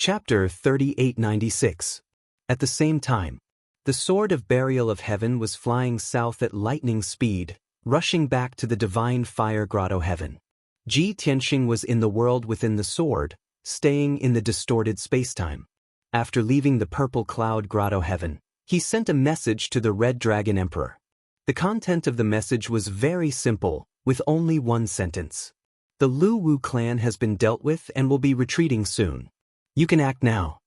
Chapter 3896. At the same time, the Sword of Burial of Heaven was flying south at lightning speed, rushing back to the divine fire grotto heaven. Ji Tianxing was in the world within the sword, staying in the distorted spacetime. After leaving the purple cloud grotto heaven, he sent a message to the Red Dragon Emperor. The content of the message was very simple, with only one sentence. The Lu Wu clan has been dealt with and will be retreating soon. You can act now.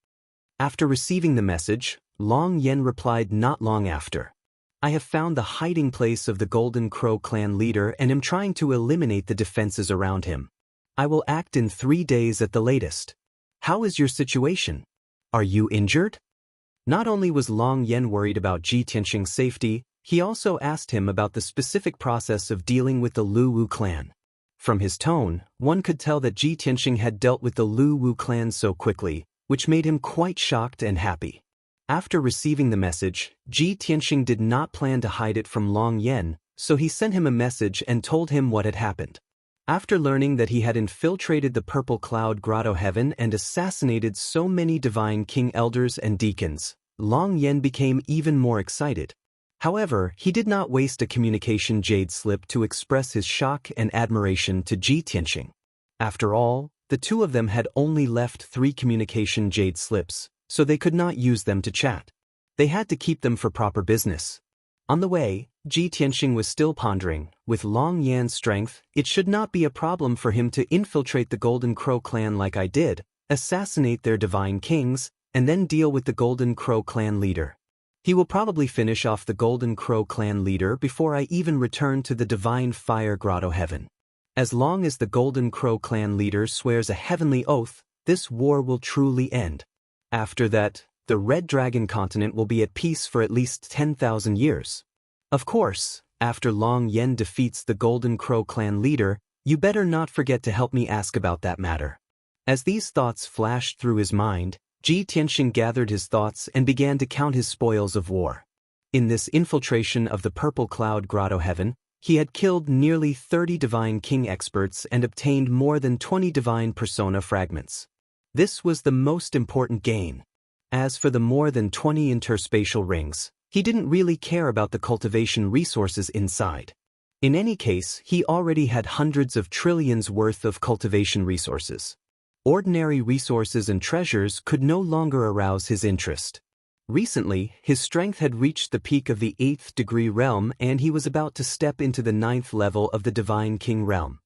After receiving the message, Long Yen replied not long after. I have found the hiding place of the Golden Crow clan leader and am trying to eliminate the defenses around him. I will act in 3 days at the latest. How is your situation? Are you injured? Not only was Long Yen worried about Ji Tianxing's safety, he also asked him about the specific process of dealing with the Lu Wu clan. From his tone, one could tell that Ji Tianxing had dealt with the Lu Wu clan so quickly, which made him quite shocked and happy. After receiving the message, Ji Tianxing did not plan to hide it from Long Yen, so he sent him a message and told him what had happened. After learning that he had infiltrated the Purple Cloud Grotto Heaven and assassinated so many divine king elders and deacons, Long Yen became even more excited. However, he did not waste a communication jade slip to express his shock and admiration to Ji Tianxing. After all, the two of them had only left 3 communication jade slips, so they could not use them to chat. They had to keep them for proper business. On the way, Ji Tianxing was still pondering, with Long Yan's strength, it should not be a problem for him to infiltrate the Golden Crow clan like I did, assassinate their divine kings, and then deal with the Golden Crow clan leader. He will probably finish off the Golden Crow clan leader before I even return to the divine fire grotto heaven. As long as the Golden Crow clan leader swears a heavenly oath, this war will truly end. After that, the Red Dragon continent will be at peace for at least 10,000 years. Of course, after Long Yen defeats the Golden Crow clan leader, you better not forget to help me ask about that matter. As these thoughts flashed through his mind, Ji Tianxing gathered his thoughts and began to count his spoils of war. In this infiltration of the Purple Cloud Grotto Heaven, he had killed nearly 30 divine king experts and obtained more than 20 divine persona fragments. This was the most important gain. As for the more than 20 interspatial rings, he didn't really care about the cultivation resources inside. In any case, he already had hundreds of trillions worth of cultivation resources. Ordinary resources and treasures could no longer arouse his interest. Recently, his strength had reached the peak of the 8th degree realm and he was about to step into the 9th level of the Divine King realm.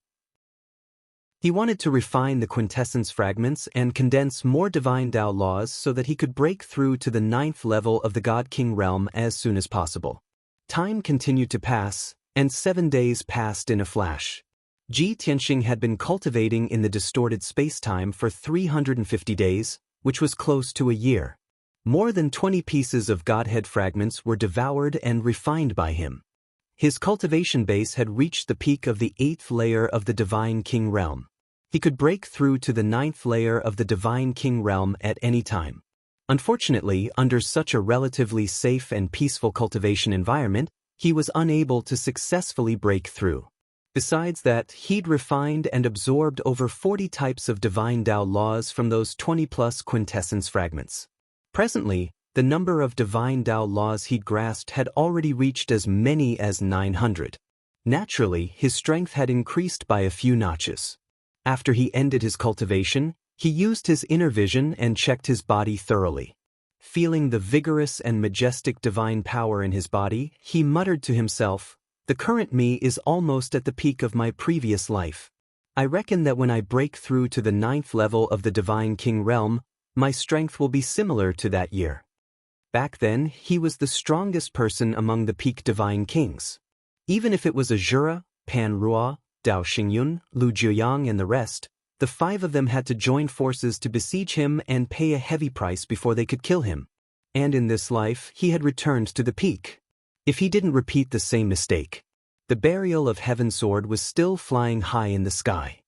He wanted to refine the quintessence fragments and condense more divine Dao laws so that he could break through to the 9th level of the God King realm as soon as possible. Time continued to pass, and 7 days passed in a flash. Ji Tianxing had been cultivating in the distorted spacetime for 350 days, which was close to a year. More than 20 pieces of Godhead fragments were devoured and refined by him. His cultivation base had reached the peak of the 8th layer of the Divine King realm. He could break through to the 9th layer of the Divine King realm at any time. Unfortunately, under such a relatively safe and peaceful cultivation environment, he was unable to successfully break through. Besides that, he'd refined and absorbed over 40 types of divine Dao laws from those 20-plus quintessence fragments. Presently, the number of divine Dao laws he'd grasped had already reached as many as 900. Naturally, his strength had increased by a few notches. After he ended his cultivation, he used his inner vision and checked his body thoroughly. Feeling the vigorous and majestic divine power in his body, he muttered to himself, "The current me is almost at the peak of my previous life. I reckon that when I break through to the 9th level of the Divine King realm, my strength will be similar to that year." Back then, he was the strongest person among the peak divine kings. Even if it was Azura, Pan Ruo, Dao Xingyun, Lu Jiuyang and the rest, the 5 of them had to join forces to besiege him and pay a heavy price before they could kill him. And in this life, he had returned to the peak. If he didn't repeat the same mistake, the Burial of Heaven sword was still flying high in the sky.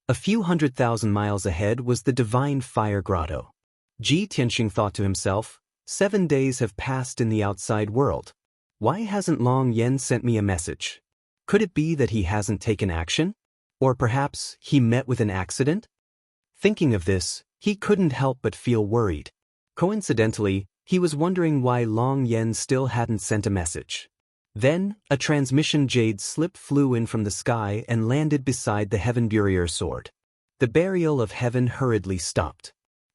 A few 100,000 miles ahead was the Divine Fire Grotto. Ji Tianxing thought to himself, 7 days have passed in the outside world. Why hasn't Long Yen sent me a message? Could it be that he hasn't taken action? Or perhaps he met with an accident? Thinking of this, He couldn't help but feel worried. Coincidentally, he was wondering why Long Yen still hadn't sent a message. Then, a transmission jade slip flew in from the sky and landed beside the Heaven Burier sword. The burial of heaven hurriedly stopped.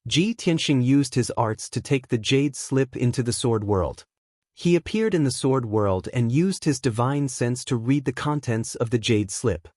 Ji Tianxing used his arts to take the jade slip into the sword world. He appeared in the sword world and used his divine sense to read the contents of the jade slip.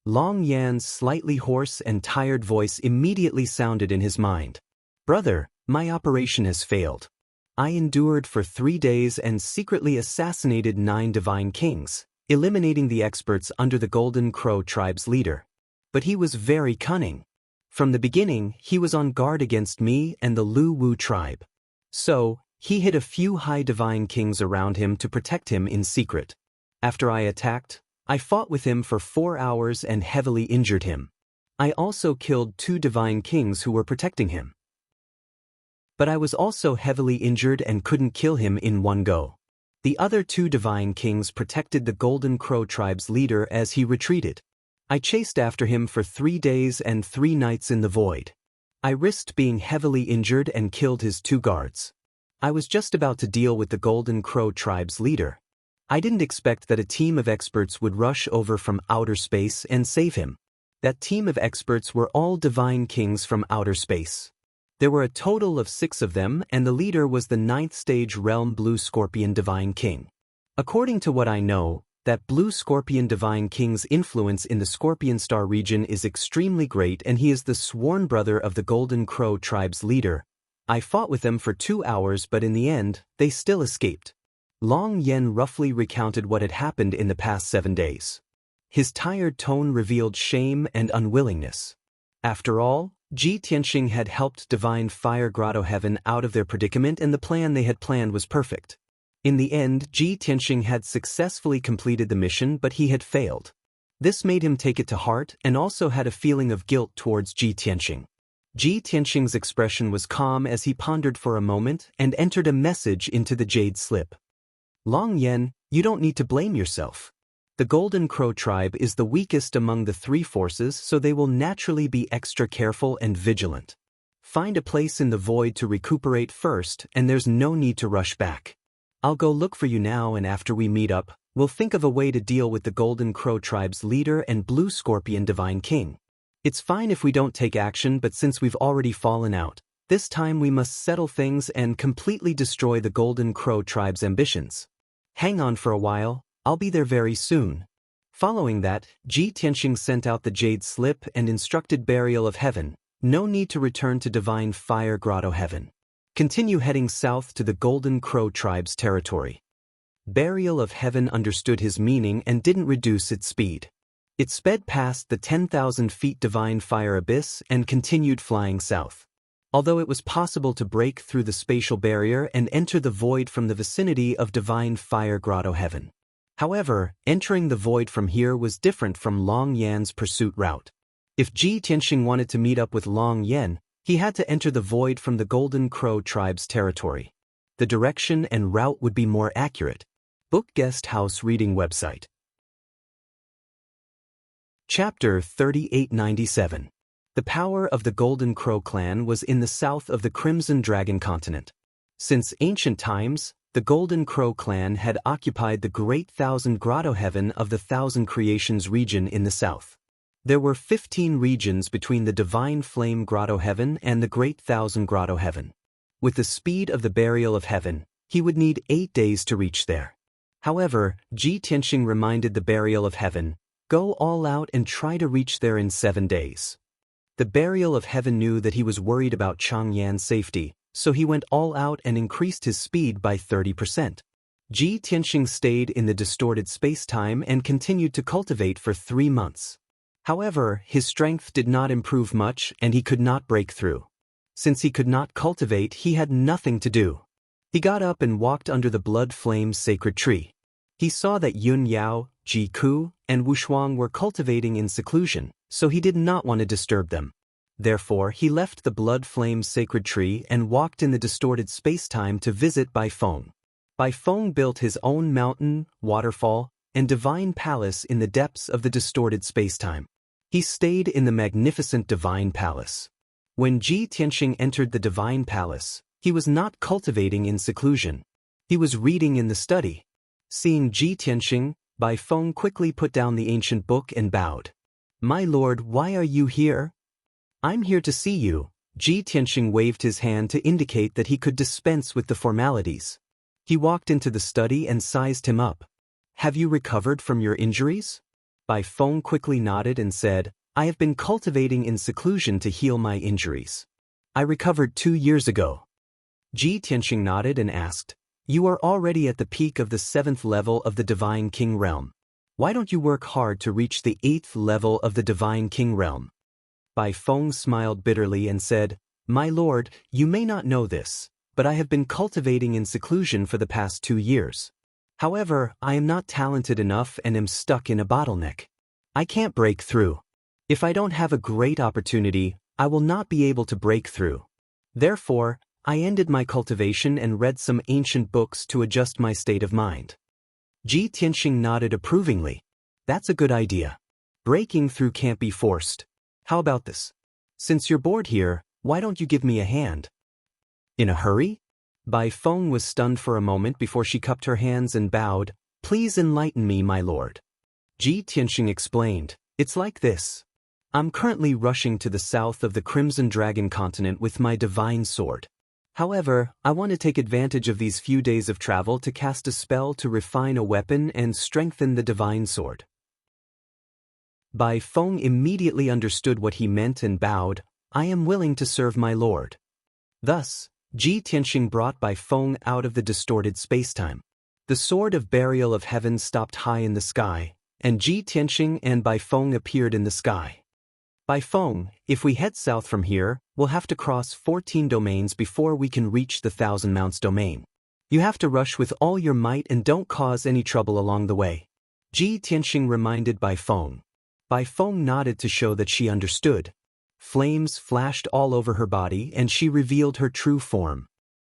Long Yan's slightly hoarse and tired voice immediately sounded in his mind. "Brother, my operation has failed. I endured for 3 days and secretly assassinated 9 divine kings, eliminating the experts under the Golden Crow tribe's leader. But he was very cunning. From the beginning, he was on guard against me and the Lu Wu tribe. So, he hid a few high divine kings around him to protect him in secret. After I attacked, I fought with him for 4 hours and heavily injured him. I also killed 2 divine kings who were protecting him. But I was also heavily injured and couldn't kill him in one go. The other 2 divine kings protected the Golden Crow tribe's leader as he retreated. I chased after him for 3 days and 3 nights in the void. I risked being heavily injured and killed his 2 guards. I was just about to deal with the Golden Crow tribe's leader. I didn't expect that a team of experts would rush over from outer space and save him. That team of experts were all divine kings from outer space. There were a total of 6 of them, and the leader was the 9th stage realm Blue Scorpion Divine King. According to what I know, that Blue Scorpion Divine King's influence in the Scorpion Star region is extremely great, and he is the sworn brother of the Golden Crow tribe's leader. I fought with them for 2 hours, but in the end, they still escaped. Long Yen roughly recounted what had happened in the past 7 days. His tired tone revealed shame and unwillingness. After all, Ji Tianxing had helped Divine Fire Grotto Heaven out of their predicament, and the plan they had planned was perfect. In the end, Ji Tianxing had successfully completed the mission, but he had failed. This made him take it to heart and also had a feeling of guilt towards Ji Tianxing. Ji Tianxing's expression was calm as he pondered for a moment and entered a message into the jade slip. "Long Yen, you don't need to blame yourself. The Golden Crow tribe is the weakest among the 3 forces, so they will naturally be extra careful and vigilant. Find a place in the void to recuperate first, and there's no need to rush back. I'll go look for you now, and after we meet up, we'll think of a way to deal with the Golden Crow tribe's leader and Blue Scorpion Divine King. It's fine if we don't take action, but since we've already fallen out, this time we must settle things and completely destroy the Golden Crow tribe's ambitions. Hang on for a while. I'll be there very soon." Following that, Ji Tianxing sent out the jade slip and instructed Burial of Heaven, "No need to return to Divine Fire Grotto Heaven. Continue heading south to the Golden Crow tribe's territory." Burial of Heaven understood his meaning and didn't reduce its speed. It sped past the 10,000 feet Divine Fire Abyss and continued flying south. Although it was possible to break through the spatial barrier and enter the void from the vicinity of Divine Fire Grotto Heaven. However, entering the void from here was different from Long Yan's pursuit route. If Ji Tianxing wanted to meet up with Long Yan, he had to enter the void from the Golden Crow tribe's territory. The direction and route would be more accurate. Book Guest House Reading Website. Chapter 3897. The power of the Golden Crow clan was in the south of the Crimson Dragon continent. Since ancient times, the Golden Crow clan had occupied the Great Thousand Grotto Heaven of the Thousand Creations region in the south. There were 15 regions between the Divine Flame Grotto Heaven and the Great Thousand Grotto Heaven. With the speed of the Burial of Heaven, he would need 8 days to reach there. However, Ji Tianxing reminded the Burial of Heaven, "Go all out and try to reach there in 7 days." The Burial of Heaven knew that he was worried about Changyan's safety, so he went all out and increased his speed by 30%. Ji Tianxing stayed in the distorted space-time and continued to cultivate for 3 months. However, his strength did not improve much and he could not break through. Since he could not cultivate, he had nothing to do. He got up and walked under the blood flame sacred tree. He saw that Yun Yao, Ji Ku, and Wu Shuang were cultivating in seclusion, so he did not want to disturb them. Therefore, he left the blood flame sacred tree and walked in the distorted space-time to visit Bai Feng. Bai Feng built his own mountain, waterfall, and divine palace in the depths of the distorted space-time. He stayed in the magnificent divine palace. When Ji Tianxing entered the divine palace, he was not cultivating in seclusion. He was reading in the study. Seeing Ji Tianxing, Bai Feng quickly put down the ancient book and bowed. "My lord, why are you here?" "I'm here to see you." Ji Tianxing waved his hand to indicate that he could dispense with the formalities. He walked into the study and sized him up. "Have you recovered from your injuries?" Bai Feng quickly nodded and said, "I have been cultivating in seclusion to heal my injuries. I recovered 2 years ago." Ji Tianxing nodded and asked, "You are already at the peak of the 7th level of the Divine King Realm. Why don't you work hard to reach the 8th level of the Divine King Realm?" Bai Feng smiled bitterly and said, "My lord, you may not know this, but I have been cultivating in seclusion for the past 2 years. However, I am not talented enough and am stuck in a bottleneck. I can't break through. If I don't have a great opportunity, I will not be able to break through. Therefore, I ended my cultivation and read some ancient books to adjust my state of mind." Ji Tianxing nodded approvingly. "That's a good idea. Breaking through can't be forced. How about this? Since you're bored here, why don't you give me a hand?" "In a hurry?" Bai Feng was stunned for a moment before she cupped her hands and bowed. "Please enlighten me, my lord." Ji Tianxing explained, "It's like this. I'm currently rushing to the south of the Crimson Dragon continent with my divine sword. However, I want to take advantage of these few days of travel to cast a spell to refine a weapon and strengthen the divine sword." Bai Feng immediately understood what he meant and bowed, "I am willing to serve my lord." Thus, Ji Tianxing brought Bai Feng out of the distorted spacetime. The sword of burial of heaven stopped high in the sky, and Ji Tianxing and Bai Feng appeared in the sky. "Bai Feng, if we head south from here, we'll have to cross 14 domains before we can reach the Thousand Mounts domain. You have to rush with all your might and don't cause any trouble along the way," Ji Tianxing reminded Bai Feng. Bai Feng nodded to show that she understood. Flames flashed all over her body and she revealed her true form.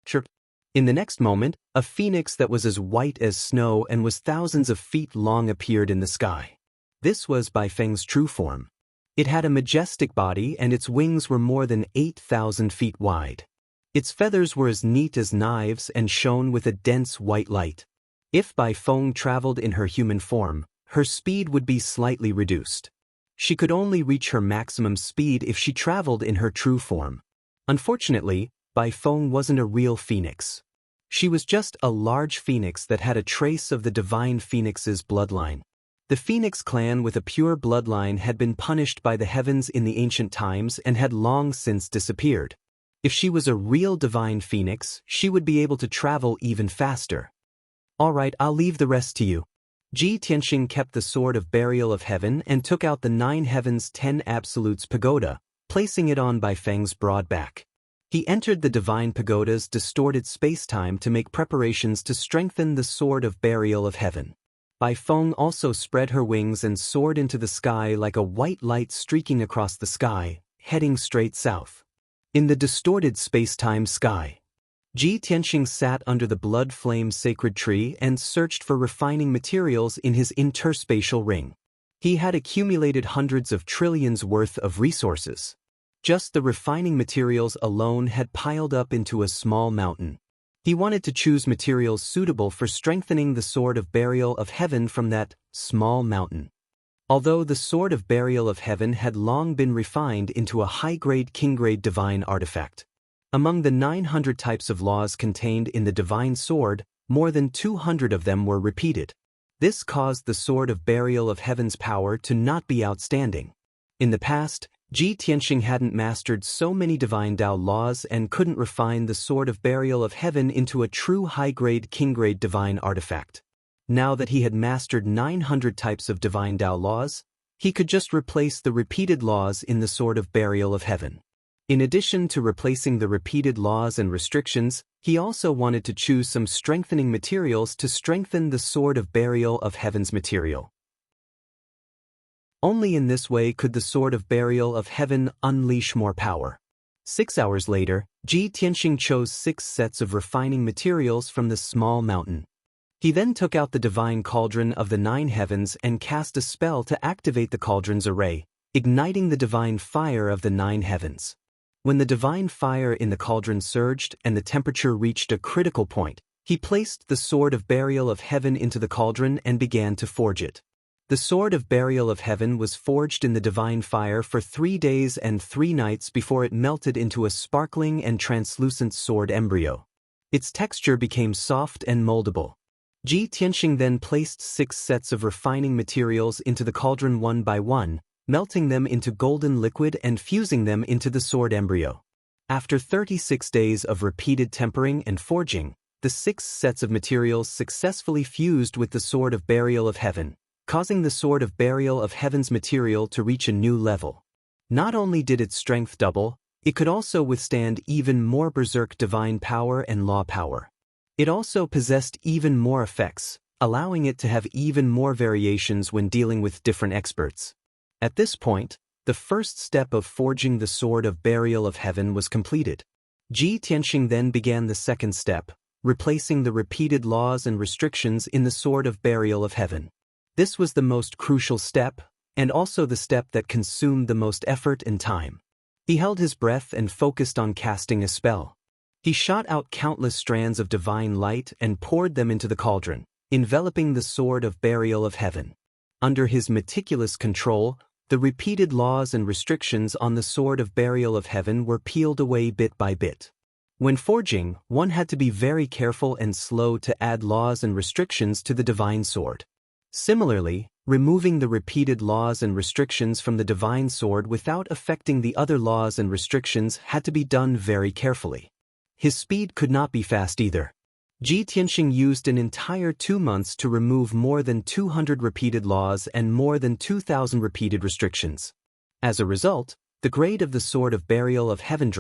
Chirp. In the next moment, a phoenix that was as white as snow and was thousands of feet long appeared in the sky. This was Bai Feng's true form. It had a majestic body and its wings were more than 8,000 feet wide. Its feathers were as neat as knives and shone with a dense white light. If Bai Feng traveled in her human form, her speed would be slightly reduced. She could only reach her maximum speed if she traveled in her true form. Unfortunately, Bai Feng wasn't a real phoenix. She was just a large phoenix that had a trace of the divine phoenix's bloodline. The Phoenix clan with a pure bloodline had been punished by the heavens in the ancient times and had long since disappeared. If she was a real divine phoenix, she would be able to travel even faster. "All right, I'll leave the rest to you." Ji Tianxing kept the sword of burial of heaven and took out the 9 heavens 10 absolutes pagoda, placing it on Bai Feng's broad back. He entered the divine pagoda's distorted spacetime to make preparations to strengthen the sword of burial of heaven. Bai Feng also spread her wings and soared into the sky like a white light streaking across the sky, heading straight south. In the distorted spacetime sky, Ji Tianxing sat under the blood flame sacred tree and searched for refining materials in his interspatial ring. He had accumulated hundreds of trillions worth of resources. Just the refining materials alone had piled up into a small mountain. He wanted to choose materials suitable for strengthening the sword of burial of heaven from that small mountain. Although the sword of burial of heaven had long been refined into a high-grade king-grade divine artifact. Among the 900 types of laws contained in the divine sword, more than 200 of them were repeated. This caused the sword of burial of heaven's power to not be outstanding. In the past, Ji Tianxing hadn't mastered so many divine Dao laws and couldn't refine the sword of burial of heaven into a true high-grade king-grade divine artifact. Now that he had mastered 900 types of divine Dao laws, he could just replace the repeated laws in the sword of burial of heaven. In addition to replacing the repeated laws and restrictions, he also wanted to choose some strengthening materials to strengthen the sword of burial of heaven's material. Only in this way could the sword of burial of heaven unleash more power. 6 hours later, Ji Tianxing chose 6 sets of refining materials from the small mountain. He then took out the divine cauldron of the 9 heavens and cast a spell to activate the cauldron's array, igniting the divine fire of the 9 heavens. When the divine fire in the cauldron surged and the temperature reached a critical point, he placed the sword of burial of heaven into the cauldron and began to forge it. The sword of burial of heaven was forged in the divine fire for 3 days and 3 nights before it melted into a sparkling and translucent sword embryo. Its texture became soft and moldable. Ji Tianxing then placed 6 sets of refining materials into the cauldron one by one, melting them into golden liquid and fusing them into the sword embryo. After 36 days of repeated tempering and forging, the 6 sets of materials successfully fused with the sword of burial of heaven, causing the sword of burial of heaven's material to reach a new level. Not only did its strength double, it could also withstand even more berserk divine power and law power. It also possessed even more effects, allowing it to have even more variations when dealing with different experts. At this point, the first step of forging the sword of burial of heaven was completed. Ji Tianxing then began the second step, replacing the repeated laws and restrictions in the sword of burial of heaven. This was the most crucial step, and also the step that consumed the most effort and time. He held his breath and focused on casting a spell. He shot out countless strands of divine light and poured them into the cauldron, enveloping the sword of burial of heaven. Under his meticulous control, the repeated laws and restrictions on the sword of burial of heaven were peeled away bit by bit. When forging, one had to be very careful and slow to add laws and restrictions to the divine sword. Similarly, removing the repeated laws and restrictions from the divine sword without affecting the other laws and restrictions had to be done very carefully. His speed could not be fast either. Ji Tianxing used an entire 2 months to remove more than 200 repeated laws and more than 2,000 repeated restrictions. As a result, the grade of the sword of burial of heaven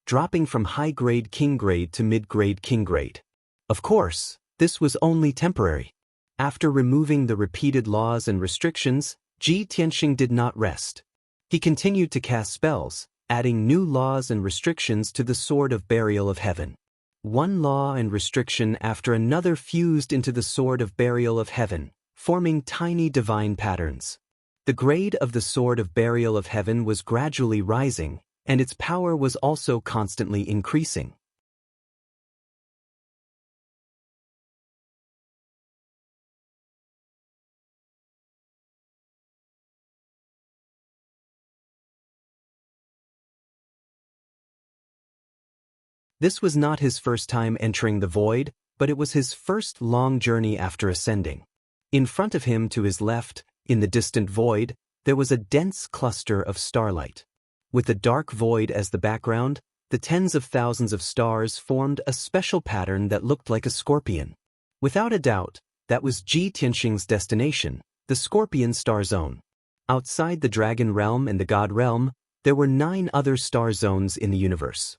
dropping from high-grade king grade to mid-grade king grade. Of course, this was only temporary. After removing the repeated laws and restrictions, Ji Tianxing did not rest. He continued to cast spells, adding new laws and restrictions to the sword of burial of heaven. One law and restriction after another fused into the sword of burial of heaven, forming tiny divine patterns. The grade of the sword of burial of heaven was gradually rising, and its power was also constantly increasing. This was not his first time entering the void, but it was his first long journey after ascending. In front of him to his left, in the distant void, there was a dense cluster of starlight. With the dark void as the background, the tens of thousands of stars formed a special pattern that looked like a scorpion. Without a doubt, that was Ji Tianxing's destination, the Scorpion Star Zone. Outside the Dragon Realm and the God Realm, there were 9 other star zones in the universe.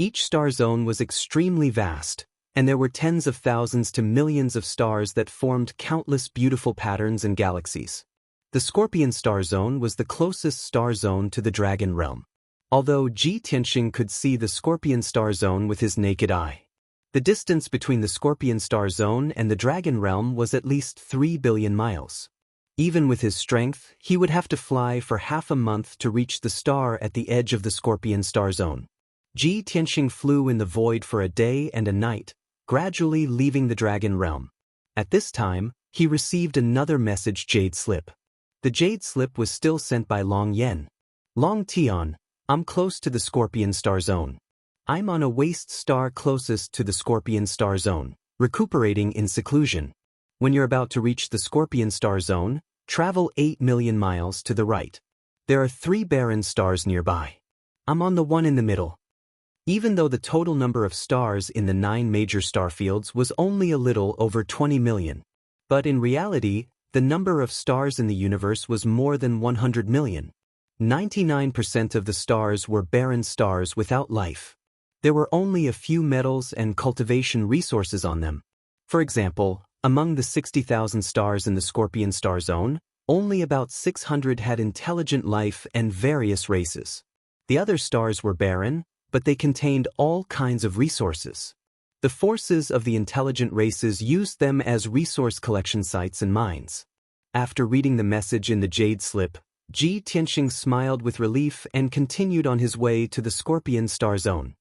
Each star zone was extremely vast, and there were tens of thousands to millions of stars that formed countless beautiful patterns and galaxies. The Scorpion Star Zone was the closest star zone to the Dragon Realm. Although Ji Tianxing could see the Scorpion Star Zone with his naked eye, the distance between the Scorpion Star Zone and the Dragon Realm was at least 3 billion miles. Even with his strength, he would have to fly for half a month to reach the star at the edge of the Scorpion Star Zone. Ji Tianxing flew in the void for a day and a night, gradually leaving the Dragon Realm. At this time, he received another message Jade Slip. The Jade Slip was still sent by Long Yen. Long Tian, I'm close to the Scorpion Star Zone. I'm on a waste star closest to the Scorpion Star Zone, recuperating in seclusion. When you're about to reach the Scorpion Star Zone, travel 8 million miles to the right. There are 3 barren stars nearby. I'm on the one in the middle. Even though the total number of stars in the 9 major star fields was only a little over 20 million. But in reality, the number of stars in the universe was more than 100 million. 99% of the stars were barren stars without life. There were only a few metals and cultivation resources on them. For example, among the 60,000 stars in the Scorpion Star Zone, only about 600 had intelligent life and various races. The other stars were barren, but they contained all kinds of resources. The forces of the intelligent races used them as resource collection sites and mines. After reading the message in the Jade Slip, Ji Tianxing smiled with relief and continued on his way to the Scorpion Star Zone.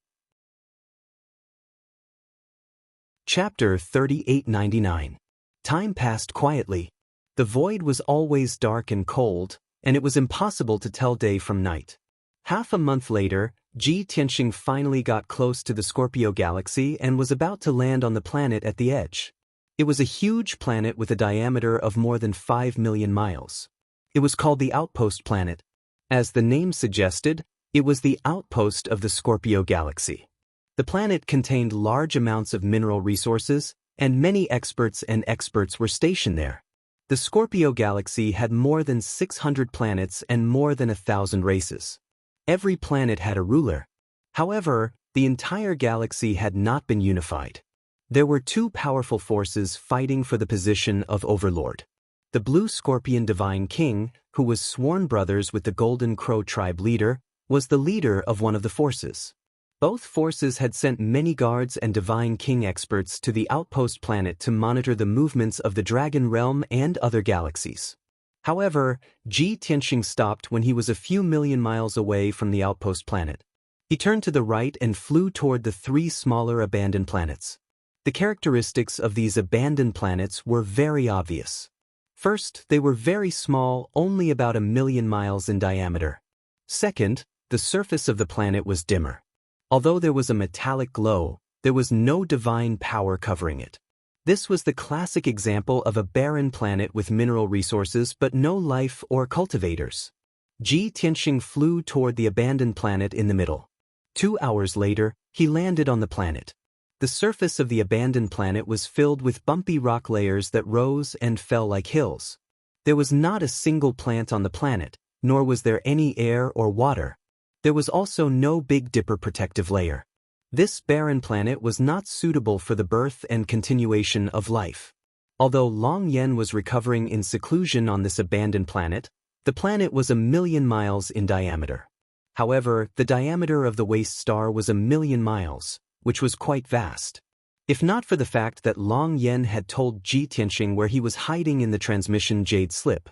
Chapter 3899. Time passed quietly. The void was always dark and cold, and it was impossible to tell day from night. Half a month later, Ji Tianxing finally got close to the Scorpio galaxy and was about to land on the planet at the edge. It was a huge planet with a diameter of more than 5 million miles. It was called the Outpost Planet. As the name suggested, it was the outpost of the Scorpio galaxy. The planet contained large amounts of mineral resources, and many experts were stationed there. The Scorpio galaxy had more than 600 planets and more than 1,000 races. Every planet had a ruler. However, the entire galaxy had not been unified. There were two powerful forces fighting for the position of overlord. The Blue Scorpion Divine King, who was sworn brothers with the Golden Crow tribe leader, was the leader of one of the forces. Both forces had sent many guards and Divine King experts to the outpost planet to monitor the movements of the Dragon Realm and other galaxies. However, Ji Tianxing stopped when he was a few million miles away from the outpost planet. He turned to the right and flew toward the three smaller abandoned planets. The characteristics of these abandoned planets were very obvious. First, they were very small, only about 1 million miles in diameter. Second, the surface of the planet was dimmer. Although there was a metallic glow, there was no divine power covering it. This was the classic example of a barren planet with mineral resources but no life or cultivators. Ji Tianxing flew toward the abandoned planet in the middle. 2 hours later, he landed on the planet. The surface of the abandoned planet was filled with bumpy rock layers that rose and fell like hills. There was not a single plant on the planet, nor was there any air or water. There was also no Big Dipper protective layer. This barren planet was not suitable for the birth and continuation of life. Although Long Yen was recovering in seclusion on this abandoned planet, the planet was 1 million miles in diameter. However, the diameter of the waste star was 1 million miles, which was quite vast. If not for the fact that Long Yen had told Ji Tianxing where he was hiding in the transmission jade slip,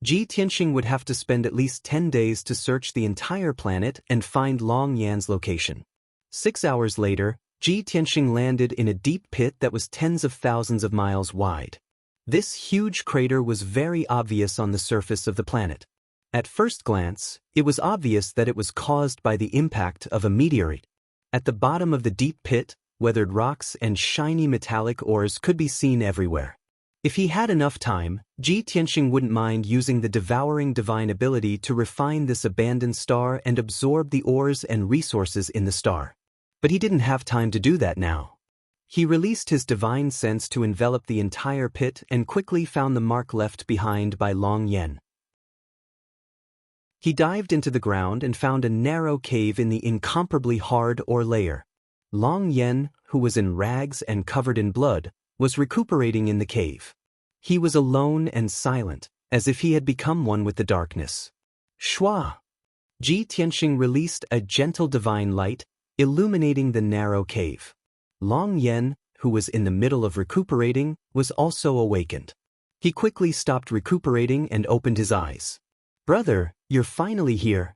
Ji Tianxing would have to spend at least 10 days to search the entire planet and find Long Yan's location. 6 hours later, Ji Tianxing landed in a deep pit that was tens of thousands of miles wide. This huge crater was very obvious on the surface of the planet. At first glance, it was obvious that it was caused by the impact of a meteorite. At the bottom of the deep pit, weathered rocks and shiny metallic ores could be seen everywhere. If he had enough time, Ji Tianxing wouldn't mind using the devouring divine ability to refine this abandoned star and absorb the ores and resources in the star. But he didn't have time to do that now. He released his divine sense to envelop the entire pit and quickly found the mark left behind by Long Yen. He dived into the ground and found a narrow cave in the incomparably hard ore layer. Long Yen, who was in rags and covered in blood, was recuperating in the cave. He was alone and silent, as if he had become one with the darkness. Shua! Ji Tianxing released a gentle divine light, illuminating the narrow cave. Long Yen, who was in the middle of recuperating, was also awakened. He quickly stopped recuperating and opened his eyes. "Brother, you're finally here."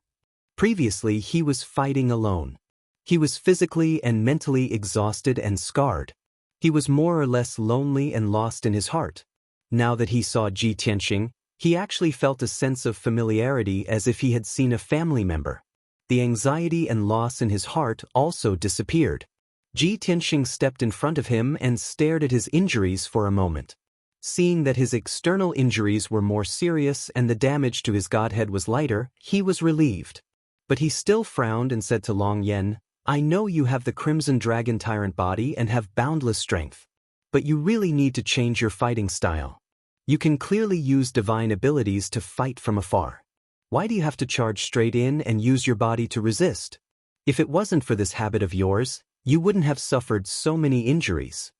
Previously, he was fighting alone. He was physically and mentally exhausted and scarred. He was more or less lonely and lost in his heart. Now that he saw Ji Tianxing, he actually felt a sense of familiarity as if he had seen a family member. The anxiety and loss in his heart also disappeared. Ji Tianxing stepped in front of him and stared at his injuries for a moment. Seeing that his external injuries were more serious and the damage to his godhead was lighter, he was relieved. But he still frowned and said to Long Yen, "I know you have the Crimson Dragon Tyrant body and have boundless strength. But you really need to change your fighting style. You can clearly use divine abilities to fight from afar. Why do you have to charge straight in and use your body to resist? If it wasn't for this habit of yours, you wouldn't have suffered so many injuries."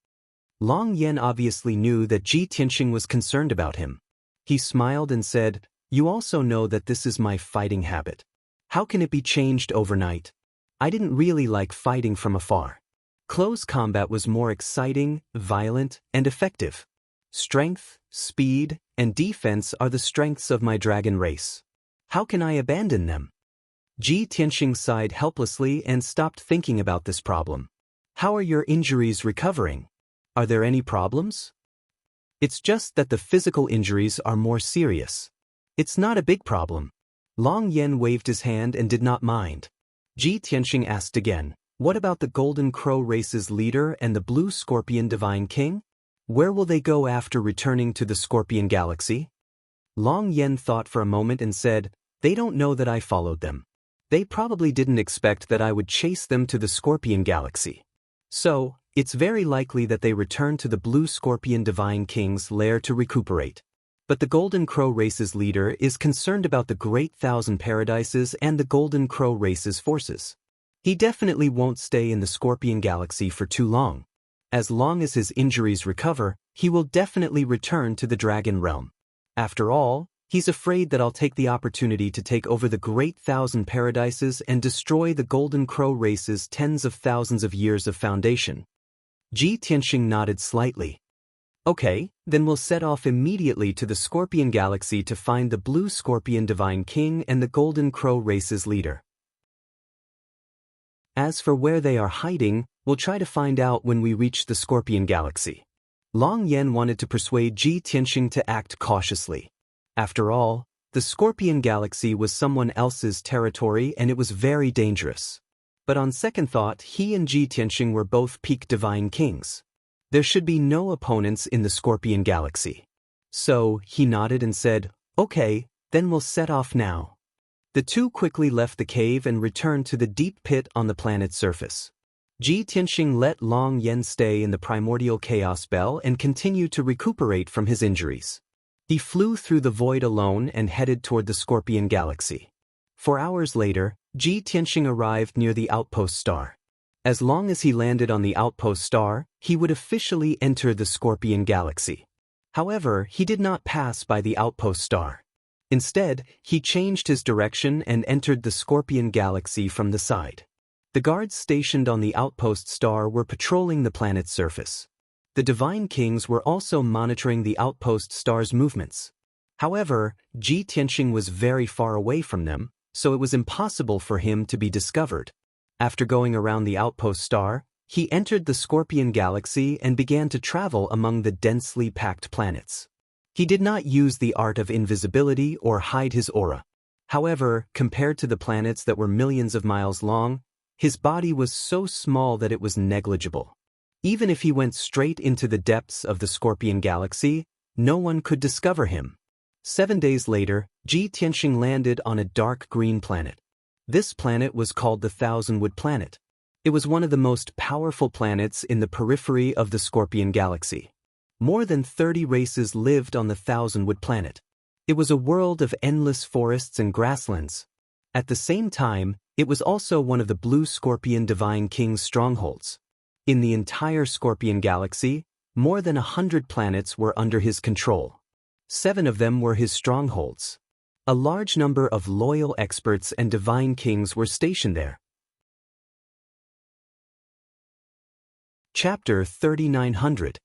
Long Yen obviously knew that Ji Tianxing was concerned about him. He smiled and said, "You also know that this is my fighting habit. How can it be changed overnight? I didn't really like fighting from afar. Close combat was more exciting, violent, and effective. Strength, speed, and defense are the strengths of my dragon race. How can I abandon them? Ji Tianxing sighed helplessly and stopped thinking about this problem. How are your injuries recovering? Are there any problems? It's just that the physical injuries are more serious. It's not a big problem. Long Yen waved his hand and did not mind. Ji Tianxing asked again, what about the Golden Crow race's leader and the Blue Scorpion Divine King? Where will they go after returning to the Scorpion Galaxy? Long Yen thought for a moment and said, they don't know that I followed them. They probably didn't expect that I would chase them to the Scorpion Galaxy. So, it's very likely that they return to the Blue Scorpion Divine King's lair to recuperate. But the Golden Crow race's leader is concerned about the Great Thousand Paradises and the Golden Crow race's forces. He definitely won't stay in the Scorpion Galaxy for too long. As long as his injuries recover, he will definitely return to the Dragon Realm. After all, he's afraid that I'll take the opportunity to take over the Great Thousand Paradises and destroy the Golden Crow race's tens of thousands of years of foundation. Ji Tianxing nodded slightly. Okay, then we'll set off immediately to the Scorpion Galaxy to find the Blue Scorpion Divine King and the Golden Crow race's leader. As for where they are hiding, we'll try to find out when we reach the Scorpion Galaxy. Long Yen wanted to persuade Ji Tianxing to act cautiously. After all, the Scorpion Galaxy was someone else's territory and it was very dangerous. But on second thought, he and Ji Tianxing were both peak divine kings. There should be no opponents in the Scorpion Galaxy. So, he nodded and said, okay, then we'll set off now. The two quickly left the cave and returned to the deep pit on the planet's surface. Ji Tianxing let Long Yen stay in the primordial chaos bell and continue to recuperate from his injuries. He flew through the void alone and headed toward the Scorpion Galaxy. 4 hours later, Ji Tianxing arrived near the outpost star. As long as he landed on the outpost star, he would officially enter the Scorpion Galaxy. However, he did not pass by the outpost star. Instead, he changed his direction and entered the Scorpion Galaxy from the side. The guards stationed on the outpost star were patrolling the planet's surface. The Divine Kings were also monitoring the outpost star's movements. However, Ji Tianxing was very far away from them, so it was impossible for him to be discovered. After going around the outpost star, he entered the Scorpion Galaxy and began to travel among the densely packed planets. He did not use the art of invisibility or hide his aura. However, compared to the planets that were millions of miles long, his body was so small that it was negligible. Even if he went straight into the depths of the Scorpion Galaxy, no one could discover him. 7 days later, Ji Tianxing landed on a dark green planet. This planet was called the Thousandwood Planet. It was one of the most powerful planets in the periphery of the Scorpion Galaxy. More than 30 races lived on the Thousandwood Planet. It was a world of endless forests and grasslands. At the same time, it was also one of the Blue Scorpion Divine King's strongholds. In the entire Scorpion Galaxy, more than 100 planets were under his control. 7 of them were his strongholds. A large number of loyal experts and divine kings were stationed there. Chapter 3900.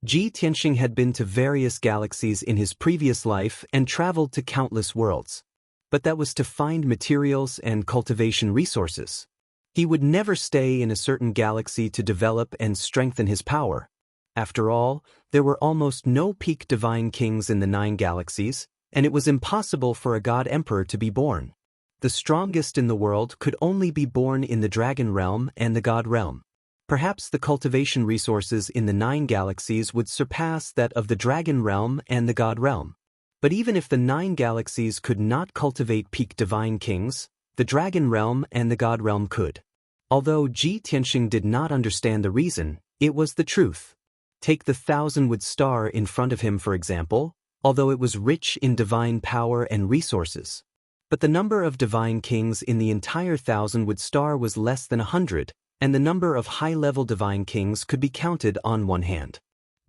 Ji Tianxing had been to various galaxies in his previous life and traveled to countless worlds. But that was to find materials and cultivation resources. He would never stay in a certain galaxy to develop and strengthen his power. After all, there were almost no peak divine kings in the 9 galaxies, and it was impossible for a god emperor to be born. The strongest in the world could only be born in the Dragon Realm and the God Realm. Perhaps the cultivation resources in the 9 galaxies would surpass that of the Dragon Realm and the God Realm. But even if the 9 galaxies could not cultivate peak divine kings, the Dragon Realm and the God Realm could. Although Ji Tianxing did not understand the reason, it was the truth. Take the Thousandwood Star in front of him, for example, although it was rich in divine power and resources. But the number of divine kings in the entire Thousandwood Star was less than 100, and the number of high-level divine kings could be counted on one hand.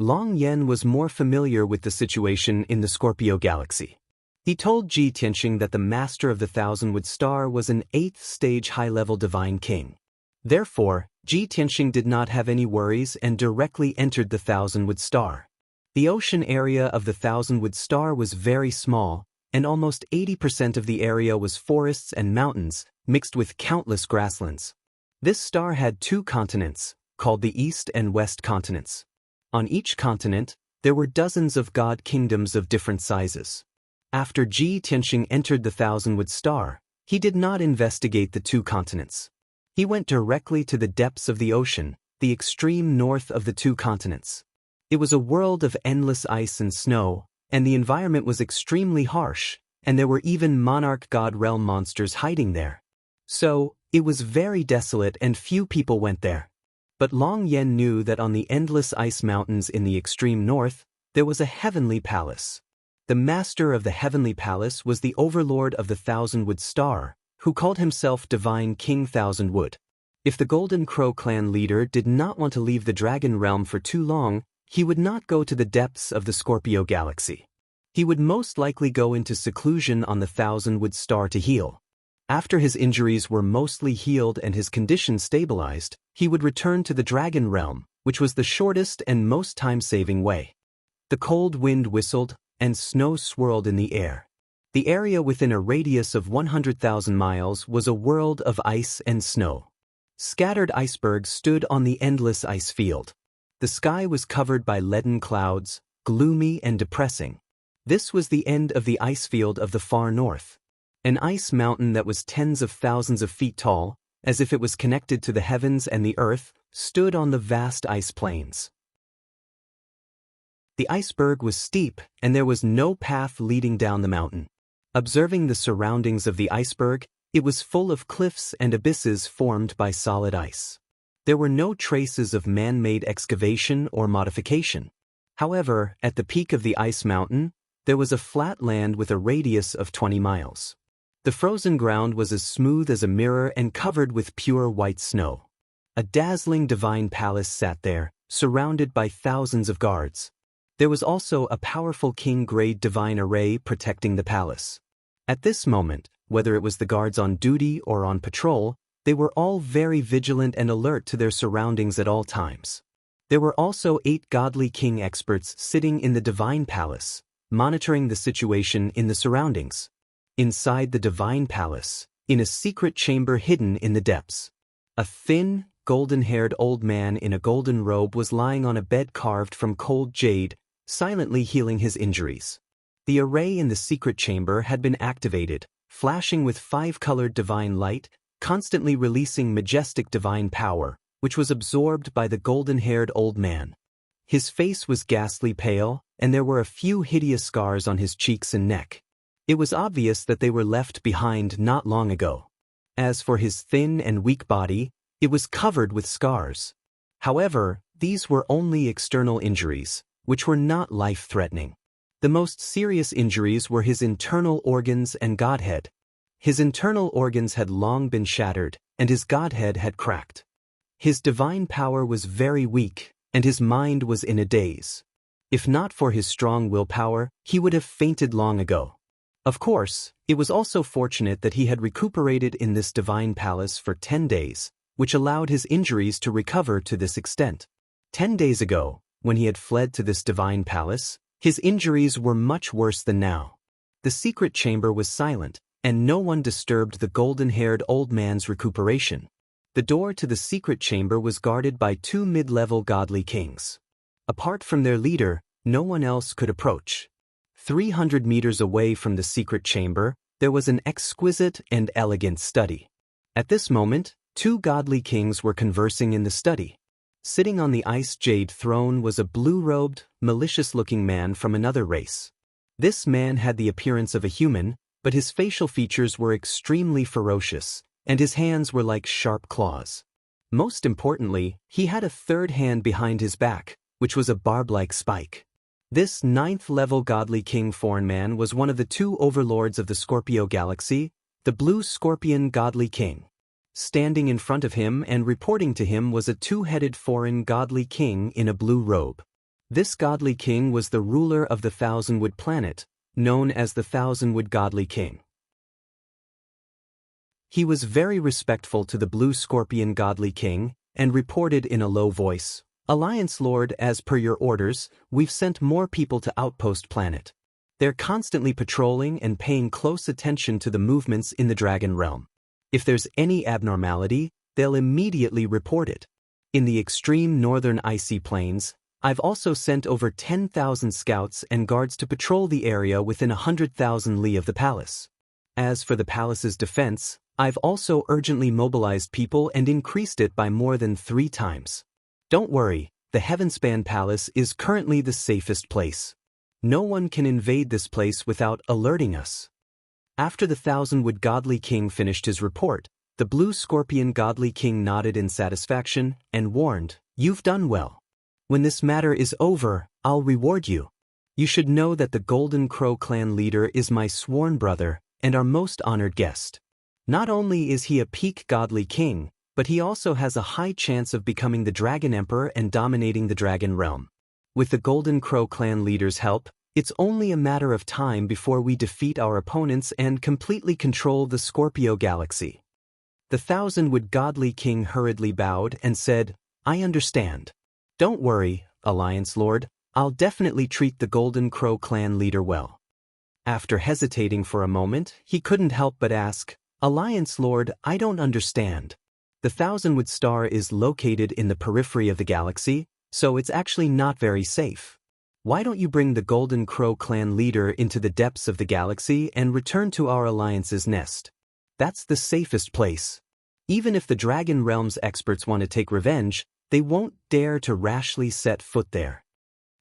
Long Yen was more familiar with the situation in the Scorpio Galaxy. He told Ji Tianxing that the master of the Thousandwood Star was an 8th-stage high-level divine king. Therefore, Ji Tianxing did not have any worries and directly entered the Thousandwood Star. The ocean area of the Thousandwood Star was very small, and almost 80% of the area was forests and mountains, mixed with countless grasslands. This star had two continents, called the East and West continents. On each continent, there were dozens of god kingdoms of different sizes. After Ji Tianxing entered the Thousandwood Star, he did not investigate the two continents. He went directly to the depths of the ocean, the extreme north of the two continents. It was a world of endless ice and snow, and the environment was extremely harsh, and there were even monarch god realm monsters hiding there. So, it was very desolate and few people went there. But Long Yen knew that on the endless ice mountains in the extreme north, there was a heavenly palace. The master of the heavenly palace was the overlord of the Thousandwood Star, who called himself Divine King Thousandwood. If the Golden Crow clan leader did not want to leave the Dragon Realm for too long, he would not go to the depths of the Scorpio Galaxy. He would most likely go into seclusion on the Thousandwood Star to heal. After his injuries were mostly healed and his condition stabilized, he would return to the Dragon Realm, which was the shortest and most time-saving way. The cold wind whistled, and snow swirled in the air. The area within a radius of 100,000 miles was a world of ice and snow. Scattered icebergs stood on the endless ice field. The sky was covered by leaden clouds, gloomy and depressing. This was the end of the ice field of the far north. An ice mountain that was tens of thousands of feet tall, as if it was connected to the heavens and the earth, stood on the vast ice plains. The iceberg was steep, and there was no path leading down the mountain. Observing the surroundings of the iceberg, it was full of cliffs and abysses formed by solid ice. There were no traces of man-made excavation or modification. However, at the peak of the ice mountain, there was a flat land with a radius of 20 miles. The frozen ground was as smooth as a mirror and covered with pure white snow. A dazzling divine palace sat there, surrounded by thousands of guards. There was also a powerful king-grade divine array protecting the palace. At this moment, whether it was the guards on duty or on patrol, they were all very vigilant and alert to their surroundings at all times. There were also 8 godly king experts sitting in the divine palace, monitoring the situation in the surroundings. Inside the divine palace, in a secret chamber hidden in the depths, a thin, golden-haired old man in a golden robe was lying on a bed carved from cold jade, silently healing his injuries. The array in the secret chamber had been activated, flashing with 5-colored divine light, constantly releasing majestic divine power, which was absorbed by the golden-haired old man. His face was ghastly pale, and there were a few hideous scars on his cheeks and neck. It was obvious that they were left behind not long ago. As for his thin and weak body, it was covered with scars. However, these were only external injuries, which were not life-threatening. The most serious injuries were his internal organs and godhead. His internal organs had long been shattered, and his godhead had cracked. His divine power was very weak, and his mind was in a daze. If not for his strong willpower, he would have fainted long ago. Of course, it was also fortunate that he had recuperated in this divine palace for 10 days, which allowed his injuries to recover to this extent. 10 days ago, when he had fled to this divine palace, his injuries were much worse than now. The secret chamber was silent, and no one disturbed the golden-haired old man's recuperation. The door to the secret chamber was guarded by 2 mid-level godly kings. Apart from their leader, no one else could approach. 300 meters away from the secret chamber, there was an exquisite and elegant study. At this moment, 2 godly kings were conversing in the study. Sitting on the ice jade throne was a blue-robed, malicious-looking man from another race. This man had the appearance of a human, but his facial features were extremely ferocious, and his hands were like sharp claws. Most importantly, he had a third hand behind his back, which was a barb-like spike. This 9th-level godly king foreign man was one of the 2 overlords of the Scorpio Galaxy, the Blue Scorpion Godly King. Standing in front of him and reporting to him was a 2-headed foreign godly king in a blue robe. This godly king was the ruler of the Thousandwood planet, known as the Thousandwood Godly King. He was very respectful to the Blue Scorpion Godly King and reported in a low voice, "Alliance Lord, as per your orders, we've sent more people to Outpost Planet. They're constantly patrolling and paying close attention to the movements in the dragon realm. If there's any abnormality, they'll immediately report it. In the extreme northern icy plains, I've also sent over 10,000 scouts and guards to patrol the area within 100,000 li of the palace. As for the palace's defense, I've also urgently mobilized people and increased it by more than 3 times. Don't worry, the Heavenspan Palace is currently the safest place. No one can invade this place without alerting us. After the Thousand-Wood Godly King finished his report, the Blue Scorpion Godly King nodded in satisfaction and warned, "You've done well. When this matter is over, I'll reward you. You should know that the Golden Crow clan leader is my sworn brother and our most honored guest. Not only is he a peak Godly King, but he also has a high chance of becoming the Dragon Emperor and dominating the Dragon Realm. With the Golden Crow clan leader's help, it's only a matter of time before we defeat our opponents and completely control the Scorpio Galaxy." The Thousand-Wood Godly King hurriedly bowed and said, "I understand. Don't worry, Alliance Lord, I'll definitely treat the Golden Crow clan leader well." After hesitating for a moment, he couldn't help but ask, "Alliance Lord, I don't understand. The Thousand-Wood Star is located in the periphery of the galaxy, so it's actually not very safe. Why don't you bring the Golden Crow clan leader into the depths of the galaxy and return to our alliance's nest? That's the safest place. Even if the Dragon Realm's experts want to take revenge, they won't dare to rashly set foot there."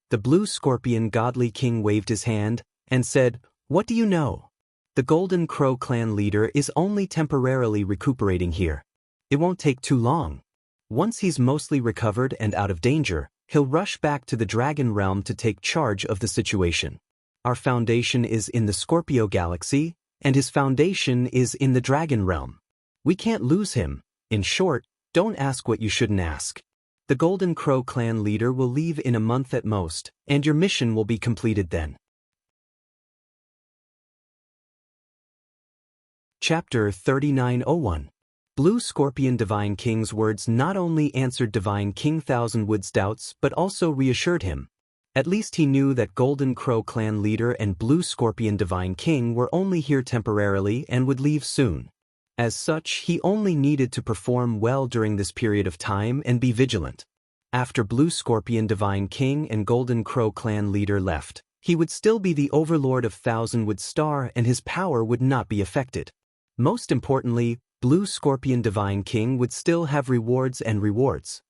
The Blue Scorpion Godly King waved his hand and said, "What do you know? The Golden Crow clan leader is only temporarily recuperating here. It won't take too long. Once he's mostly recovered and out of danger, he'll rush back to the Dragon Realm to take charge of the situation. Our foundation is in the Scorpio Galaxy, and his foundation is in the Dragon Realm. We can't lose him. In short, don't ask what you shouldn't ask. The Golden Crow clan leader will leave in a month at most, and your mission will be completed then." Chapter 3901. Blue Scorpion Divine King's words not only answered Divine King Thousand-Wood's doubts but also reassured him. At least he knew that Golden Crow clan leader and Blue Scorpion Divine King were only here temporarily and would leave soon. As such, he only needed to perform well during this period of time and be vigilant. After Blue Scorpion Divine King and Golden Crow clan leader left, he would still be the overlord of Thousand-Wood Star and his power would not be affected. Most importantly, Blue Scorpion Divine King would still have rewards and rewards.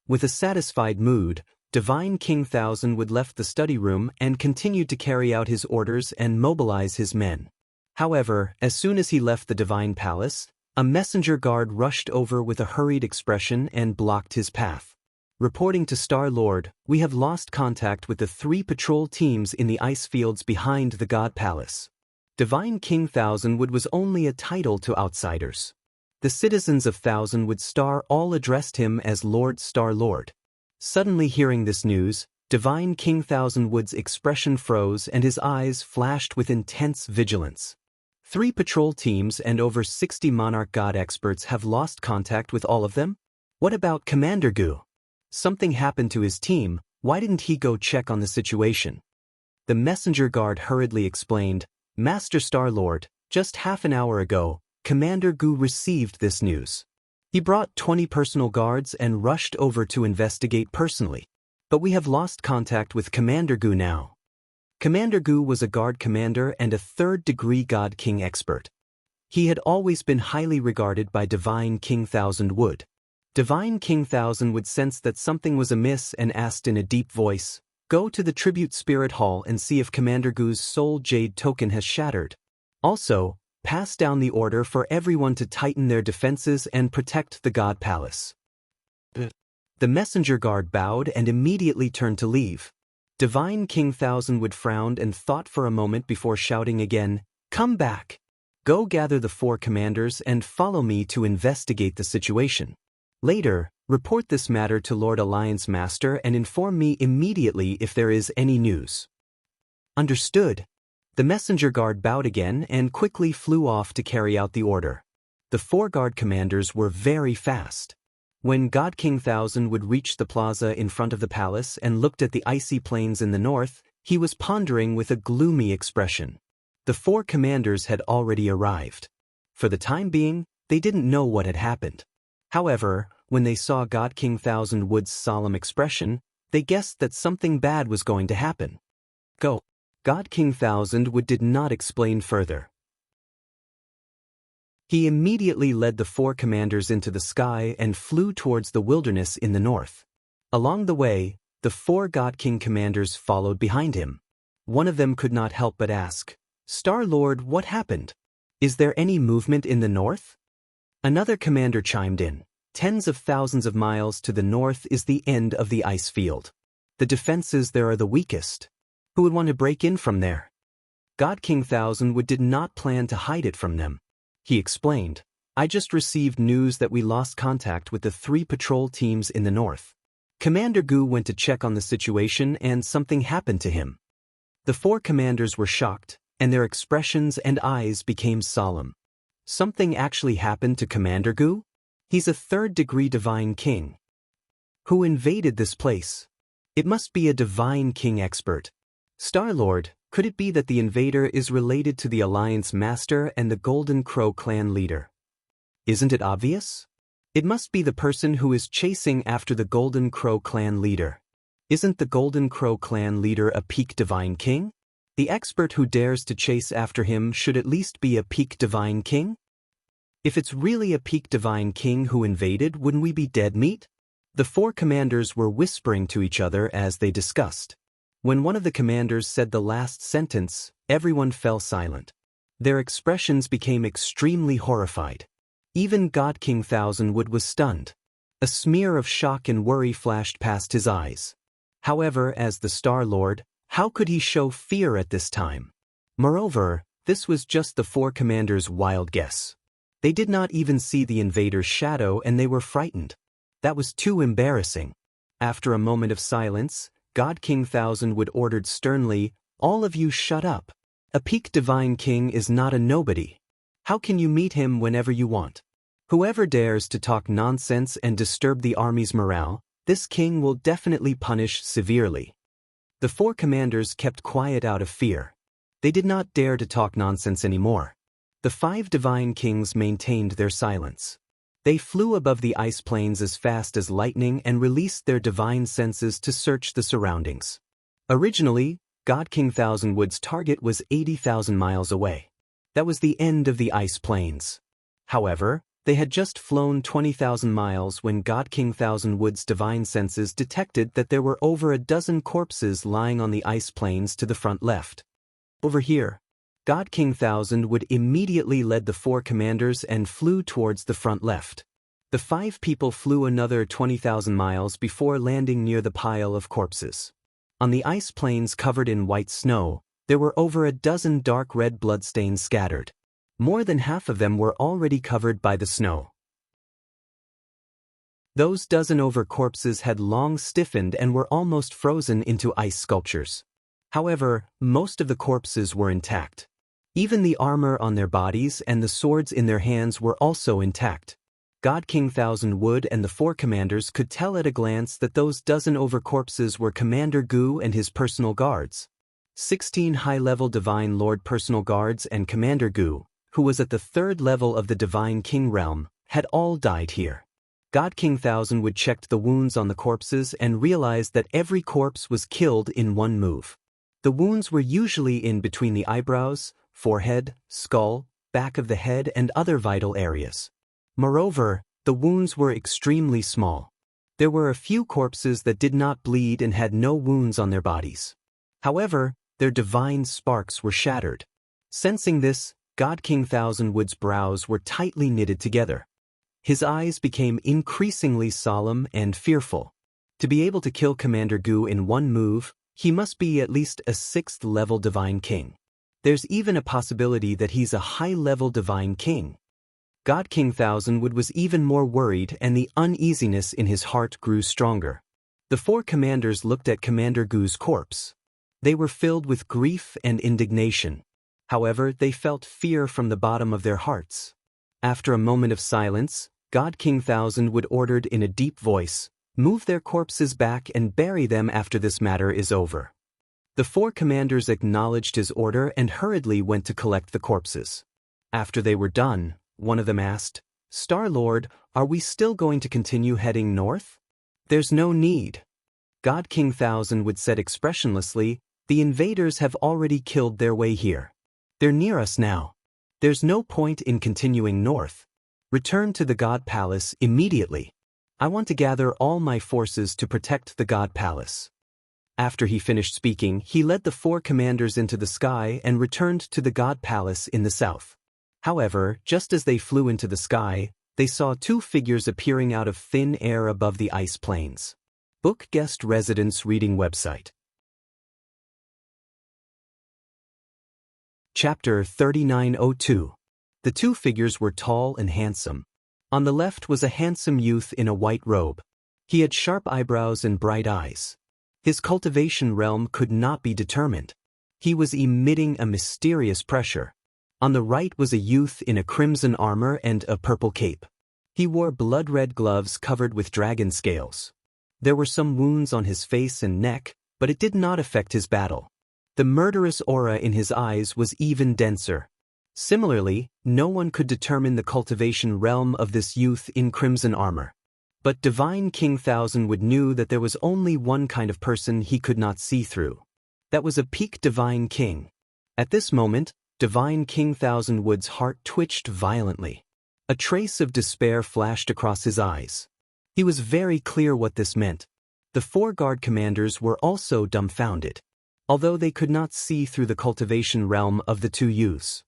With a satisfied mood, Divine King Thousand-Wood left the study room and continued to carry out his orders and mobilize his men. However, as soon as he left the Divine Palace, a messenger guard rushed over with a hurried expression and blocked his path. Reporting to Star-Lord, "We have lost contact with the 3 patrol teams in the ice fields behind the God Palace." Divine King Thousand-Wood was only a title to outsiders. The citizens of Thousand-Wood Star all addressed him as Lord Star-Lord. Suddenly hearing this news, Divine King Thousand-Wood's expression froze and his eyes flashed with intense vigilance. 3 patrol teams and over 60 Monarch God experts have lost contact with all of them? What about Commander Gu? Something happened to his team, why didn't he go check on the situation? The messenger guard hurriedly explained, "Master Star-Lord, just half an hour ago, Commander Gu received this news. He brought 20 personal guards and rushed over to investigate personally. But we have lost contact with Commander Gu now." Commander Gu was a guard commander and a 3rd-degree God King expert. He had always been highly regarded by Divine King Thousand-Wood. Divine King Thousand-Wood sensed that something was amiss and asked in a deep voice, "Go to the Tribute Spirit Hall and see if Commander Gu's Soul Jade token has shattered. Also, pass down the order for everyone to tighten their defenses and protect the God Palace." The messenger guard bowed and immediately turned to leave. Divine King Thousand-Wood frowned and thought for a moment before shouting again, "Come back! Go gather the 4 commanders and follow me to investigate the situation. Later, report this matter to Lord Alliance Master and inform me immediately if there is any news." "Understood." The messenger guard bowed again and quickly flew off to carry out the order. The 4 guard commanders were very fast. When God King Thousand-Wood reached the plaza in front of the palace and looked at the icy plains in the north, He was pondering with a gloomy expression. The 4 commanders had already arrived. For the time being, they didn't know what had happened. However, when they saw God King Thousand Wood's solemn expression, they guessed that something bad was going to happen. Go. God King Thousand Wood did not explain further. He immediately led the 4 commanders into the sky and flew towards the wilderness in the north. Along the way, the 4 God King commanders followed behind him. One of them could not help but ask, "Star-Lord, what happened? Is there any movement in the north?" Another commander chimed in, "Tens of thousands of miles to the north is the end of the ice field. The defenses there are the weakest. Who would want to break in from there?" God King Thousand Wood did not plan to hide it from them. He explained, "I just received news that we lost contact with the 3 patrol teams in the north. Commander Gu went to check on the situation and something happened to him." The 4 commanders were shocked, and their expressions and eyes became solemn. Something actually happened to Commander Gu? He's a 3rd-degree divine king. Who invaded this place? It must be a divine king expert. Star-Lord, could it be that the invader is related to the Alliance Master and the Golden Crow clan leader? Isn't it obvious? It must be the person who is chasing after the Golden Crow clan leader. Isn't the Golden Crow clan leader a peak divine king? The expert who dares to chase after him should at least be a peak divine king? If it's really a peak divine king who invaded, wouldn't we be dead meat? The 4 commanders were whispering to each other as they discussed. When one of the commanders said the last sentence, everyone fell silent. Their expressions became extremely horrified. Even God King Thousand Wood was stunned. A smear of shock and worry flashed past his eyes. However, as the Star-Lord, how could he show fear at this time? Moreover, this was just the 4 commanders' wild guess. They did not even see the invader's shadow and they were frightened. That was too embarrassing. After a moment of silence, God King Thousand Wood ordered sternly, "All of you shut up. A peak divine king is not a nobody. How can you meet him whenever you want? Whoever dares to talk nonsense and disturb the army's morale, this king will definitely punish severely." The 4 commanders kept quiet out of fear. They did not dare to talk nonsense anymore. The 5 divine kings maintained their silence. They flew above the ice plains as fast as lightning and released their divine senses to search the surroundings. Originally, God King Thousand Wood's target was 80,000 miles away. That was the end of the ice plains. However, they had just flown 20,000 miles when God King Thousand Wood's divine senses detected that there were over a dozen corpses lying on the ice plains to the front left. Over here, God King Thousand Wood immediately led the 4 commanders and flew towards the front left. The 5 people flew another 20,000 miles before landing near the pile of corpses. On the ice plains covered in white snow, there were over a dozen dark red bloodstains scattered. More than half of them were already covered by the snow. Those dozen over corpses had long stiffened and were almost frozen into ice sculptures. However, most of the corpses were intact. Even the armor on their bodies and the swords in their hands were also intact. God King Thousand Wood and the 4 commanders could tell at a glance that those dozen over corpses were Commander Gu and his personal guards. 16 high-level Divine Lord personal guards and Commander Gu, who was at the 3rd level of the Divine King realm, had all died here. God King Thousand Wood checked the wounds on the corpses and realized that every corpse was killed in one move. The wounds were usually in between the eyebrows, forehead, skull, back of the head and other vital areas. Moreover, the wounds were extremely small. There were a few corpses that did not bleed and had no wounds on their bodies. However, their divine sparks were shattered. Sensing this, God King Thousand Wood's brows were tightly knitted together. His eyes became increasingly solemn and fearful. To be able to kill Commander Gu in one move, he must be at least a 6th-level Divine King. There's even a possibility that he's a high-level Divine King. God King Thousand Wood was even more worried and the uneasiness in his heart grew stronger. The 4 commanders looked at Commander Gu's corpse. They were filled with grief and indignation. However, they felt fear from the bottom of their hearts. After a moment of silence, God King Thousand Wood ordered in a deep voice, "Move their corpses back and bury them after this matter is over." The four commanders acknowledged his order and hurriedly went to collect the corpses. After they were done, one of them asked, "Star-Lord, are we still going to continue heading north?" "There's no need." God King Thousandwood said expressionlessly, "The invaders have already killed their way here. They're near us now. There's no point in continuing north. Return to the God Palace immediately. I want to gather all my forces to protect the God Palace." After he finished speaking, he led the four commanders into the sky and returned to the God Palace in the south. However, just as they flew into the sky, they saw two figures appearing out of thin air above the ice plains. Book Guest Residence Reading Website. Chapter 3902. The two figures were tall and handsome. On the left was a handsome youth in a white robe. He had sharp eyebrows and bright eyes. His cultivation realm could not be determined. He was emitting a mysterious pressure. On the right was a youth in a crimson armor and a purple cape. He wore blood-red gloves covered with dragon scales. There were some wounds on his face and neck, but it did not affect his battle. The murderous aura in his eyes was even denser. Similarly, no one could determine the cultivation realm of this youth in crimson armor. But Divine King Thousandwood knew that there was only one kind of person he could not see through. That was a peak Divine King. At this moment, Divine King Thousandwood's heart twitched violently. A trace of despair flashed across his eyes. He was very clear what this meant. The four guard commanders were also dumbfounded. Although they could not see through the cultivation realm of the two youths,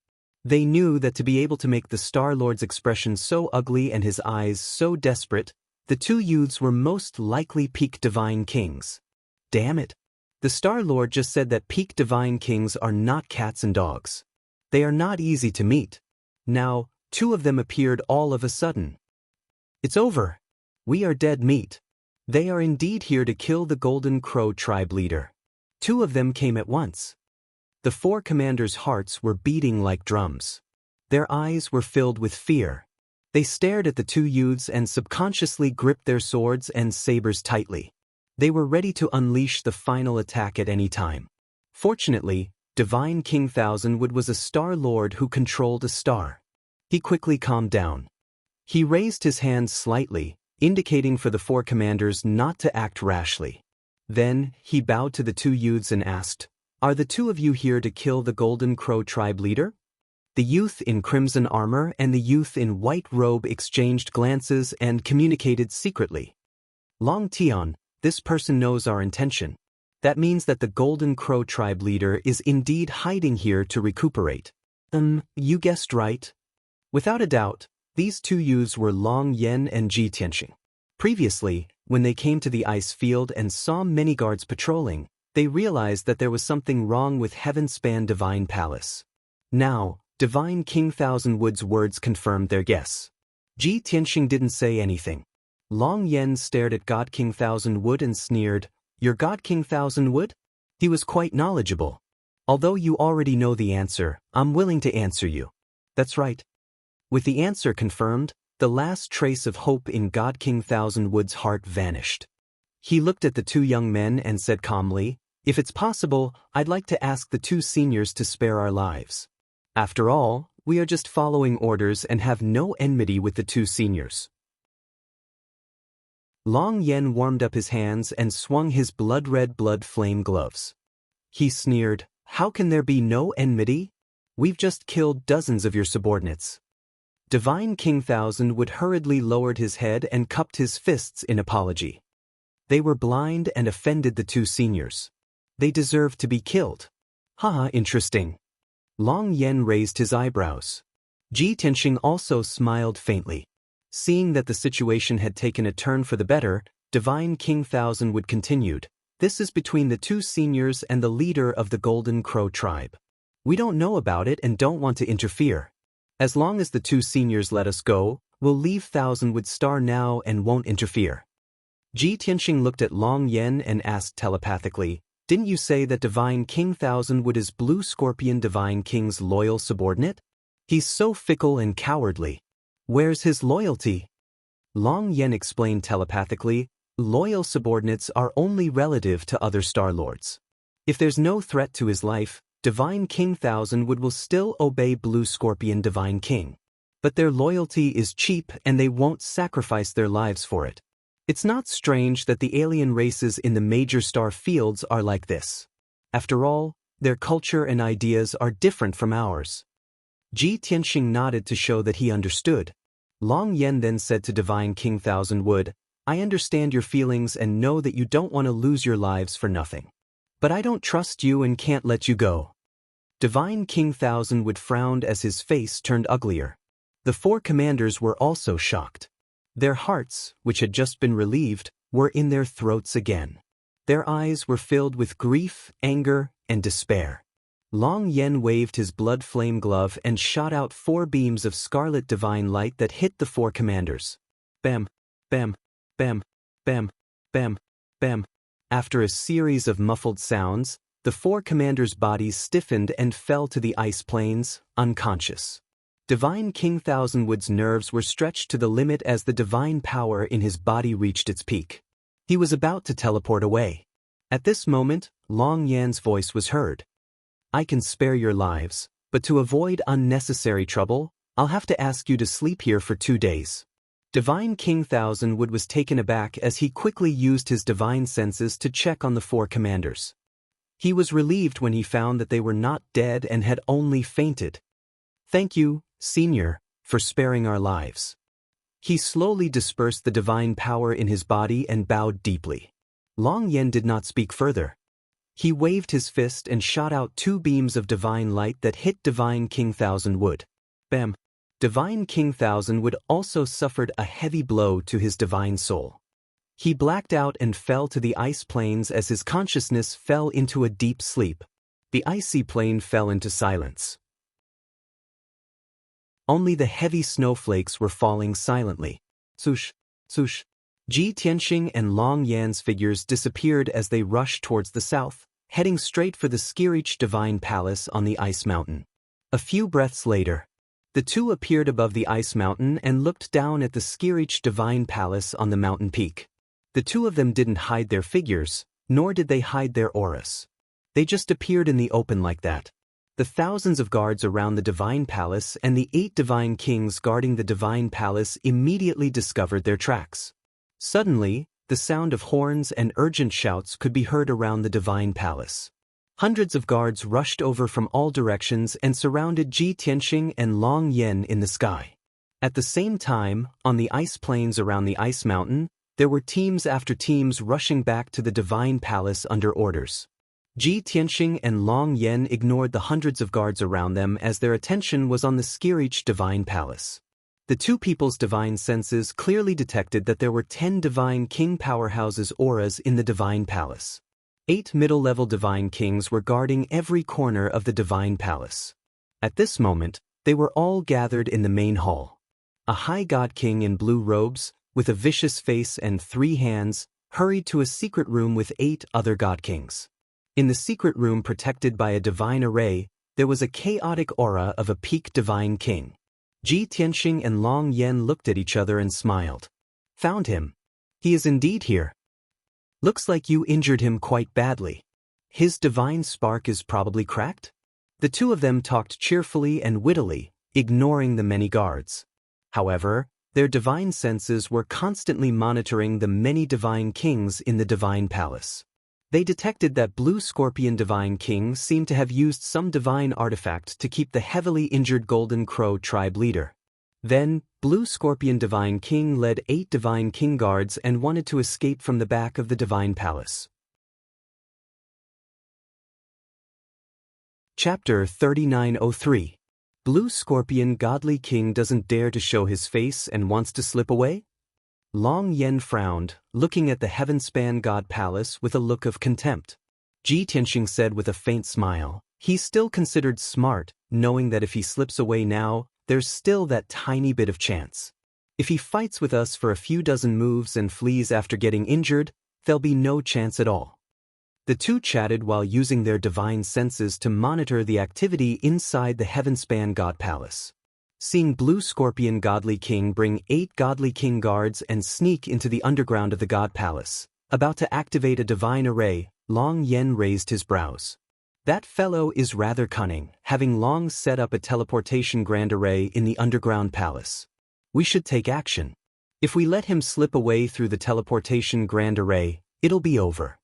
they knew that to be able to make the Star-Lord's expression so ugly and his eyes so desperate, the two youths were most likely peak Divine Kings. Damn it! The Star-Lord just said that peak Divine Kings are not cats and dogs. They are not easy to meet. Now, two of them appeared all of a sudden. "It's over. We are dead meat. They are indeed here to kill the Golden Crow tribe leader." Two of them came at once. The four commanders' hearts were beating like drums. Their eyes were filled with fear. They stared at the two youths and subconsciously gripped their swords and sabers tightly. They were ready to unleash the final attack at any time. Fortunately, Divine King Thousandwood was a Star-Lord who controlled a star. He quickly calmed down. He raised his hands slightly, indicating for the four commanders not to act rashly. Then, he bowed to the two youths and asked, "Are the two of you here to kill the Golden Crow tribe leader?" The youth in crimson armor and the youth in white robe exchanged glances and communicated secretly. "Longtime, this person knows our intention. That means that the Golden Crow tribe leader is indeed hiding here to recuperate." You guessed right. Without a doubt, these two youths were Long Yen and Ji Tianxing. Previously, when they came to the ice field and saw many guards patrolling, they realized that there was something wrong with Heaven-Span Divine Palace. Now, Divine King Thousandwood's words confirmed their guess. Ji Tianxing didn't say anything. Long Yen stared at God King Thousandwood and sneered, "You're God King Thousandwood?" He was quite knowledgeable. "Although you already know the answer, I'm willing to answer you." "That's right." With the answer confirmed, the last trace of hope in God King Thousandwood's heart vanished. He looked at the two young men and said calmly, "If it's possible, I'd like to ask the two seniors to spare our lives. After all, we are just following orders and have no enmity with the two seniors." Long Yen warmed up his hands and swung his blood-red blood flame gloves. He sneered, "How can there be no enmity? We've just killed dozens of your subordinates." Divine King Thousandwood hurriedly lowered his head and cupped his fists in apology. They were blind and offended the two seniors. They deserved to be killed. Haha, interesting. Long Yen raised his eyebrows. Ji Tianxing also smiled faintly. Seeing that the situation had taken a turn for the better, Divine King Thousandwood continued, "This is between the two seniors and the leader of the Golden Crow tribe. We don't know about it and don't want to interfere. As long as the two seniors let us go, we'll leave Thousandwood Star now and won't interfere." Ji Tianxing looked at Long Yen and asked telepathically, "Didn't you say that Divine King Thousandwood is Blue Scorpion Divine King's loyal subordinate? He's so fickle and cowardly. Where's his loyalty?" Long Yen explained telepathically, "Loyal subordinates are only relative to other Star-Lords. If there's no threat to his life, Divine King Thousandwood will still obey Blue Scorpion Divine King. But their loyalty is cheap and they won't sacrifice their lives for it. It's not strange that the alien races in the major star fields are like this. After all, their culture and ideas are different from ours. Ji Tianxing nodded to show that he understood. Long Yen then said to Divine King Thousandwood, I understand your feelings and know that you don't want to lose your lives for nothing. But I don't trust you and can't let you go. Divine King Thousandwood frowned as his face turned uglier. The four commanders were also shocked. Their hearts, which had just been relieved, were in their throats again. Their eyes were filled with grief, anger, and despair. Long Yen waved his blood flame glove and shot out 4 beams of scarlet divine light that hit the 4 commanders. Bam, bam, bam, bam, bam, bam. After a series of muffled sounds, the 4 commanders' bodies stiffened and fell to the ice plains, unconscious. Divine King Thousandwood's nerves were stretched to the limit as the divine power in his body reached its peak. He was about to teleport away. At this moment, Long Yan's voice was heard. I can spare your lives, but to avoid unnecessary trouble, I'll have to ask you to sleep here for 2 days. Divine King Thousandwood was taken aback as he quickly used his divine senses to check on the 4 commanders. He was relieved when he found that they were not dead and had only fainted. Thank you, Senior, for sparing our lives. He slowly dispersed the divine power in his body and bowed deeply. Long Yen did not speak further. He waved his fist and shot out 2 beams of divine light that hit Divine King Thousandwood. Bam! Divine King Thousandwood also suffered a heavy blow to his divine soul. He blacked out and fell to the ice plains as his consciousness fell into a deep sleep. The icy plain fell into silence. Only the heavy snowflakes were falling silently. Swoosh, swoosh. Ji Tianxing and Long Yan's figures disappeared as they rushed towards the south, heading straight for the Skirich Divine Palace on the ice mountain. A few breaths later, the two appeared above the ice mountain and looked down at the Skirich Divine Palace on the mountain peak. The two of them didn't hide their figures, nor did they hide their auras. They just appeared in the open like that. The thousands of guards around the Divine Palace and the 8 Divine Kings guarding the Divine Palace immediately discovered their tracks. Suddenly, the sound of horns and urgent shouts could be heard around the Divine Palace. Hundreds of guards rushed over from all directions and surrounded Ji Tianxing and Long Yen in the sky. At the same time, on the ice plains around the ice mountain, there were teams after teams rushing back to the Divine Palace under orders. Ji Tianxing and Long Yen ignored the hundreds of guards around them as their attention was on the Skirich Divine Palace. The two people's divine senses clearly detected that there were 10 Divine King powerhouses auras in the Divine Palace. 8 middle-level Divine Kings were guarding every corner of the Divine Palace. At this moment, they were all gathered in the main hall. A High God King in blue robes, with a vicious face and 3 hands, hurried to a secret room with 8 other God Kings. In the secret room protected by a divine array, there was a chaotic aura of a peak Divine King. Ji Tianxing and Long Yen looked at each other and smiled. Found him. He is indeed here. Looks like you injured him quite badly. His divine spark is probably cracked? The two of them talked cheerfully and wittily, ignoring the many guards. However, their divine senses were constantly monitoring the many Divine Kings in the Divine Palace. They detected that Blue Scorpion Divine King seemed to have used some divine artifact to keep the heavily injured Golden Crow tribe leader. Then, Blue Scorpion Divine King led 8 Divine King guards and wanted to escape from the back of the Divine Palace. Chapter 3903. Blue Scorpion Godly King doesn't dare to show his face and wants to slip away? Long Yen frowned, looking at the Heavenspan God Palace with a look of contempt. Ji Tianxing said with a faint smile, he's still considered smart, knowing that if he slips away now, there's still that tiny bit of chance. If he fights with us for a few dozen moves and flees after getting injured, there'll be no chance at all. The two chatted while using their divine senses to monitor the activity inside the Heavenspan God Palace. Seeing Blue Scorpion Godly King bring 8 Godly King guards and sneak into the underground of the God Palace, about to activate a divine array, Long Yen raised his brows. That fellow is rather cunning, having long set up a teleportation grand array in the underground palace. We should take action. If we let him slip away through the teleportation grand array, it'll be over.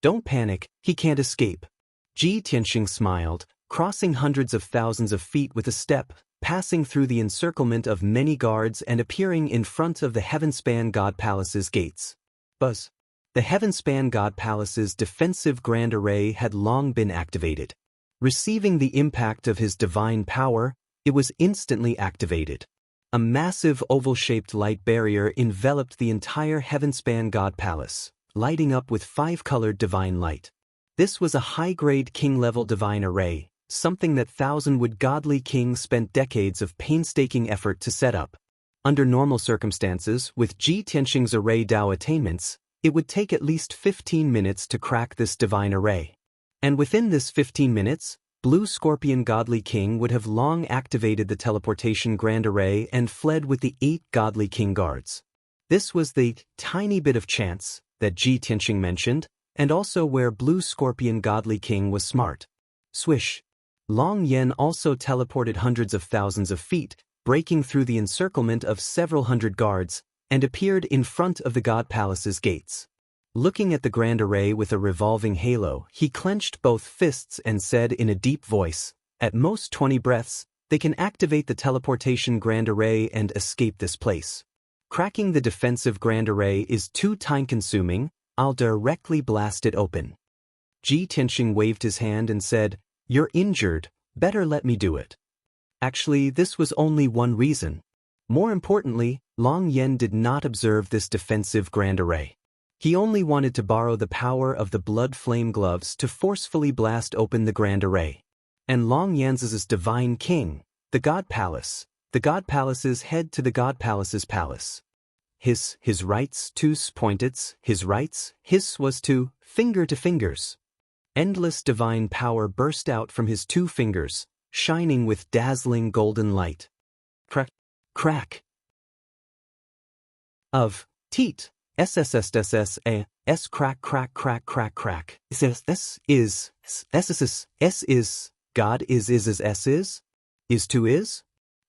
Don't panic, he can't escape. Ji Tianxing smiled, crossing hundreds of thousands of feet with a step, passing through the encirclement of many guards and appearing in front of the Heavenspan God Palace's gates. Buzz. The Heavenspan God Palace's defensive grand array had long been activated. Receiving the impact of his divine power, it was instantly activated. A massive oval-shaped light barrier enveloped the entire Heavenspan God Palace, lighting up with 5-colored divine light. This was a high-grade king-level divine array, something that thousand-wood godly kings spent decades of painstaking effort to set up. Under normal circumstances, with Ji Tianxing's array Dao attainments, it would take at least 15 minutes to crack this divine array. And within this 15 minutes, Blue Scorpion Godly King would have long activated the teleportation grand array and fled with the 8 Godly King guards. This was the tiny bit of chance that Ji Tianxing mentioned, and also where Blue Scorpion Godly King was smart. Swish. Long Yen also teleported hundreds of thousands of feet, breaking through the encirclement of several hundred guards, and appeared in front of the God Palace's gates. Looking at the grand array with a revolving halo, he clenched both fists and said in a deep voice, "At most 20 breaths, they can activate the teleportation grand array and escape this place. Cracking the defensive grand array is too time-consuming, I'll directly blast it open." Ji Tianxing waved his hand and said, "You're injured, better let me do it." Actually, this was only one reason. More importantly, Long Yen did not observe this defensive grand array. He only wanted to borrow the power of the blood flame gloves to forcefully blast open the grand array. And Long Yen's is divine king, the God Palace, the God Palace's head to the God Palace's palace. His rights, tus pointits, his rights, his was to fingers. Endless divine power burst out from his 2 fingers, shining with dazzling golden light. Crack, crack. Of, teat, SSSSSA, S crack crack crack crack crack. S is, God is S is to is?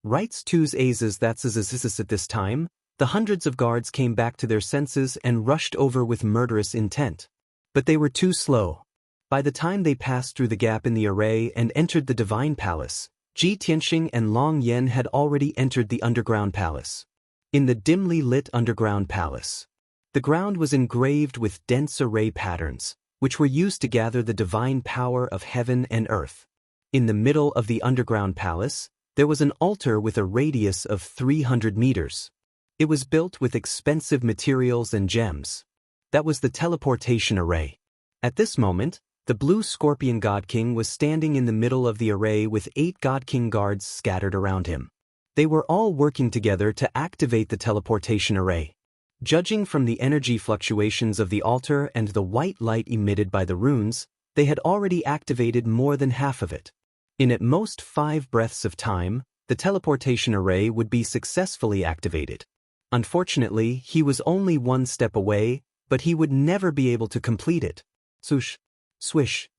Rights tos ases that's is at this time, the hundreds of guards came back to their senses and rushed over with murderous intent. But they were too slow. By the time they passed through the gap in the array and entered the Divine Palace, Ji Tianxing and Long Yen had already entered the underground palace. In the dimly lit underground palace, the ground was engraved with dense array patterns, which were used to gather the divine power of heaven and earth. In the middle of the underground palace, there was an altar with a radius of 300 meters. It was built with expensive materials and gems. That was the teleportation array. At this moment, the Blue Scorpion God King was standing in the middle of the array with 8 God King guards scattered around him. They were all working together to activate the teleportation array. Judging from the energy fluctuations of the altar and the white light emitted by the runes, they had already activated more than half of it. In at most 5 breaths of time, the teleportation array would be successfully activated. Unfortunately, he was only 1 step away, but he would never be able to complete it. Swoosh, swish.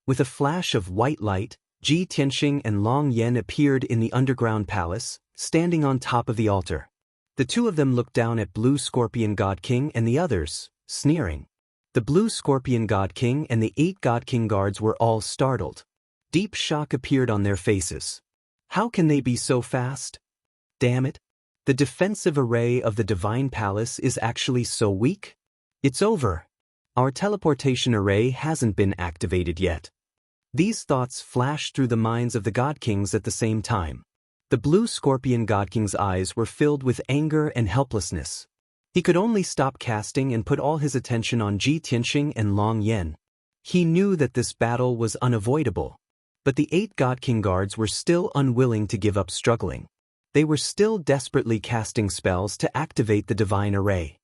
With a flash of white light, Ji Tianxing and Long Yen appeared in the underground palace, standing on top of the altar. The 2 of them looked down at Blue Scorpion God King and the others, sneering. The Blue Scorpion God King and the 8 God King guards were all startled. Deep shock appeared on their faces. How can they be so fast? Damn it! The defensive array of the Divine Palace is actually so weak? It's over. Our teleportation array hasn't been activated yet. These thoughts flashed through the minds of the God Kings at the same time. The Blue Scorpion God King's eyes were filled with anger and helplessness. He could only stop casting and put all his attention on Ji Tianxing and Long Yen. He knew that this battle was unavoidable. But the 8 God King guards were still unwilling to give up struggling. They were still desperately casting spells to activate the divine array.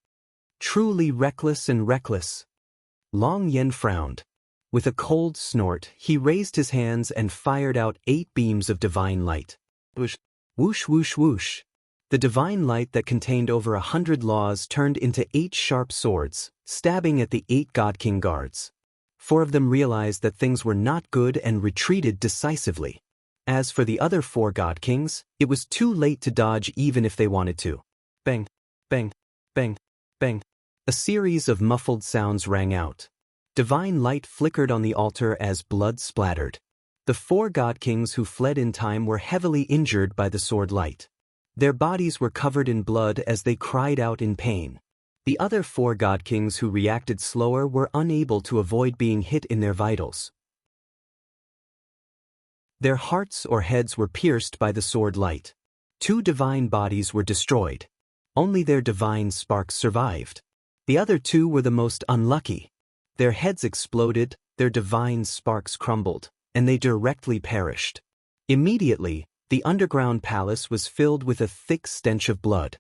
Truly reckless and reckless. Long Yen frowned. With a cold snort, he raised his hands and fired out 8 beams of divine light. Whoosh, whoosh, whoosh, whoosh. The divine light that contained over 100 laws turned into 8 sharp swords, stabbing at the 8 God King guards. 4 of them realized that things were not good and retreated decisively. As for the other 4 god kings, it was too late to dodge even if they wanted to. Bang, bang, bang, bang. A series of muffled sounds rang out. Divine light flickered on the altar as blood splattered. The 4 god kings who fled in time were heavily injured by the sword light. Their bodies were covered in blood as they cried out in pain. The other 4 god kings who reacted slower were unable to avoid being hit in their vitals. Their hearts or heads were pierced by the sword light. 2 divine bodies were destroyed. Only their divine sparks survived. The other 2 were the most unlucky. Their heads exploded, their divine sparks crumbled, and they directly perished. Immediately, the underground palace was filled with a thick stench of blood.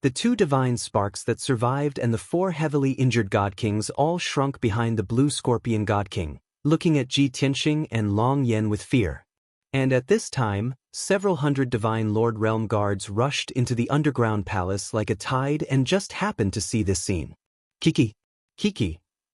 The 2 divine sparks that survived and the 4 heavily injured god kings all shrunk behind the blue scorpion god king, looking at Ji Tianxing and Long Yan with fear. And at this time, several hundred divine lord realm guards rushed into the underground palace like a tide and just happened to see this scene. Kiki.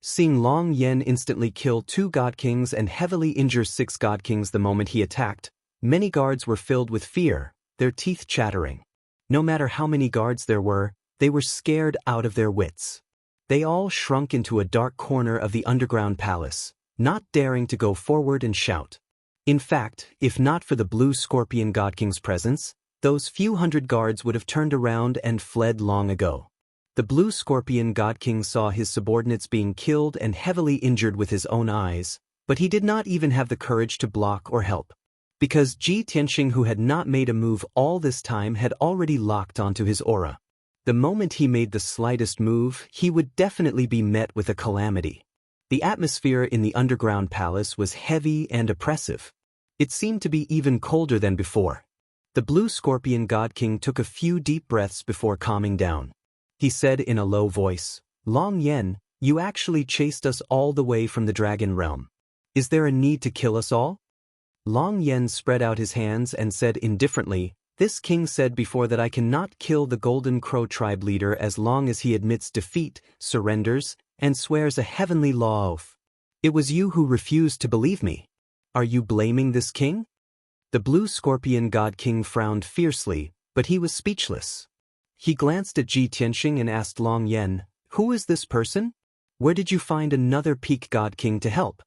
Seeing Long Yan instantly kill 2 god kings and heavily injure 6 god kings the moment he attacked, many guards were filled with fear, their teeth chattering. No matter how many guards there were, they were scared out of their wits. They all shrunk into a dark corner of the underground palace, not daring to go forward and shout. In fact, if not for the blue scorpion god king's presence, those few hundred guards would have turned around and fled long ago. The blue scorpion god king saw his subordinates being killed and heavily injured with his own eyes, but he did not even have the courage to block or help. Because Ji Tianxing, who had not made a move all this time, had already locked onto his aura. The moment he made the slightest move, he would definitely be met with a calamity. The atmosphere in the underground palace was heavy and oppressive. It seemed to be even colder than before. The blue scorpion god king took a few deep breaths before calming down. He said in a low voice, "Long Yan, you actually chased us all the way from the dragon realm. Is there a need to kill us all?" Long Yan spread out his hands and said indifferently, "This king said before that I cannot kill the Golden Crow tribe leader as long as he admits defeat, surrenders, and swears a heavenly law oath. It was you who refused to believe me. Are you blaming this king?" The blue scorpion god king frowned fiercely, but he was speechless. He glanced at Ji Tianxing and asked Long Yan, "Who is this person? Where did you find another peak god king to help?"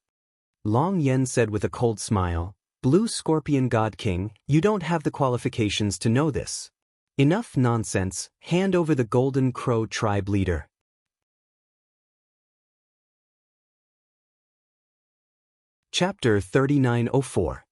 Long Yan said with a cold smile, "Blue Scorpion God King, you don't have the qualifications to know this. Enough nonsense, hand over the Golden Crow tribe leader." Chapter 3904.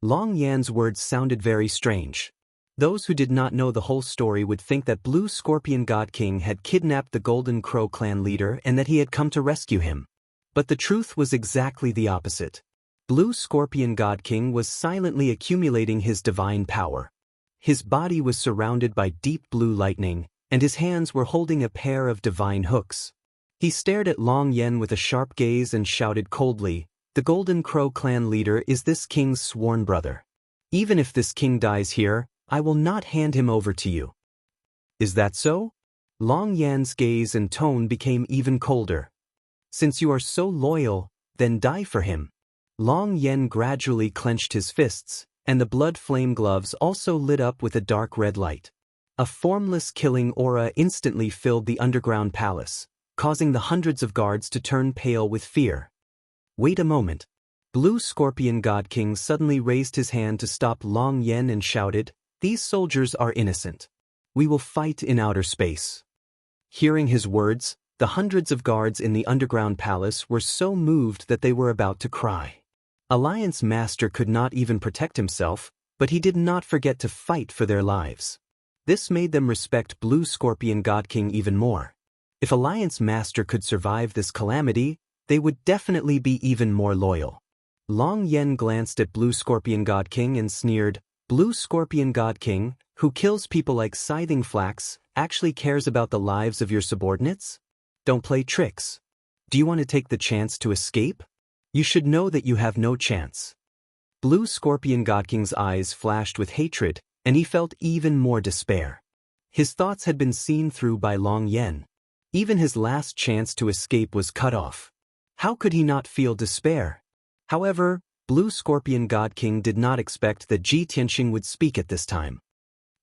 Long Yan's words sounded very strange. Those who did not know the whole story would think that Blue Scorpion God King had kidnapped the Golden Crow clan leader and that he had come to rescue him. But the truth was exactly the opposite. Blue Scorpion God King was silently accumulating his divine power. His body was surrounded by deep blue lightning, and his hands were holding a pair of divine hooks. He stared at Long Yan with a sharp gaze and shouted coldly, "The Golden Crow clan leader is this king's sworn brother. Even if this king dies here, I will not hand him over to you." "Is that so?" Long Yan's gaze and tone became even colder. "Since you are so loyal, then die for him." Long Yan gradually clenched his fists, and the blood flame gloves also lit up with a dark red light. A formless killing aura instantly filled the underground palace, causing the hundreds of guards to turn pale with fear. "Wait a moment." Blue Scorpion God King suddenly raised his hand to stop Long Yan and shouted, "These soldiers are innocent. We will fight in outer space." Hearing his words, the hundreds of guards in the underground palace were so moved that they were about to cry. Alliance Master could not even protect himself, but he did not forget to fight for their lives. This made them respect Blue Scorpion God King even more. If Alliance Master could survive this calamity, they would definitely be even more loyal. Long Yan glanced at Blue Scorpion God King and sneered, "Blue Scorpion God King, who kills people like Scything Flax, actually cares about the lives of your subordinates? Don't play tricks. Do you want to take the chance to escape? You should know that you have no chance." Blue Scorpion God King's eyes flashed with hatred, and he felt even more despair. His thoughts had been seen through by Long Yan. Even his last chance to escape was cut off. How could he not feel despair? However, Blue Scorpion God King did not expect that Ji Tianxing would speak at this time.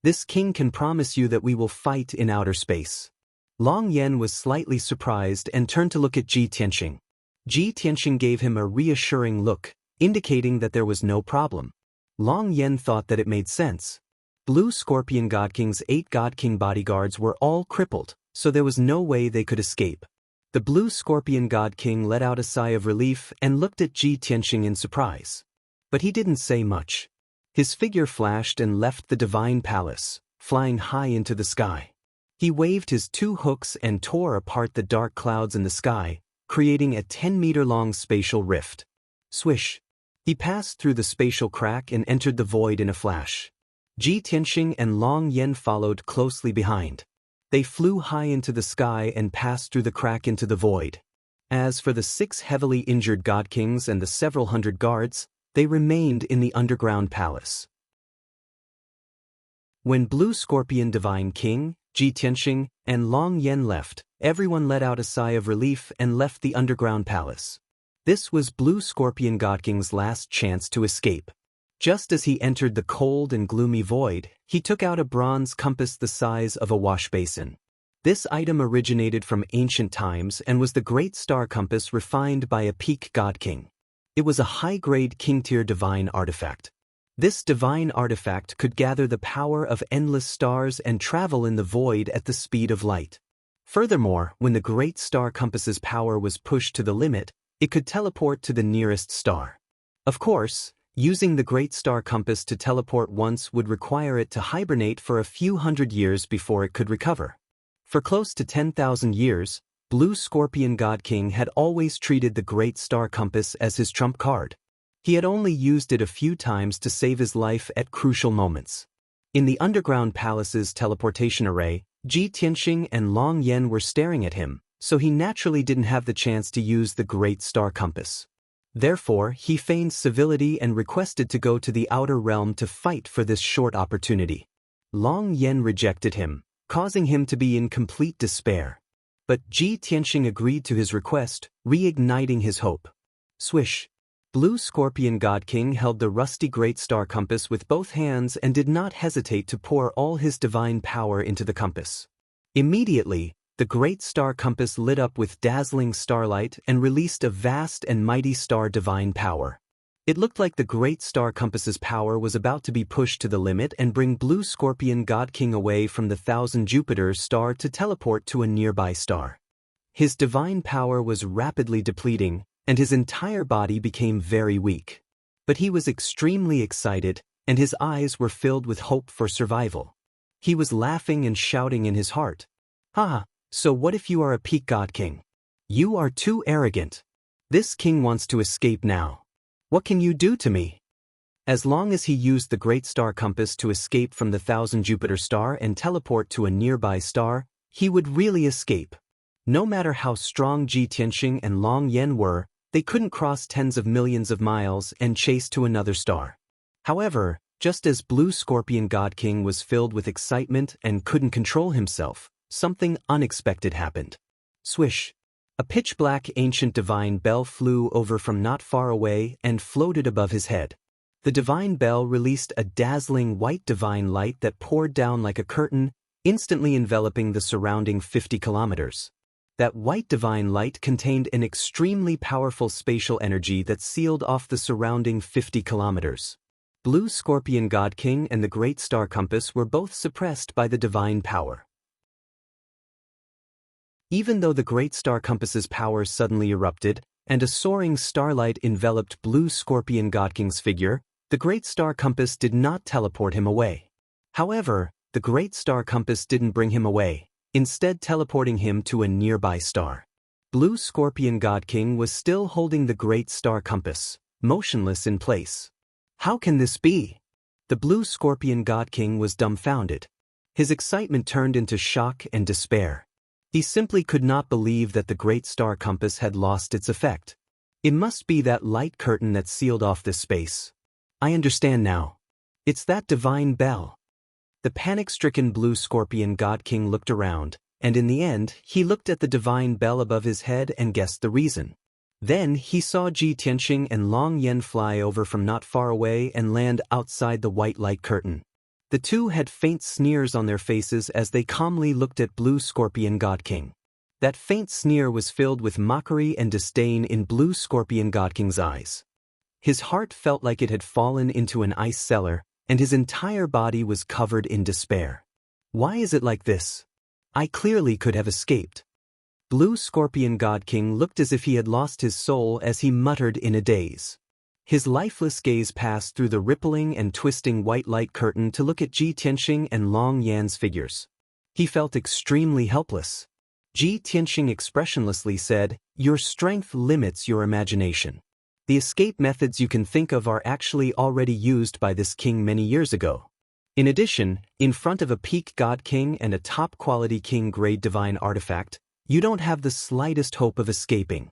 This king can promise you that we will fight in outer space. Long Yen was slightly surprised and turned to look at Ji Tianxing. Ji Tianxing gave him a reassuring look, indicating that there was no problem. Long Yen thought that it made sense. Blue Scorpion God King's 8 God King bodyguards were all crippled, so there was no way they could escape. The Blue Scorpion God King let out a sigh of relief and looked at Ji Tianxing in surprise. But he didn't say much. His figure flashed and left the divine palace, flying high into the sky. He waved his 2 hooks and tore apart the dark clouds in the sky, creating a 10-meter-long spatial rift. Swish! He passed through the spatial crack and entered the void in a flash. Ji Tianxing and Long Yen followed closely behind. They flew high into the sky and passed through the crack into the void. As for the 6 heavily injured God Kings and the several hundred guards, they remained in the underground palace. When Blue Scorpion Divine King, Ji Tianxing, and Long Yen left, everyone let out a sigh of relief and left the underground palace. This was Blue Scorpion God King's last chance to escape. Just as he entered the cold and gloomy void, he took out a bronze compass the size of a wash basin. This item originated from ancient times and was the Great Star Compass refined by a peak God King. It was a high-grade king-tier divine artifact. This divine artifact could gather the power of endless stars and travel in the void at the speed of light. Furthermore, when the Great Star Compass's power was pushed to the limit, it could teleport to the nearest star. Of course, using the Great Star Compass to teleport once would require it to hibernate for a few hundred years before it could recover. For close to 10,000 years, Blue Scorpion God King had always treated the Great Star Compass as his trump card. He had only used it a few times to save his life at crucial moments. In the underground palace's teleportation array, Ji Tianxing and Long Yen were staring at him, so he naturally didn't have the chance to use the Great Star Compass. Therefore, he feigned civility and requested to go to the outer realm to fight for this short opportunity. Long Yen rejected him, causing him to be in complete despair. But Ji Tianxing agreed to his request, reigniting his hope. Swish! Blue Scorpion God King held the rusty Great Star Compass with both hands and did not hesitate to pour all his divine power into the compass. Immediately, the Great Star Compass lit up with dazzling starlight and released a vast and mighty star divine power. It looked like the Great Star Compass's power was about to be pushed to the limit and bring Blue Scorpion God King away from the Thousand Jupiters star to teleport to a nearby star. His divine power was rapidly depleting, and his entire body became very weak. But he was extremely excited, and his eyes were filled with hope for survival. He was laughing and shouting in his heart. "Ha! So what if you are a peak God King? You are too arrogant. This king wants to escape now. What can you do to me?" As long as he used the Great Star Compass to escape from the Thousand Jupiter star and teleport to a nearby star, he would really escape. No matter how strong Ji Tianxing and Long Yen were, they couldn't cross tens of millions of miles and chase to another star. However, just as Blue Scorpion God King was filled with excitement and couldn't control himself, something unexpected happened. Swish! A pitch-black ancient divine bell flew over from not far away and floated above his head. The divine bell released a dazzling white divine light that poured down like a curtain, instantly enveloping the surrounding 50 kilometers. That white divine light contained an extremely powerful spatial energy that sealed off the surrounding 50 kilometers. Blue Scorpion God King and the Great Star Compass were both suppressed by the divine power. Even though the Great Star Compass's power suddenly erupted, and a soaring starlight enveloped Blue Scorpion God King's figure, the Great Star Compass did not teleport him away. However, the Great Star Compass didn't bring him away, instead teleporting him to a nearby star. Blue Scorpion God King was still holding the Great Star Compass, motionless in place. How can this be? The Blue Scorpion God King was dumbfounded. His excitement turned into shock and despair. He simply could not believe that the Great Star Compass had lost its effect. It must be that light curtain that sealed off this space. I understand now. It's that divine bell. The panic-stricken Blue Scorpion God King looked around, and in the end, he looked at the divine bell above his head and guessed the reason. Then he saw Ji Tianxing and Long Yan fly over from not far away and land outside the white light curtain. The two had faint sneers on their faces as they calmly looked at Blue Scorpion God King. That faint sneer was filled with mockery and disdain in Blue Scorpion God King's eyes. His heart felt like it had fallen into an ice cellar, and his entire body was covered in despair. Why is it like this? I clearly could have escaped. Blue Scorpion God King looked as if he had lost his soul as he muttered in a daze. His lifeless gaze passed through the rippling and twisting white light curtain to look at Ji Tianxing and Long Yan's figures. He felt extremely helpless. Ji Tianxing expressionlessly said, "Your strength limits your imagination. The escape methods you can think of are actually already used by this king many years ago. In addition, in front of a peak God King and a top-quality king-grade divine artifact, you don't have the slightest hope of escaping."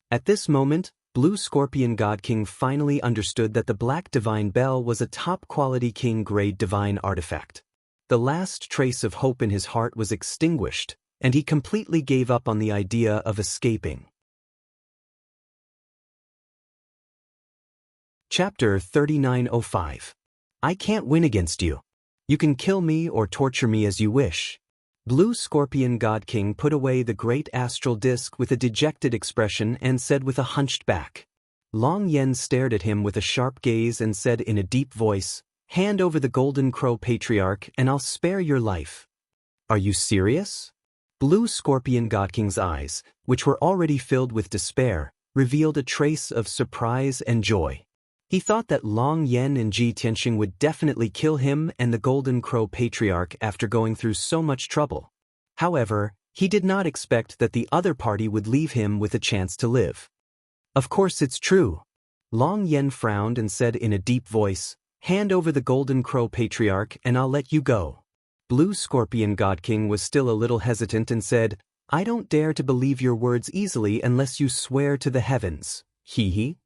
At this moment, Blue Scorpion God King finally understood that the Black Divine Bell was a top-quality king-grade divine artifact. The last trace of hope in his heart was extinguished, and he completely gave up on the idea of escaping. Chapter 3905. I can't win against you. You can kill me or torture me as you wish. Blue Scorpion God King put away the great astral disc with a dejected expression and said with a hunched back. Long Yan stared at him with a sharp gaze and said in a deep voice, "Hand over the Golden Crow Patriarch and I'll spare your life." Are you serious? Blue Scorpion God King's eyes, which were already filled with despair, revealed a trace of surprise and joy. He thought that Long Yan and Ji Tianxing would definitely kill him and the Golden Crow Patriarch after going through so much trouble. However, he did not expect that the other party would leave him with a chance to live. Of course it's true. Long Yan frowned and said in a deep voice, "Hand over the Golden Crow Patriarch and I'll let you go." Blue Scorpion God King was still a little hesitant and said, "I don't dare to believe your words easily unless you swear to the heavens. Hee.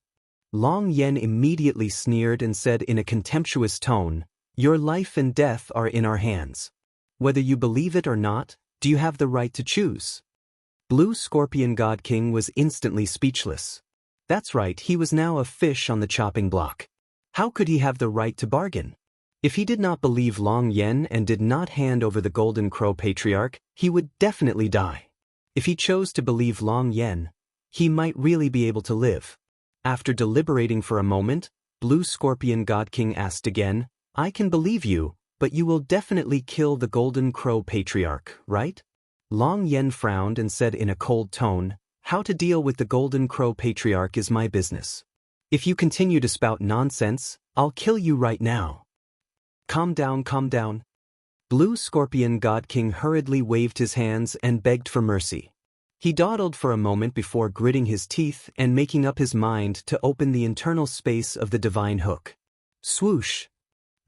Long Yan immediately sneered and said in a contemptuous tone, "Your life and death are in our hands. Whether you believe it or not, do you have the right to choose?" Blue Scorpion God King was instantly speechless. That's right, he was now a fish on the chopping block. How could he have the right to bargain? If he did not believe Long Yan and did not hand over the Golden Crow Patriarch, he would definitely die. If he chose to believe Long Yan, he might really be able to live. After deliberating for a moment, Blue Scorpion God King asked again, "I can believe you, but you will definitely kill the Golden Crow Patriarch, right?" Long Yan frowned and said in a cold tone, "How to deal with the Golden Crow Patriarch is my business. If you continue to spout nonsense, I'll kill you right now." Calm down, calm down. Blue Scorpion God King hurriedly waved his hands and begged for mercy. He dawdled for a moment before gritting his teeth and making up his mind to open the internal space of the divine hook. Swoosh!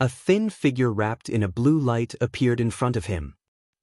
A thin figure wrapped in a blue light appeared in front of him.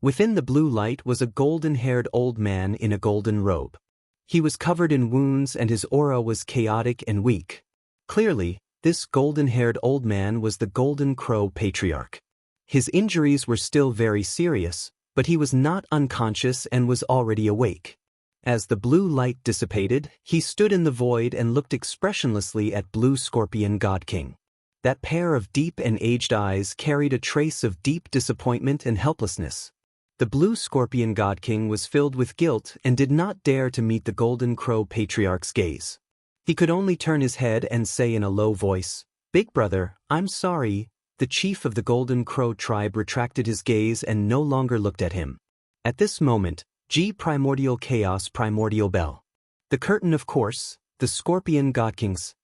Within the blue light was a golden-haired old man in a golden robe. He was covered in wounds and his aura was chaotic and weak. Clearly, this golden-haired old man was the Golden Crow Patriarch. His injuries were still very serious, but he was not unconscious and was already awake. As the blue light dissipated, he stood in the void and looked expressionlessly at Blue Scorpion God King. That pair of deep and aged eyes carried a trace of deep disappointment and helplessness. The Blue Scorpion God King was filled with guilt and did not dare to meet the Golden Crow Patriarch's gaze. He could only turn his head and say in a low voice, "Big brother, I'm sorry." The chief of the Golden Crow tribe retracted his gaze and no longer looked at him. At this moment, G Primordial Chaos Primordial Bell. The curtain, of course, the Scorpion God Kings.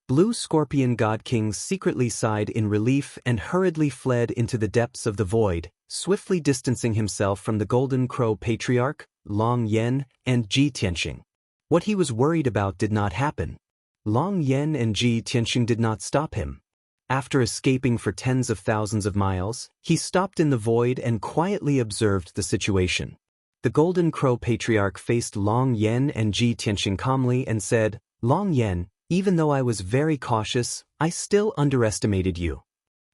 Blue Scorpion God King secretly sighed in relief and hurriedly fled into the depths of the void, swiftly distancing himself from the Golden Crow Patriarch, Long Yan, and Ji Tianxing. What he was worried about did not happen. Long Yan and Ji Tianxing did not stop him. After escaping for tens of thousands of miles, he stopped in the void and quietly observed the situation. The Golden Crow Patriarch faced Long Yan and Ji Tianxing calmly and said, "Long Yan, even though I was very cautious, I still underestimated you."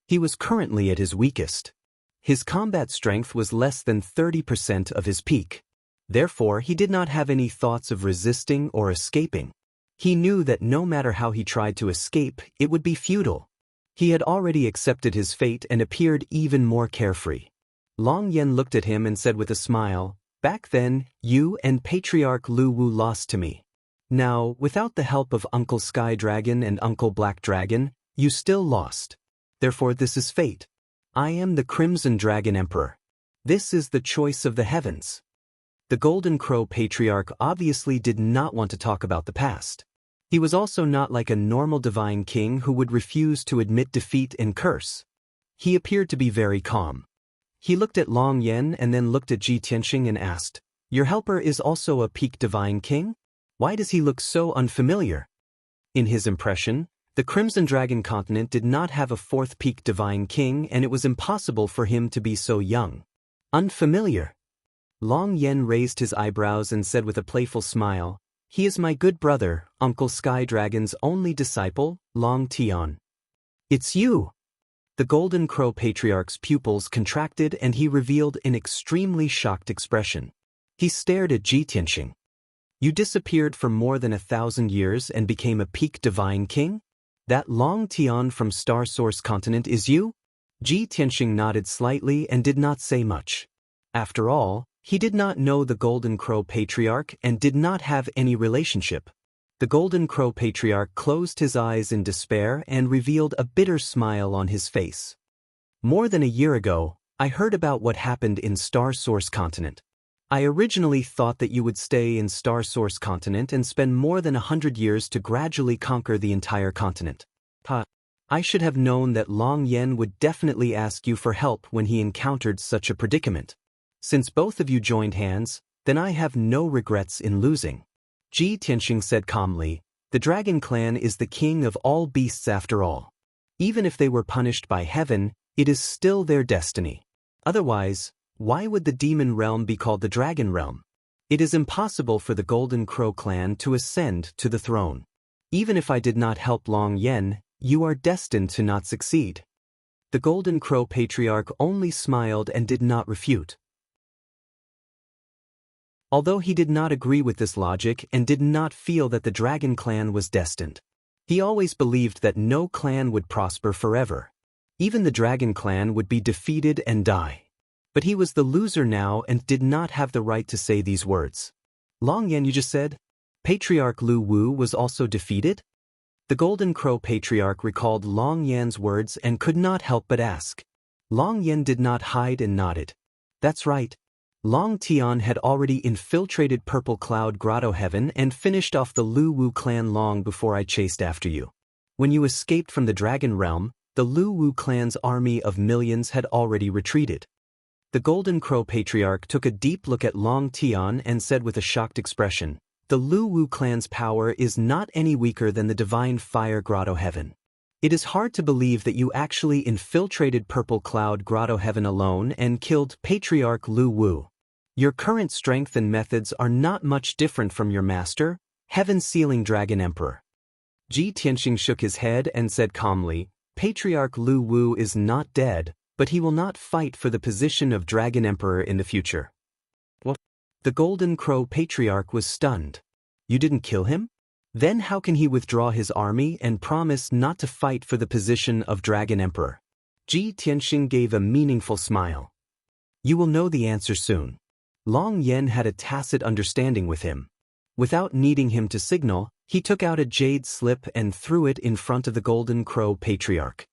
He was currently at his weakest. His combat strength was less than 30% of his peak. Therefore, he did not have any thoughts of resisting or escaping. He knew that no matter how he tried to escape, it would be futile. He had already accepted his fate and appeared even more carefree. Long Yen looked at him and said with a smile, "Back then, you and Patriarch Lu Wu lost to me. Now, without the help of Uncle Sky Dragon and Uncle Black Dragon, you still lost. Therefore this is fate. I am the Crimson Dragon Emperor. This is the choice of the heavens." The Golden Crow Patriarch obviously did not want to talk about the past. He was also not like a normal divine king who would refuse to admit defeat and curse. He appeared to be very calm. He looked at Long Yen and then looked at Ji Tianxing and asked, "Your helper is also a peak divine king? Why does he look so unfamiliar?" In his impression, the Crimson Dragon continent did not have a fourth peak divine king, and it was impossible for him to be so young. Unfamiliar. Long Yen raised his eyebrows and said with a playful smile, "He is my good brother, Uncle Sky Dragon's only disciple, Long Tian." "It's you!" The Golden Crow Patriarch's pupils contracted and he revealed an extremely shocked expression. He stared at Ji Tianxing. "You disappeared for more than 1,000 years and became a peak divine king? That Long Tian from Star Source continent is you?" Ji Tianxing nodded slightly and did not say much. After all, he did not know the Golden Crow Patriarch and did not have any relationship. The Golden Crow Patriarch closed his eyes in despair and revealed a bitter smile on his face. "More than a year ago, I heard about what happened in Star Source continent. I originally thought that you would stay in Star Source continent and spend more than 100 years to gradually conquer the entire continent. I should have known that Long Yen would definitely ask you for help when he encountered such a predicament. Since both of you joined hands, then I have no regrets in losing." Ji Tianxing said calmly, "The Dragon Clan is the king of all beasts after all. Even if they were punished by heaven, it is still their destiny. Otherwise, why would the demon realm be called the Dragon Realm? It is impossible for the Golden Crow clan to ascend to the throne. Even if I did not help Long Yen, you are destined to not succeed." The Golden Crow Patriarch only smiled and did not refute. Although he did not agree with this logic and did not feel that the Dragon Clan was destined. He always believed that no clan would prosper forever. Even the Dragon Clan would be defeated and die. But he was the loser now and did not have the right to say these words. "Long Yen, you just said? Patriarch Lu Wu was also defeated?" The Golden Crow Patriarch recalled Long Yan's words and could not help but ask. Long Yen did not hide and nodded. "That's right. Long Tian had already infiltrated Purple Cloud Grotto Heaven and finished off the Lu Wu clan long before I chased after you. When you escaped from the Dragon Realm, the Lu Wu clan's army of millions had already retreated." The Golden Crow Patriarch took a deep look at Long Tian and said with a shocked expression, "The Lu Wu clan's power is not any weaker than the Divine Fire Grotto Heaven. It is hard to believe that you actually infiltrated Purple Cloud Grotto Heaven alone and killed Patriarch Lu Wu. Your current strength and methods are not much different from your master, Heaven-Sealing Dragon Emperor." Ji Tianxing shook his head and said calmly, "Patriarch Lu Wu is not dead, but he will not fight for the position of Dragon Emperor in the future." "What?" The Golden Crow Patriarch was stunned. "You didn't kill him? Then how can he withdraw his army and promise not to fight for the position of Dragon Emperor?" Ji Tianxing gave a meaningful smile. "You will know the answer soon." Long Yen had a tacit understanding with him. Without needing him to signal, he took out a jade slip and threw it in front of the Golden Crow Patriarch.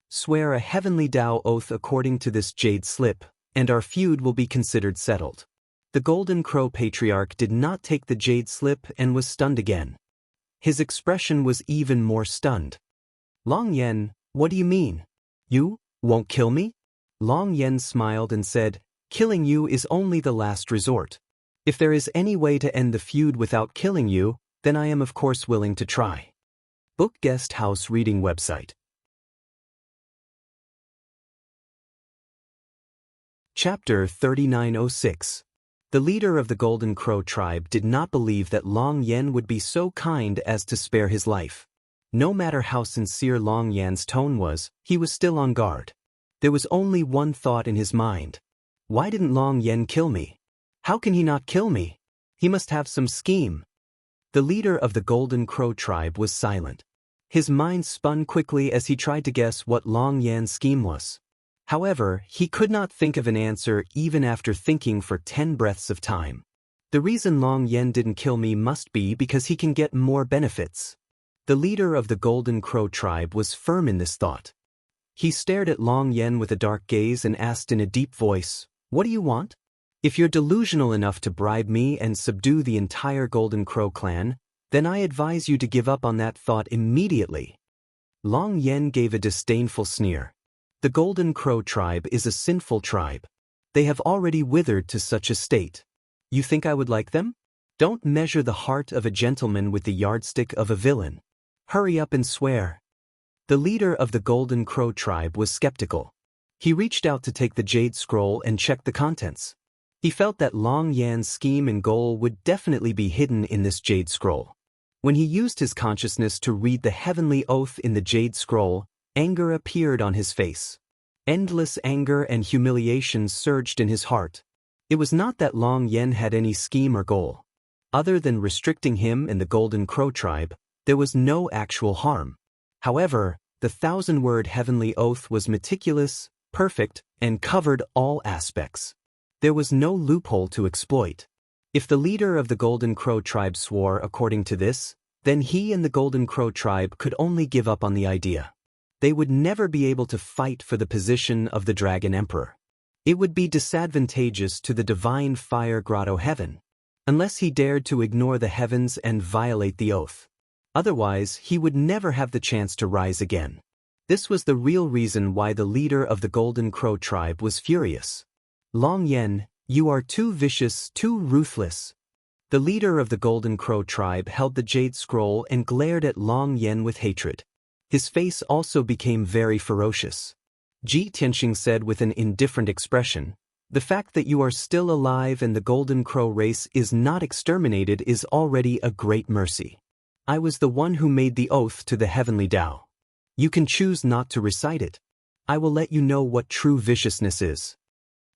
"Swear a heavenly Dao oath according to this jade slip, and our feud will be considered settled." The Golden Crow Patriarch did not take the jade slip and was stunned again. His expression was even more stunned. "Long Yen, what do you mean? You won't kill me?" Long Yen smiled and said, "Killing you is only the last resort. If there is any way to end the feud without killing you, then I am of course willing to try." Book Guest House Reading Website. Chapter 3906. The leader of the Golden Crow tribe did not believe that Long Yen would be so kind as to spare his life. No matter how sincere Long Yan's tone was, he was still on guard. There was only one thought in his mind. Why didn't Long Yen kill me? How can he not kill me? He must have some scheme. The leader of the Golden Crow tribe was silent. His mind spun quickly as he tried to guess what Long Yan's scheme was. However, he could not think of an answer even after thinking for 10 breaths of time. The reason Long Yan didn't kill me must be because he can get more benefits. The leader of the Golden Crow tribe was firm in this thought. He stared at Long Yan with a dark gaze and asked in a deep voice, "What do you want? If you're delusional enough to bribe me and subdue the entire Golden Crow clan, then I advise you to give up on that thought immediately." Long Yan gave a disdainful sneer. The Golden Crow tribe is a sinful tribe. They have already withered to such a state. You think I would like them? Don't measure the heart of a gentleman with the yardstick of a villain. Hurry up and swear. The leader of the Golden Crow tribe was skeptical. He reached out to take the jade scroll and check the contents. He felt that Long Yan's scheme and goal would definitely be hidden in this jade scroll. When he used his consciousness to read the heavenly oath in the jade scroll, anger appeared on his face. Endless anger and humiliation surged in his heart. It was not that Long Yan had any scheme or goal. Other than restricting him and the Golden Crow tribe, there was no actual harm. However, the 1,000-word heavenly oath was meticulous, perfect, and covered all aspects. There was no loophole to exploit. If the leader of the Golden Crow tribe swore according to this, then he and the Golden Crow tribe could only give up on the idea. They would never be able to fight for the position of the Dragon Emperor. It would be disadvantageous to the divine fire grotto heaven, unless he dared to ignore the heavens and violate the oath. Otherwise, he would never have the chance to rise again. This was the real reason why the leader of the Golden Crow tribe was furious. Long Yan, you are too vicious, too ruthless. The leader of the Golden Crow tribe held the jade scroll and glared at Long Yan with hatred. His face also became very ferocious. Ji Tianxing said with an indifferent expression, "The fact that you are still alive and the Golden Crow race is not exterminated is already a great mercy. I was the one who made the oath to the heavenly Tao. You can choose not to recite it. I will let you know what true viciousness is."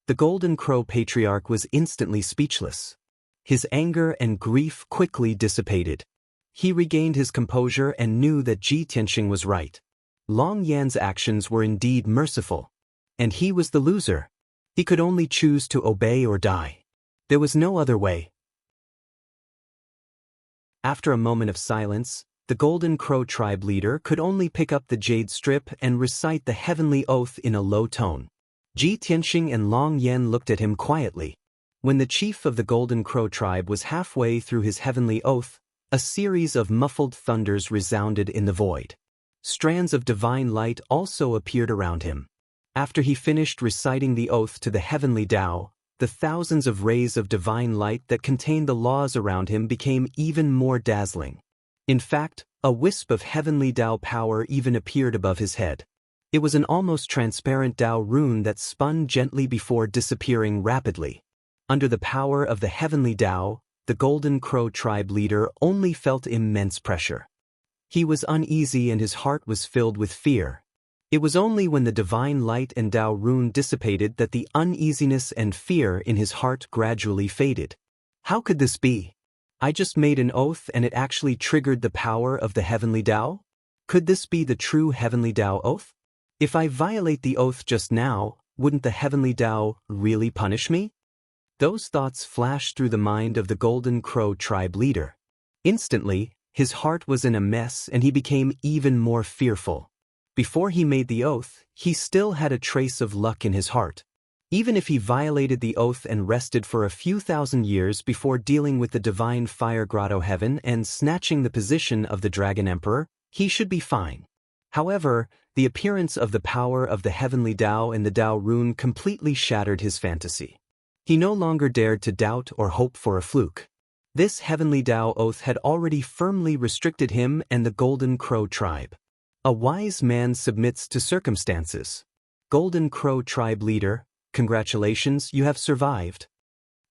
The Golden Crow patriarch was instantly speechless. His anger and grief quickly dissipated. He regained his composure and knew that Ji Tianxing was right. Long Yan's actions were indeed merciful. And he was the loser. He could only choose to obey or die. There was no other way. After a moment of silence, the Golden Crow tribe leader could only pick up the jade strip and recite the heavenly oath in a low tone. Ji Tianxing and Long Yan looked at him quietly. When the chief of the Golden Crow tribe was halfway through his heavenly oath, a series of muffled thunders resounded in the void. Strands of divine light also appeared around him. After he finished reciting the oath to the heavenly Tao, the thousands of rays of divine light that contained the laws around him became even more dazzling. In fact, a wisp of heavenly Tao power even appeared above his head. It was an almost transparent Tao rune that spun gently before disappearing rapidly. Under the power of the heavenly Tao, the Golden Crow tribe leader only felt immense pressure. He was uneasy and his heart was filled with fear. It was only when the divine light and Tao rune dissipated that the uneasiness and fear in his heart gradually faded. How could this be? I just made an oath and it actually triggered the power of the heavenly Tao? Could this be the true heavenly Tao oath? If I violate the oath just now, wouldn't the heavenly Tao really punish me? Those thoughts flashed through the mind of the Golden Crow tribe leader. Instantly, his heart was in a mess and he became even more fearful. Before he made the oath, he still had a trace of luck in his heart. Even if he violated the oath and rested for a few thousand years before dealing with the divine fire grotto heaven and snatching the position of the Dragon Emperor, he should be fine. However, the appearance of the power of the heavenly Tao and the Tao rune completely shattered his fantasy. He no longer dared to doubt or hope for a fluke. This heavenly Tao oath had already firmly restricted him and the Golden Crow tribe. A wise man submits to circumstances. Golden Crow tribe leader, congratulations, you have survived.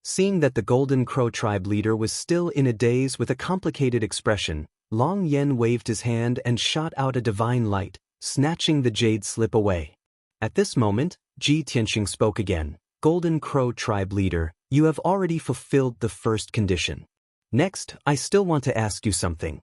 Seeing that the Golden Crow tribe leader was still in a daze with a complicated expression, Long Yan waved his hand and shot out a divine light, snatching the jade slip away. At this moment, Ji Tianxing spoke again. Golden Crow tribe leader, you have already fulfilled the first condition. Next, I still want to ask you something.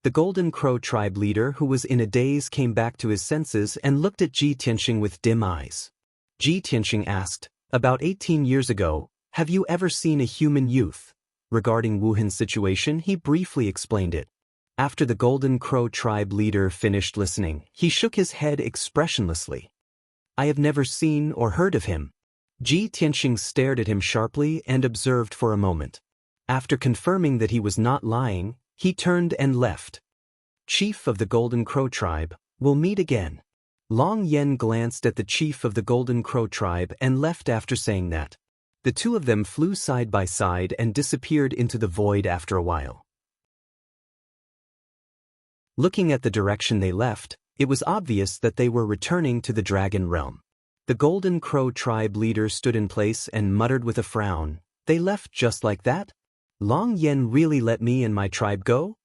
The Golden Crow tribe leader, who was in a daze, came back to his senses and looked at Ji Tianxing with dim eyes. Ji Tianxing asked, about 18 years ago, have you ever seen a human youth? Regarding Wu Hin's situation, he briefly explained it. After the Golden Crow tribe leader finished listening, he shook his head expressionlessly. I have never seen or heard of him. Ji Tianxing stared at him sharply and observed for a moment. After confirming that he was not lying, he turned and left. Chief of the Golden Crow tribe, we'll meet again. Long Yen glanced at the chief of the Golden Crow tribe and left after saying that. The two of them flew side by side and disappeared into the void after a while. Looking at the direction they left, it was obvious that they were returning to the Dragon Realm. The Golden Crow tribe leader stood in place and muttered with a frown, they left just like that? Long Yen really let me and my tribe go?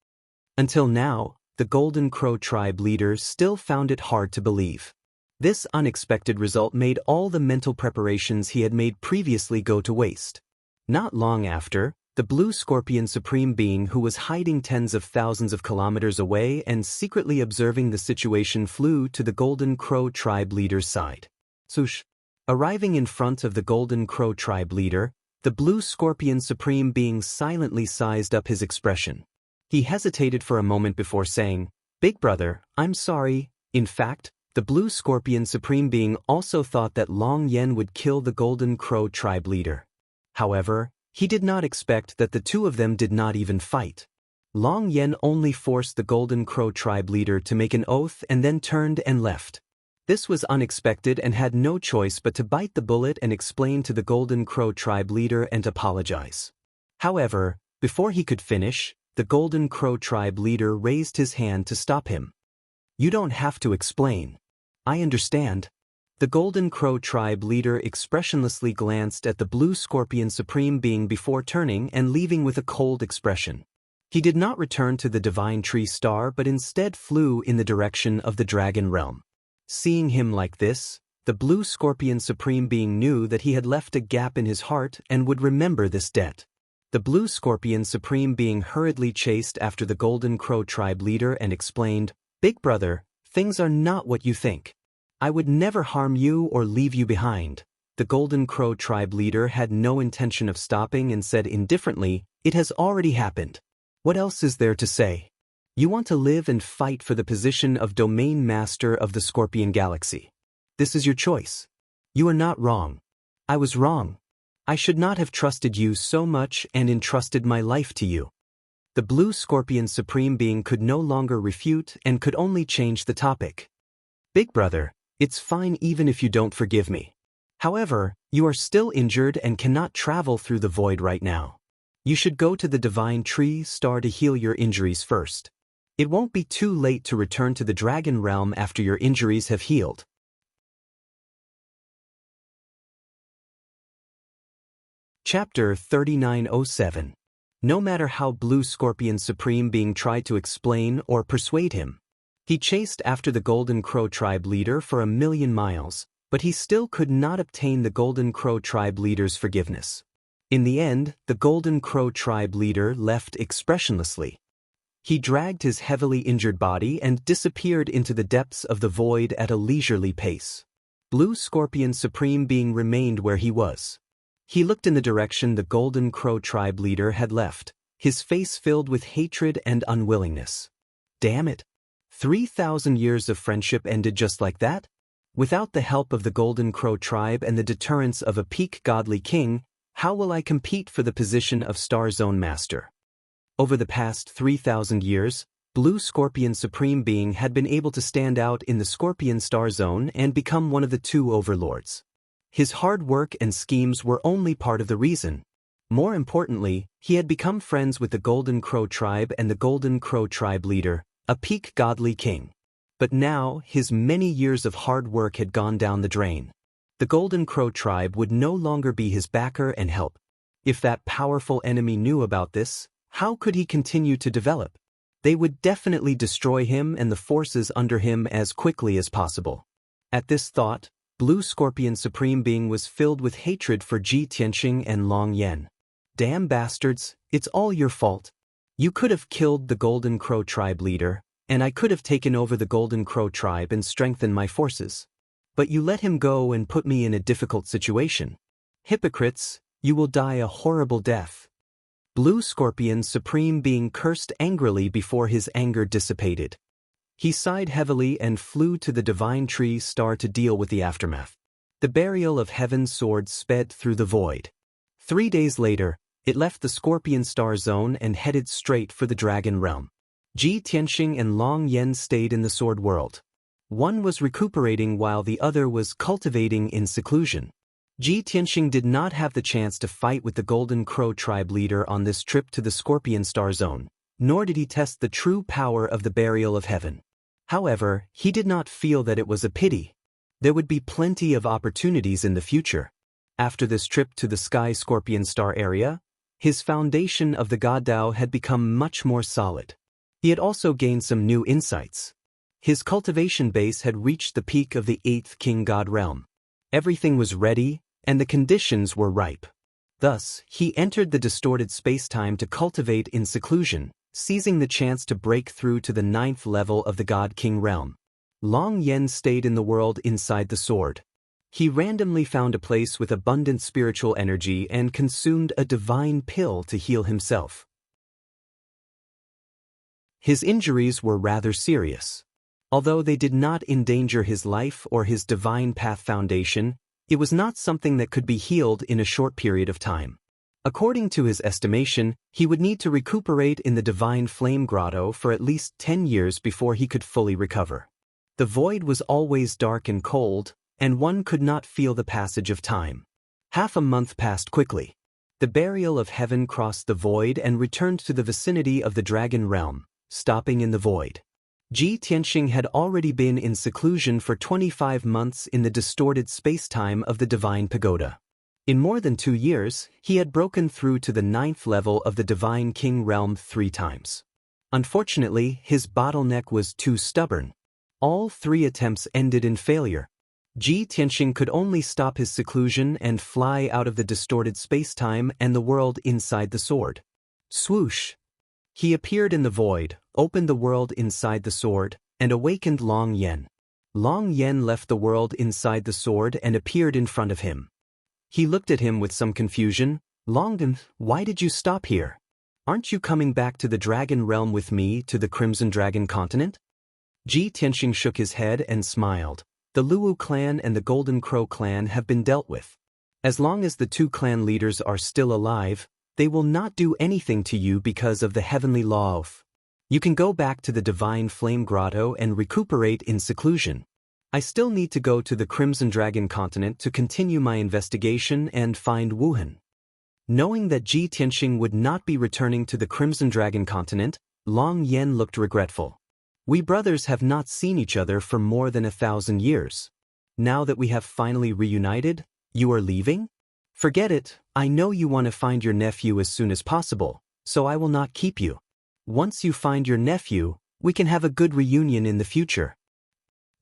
Until now, the Golden Crow tribe leader still found it hard to believe. This unexpected result made all the mental preparations he had made previously go to waste. Not long after, the Blue Scorpion Supreme Being, who was hiding tens of thousands of kilometers away and secretly observing the situation, flew to the Golden Crow tribe leader's side. Swoosh! Arriving in front of the Golden Crow tribe leader, the Blue Scorpion Supreme Being silently sized up his expression. He hesitated for a moment before saying, Big brother, I'm sorry. In fact, the Blue Scorpion Supreme Being also thought that Long Yen would kill the Golden Crow tribe leader. However, he did not expect that the two of them did not even fight. Long Yen only forced the Golden Crow tribe leader to make an oath and then turned and left. This was unexpected and had no choice but to bite the bullet and explain to the Golden Crow tribe leader and apologize. However, before he could finish, the Golden Crow tribe leader raised his hand to stop him. You don't have to explain. I understand. The Golden Crow tribe leader expressionlessly glanced at the Blue Scorpion Supreme Being before turning and leaving with a cold expression. He did not return to the Divine Tree Star but instead flew in the direction of the Dragon Realm. Seeing him like this, the Blue Scorpion Supreme Being knew that he had left a gap in his heart and would remember this debt. The Blue Scorpion Supreme Being hurriedly chased after the Golden Crow tribe leader and explained, Big brother, things are not what you think. I would never harm you or leave you behind. The Golden Crow tribe leader had no intention of stopping and said indifferently, It has already happened. What else is there to say? You want to live and fight for the position of Domain Master of the Scorpion Galaxy. This is your choice. You are not wrong. I was wrong. I should not have trusted you so much and entrusted my life to you. The Blue Scorpion Supreme Being could no longer refute and could only change the topic. Big brother, it's fine even if you don't forgive me. However, you are still injured and cannot travel through the void right now. You should go to the Divine Tree Star to heal your injuries first. It won't be too late to return to the Dragon Realm after your injuries have healed. Chapter 3907. No matter how Blue Scorpion Supreme Being tried to explain or persuade him, he chased after the Golden Crow tribe leader for 1,000,000 miles, but he still could not obtain the Golden Crow tribe leader's forgiveness. In the end, the Golden Crow tribe leader left expressionlessly. He dragged his heavily injured body and disappeared into the depths of the void at a leisurely pace. Blue Scorpion Supreme Being remained where he was. He looked in the direction the Golden Crow tribe leader had left, his face filled with hatred and unwillingness. Damn it! 3,000 years of friendship ended just like that? Without the help of the Golden Crow tribe and the deterrence of a peak godly king, how will I compete for the position of Star Zone Master? Over the past 3,000 years, Blue Scorpion Supreme Being had been able to stand out in the Scorpion Star Zone and become one of the two overlords. His hard work and schemes were only part of the reason. More importantly, he had become friends with the Golden Crow tribe and the Golden Crow tribe leader, a peak godly king. But now, his many years of hard work had gone down the drain. The Golden Crow tribe would no longer be his backer and help. If that powerful enemy knew about this, how could he continue to develop? They would definitely destroy him and the forces under him as quickly as possible. At this thought, Blue Scorpion Supreme Being was filled with hatred for Ji Tianxing and Long Yan. Damn bastards, it's all your fault. You could have killed the Golden Crow tribe leader, and I could have taken over the Golden Crow tribe and strengthened my forces. But you let him go and put me in a difficult situation. Hypocrites, you will die a horrible death. Blue Scorpion Supreme Being cursed angrily before his anger dissipated. He sighed heavily and flew to the divine tree star to deal with the aftermath. The burial of Heaven's sword sped through the void. 3 days later, it left the Scorpion Star Zone and headed straight for the Dragon Realm. Ji Tianxing and Long Yan stayed in the Sword World. One was recuperating while the other was cultivating in seclusion. Ji Tianxing did not have the chance to fight with the Golden Crow tribe leader on this trip to the Scorpion Star Zone, nor did he test the true power of the burial of Heaven. However, he did not feel that it was a pity. There would be plenty of opportunities in the future. After this trip to the Sky Scorpion Star area, his foundation of the God Dao had become much more solid. He had also gained some new insights. His cultivation base had reached the peak of the 8th King God realm. Everything was ready, and the conditions were ripe. Thus, he entered the distorted space-time to cultivate in seclusion, seizing the chance to break through to the 9th level of the God King realm. Long Yan stayed in the world inside the sword. He randomly found a place with abundant spiritual energy and consumed a divine pill to heal himself. His injuries were rather serious. Although they did not endanger his life or his divine path foundation, it was not something that could be healed in a short period of time. According to his estimation, he would need to recuperate in the Divine Flame Grotto for at least 10 years before he could fully recover. The void was always dark and cold, and one could not feel the passage of time. Half a month passed quickly. The burial of Heaven crossed the void and returned to the vicinity of the Dragon Realm, stopping in the void. Ji Tianxing had already been in seclusion for 25 months in the distorted space-time of the Divine Pagoda. In more than 2 years, he had broken through to the 9th level of the Divine King realm 3 times. Unfortunately, his bottleneck was too stubborn. All 3 attempts ended in failure. Ji Tianxing could only stop his seclusion and fly out of the distorted space-time and the world inside the sword. Swoosh! He appeared in the void, opened the world inside the sword, and awakened Long Yan. Long Yan left the world inside the sword and appeared in front of him. He looked at him with some confusion. Longden, why did you stop here? Aren't you coming back to the Dragon Realm with me to the Crimson Dragon continent? Ji Tianxing shook his head and smiled. The Luwu clan and the Golden Crow clan have been dealt with. As long as the 2 clan leaders are still alive, they will not do anything to you because of the heavenly law of. You can go back to the Divine Flame Grotto and recuperate in seclusion. I still need to go to the Crimson Dragon continent to continue my investigation and find Wuhan. Knowing that Ji Tianxing would not be returning to the Crimson Dragon continent, Long Yan looked regretful. We brothers have not seen each other for more than 1,000 years. Now that we have finally reunited, you are leaving? Forget it, I know you want to find your nephew as soon as possible, so I will not keep you. Once you find your nephew, we can have a good reunion in the future.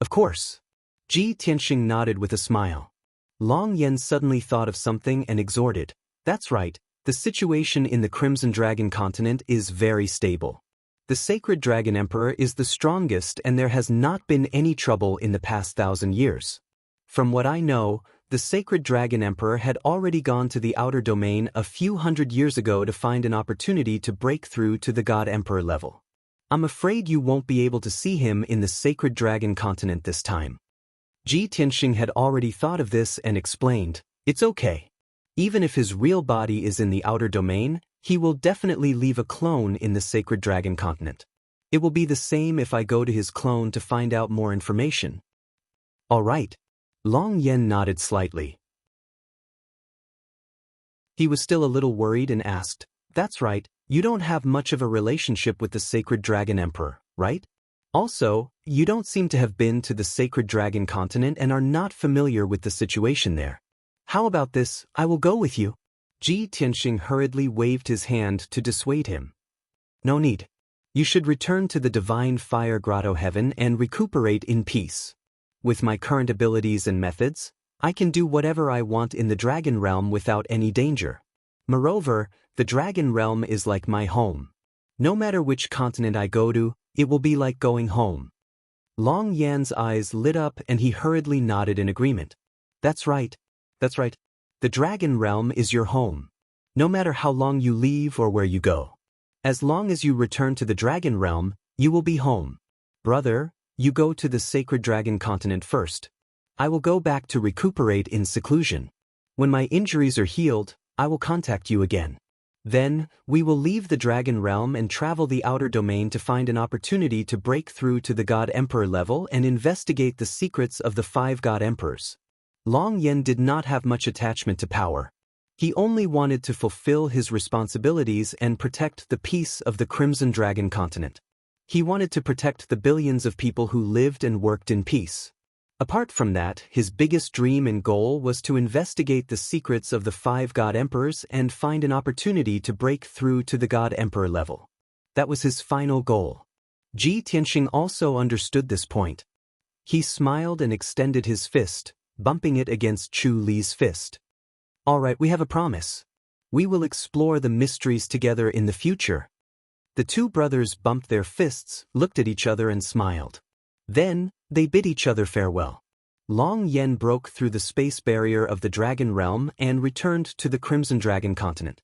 Of course. Ji Tianxing nodded with a smile. Long Yan suddenly thought of something and exhorted. That's right, the situation in the Crimson Dragon continent is very stable. The Sacred Dragon Emperor is the strongest and there has not been any trouble in the past 1,000 years. From what I know, the Sacred Dragon Emperor had already gone to the outer domain a few hundred years ago to find an opportunity to break through to the God Emperor level. I'm afraid you won't be able to see him in the Sacred Dragon continent this time. Ji Tianxing had already thought of this and explained, it's okay. Even if his real body is in the outer domain, he will definitely leave a clone in the Sacred Dragon continent. It will be the same if I go to his clone to find out more information. All right. Long Yan nodded slightly. He was still a little worried and asked, that's right, you don't have much of a relationship with the Sacred Dragon Emperor, right? Also, you don't seem to have been to the Sacred Dragon continent and are not familiar with the situation there. How about this, I will go with you. Ji Tianxing hurriedly waved his hand to dissuade him. No need. You should return to the Divine Fire Grotto Heaven and recuperate in peace. With my current abilities and methods, I can do whatever I want in the Dragon Realm without any danger. Moreover, the Dragon Realm is like my home. No matter which continent I go to, it will be like going home. Long Yan's eyes lit up and he hurriedly nodded in agreement. That's right. That's right. The Dragon Realm is your home. No matter how long you leave or where you go. As long as you return to the Dragon Realm, you will be home. Brother, you go to the Sacred Dragon Continent first. I will go back to recuperate in seclusion. When my injuries are healed, I will contact you again. Then, we will leave the Dragon Realm and travel the outer domain to find an opportunity to break through to the God Emperor level and investigate the secrets of the 5 God Emperors. Long Yan did not have much attachment to power. He only wanted to fulfill his responsibilities and protect the peace of the Crimson Dragon Continent. He wanted to protect the billions of people who lived and worked in peace. Apart from that, his biggest dream and goal was to investigate the secrets of the 5 God Emperors and find an opportunity to break through to the God Emperor level. That was his final goal. Ji Tianxing also understood this point. He smiled and extended his fist, bumping it against Chu Li's fist. All right, we have a promise. We will explore the mysteries together in the future. The 2 brothers bumped their fists, looked at each other and smiled. Then, they bid each other farewell. Long Yan broke through the space barrier of the Dragon Realm and returned to the Crimson Dragon Continent.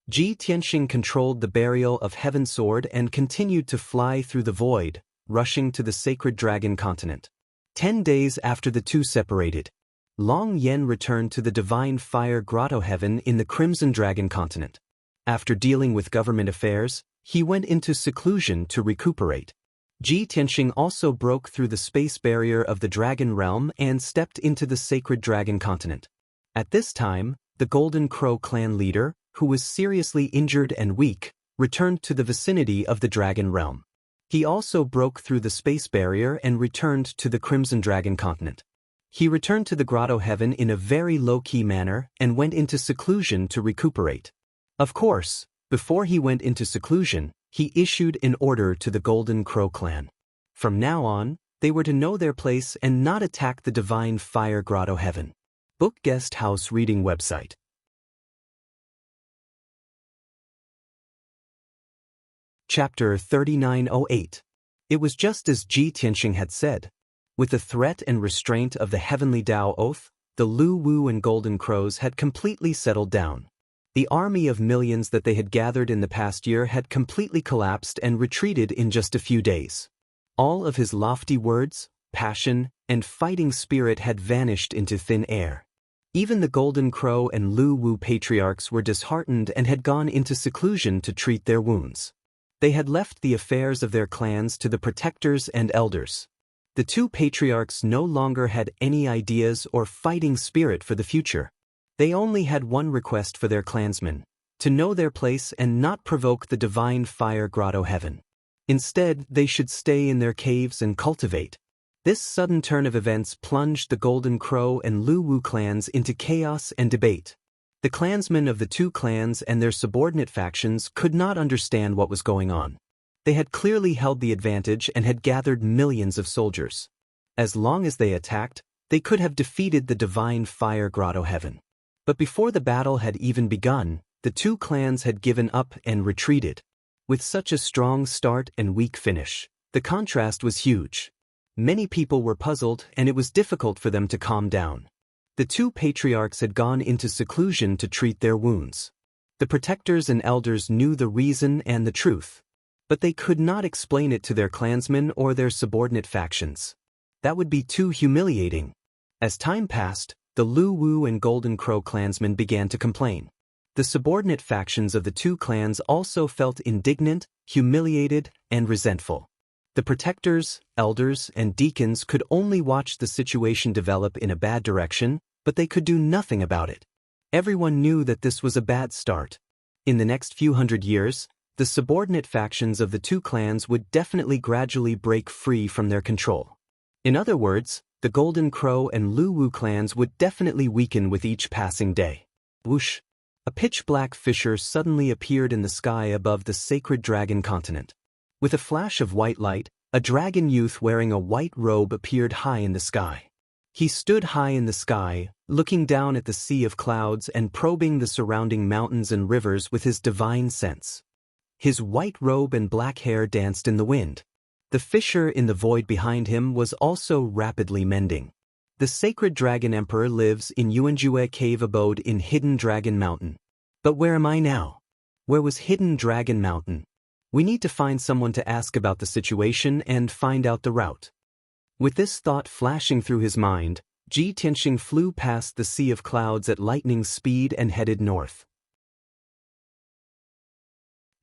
Ji Tianxing controlled the Burial of Heaven Sword and continued to fly through the void, rushing to the Sacred Dragon Continent. 10 days after the 2 separated, Long Yan returned to the Divine Fire Grotto Heaven in the Crimson Dragon Continent. After dealing with government affairs, he went into seclusion to recuperate. Ji Tianxing also broke through the space barrier of the Dragon Realm and stepped into the Sacred Dragon Continent. At this time, the Golden Crow clan leader, who was seriously injured and weak, returned to the vicinity of the Dragon Realm. He also broke through the space barrier and returned to the Crimson Dragon Continent. He returned to the Grotto Heaven in a very low-key manner and went into seclusion to recuperate. Of course, before he went into seclusion, he issued an order to the Golden Crow clan. From now on, they were to know their place and not attack the Divine Fire Grotto Heaven. Book Guest House Reading Website. Chapter 3908. It was just as Ji Tianxing had said. With the threat and restraint of the Heavenly Tao Oath, the Lu Wu and Golden Crows had completely settled down. The army of millions that they had gathered in the past year had completely collapsed and retreated in just a few days. All of his lofty words, passion, and fighting spirit had vanished into thin air. Even the Golden Crow and Lu Wu patriarchs were disheartened and had gone into seclusion to treat their wounds. They had left the affairs of their clans to the protectors and elders. The 2 patriarchs no longer had any ideas or fighting spirit for the future. They only had one request for their clansmen: to know their place and not provoke the Divine Fire Grotto Heaven. Instead, they should stay in their caves and cultivate. This sudden turn of events plunged the Golden Crow and Lu Wu clans into chaos and debate. The clansmen of the 2 clans and their subordinate factions could not understand what was going on. They had clearly held the advantage and had gathered millions of soldiers. As long as they attacked, they could have defeated the Divine Fire Grotto Heaven. But before the battle had even begun, the 2 clans had given up and retreated. With such a strong start and weak finish, the contrast was huge. Many people were puzzled and it was difficult for them to calm down. The 2 patriarchs had gone into seclusion to treat their wounds. The protectors and elders knew the reason and the truth, but they could not explain it to their clansmen or their subordinate factions. That would be too humiliating. As time passed, the Lu Wu and Golden Crow clansmen began to complain. The subordinate factions of the 2 clans also felt indignant, humiliated, and resentful. The protectors, elders, and deacons could only watch the situation develop in a bad direction, but they could do nothing about it. Everyone knew that this was a bad start. In the next few hundred years, the subordinate factions of the 2 clans would definitely gradually break free from their control. In other words, the Golden Crow and Lu Wu clans would definitely weaken with each passing day. Whoosh! A pitch-black fissure suddenly appeared in the sky above the Sacred Dragon Continent. With a flash of white light, a dragon youth wearing a white robe appeared high in the sky. He stood high in the sky, looking down at the sea of clouds and probing the surrounding mountains and rivers with his divine sense. His white robe and black hair danced in the wind. The fissure in the void behind him was also rapidly mending. The sacred dragon emperor lives in Yuanjue cave abode in Hidden Dragon Mountain. But where am I now? Where was Hidden Dragon Mountain? We need to find someone to ask about the situation and find out the route. With this thought flashing through his mind, Ji Tianxing flew past the sea of clouds at lightning speed and headed north.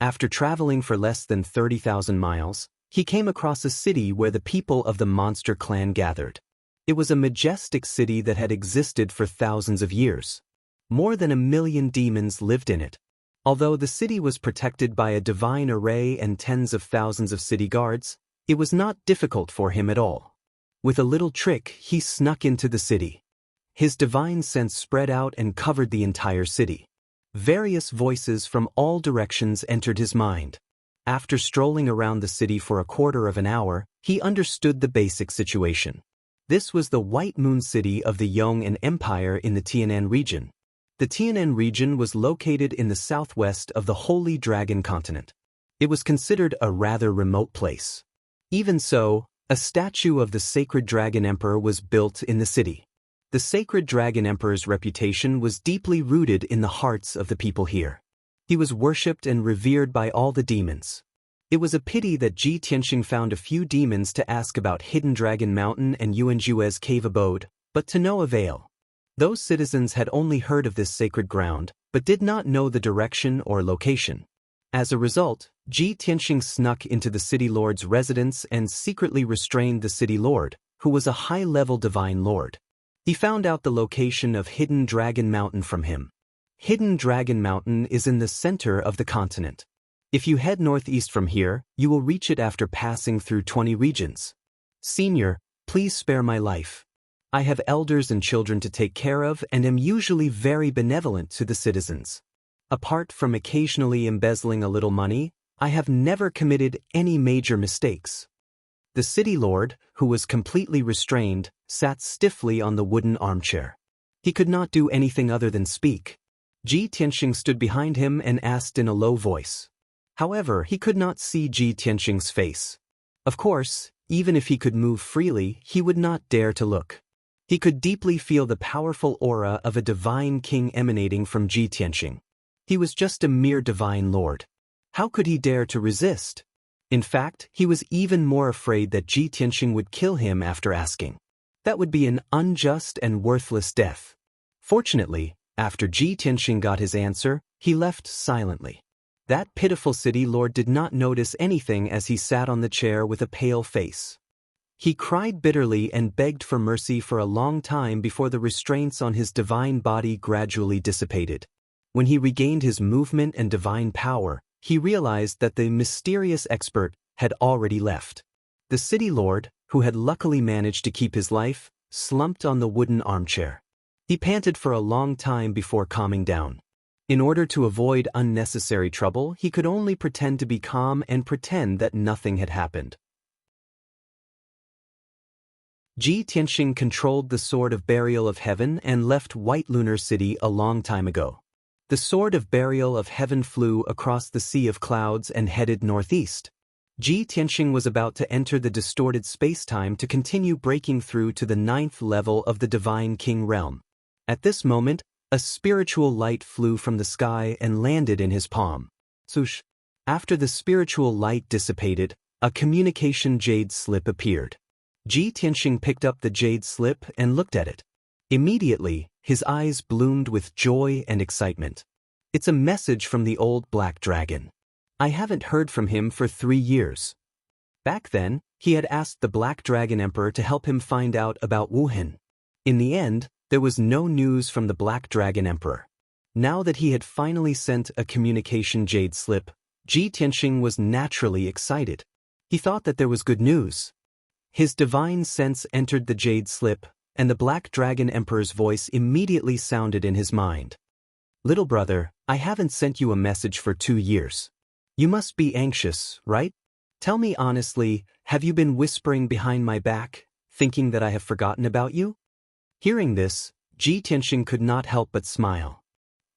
After traveling for less than 30,000 miles, he came across a city where the people of the monster clan gathered. It was a majestic city that had existed for thousands of years. More than 1 million demons lived in it. Although the city was protected by a divine array and tens of thousands of city guards, it was not difficult for him at all. With a little trick, he snuck into the city. His divine sense spread out and covered the entire city. Various voices from all directions entered his mind. After strolling around the city for a quarter of an hour, he understood the basic situation. This was the White Moon City of the Yong'an Empire in the Tianan region. The Tianan region was located in the southwest of the Holy Dragon continent. It was considered a rather remote place. Even so, a statue of the Sacred Dragon Emperor was built in the city. The Sacred Dragon Emperor's reputation was deeply rooted in the hearts of the people here. He was worshipped and revered by all the demons. It was a pity that Ji Tianxing found a few demons to ask about Hidden Dragon Mountain and Yuanjue's cave abode, but to no avail. Those citizens had only heard of this sacred ground, but did not know the direction or location. As a result, Ji Tianxing snuck into the city lord's residence and secretly restrained the city lord, who was a high-level divine lord. He found out the location of Hidden Dragon Mountain from him. Hidden Dragon Mountain is in the center of the continent. If you head northeast from here, you will reach it after passing through 20 regions. Senior, please spare my life. I have elders and children to take care of and am usually very benevolent to the citizens. Apart from occasionally embezzling a little money, I have never committed any major mistakes. The city lord, who was completely restrained, sat stiffly on the wooden armchair. He could not do anything other than speak. Ji Tianxing stood behind him and asked in a low voice. However, he could not see Ji Tianxing's face. Of course, even if he could move freely, he would not dare to look. He could deeply feel the powerful aura of a divine king emanating from Ji Tianxing. He was just a mere divine lord. How could he dare to resist? In fact, he was even more afraid that Ji Tianxing would kill him after asking. That would be an unjust and worthless death. Fortunately, after Ji Tianxing got his answer, he left silently. That pitiful city lord did not notice anything as he sat on the chair with a pale face. He cried bitterly and begged for mercy for a long time before the restraints on his divine body gradually dissipated. When he regained his movement and divine power, he realized that the mysterious expert had already left. The city lord, who had luckily managed to keep his life, slumped on the wooden armchair. He panted for a long time before calming down. In order to avoid unnecessary trouble, he could only pretend to be calm and pretend that nothing had happened. Ji Tianxing controlled the Sword of Burial of Heaven and left White Lunar City a long time ago. The Sword of Burial of Heaven flew across the sea of clouds and headed northeast. Ji Tianxing was about to enter the distorted space-time to continue breaking through to the 9th level of the Divine King realm. At this moment, a spiritual light flew from the sky and landed in his palm. Swoosh! After the spiritual light dissipated, a communication jade slip appeared. Ji Tianxing picked up the jade slip and looked at it. Immediately, his eyes bloomed with joy and excitement. It's a message from the old black dragon. I haven't heard from him for 3 years. Back then, he had asked the Black Dragon Emperor to help him find out about Wuhan. In the end, there was no news from the Black Dragon Emperor. Now that he had finally sent a communication jade slip, Ji Tianxing was naturally excited. He thought that there was good news. His divine sense entered the jade slip, and the Black Dragon Emperor's voice immediately sounded in his mind. Little brother, I haven't sent you a message for 2 years. You must be anxious, right? Tell me honestly, have you been whispering behind my back, thinking that I have forgotten about you? Hearing this, Ji Tianxing could not help but smile.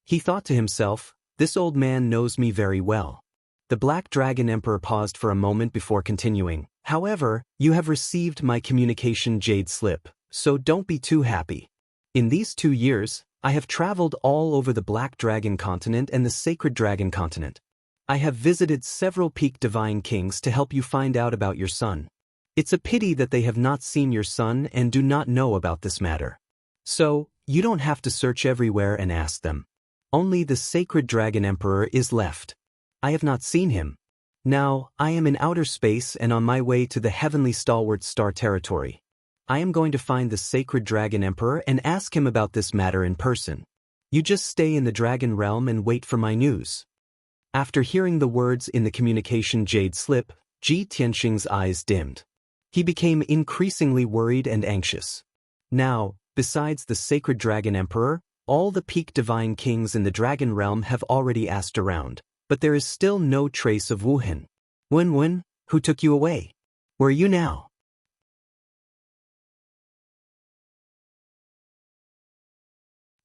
He thought to himself, this old man knows me very well. The Black Dragon Emperor paused for a moment before continuing. However, you have received my communication jade slip, so don't be too happy. In these 2 years, I have traveled all over the Black Dragon continent and the Sacred Dragon continent. I have visited several peak divine kings to help you find out about your son. It's a pity that they have not seen your son and do not know about this matter. So, you don't have to search everywhere and ask them. Only the Sacred Dragon Emperor is left. I have not seen him. Now, I am in outer space and on my way to the heavenly stalwart star territory. I am going to find the Sacred Dragon Emperor and ask him about this matter in person. You just stay in the Dragon Realm and wait for my news. After hearing the words in the communication jade slip, Ji Tianxing's eyes dimmed. He became increasingly worried and anxious. Now, besides the Sacred Dragon Emperor, all the peak divine kings in the Dragon Realm have already asked around, but there is still no trace of Wuhan. Wen, who took you away? Where are you now?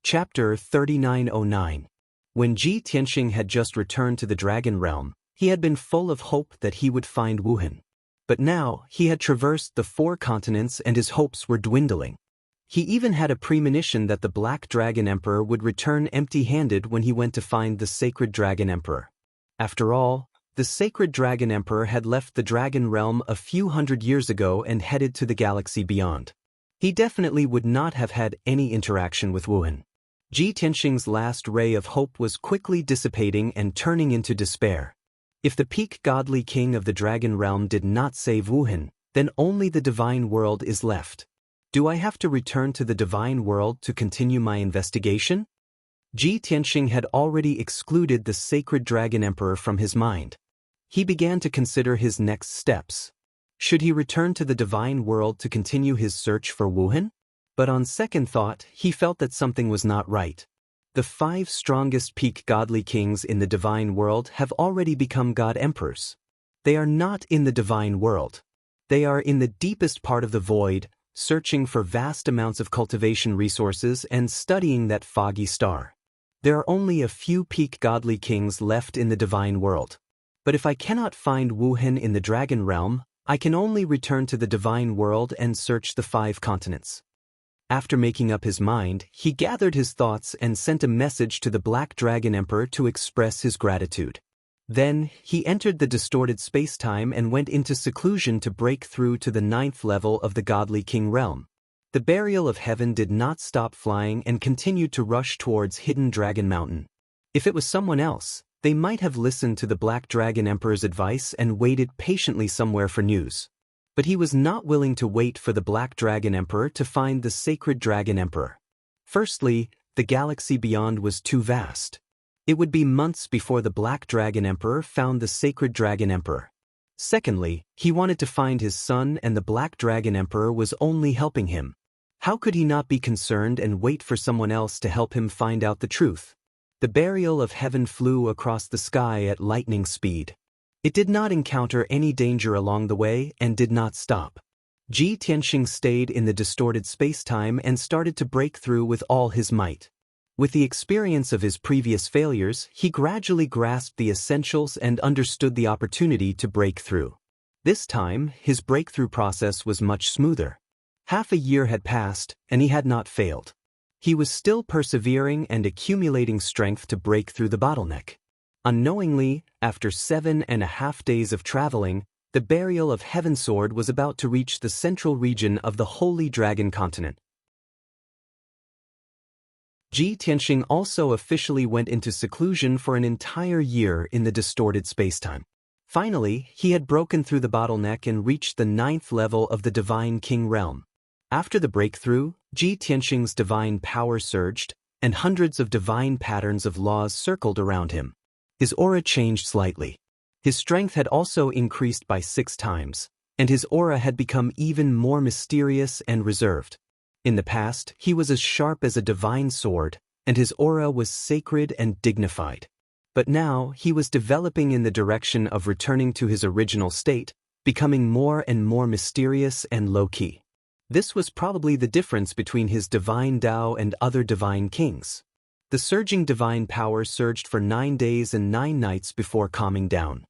Chapter 3909. When Ji Tianxing had just returned to the Dragon Realm, he had been full of hope that he would find Wuhan. But now, he had traversed the 4 continents and his hopes were dwindling. He even had a premonition that the Black Dragon Emperor would return empty-handed when he went to find the Sacred Dragon Emperor. After all, the Sacred Dragon Emperor had left the Dragon Realm a few hundred years ago and headed to the galaxy beyond. He definitely would not have had any interaction with Wuhan. Ji Tianxing's last ray of hope was quickly dissipating and turning into despair. If the peak godly king of the Dragon Realm did not save Wuhan, then only the divine world is left. Do I have to return to the divine world to continue my investigation? Ji Tianxing had already excluded the Sacred Dragon Emperor from his mind. He began to consider his next steps. Should he return to the divine world to continue his search for Wuhan? But on second thought, he felt that something was not right. The 5 strongest peak godly kings in the divine world have already become god emperors. They are not in the divine world. They are in the deepest part of the void, searching for vast amounts of cultivation resources and studying that foggy star. There are only a few peak godly kings left in the divine world. But if I cannot find Wuhan in the Dragon Realm, I can only return to the divine world and search the 5 continents. After making up his mind, he gathered his thoughts and sent a message to the Black Dragon Emperor to express his gratitude. Then, he entered the distorted space-time and went into seclusion to break through to the 9th level of the Godly King realm. The Burial of Heaven did not stop flying and continued to rush towards Hidden Dragon Mountain. If it was someone else, they might have listened to the Black Dragon Emperor's advice and waited patiently somewhere for news. But he was not willing to wait for the Black Dragon Emperor to find the Sacred Dragon Emperor. Firstly, the galaxy beyond was too vast. It would be months before the Black Dragon Emperor found the Sacred Dragon Emperor. Secondly, he wanted to find his son and the Black Dragon Emperor was only helping him. How could he not be concerned and wait for someone else to help him find out the truth? The Burial of Heaven flew across the sky at lightning speed. It did not encounter any danger along the way and did not stop. Ji Tianxing stayed in the distorted space-time and started to break through with all his might. With the experience of his previous failures, he gradually grasped the essentials and understood the opportunity to break through. This time, his breakthrough process was much smoother. Half a year had passed, and he had not failed. He was still persevering and accumulating strength to break through the bottleneck. Unknowingly, after 7.5 days of traveling, the Burial of Heaven sword was about to reach the central region of the Holy Dragon continent. Ji Tianxing also officially went into seclusion for an entire year in the distorted spacetime. Finally, he had broken through the bottleneck and reached the 9th level of the Divine King realm. After the breakthrough, Ji Tianxing's divine power surged, and hundreds of divine patterns of laws circled around him. His aura changed slightly. His strength had also increased by 6 times, and his aura had become even more mysterious and reserved. In the past, he was as sharp as a divine sword, and his aura was sacred and dignified. But now, he was developing in the direction of returning to his original state, becoming more and more mysterious and low-key. This was probably the difference between his divine Tao and other divine kings. The surging divine power surged for 9 days and 9 nights before calming down.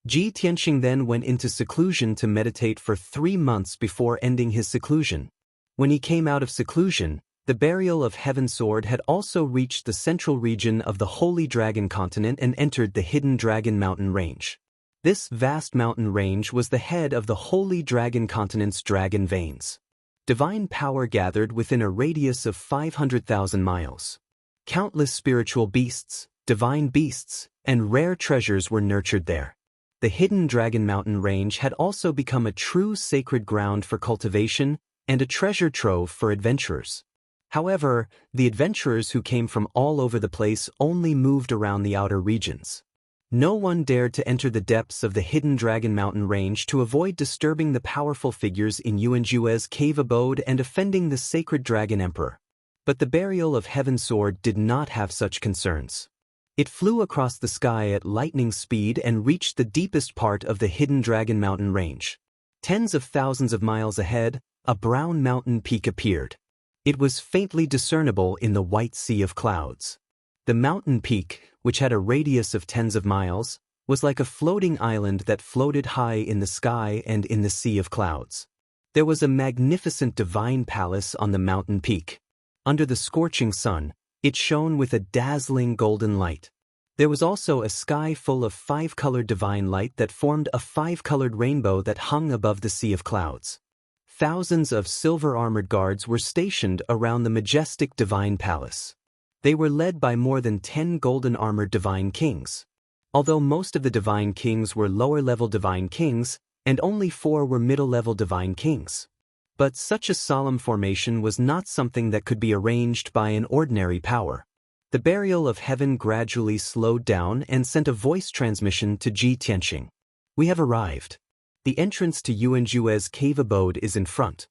Ji Tianxing then went into seclusion to meditate for 3 months before ending his seclusion. When he came out of seclusion, the burial of Heaven Sword had also reached the central region of the Holy Dragon Continent and entered the Hidden Dragon Mountain Range. This vast mountain range was the head of the Holy Dragon Continent's dragon veins. Divine power gathered within a radius of 500,000 miles. Countless spiritual beasts, divine beasts, and rare treasures were nurtured there. The Hidden Dragon Mountain Range had also become a true sacred ground for cultivation and a treasure trove for adventurers. However, the adventurers who came from all over the place only moved around the outer regions. No one dared to enter the depths of the Hidden Dragon Mountain Range to avoid disturbing the powerful figures in Yuanjue's cave abode and offending the sacred Dragon Emperor. But the burial of Heaven Sword did not have such concerns. It flew across the sky at lightning speed and reached the deepest part of the Hidden Dragon Mountain Range. Tens of thousands of miles ahead, a brown mountain peak appeared. It was faintly discernible in the white sea of clouds. The mountain peak, which had a radius of tens of miles, was like a floating island that floated high in the sky and in the sea of clouds. There was a magnificent divine palace on the mountain peak. Under the scorching sun, it shone with a dazzling golden light. There was also a sky full of 5-colored divine light that formed a 5-colored rainbow that hung above the sea of clouds. Thousands of silver-armored guards were stationed around the majestic divine palace. They were led by more than 10 golden-armored divine kings. Although most of the divine kings were lower-level divine kings, and only 4 were middle-level divine kings. But such a solemn formation was not something that could be arranged by an ordinary power. The burial of heaven gradually slowed down and sent a voice transmission to Ji Tianxing. "We have arrived. The entrance to Yuanjue's cave abode is in front."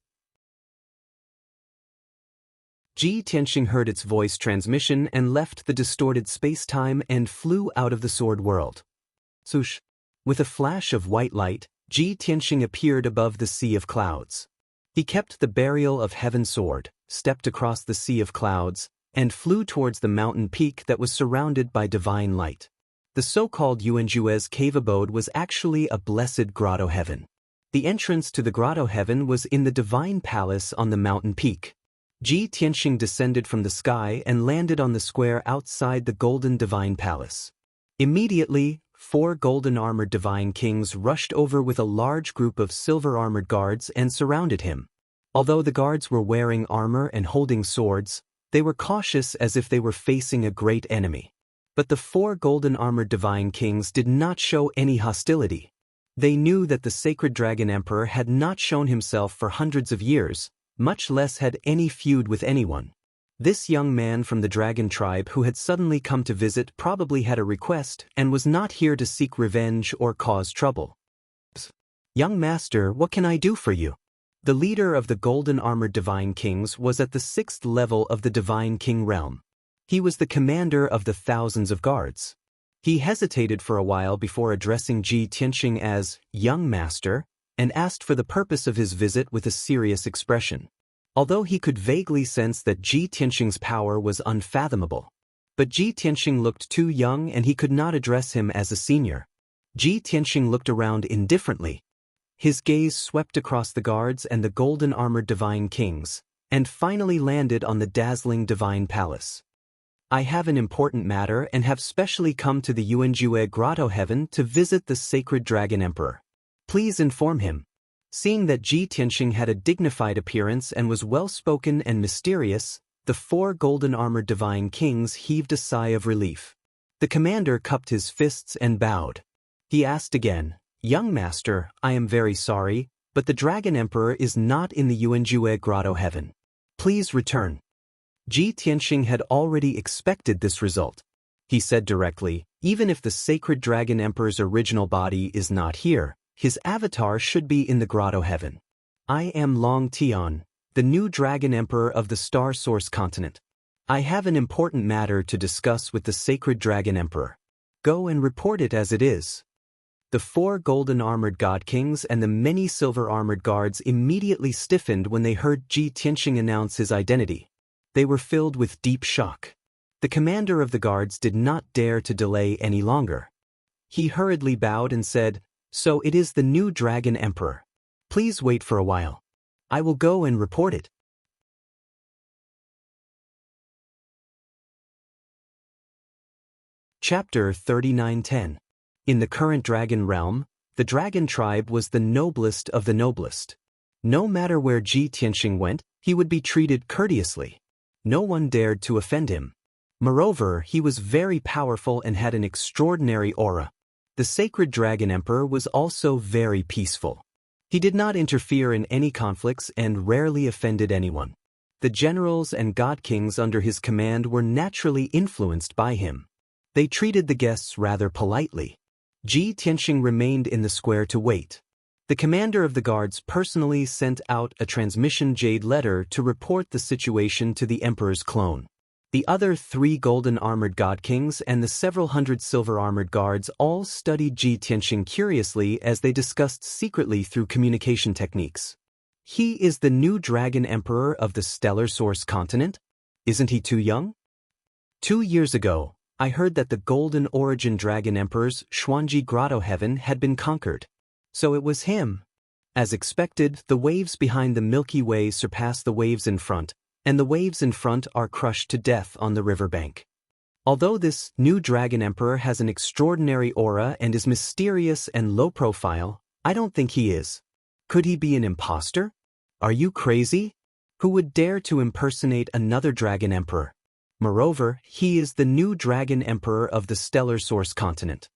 Ji Tianxing heard its voice transmission and left the distorted space-time and flew out of the sword world. Swoosh! With a flash of white light, Ji Tianxing appeared above the sea of clouds. He kept the burial of Heaven Sword, stepped across the sea of clouds, and flew towards the mountain peak that was surrounded by divine light. The so-called Yuanjue's cave abode was actually a blessed grotto heaven. The entrance to the grotto heaven was in the divine palace on the mountain peak. Ji Tianxing descended from the sky and landed on the square outside the golden divine palace. Immediately, 4 golden-armored divine kings rushed over with a large group of silver-armored guards and surrounded him. Although the guards were wearing armor and holding swords, they were cautious as if they were facing a great enemy. But the 4 golden-armored divine kings did not show any hostility. They knew that the sacred Dragon Emperor had not shown himself for hundreds of years, much less had any feud with anyone. This young man from the dragon tribe who had suddenly come to visit probably had a request and was not here to seek revenge or cause trouble. "Young master, what can I do for you?" The leader of the golden-armored divine kings was at the 6th level of the divine king realm. He was the commander of the thousands of guards. He hesitated for a while before addressing Ji Tianxing as "young master" and asked for the purpose of his visit with a serious expression. Although he could vaguely sense that Ji Tianxing's power was unfathomable. But Ji Tianxing looked too young and he could not address him as a senior. Ji Tianxing looked around indifferently. His gaze swept across the guards and the golden-armored divine kings, and finally landed on the dazzling divine palace. "I have an important matter and have specially come to the Yuanjue Grotto Heaven to visit the sacred Dragon Emperor. Please inform him." Seeing that Ji Tianxing had a dignified appearance and was well-spoken and mysterious, the 4 golden-armored divine kings heaved a sigh of relief. The commander cupped his fists and bowed. He asked again, "Young master, I am very sorry, but the Dragon Emperor is not in the Yuanjue Grotto Heaven. Please return." Ji Tianxing had already expected this result. He said directly, "Even if the sacred Dragon Emperor's original body is not here, his avatar should be in the Grotto Heaven. I am Longtime, the new Dragon Emperor of the Star Source continent. I have an important matter to discuss with the sacred Dragon Emperor. Go and report it as it is." The 4 golden-armored god kings and the many silver-armored guards immediately stiffened when they heard Ji Tianxing announce his identity. They were filled with deep shock. The commander of the guards did not dare to delay any longer. He hurriedly bowed and said, "So it is the new Dragon Emperor. Please wait for a while. I will go and report it." Chapter 39:10. In the current dragon realm, the dragon tribe was the noblest of the noblest. No matter where Ji Tianxing went, he would be treated courteously. No one dared to offend him. Moreover, he was very powerful and had an extraordinary aura. The sacred dragon emperor was also very peaceful. He did not interfere in any conflicts and rarely offended anyone. The generals and god kings under his command were naturally influenced by him. They treated the guests rather politely. Ji Tianxing remained in the square to wait. The commander of the guards personally sent out a transmission jade letter to report the situation to the emperor's clone. The other 3 golden-armored god kings and the several hundred silver-armored guards all studied Ji Tianxing curiously as they discussed secretly through communication techniques. He is the new dragon emperor of the stellar source continent? Isn't he too young? 2 years ago, I heard that the golden origin dragon emperor's Xuanji grotto heaven had been conquered. So it was him. As expected, the waves behind the Milky Way surpass the waves in front, and the waves in front are crushed to death on the riverbank. Although this new dragon emperor has an extraordinary aura and is mysterious and low profile, I don't think he is. Could he be an imposter? Are you crazy? Who would dare to impersonate another dragon emperor? Moreover, he is the new dragon emperor of the stellar source continent.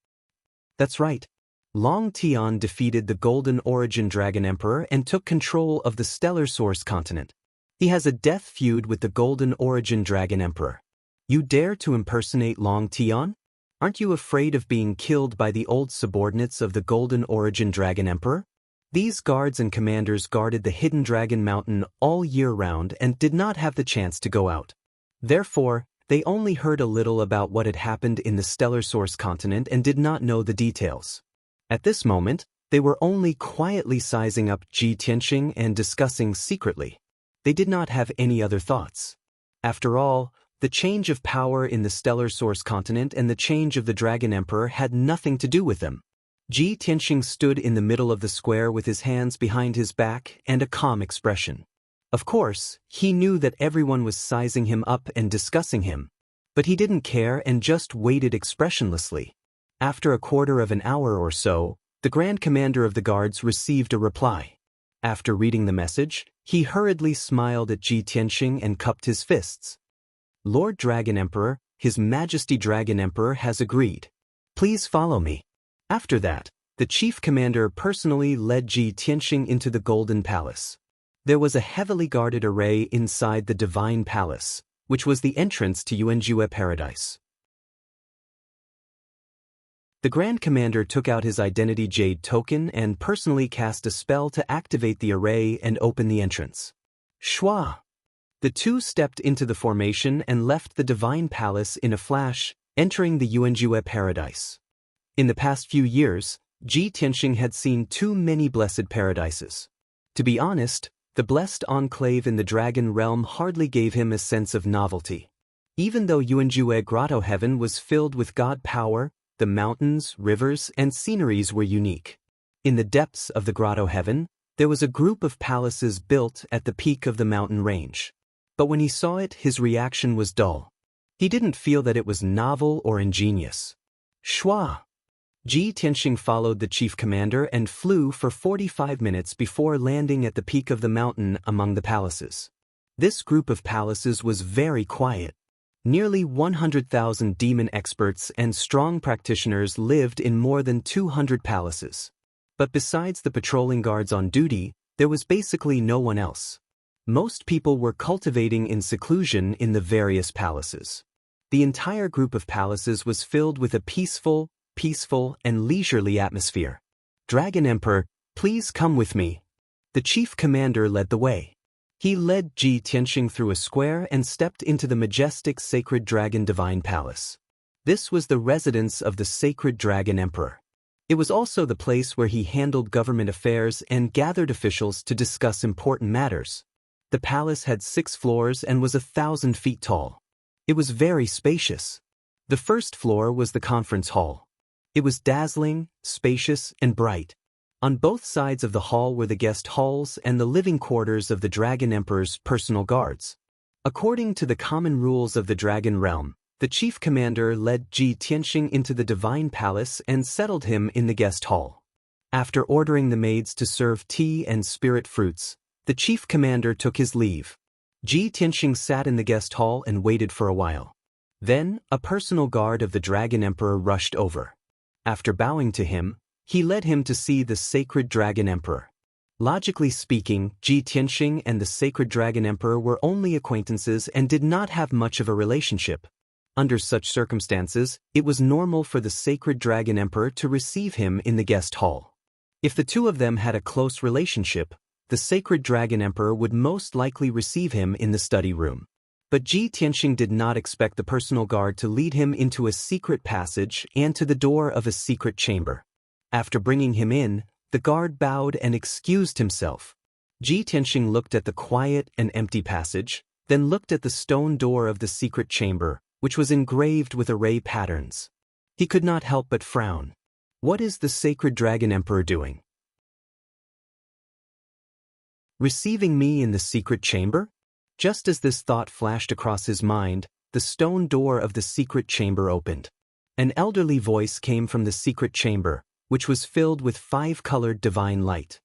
That's right. Longtime defeated the golden origin dragon emperor and took control of the stellar source continent. He has a death feud with the golden origin dragon emperor. You dare to impersonate Longtime? Aren't you afraid of being killed by the old subordinates of the golden origin dragon emperor? These guards and commanders guarded the hidden dragon mountain all year round and did not have the chance to go out. Therefore, they only heard a little about what had happened in the stellar source continent and did not know the details. At this moment, they were only quietly sizing up Ji Tianxing and discussing secretly. They did not have any other thoughts. After all, the change of power in the stellar source continent and the change of the dragon emperor had nothing to do with them. Ji Tianxing stood in the middle of the square with his hands behind his back and a calm expression. Of course, he knew that everyone was sizing him up and discussing him, but he didn't care and just waited expressionlessly. After a quarter of an hour or so, the Grand Commander of the Guards received a reply. After reading the message, he hurriedly smiled at Ji Tianxing and cupped his fists. "Lord Dragon Emperor, His Majesty Dragon Emperor has agreed. Please follow me." After that, the Chief Commander personally led Ji Tianxing into the Golden Palace. There was a heavily guarded array inside the Divine Palace, which was the entrance to Yuanjue Paradise. The Grand Commander took out his identity jade token and personally cast a spell to activate the array and open the entrance. Shwa! The two stepped into the formation and left the Divine Palace in a flash, entering the Yuanjue Paradise. In the past few years, Ji Tianxing had seen too many blessed paradises. To be honest, the blessed enclave in the Dragon Realm hardly gave him a sense of novelty. Even though Yuanjue Grotto Heaven was filled with god power, the mountains, rivers, and sceneries were unique. In the depths of the Grotto Heaven, there was a group of palaces built at the peak of the mountain range. But when he saw it, his reaction was dull. He didn't feel that it was novel or ingenious. Shwa! Ji Tianxing followed the chief commander and flew for 45 minutes before landing at the peak of the mountain among the palaces. This group of palaces was very quiet. Nearly 100,000 demon experts and strong practitioners lived in more than 200 palaces. But besides the patrolling guards on duty, there was basically no one else. Most people were cultivating in seclusion in the various palaces. The entire group of palaces was filled with a peaceful, and leisurely atmosphere. "Dragon Emperor, please come with me." The chief commander led the way. He led Ji Tianxing through a square and stepped into the majestic Sacred Dragon Divine Palace. This was the residence of the Sacred Dragon Emperor. It was also the place where he handled government affairs and gathered officials to discuss important matters. The palace had 6 floors and was 1,000 feet tall. It was very spacious. The first floor was the conference hall. It was dazzling, spacious, and bright. On both sides of the hall were the guest halls and the living quarters of the Dragon Emperor's personal guards. According to the common rules of the Dragon Realm, the chief commander led Ji Tianxing into the divine palace and settled him in the guest hall. After ordering the maids to serve tea and spirit fruits, the chief commander took his leave. Ji Tianxing sat in the guest hall and waited for a while. Then, a personal guard of the Dragon Emperor rushed over. After bowing to him, he led him to see the sacred Dragon Emperor. Logically speaking, Ji Tianxing and the sacred Dragon Emperor were only acquaintances and did not have much of a relationship. Under such circumstances, it was normal for the sacred Dragon Emperor to receive him in the guest hall. If the two of them had a close relationship, the sacred Dragon Emperor would most likely receive him in the study room. But Ji Tianxing did not expect the personal guard to lead him into a secret passage and to the door of a secret chamber. After bringing him in, the guard bowed and excused himself. Ji Tianxing looked at the quiet and empty passage, then looked at the stone door of the secret chamber, which was engraved with array patterns. He could not help but frown. What is the sacred Dragon Emperor doing? Receiving me in the secret chamber? Just as this thought flashed across his mind, the stone door of the secret chamber opened. An elderly voice came from the secret chamber, which was filled with 5-colored divine light.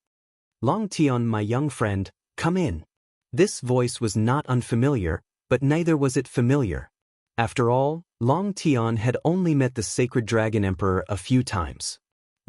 Longtime, my young friend, come in. This voice was not unfamiliar, but neither was it familiar. After all, Longtime had only met the sacred Dragon Emperor a few times.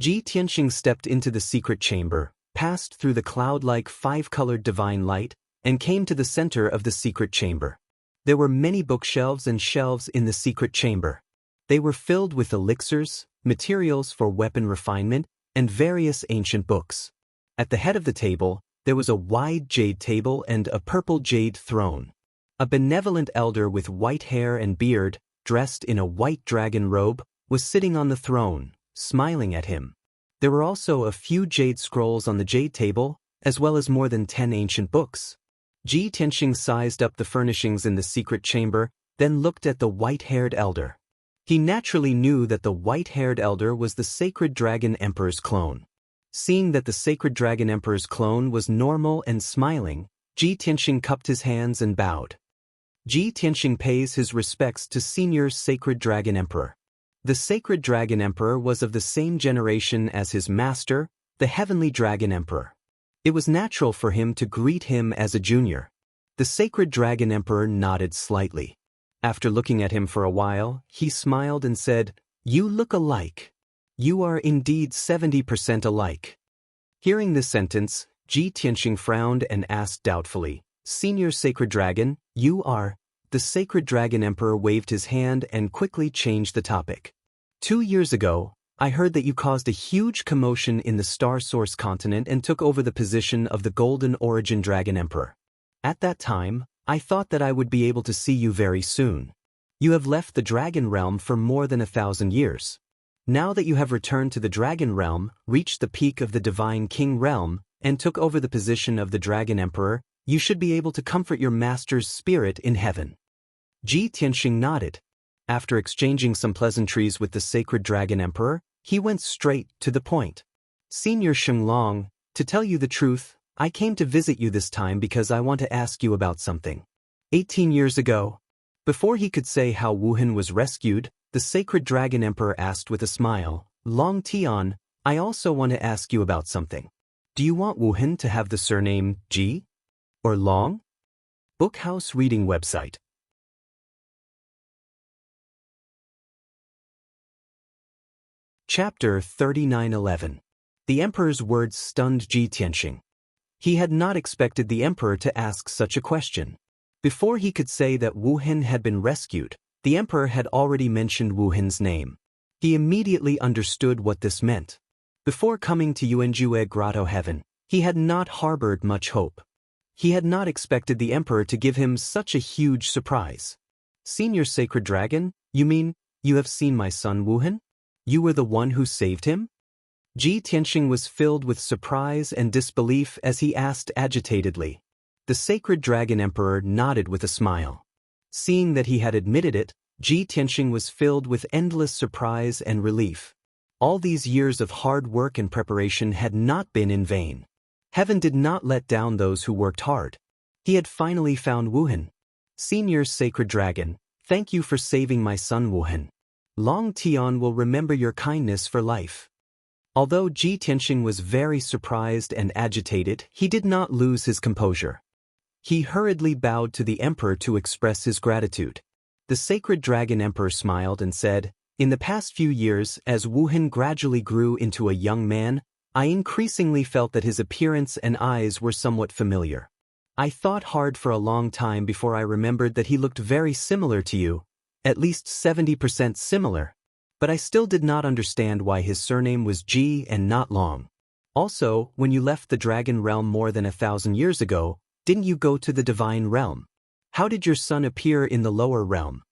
Ji Tianxing stepped into the secret chamber, passed through the cloud-like 5-colored divine light, and came to the center of the secret chamber. There were many bookshelves and shelves in the secret chamber. They were filled with elixirs, materials for weapon refinement, and various ancient books. At the head of the table, there was a wide jade table and a purple jade throne. A benevolent elder with white hair and beard, dressed in a white dragon robe, was sitting on the throne, smiling at him. There were also a few jade scrolls on the jade table, as well as more than 10 ancient books. Ji Tianxing sized up the furnishings in the secret chamber, then looked at the white-haired elder. He naturally knew that the white-haired elder was the sacred Dragon Emperor's clone. Seeing that the sacred Dragon Emperor's clone was normal and smiling, Ji Tianxing cupped his hands and bowed. Ji Tianxing pays his respects to Senior Sacred Dragon Emperor. The Sacred Dragon Emperor was of the same generation as his master, the Heavenly Dragon Emperor. It was natural for him to greet him as a junior. The Sacred Dragon Emperor nodded slightly. After looking at him for a while, he smiled and said, "You look alike. You are indeed 70% alike." Hearing this sentence, Ji Tianxing frowned and asked doubtfully, "Senior Sacred Dragon, you are?" The Sacred Dragon Emperor waved his hand and quickly changed the topic. 2 years ago, I heard that you caused a huge commotion in the Star Source continent and took over the position of the Golden Origin Dragon Emperor. At that time, I thought that I would be able to see you very soon. You have left the Dragon Realm for more than 1,000 years. Now that you have returned to the Dragon Realm, reached the peak of the Divine King Realm, and took over the position of the Dragon Emperor, you should be able to comfort your master's spirit in heaven. Ji Tianxing nodded. After exchanging some pleasantries with the Sacred Dragon Emperor, he went straight to the point. "Senior Shenglong, to tell you the truth, I came to visit you this time because I want to ask you about something. 18 years ago." Before he could say how Wuhan was rescued, the Sacred Dragon Emperor asked with a smile, "Long Tian, I also want to ask you about something. Do you want Wuhan to have the surname Ji? Or Long?" Bookhouse Reading Website. Chapter 3911. The Emperor's words stunned Ji Tianxing. He had not expected the Emperor to ask such a question. Before he could say that Wuhan had been rescued, the Emperor had already mentioned Wuhan's name. He immediately understood what this meant. Before coming to Yuanjue Grotto Heaven, he had not harbored much hope. He had not expected the Emperor to give him such a huge surprise. "Senior Sacred Dragon, you mean, you have seen my son Wuhan? You were the one who saved him?" Ji Tianxing was filled with surprise and disbelief as he asked agitatedly. The sacred dragon emperor nodded with a smile. Seeing that he had admitted it, Ji Tianxing was filled with endless surprise and relief. All these years of hard work and preparation had not been in vain. Heaven did not let down those who worked hard. He had finally found Wuhan. Senior Sacred Dragon, thank you for saving my son Wuhan. Long Tian will remember your kindness for life. Although Ji Tianxing was very surprised and agitated, he did not lose his composure. He hurriedly bowed to the emperor to express his gratitude. The sacred dragon emperor smiled and said, "In the past few years, as Wuhan gradually grew into a young man, I increasingly felt that his appearance and eyes were somewhat familiar. I thought hard for a long time before I remembered that he looked very similar to you, at least 70% similar. But I still did not understand why his surname was Ji and not Long. Also, when you left the dragon realm more than 1,000 years ago, didn't you go to the divine realm? How did your son appear in the lower realm?"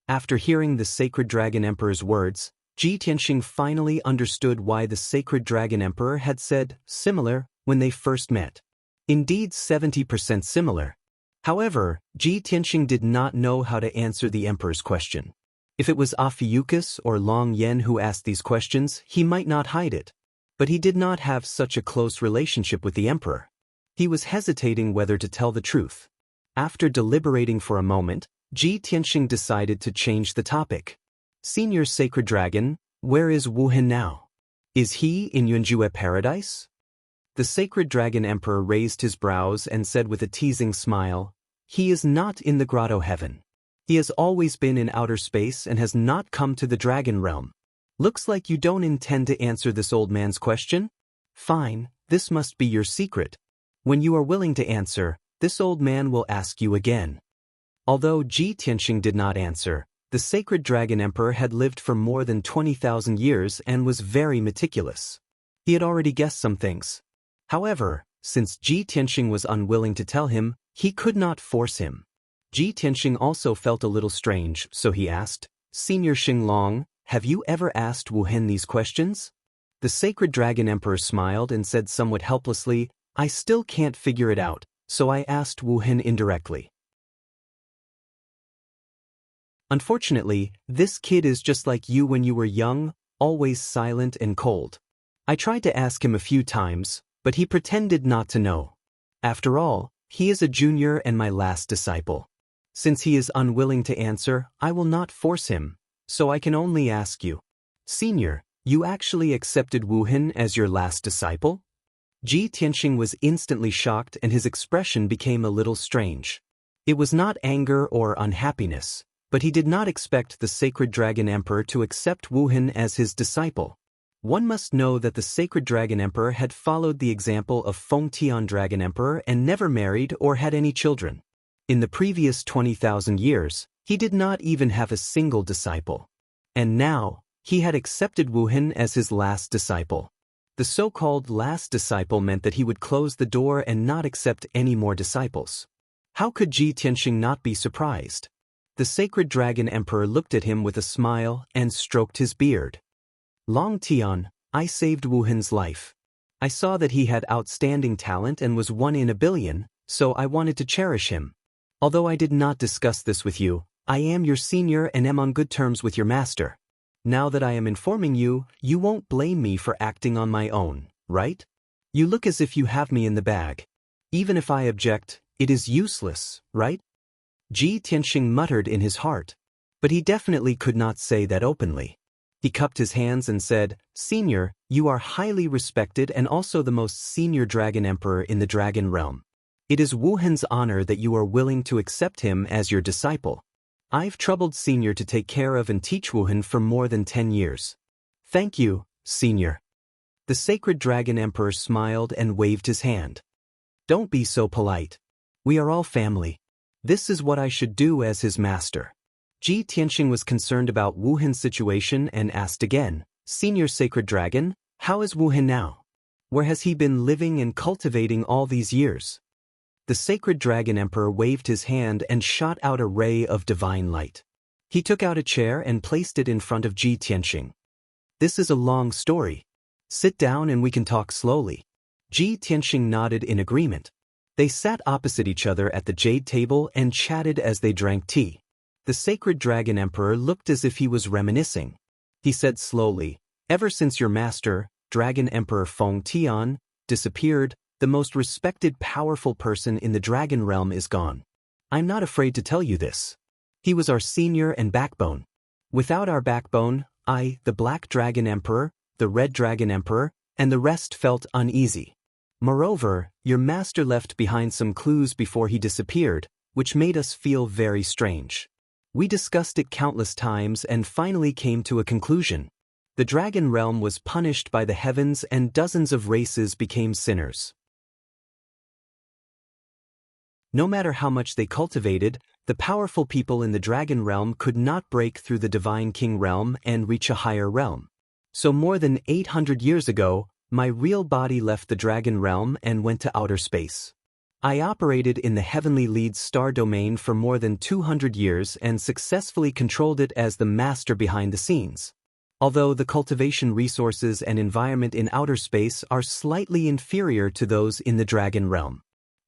After hearing the sacred dragon emperor's words, Ji Tianxing finally understood why the sacred dragon emperor had said similar when they first met. Indeed, 70% similar. However, Ji Tianxing did not know how to answer the emperor's question. If it was Ophiuchus or Long Yen who asked these questions, he might not hide it. But he did not have such a close relationship with the emperor. He was hesitating whether to tell the truth. After deliberating for a moment, Ji Tianxing decided to change the topic. "Senior Sacred Dragon, where is Wuhan now? Is he in Yunjue Paradise?" The sacred dragon emperor raised his brows and said with a teasing smile, "He is not in the grotto heaven. He has always been in outer space and has not come to the dragon realm. Looks like you don't intend to answer this old man's question? Fine, this must be your secret. When you are willing to answer, this old man will ask you again." Although Ji Tianxing did not answer, the sacred dragon emperor had lived for more than 20,000 years and was very meticulous. He had already guessed some things. However, since Ji Tianxing was unwilling to tell him, he could not force him. Ji Tianxing also felt a little strange, so he asked, "Senior Xinglong, have you ever asked Wuhan these questions?" The sacred dragon emperor smiled and said somewhat helplessly, "I still can't figure it out, so I asked Wuhan indirectly. Unfortunately, this kid is just like you when you were young, always silent and cold. I tried to ask him a few times, but he pretended not to know. After all, he is a junior and my last disciple. Since he is unwilling to answer, I will not force him, so I can only ask you. Senior, you actually accepted Wuhan as your last disciple?" Ji Tianxing was instantly shocked and his expression became a little strange. It was not anger or unhappiness, but he did not expect the sacred dragon emperor to accept Wuhan as his disciple. One must know that the sacred dragon emperor had followed the example of Fengtian dragon emperor and never married or had any children. In the previous 20,000 years, he did not even have a single disciple. And now, he had accepted Wuhan as his last disciple. The so-called last disciple meant that he would close the door and not accept any more disciples. How could Ji Tianxing not be surprised? The sacred dragon emperor looked at him with a smile and stroked his beard. "Long Tian, I saved Wuhan's life. I saw that he had outstanding talent and was 1 in a billion, so I wanted to cherish him. Although I did not discuss this with you, I am your senior and am on good terms with your master. Now that I am informing you, you won't blame me for acting on my own, right? You look as if you have me in the bag. Even if I object, it is useless, right?" Ji Tianxing muttered in his heart. But he definitely could not say that openly. He cupped his hands and said, "Senior, you are highly respected and also the most senior dragon emperor in the dragon realm. It is Wuhan's honor that you are willing to accept him as your disciple. I've troubled Senior to take care of and teach Wuhan for more than 10 years. Thank you, Senior." The sacred dragon emperor smiled and waved his hand. "Don't be so polite. We are all family. This is what I should do as his master." Ji Tianxing was concerned about Wuhan's situation and asked again, "Senior Sacred Dragon, how is Wuhan now? Where has he been living and cultivating all these years?" The sacred dragon emperor waved his hand and shot out a ray of divine light. He took out a chair and placed it in front of Ji Tianxing. "This is a long story. Sit down and we can talk slowly. Ji Tianxing nodded in agreement. They sat opposite each other at the jade table and chatted as they drank tea. The sacred dragon emperor looked as if he was reminiscing. He said slowly, "Ever since your master, Dragon Emperor Feng Tian, disappeared, the most respected powerful person in the dragon realm is gone. I'm not afraid to tell you this. He was our senior and backbone. Without our backbone, I, the Black Dragon Emperor, the Red Dragon Emperor, and the rest felt uneasy. Moreover, your master left behind some clues before he disappeared, which made us feel very strange. We discussed it countless times and finally came to a conclusion. The dragon realm was punished by the heavens and dozens of races became sinners. No matter how much they cultivated, the powerful people in the dragon realm could not break through the divine king realm and reach a higher realm. So more than 800 years ago, my real body left the dragon realm and went to outer space. I operated in the heavenly lead star domain for more than 200 years and successfully controlled it as the master behind the scenes. Although the cultivation resources and environment in outer space are slightly inferior to those in the dragon realm.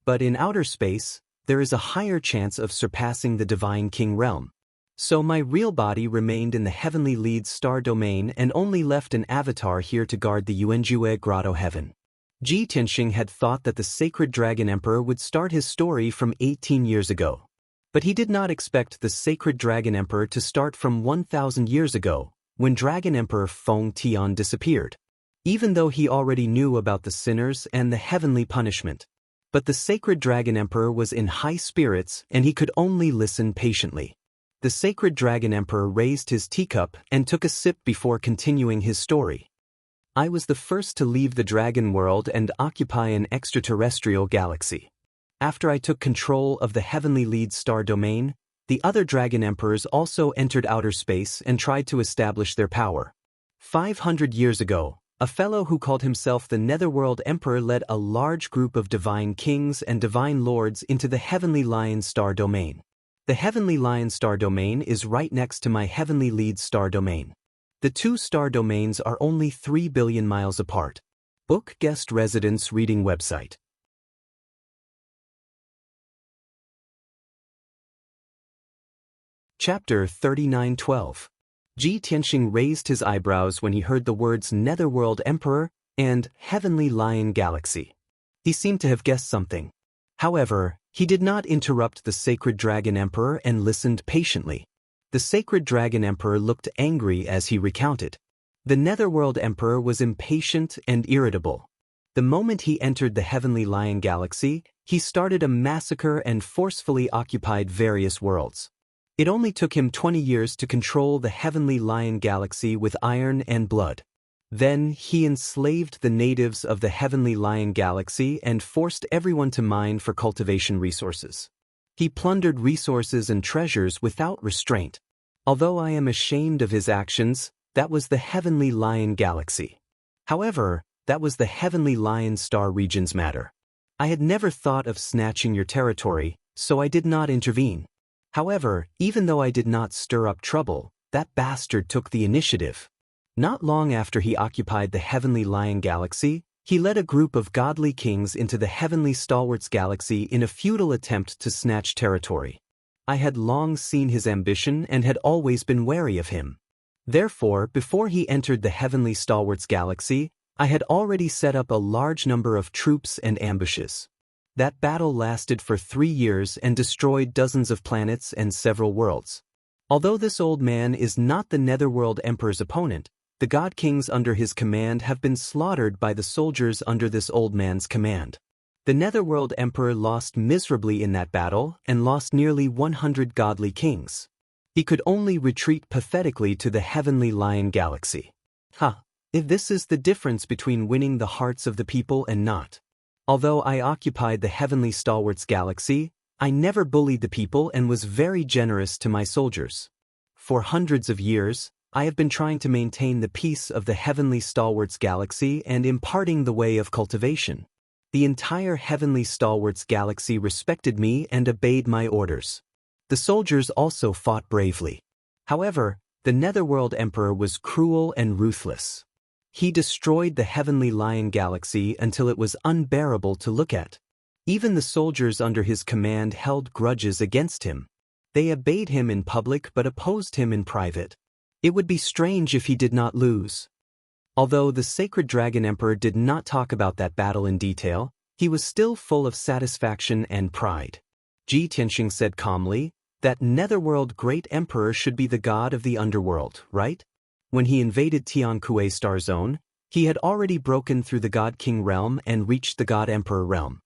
But in outer space, there is a higher chance of surpassing the divine king realm. So my real body remained in the heavenly lead star domain and only left an avatar here to guard the Yuanjue grotto heaven. Ji Tianxing had thought that the sacred dragon emperor would start his story from 18 years ago. But he did not expect the sacred dragon emperor to start from 1,000 years ago, when Dragon Emperor Feng Tian disappeared. Even though he already knew about the sinners and the heavenly punishment. But the sacred dragon emperor was in high spirits and he could only listen patiently. The sacred dragon emperor raised his teacup and took a sip before continuing his story. I was the first to leave the dragon world and occupy an extraterrestrial galaxy. After I took control of the heavenly lead star domain, the other dragon emperors also entered outer space and tried to establish their power. 500 years ago, a fellow who called himself the Netherworld Emperor led a large group of divine kings and divine lords into the Heavenly Lion Star Domain. The Heavenly Lion Star Domain is right next to my Heavenly Lead Star Domain. The two star domains are only 3 billion miles apart. Book Guest Residence Reading Website. Chapter 39:12. Ji Tianxing raised his eyebrows when he heard the words Netherworld Emperor and Heavenly Lion Galaxy. He seemed to have guessed something. However, he did not interrupt the sacred dragon emperor and listened patiently. The sacred dragon emperor looked angry as he recounted. The Netherworld Emperor was impatient and irritable. The moment he entered the Heavenly Lion Galaxy, he started a massacre and forcefully occupied various worlds. It only took him 20 years to control the Heavenly Lion Galaxy with iron and blood. Then he enslaved the natives of the Heavenly Lion Galaxy and forced everyone to mine for cultivation resources. He plundered resources and treasures without restraint. Although I am ashamed of his actions, that was the Heavenly Lion Galaxy. However, that was the Heavenly Lion Star region's matter. I had never thought of snatching your territory, so I did not intervene. However, even though I did not stir up trouble, that bastard took the initiative. Not long after he occupied the Heavenly Lion Galaxy, he led a group of godly kings into the Heavenly Stalwarts Galaxy in a futile attempt to snatch territory. I had long seen his ambition and had always been wary of him. Therefore, before he entered the Heavenly Stalwarts Galaxy, I had already set up a large number of troops and ambushes. That battle lasted for 3 years and destroyed dozens of planets and several worlds. Although this old man is not the Netherworld Emperor's opponent, the God Kings under his command have been slaughtered by the soldiers under this old man's command. The Netherworld Emperor lost miserably in that battle and lost nearly 100 godly kings. He could only retreat pathetically to the Heavenly Lion Galaxy. If this is the difference between winning the hearts of the people and not. Although I occupied the Heavenly Stalwarts Galaxy, I never bullied the people and was very generous to my soldiers. For hundreds of years, I have been trying to maintain the peace of the Heavenly Stalwarts Galaxy and imparting the way of cultivation. The entire Heavenly Stalwarts Galaxy respected me and obeyed my orders. The soldiers also fought bravely. However, the Netherworld Emperor was cruel and ruthless. He destroyed the heavenly lion galaxy until it was unbearable to look at. Even the soldiers under his command held grudges against him. They obeyed him in public but opposed him in private. It would be strange if he did not lose. Although the Sacred Dragon Emperor did not talk about that battle in detail, he was still full of satisfaction and pride. Ji Tianxing said calmly, "That netherworld great emperor should be the god of the underworld, right?" When he invaded Tiankue Star Zone, he had already broken through the God King realm and reached the God Emperor realm.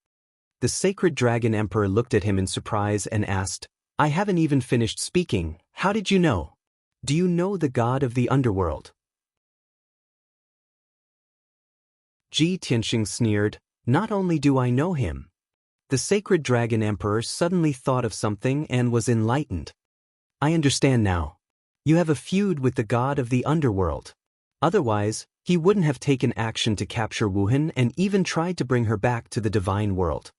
The Sacred Dragon Emperor looked at him in surprise and asked, "I haven't even finished speaking, how did you know? Do you know the god of the underworld?" Ji Tianxing sneered, "Not only do I know him." The Sacred Dragon Emperor suddenly thought of something and was enlightened. "I understand now. You have a feud with the god of the underworld. Otherwise, he wouldn't have taken action to capture Wuhan and even tried to bring her back to the divine world."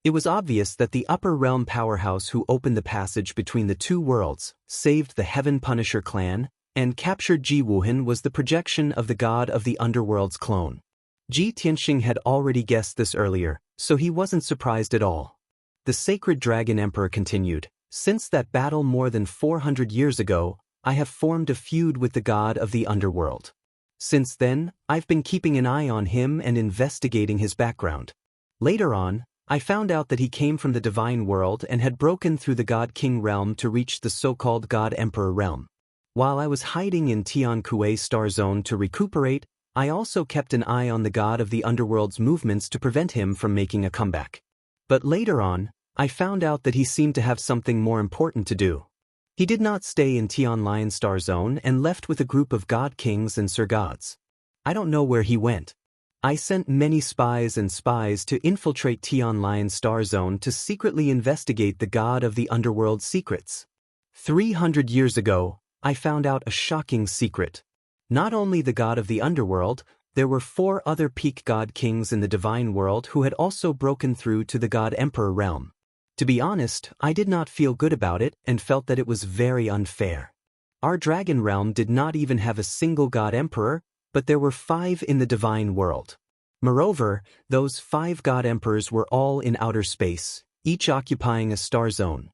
It was obvious that the upper realm powerhouse who opened the passage between the two worlds, saved the Heaven Punisher clan, and captured Ji Wuhan was the projection of the god of the underworld's clone. Ji Tianxing had already guessed this earlier, so he wasn't surprised at all. The Sacred Dragon Emperor continued, "Since that battle more than 400 years ago, I have formed a feud with the god of the underworld. Since then, I've been keeping an eye on him and investigating his background. Later on, I found out that he came from the divine world and had broken through the God King realm to reach the so-called God Emperor realm. While I was hiding in Tiankue Star Zone to recuperate, I also kept an eye on the god of the underworld's movements to prevent him from making a comeback. But later on, I found out that he seemed to have something more important to do. He did not stay in Tian Lion Star Zone and left with a group of god kings and sir gods. I don't know where he went. I sent many spies to infiltrate Tian Lion Star Zone to secretly investigate the god of the underworld's secrets. 300 years ago, I found out a shocking secret. Not only the god of the underworld, there were 4 other peak god kings in the divine world who had also broken through to the God Emperor realm. To be honest, I did not feel good about it and felt that it was very unfair. Our dragon realm did not even have a single god emperor, but there were 5 in the divine world. Moreover, those 5 god emperors were all in outer space, each occupying a star zone.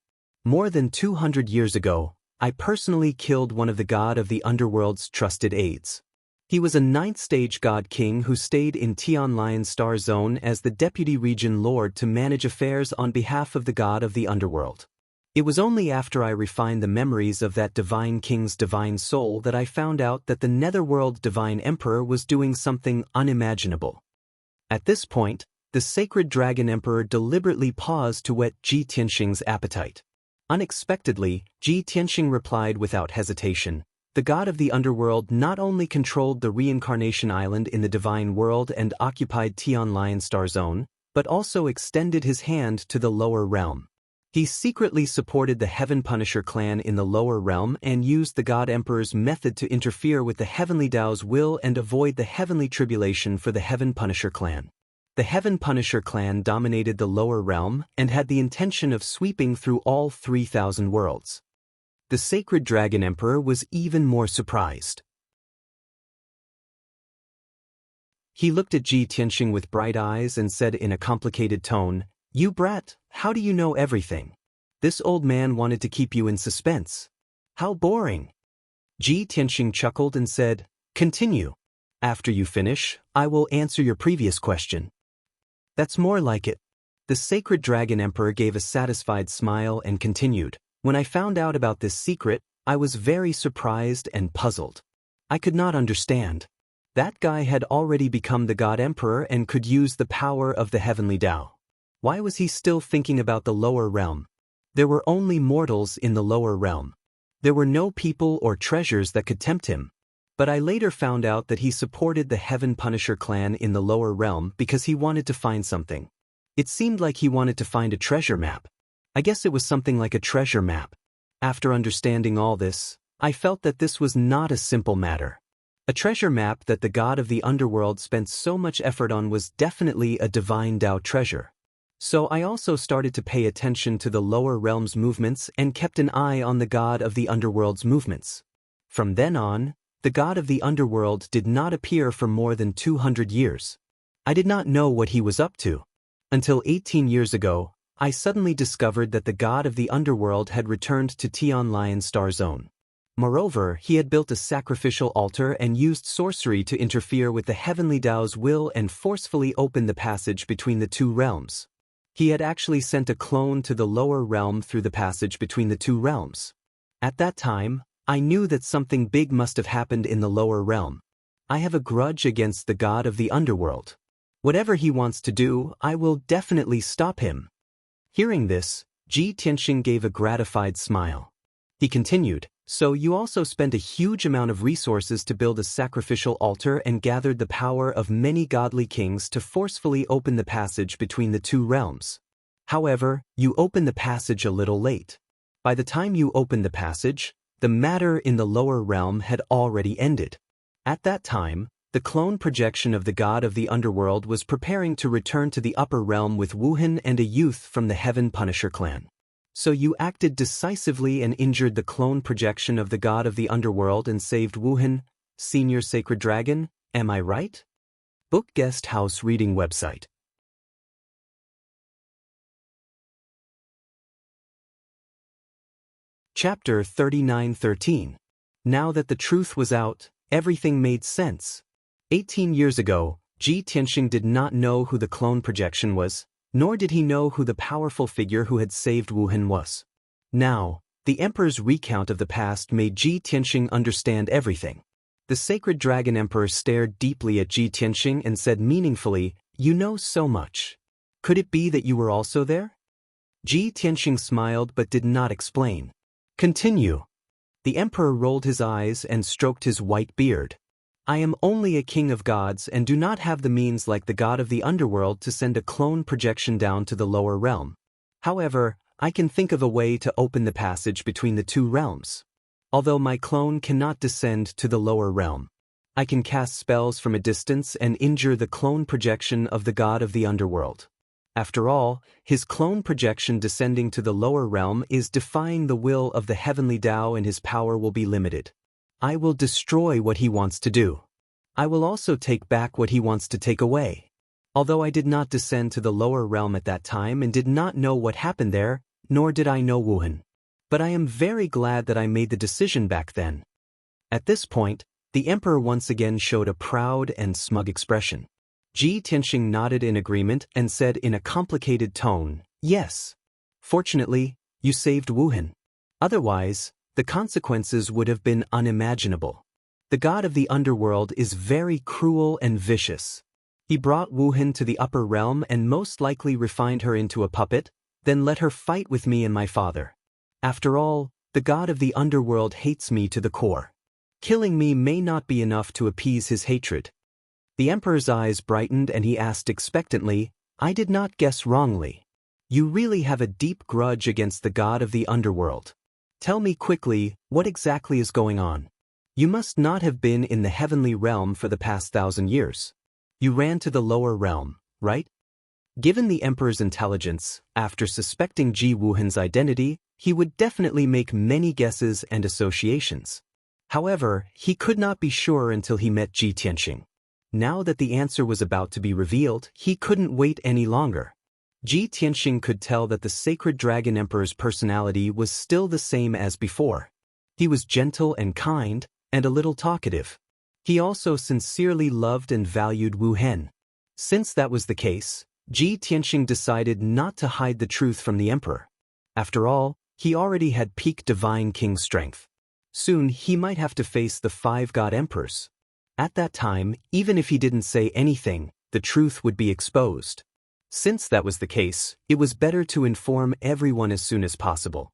More than 200 years ago, I personally killed one of the god of the underworld's trusted aides. He was a 9th stage god king who stayed in Tian Lion Star Zone as the deputy region lord to manage affairs on behalf of the god of the underworld. It was only after I refined the memories of that divine king's divine soul that I found out that the netherworld divine emperor was doing something unimaginable. At this point, the Sacred Dragon Emperor deliberately paused to whet Ji Tianxing's appetite. Unexpectedly, Ji Tianxing replied without hesitation, "The god of the underworld not only controlled the reincarnation island in the divine world and occupied Tian Lion Star Zone, but also extended his hand to the lower realm. He secretly supported the Heaven Punisher clan in the lower realm and used the God Emperor's method to interfere with the Heavenly Dao's will and avoid the heavenly tribulation for the Heaven Punisher clan. The Heaven Punisher clan dominated the lower realm and had the intention of sweeping through all 3,000 worlds." The Sacred Dragon Emperor was even more surprised. He looked at Ji Tianxing with bright eyes and said in a complicated tone, "You brat, how do you know everything? This old man wanted to keep you in suspense. How boring." Ji Tianxing chuckled and said, "Continue. After you finish, I will answer your previous question." "That's more like it." The Sacred Dragon Emperor gave a satisfied smile and continued, "When I found out about this secret, I was very surprised and puzzled. I could not understand. That guy had already become the God Emperor and could use the power of the Heavenly Dao. Why was he still thinking about the lower realm? There were only mortals in the lower realm. There were no people or treasures that could tempt him. But I later found out that he supported the Heaven Punisher clan in the lower realm because he wanted to find something. It seemed like he wanted to find a treasure map. I guess it was something like a treasure map. After understanding all this, I felt that this was not a simple matter. A treasure map that the god of the underworld spent so much effort on was definitely a divine Dao treasure. So I also started to pay attention to the lower realm's movements and kept an eye on the god of the underworld's movements. From then on, the god of the underworld did not appear for more than 200 years. I did not know what he was up to. Until 18 years ago, I suddenly discovered that the god of the underworld had returned to Tian Lion Star Zone. Moreover, he had built a sacrificial altar and used sorcery to interfere with the heavenly Dao's will and forcefully open the passage between the two realms. He had actually sent a clone to the lower realm through the passage between the two realms. At that time, I knew that something big must have happened in the lower realm. I have a grudge against the god of the underworld. Whatever he wants to do, I will definitely stop him. Hearing this, Ji Tianxing gave a gratified smile. He continued, so you also spent a huge amount of resources to build a sacrificial altar and gathered the power of many godly kings to forcefully open the passage between the two realms. However, you opened the passage a little late. By the time you opened the passage, the matter in the lower realm had already ended. At that time, the clone projection of the god of the underworld was preparing to return to the upper realm with Wuhan and a youth from the Heaven Punisher clan. So you acted decisively and injured the clone projection of the god of the underworld and saved Wuhan, Senior Sacred Dragon, am I right? Book Guest House Reading Website. Chapter 39:13. Now that the truth was out, everything made sense. 18 years ago, Ji Tianxing did not know who the clone projection was, nor did he know who the powerful figure who had saved Wuhan was. Now, the Emperor's recount of the past made Ji Tianxing understand everything. The Sacred Dragon Emperor stared deeply at Ji Tianxing and said meaningfully, "You know so much. Could it be that you were also there?" Ji Tianxing smiled but did not explain. Continue. The Emperor rolled his eyes and stroked his white beard. I am only a king of gods and do not have the means like the god of the underworld to send a clone projection down to the lower realm. However, I can think of a way to open the passage between the two realms. Although my clone cannot descend to the lower realm, I can cast spells from a distance and injure the clone projection of the god of the underworld. After all, his clone projection descending to the lower realm is defying the will of the heavenly Dao and his power will be limited. I will destroy what he wants to do. I will also take back what he wants to take away. Although I did not descend to the lower realm at that time and did not know what happened there, nor did I know Wuhan. But I am very glad that I made the decision back then. At this point, the Emperor once again showed a proud and smug expression. Ji Tianxing nodded in agreement and said in a complicated tone, "Yes. Fortunately, you saved Wuhan. Otherwise, the consequences would have been unimaginable. The god of the underworld is very cruel and vicious. He brought Wuhan to the upper realm and most likely refined her into a puppet, then let her fight with me and my father. After all, the god of the underworld hates me to the core. Killing me may not be enough to appease his hatred." The Emperor's eyes brightened and he asked expectantly, "I did not guess wrongly. You really have a deep grudge against the god of the underworld. Tell me quickly, what exactly is going on? You must not have been in the heavenly realm for the past 1,000 years. You ran to the lower realm, right?" Given the Emperor's intelligence, after suspecting Ji Wuhan's identity, he would definitely make many guesses and associations. However, he could not be sure until he met Ji Tianxing. Now that the answer was about to be revealed, he couldn't wait any longer. Ji Tianxing could tell that the Sacred Dragon Emperor's personality was still the same as before. He was gentle and kind, and a little talkative. He also sincerely loved and valued Wu Hen. Since that was the case, Ji Tianxing decided not to hide the truth from the Emperor. After all, he already had peak Divine King strength. Soon he might have to face the 5 God Emperors. At that time, even if he didn't say anything, the truth would be exposed. Since that was the case, it was better to inform everyone as soon as possible.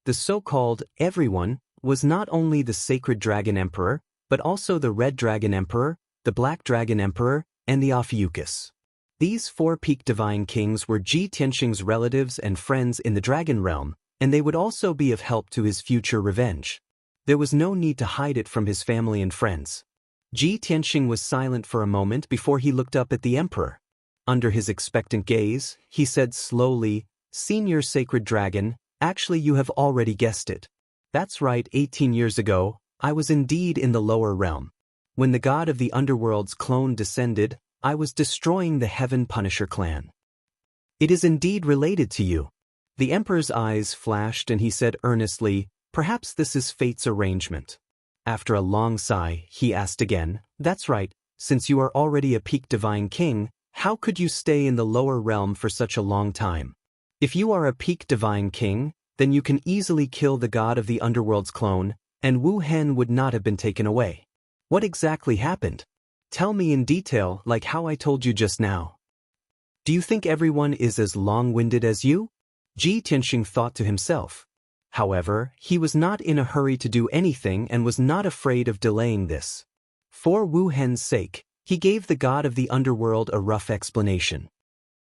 The so-called everyone was not only the Sacred Dragon Emperor, but also the Red Dragon Emperor, the Black Dragon Emperor, and the Ophiuchus. These 4 peak divine kings were Ji Tianxing's relatives and friends in the Dragon Realm, and they would also be of help to his future revenge. There was no need to hide it from his family and friends. Ji Tianxing was silent for a moment before he looked up at the Emperor. Under his expectant gaze, he said slowly, "Senior Sacred Dragon, actually you have already guessed it. That's right, 18 years ago, I was indeed in the lower realm. When the god of the underworld's clone descended, I was destroying the Heaven Punisher clan. It is indeed related to you. The Emperor's eyes flashed and he said earnestly, perhaps this is fate's arrangement. After a long sigh, he asked again, that's right, since you are already a peak divine king, how could you stay in the lower realm for such a long time? If you are a peak divine king, then you can easily kill the god of the underworld's clone, and Wu Hen would not have been taken away. What exactly happened? Tell me in detail, like how I told you just now. Do you think everyone is as long-winded as you? Ji Tianxing thought to himself. However, he was not in a hurry to do anything and was not afraid of delaying this. For Wu Hen's sake, he gave the god of the underworld a rough explanation.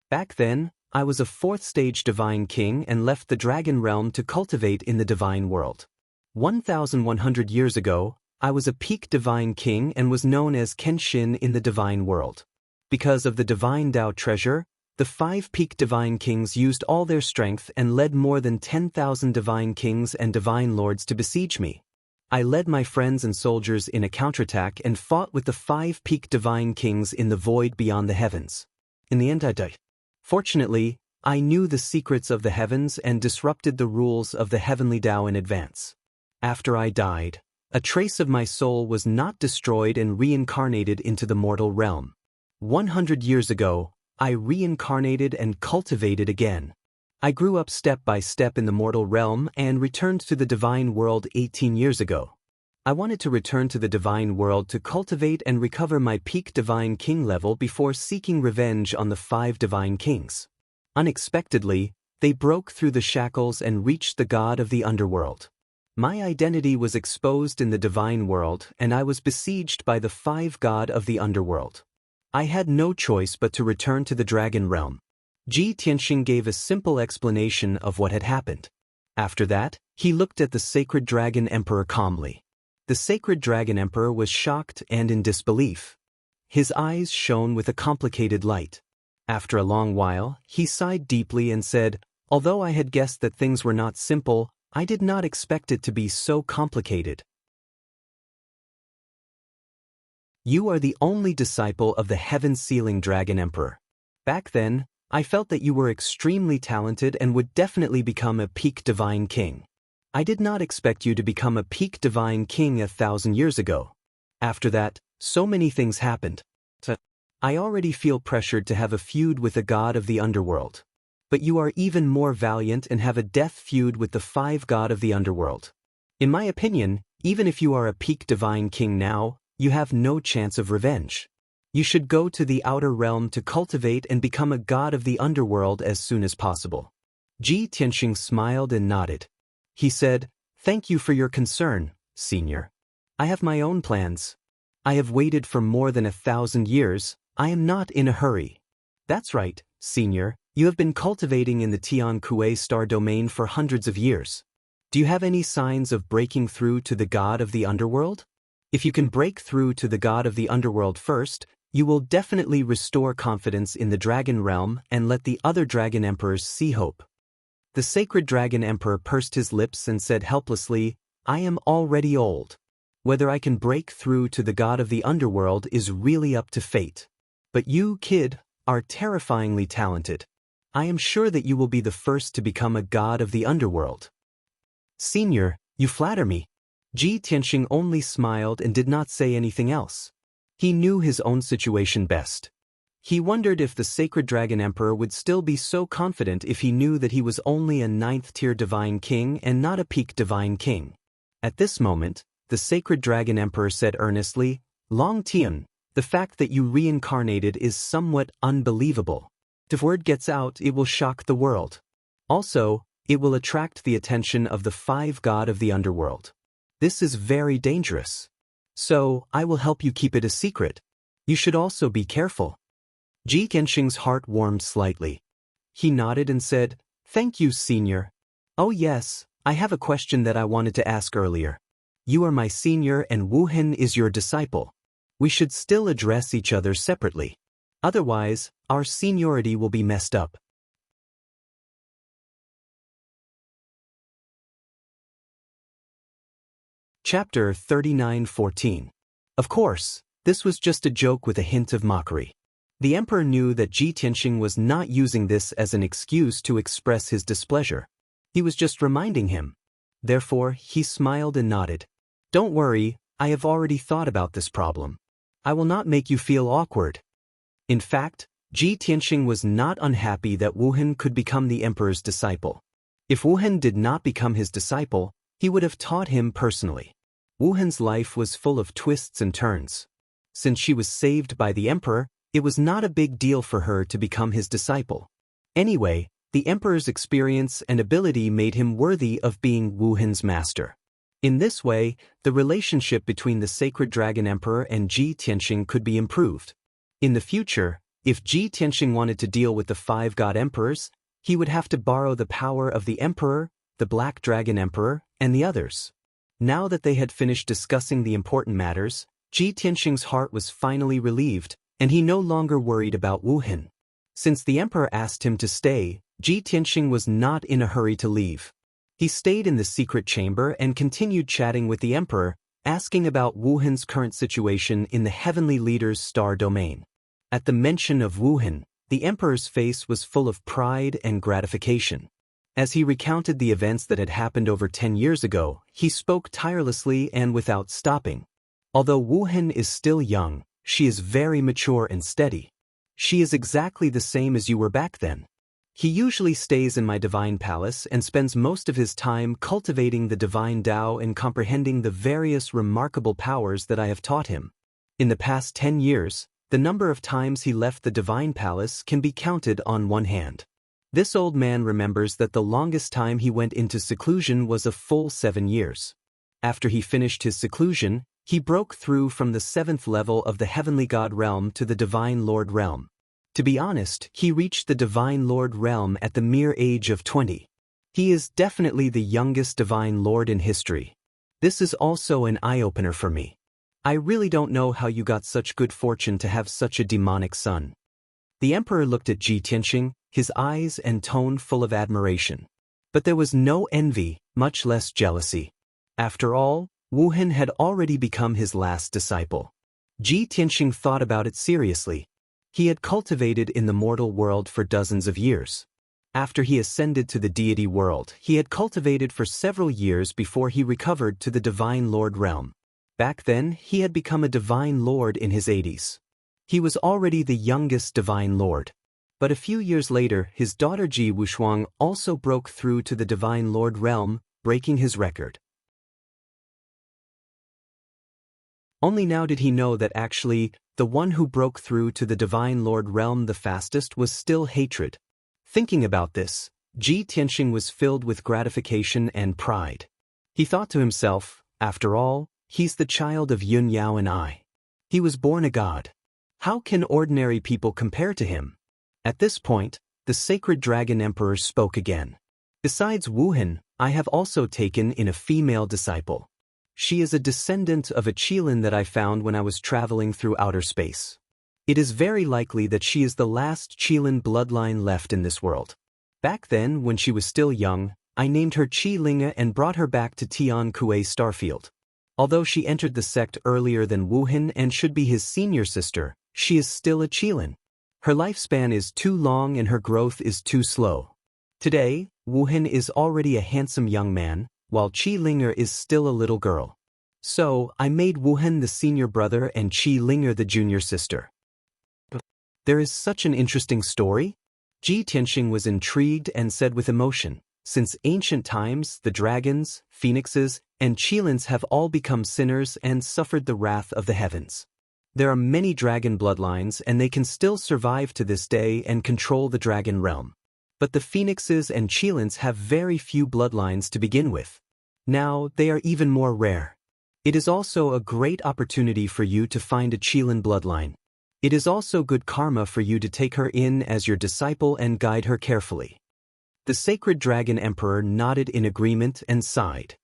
Back then, I was a fourth-stage divine king and left the dragon realm to cultivate in the divine world. 1,100 years ago, I was a peak divine king and was known as Kenshin in the divine world. Because of the divine Dao treasure, the 5 peak divine kings used all their strength and led more than 10,000 divine kings and divine lords to besiege me. I led my friends and soldiers in a counterattack and fought with the 5 peak divine kings in the void beyond the heavens. In the end I died. Fortunately, I knew the secrets of the heavens and disrupted the rules of the heavenly Dao in advance. After I died, a trace of my soul was not destroyed and reincarnated into the mortal realm. 100 years ago, I reincarnated and cultivated again. I grew up step by step in the mortal realm and returned to the divine world 18 years ago. I wanted to return to the divine world to cultivate and recover my peak divine king level before seeking revenge on the 5 divine kings. Unexpectedly, they broke through the shackles and reached the god of the underworld. My identity was exposed in the divine world and I was besieged by the 5 god of the underworld. I had no choice but to return to the dragon realm. Ji Tianxing gave a simple explanation of what had happened. After that, he looked at the sacred dragon emperor calmly. The sacred dragon emperor was shocked and in disbelief. His eyes shone with a complicated light. After a long while, he sighed deeply and said, although I had guessed that things were not simple, I did not expect it to be so complicated. You are the only disciple of the heaven-sealing dragon emperor. Back then, I felt that you were extremely talented and would definitely become a peak divine king. I did not expect you to become a peak divine king 1,000 years ago. After that, so many things happened. I already feel pressured to have a feud with the god of the underworld. But you are even more valiant and have a death feud with the 5 god of the underworld. In my opinion, even if you are a peak divine king now, you have no chance of revenge. You should go to the outer realm to cultivate and become a god of the underworld as soon as possible. Ji Tianxing smiled and nodded. He said, thank you for your concern, senior. I have my own plans. I have waited for more than 1,000 years. I am not in a hurry. That's right, senior. You have been cultivating in the Tian Kuei star domain for hundreds of years. Do you have any signs of breaking through to the god of the underworld? If you can break through to the god of the underworld first, you will definitely restore confidence in the dragon realm and let the other dragon emperors see hope. The sacred dragon emperor pursed his lips and said helplessly, I am already old. Whether I can break through to the god of the underworld is really up to fate. But you, kid, are terrifyingly talented. I am sure that you will be the first to become a god of the underworld. Senior, you flatter me. Ji Tianxing only smiled and did not say anything else. He knew his own situation best. He wondered if the sacred dragon emperor would still be so confident if he knew that he was only a 9th-tier divine king and not a peak divine king. At this moment, the sacred dragon emperor said earnestly, Longtime, the fact that you reincarnated is somewhat unbelievable. If word gets out, it will shock the world. Also, it will attract the attention of the 5 god of the underworld. This is very dangerous. So, I will help you keep it a secret. You should also be careful. Ji Tianxing's heart warmed slightly. He nodded and said, thank you, senior. Oh yes, I have a question that I wanted to ask earlier. You are my senior and Wu Hen is your disciple. We should still address each other separately. Otherwise, our seniority will be messed up. Chapter 39:14. Of course, this was just a joke with a hint of mockery. The emperor knew that Ji Tianxing was not using this as an excuse to express his displeasure. He was just reminding him. Therefore, he smiled and nodded. Don't worry, I have already thought about this problem. I will not make you feel awkward. In fact, Ji Tianxing was not unhappy that Wu Han could become the emperor's disciple. If Wu Han did not become his disciple, he would have taught him personally. Wu Han's life was full of twists and turns. Since she was saved by the emperor, it was not a big deal for her to become his disciple. Anyway, the emperor's experience and ability made him worthy of being Wu Han's master. In this way, the relationship between the sacred dragon emperor and Ji Tianxing could be improved. In the future, if Ji Tianxing wanted to deal with the 5 god emperors, he would have to borrow the power of the emperor, the black dragon emperor, and the others. Now that they had finished discussing the important matters, Ji Tianxing's heart was finally relieved, and he no longer worried about Wu Han. Since the emperor asked him to stay, Ji Tianxing was not in a hurry to leave. He stayed in the secret chamber and continued chatting with the emperor, asking about Wu Han's current situation in the heavenly leader's star domain. At the mention of Wu Han, the emperor's face was full of pride and gratification. As he recounted the events that had happened over 10 years ago, he spoke tirelessly and without stopping. Although Wu Han is still young, she is very mature and steady. She is exactly the same as you were back then. He usually stays in my divine palace and spends most of his time cultivating the divine Tao and comprehending the various remarkable powers that I have taught him. In the past 10 years, the number of times he left the divine palace can be counted on one hand. This old man remembers that the longest time he went into seclusion was a full 7 years. After he finished his seclusion, he broke through from the 7th level of the heavenly god realm to the divine lord realm. To be honest, he reached the divine lord realm at the mere age of 20. He is definitely the youngest divine lord in history. This is also an eye-opener for me. I really don't know how you got such good fortune to have such a demonic son. The emperor looked at Ji Tianxing, his eyes and tone full of admiration. But there was no envy, much less jealousy. After all, Wu Han had already become his last disciple. Ji Tianxing thought about it seriously. He had cultivated in the mortal world for dozens of years. After he ascended to the deity world, he had cultivated for several years before he recovered to the divine lord realm. Back then, he had become a divine lord in his 80s. He was already the youngest divine lord. But a few years later, his daughter Ji Wuxuang also broke through to the divine lord realm, breaking his record. Only now did he know that actually, the one who broke through to the divine lord realm the fastest was still hatred. Thinking about this, Ji Tianxing was filled with gratification and pride. He thought to himself, after all, he's the child of Yun Yao and I. He was born a god. How can ordinary people compare to him? At this point, the sacred dragon emperor spoke again. Besides Wu Han, I have also taken in a female disciple. She is a descendant of a Qilin that I found when I was traveling through outer space. It is very likely that she is the last Qilin bloodline left in this world. Back then, when she was still young, I named her Qi Linga and brought her back to Tian Kuei Starfield. Although she entered the sect earlier than Wu Han and should be his senior sister, she is still a Qilin. Her lifespan is too long and her growth is too slow. Today, Wu Han is already a handsome young man, while Qi Linga is still a little girl. So, I made Wu Han the senior brother and Qi Linga the junior sister. There is such an interesting story? Ji Tianxing was intrigued and said with emotion, since ancient times, the dragons, phoenixes, and Qilins have all become sinners and suffered the wrath of the heavens. There are many dragon bloodlines and they can still survive to this day and control the dragon realm. But the phoenixes and Qilins have very few bloodlines to begin with. Now, they are even more rare. It is also a great opportunity for you to find a Qilin bloodline. It is also good karma for you to take her in as your disciple and guide her carefully. The sacred dragon emperor nodded in agreement and sighed.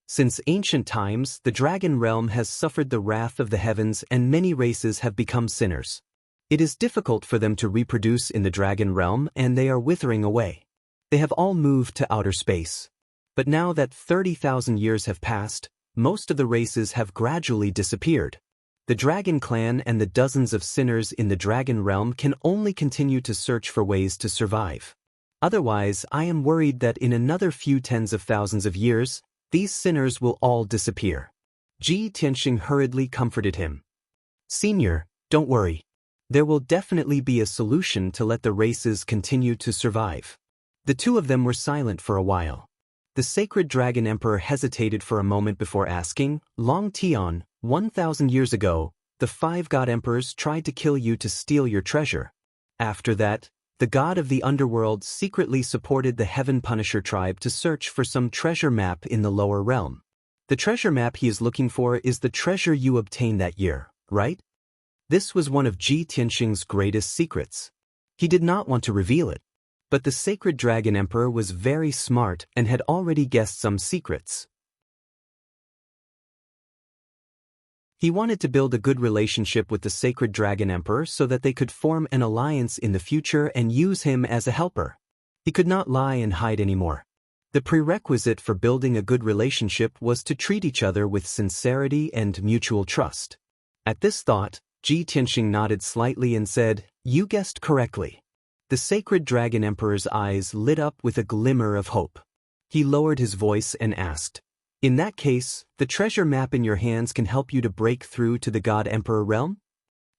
Since ancient times, the dragon realm has suffered the wrath of the heavens and many races have become sinners. It is difficult for them to reproduce in the dragon realm and they are withering away. They have all moved to outer space. But now that 30,000 years have passed, most of the races have gradually disappeared. The dragon clan and the dozens of sinners in the dragon realm can only continue to search for ways to survive. Otherwise, I am worried that in another few tens of thousands of years, these sinners will all disappear. Ji Tianxing hurriedly comforted him. Senior, don't worry. There will definitely be a solution to let the races continue to survive. The two of them were silent for a while. The sacred dragon emperor hesitated for a moment before asking, Longtime, 1,000 years ago, the 5 god emperors tried to kill you to steal your treasure. After that, the god of the underworld secretly supported the Heaven Punisher tribe to search for some treasure map in the lower realm. The treasure map he is looking for is the treasure you obtained that year, right? This was one of Ji Tianxing's greatest secrets. He did not want to reveal it. But the sacred dragon emperor was very smart and had already guessed some secrets. He wanted to build a good relationship with the sacred dragon emperor so that they could form an alliance in the future and use him as a helper. He could not lie and hide anymore. The prerequisite for building a good relationship was to treat each other with sincerity and mutual trust. At this thought, Ji Tianxing nodded slightly and said, "You guessed correctly." The sacred dragon emperor's eyes lit up with a glimmer of hope. He lowered his voice and asked, "In that case, the treasure map in your hands can help you to break through to the god emperor realm?"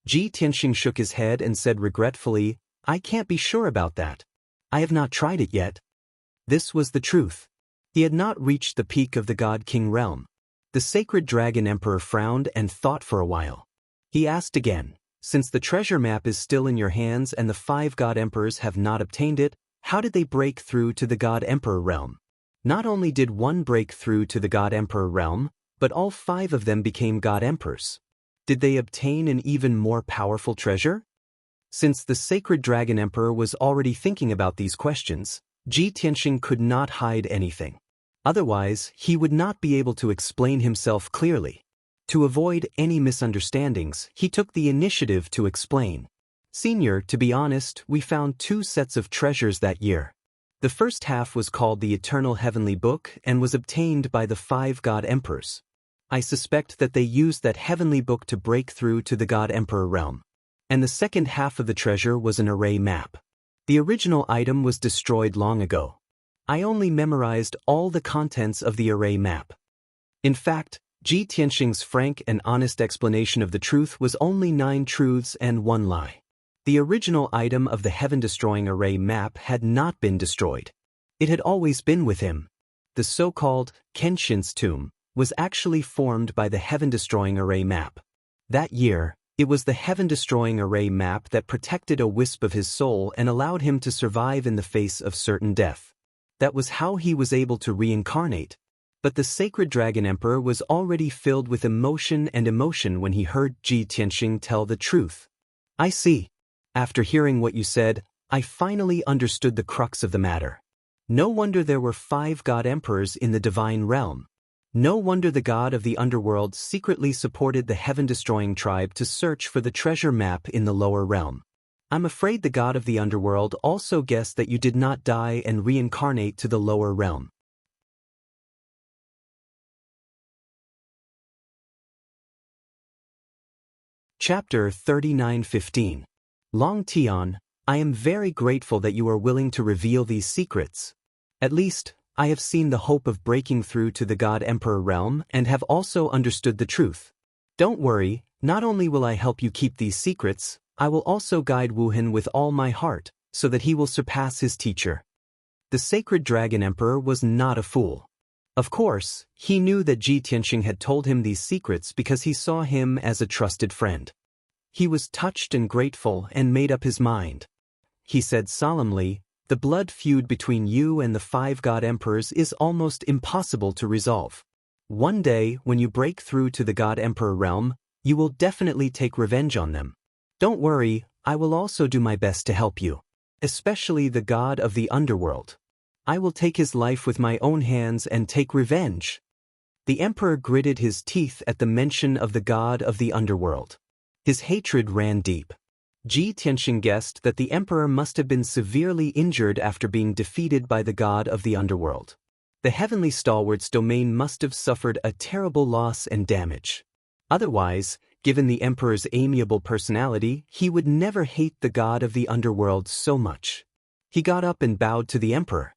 Ji Tianxing shook his head and said regretfully, "I can't be sure about that. I have not tried it yet." This was the truth. He had not reached the peak of the god king realm. The sacred dragon emperor frowned and thought for a while. He asked again, "Since the treasure map is still in your hands and the 5 god emperors have not obtained it, how did they break through to the god emperor realm?" Not only did one break through to the god emperor realm, but all 5 of them became god emperors. Did they obtain an even more powerful treasure? Since the sacred dragon emperor was already thinking about these questions, Ji Tianxing could not hide anything. Otherwise, he would not be able to explain himself clearly. To avoid any misunderstandings, he took the initiative to explain. "Senior, to be honest, we found 2 sets of treasures that year. The first half was called the Eternal Heavenly Book and was obtained by the 5 god emperors. I suspect that they used that heavenly book to break through to the god emperor realm. And the second half of the treasure was an array map. The original item was destroyed long ago. I only memorized all the contents of the array map." In fact, Ji Tianxing's frank and honest explanation of the truth was only 9 truths and 1 lie. The original item of the heaven-destroying array map had not been destroyed. It had always been with him. The so-called Kenshin's tomb was actually formed by the heaven-destroying array map. That year, it was the heaven-destroying array map that protected a wisp of his soul and allowed him to survive in the face of certain death. That was how he was able to reincarnate. But the sacred dragon emperor was already filled with emotion when he heard Ji Tianxing tell the truth. "I see. After hearing what you said, I finally understood the crux of the matter. No wonder there were 5 god emperors in the divine realm. No wonder the god of the underworld secretly supported the heaven-destroying tribe to search for the treasure map in the lower realm. I'm afraid the god of the underworld also guessed that you did not die and reincarnate to the lower realm." Chapter 39:15. Longtime, I am very grateful that you are willing to reveal these secrets. At least, I have seen the hope of breaking through to the God Emperor realm and have also understood the truth. Don't worry, not only will I help you keep these secrets, I will also guide Wuhan with all my heart, so that he will surpass his teacher. The sacred dragon emperor was not a fool. Of course, he knew that Ji Tianxing had told him these secrets because he saw him as a trusted friend. He was touched and grateful and made up his mind. He said solemnly, "The blood feud between you and the 5 god emperors is almost impossible to resolve. One day, when you break through to the God Emperor realm, you will definitely take revenge on them. Don't worry, I will also do my best to help you, especially the god of the underworld. I will take his life with my own hands and take revenge." The emperor gritted his teeth at the mention of the god of the underworld. His hatred ran deep. Ji Tianxing guessed that the emperor must have been severely injured after being defeated by the god of the underworld. The heavenly stalwart's domain must have suffered a terrible loss and damage. Otherwise, given the emperor's amiable personality, he would never hate the god of the underworld so much. He got up and bowed to the emperor.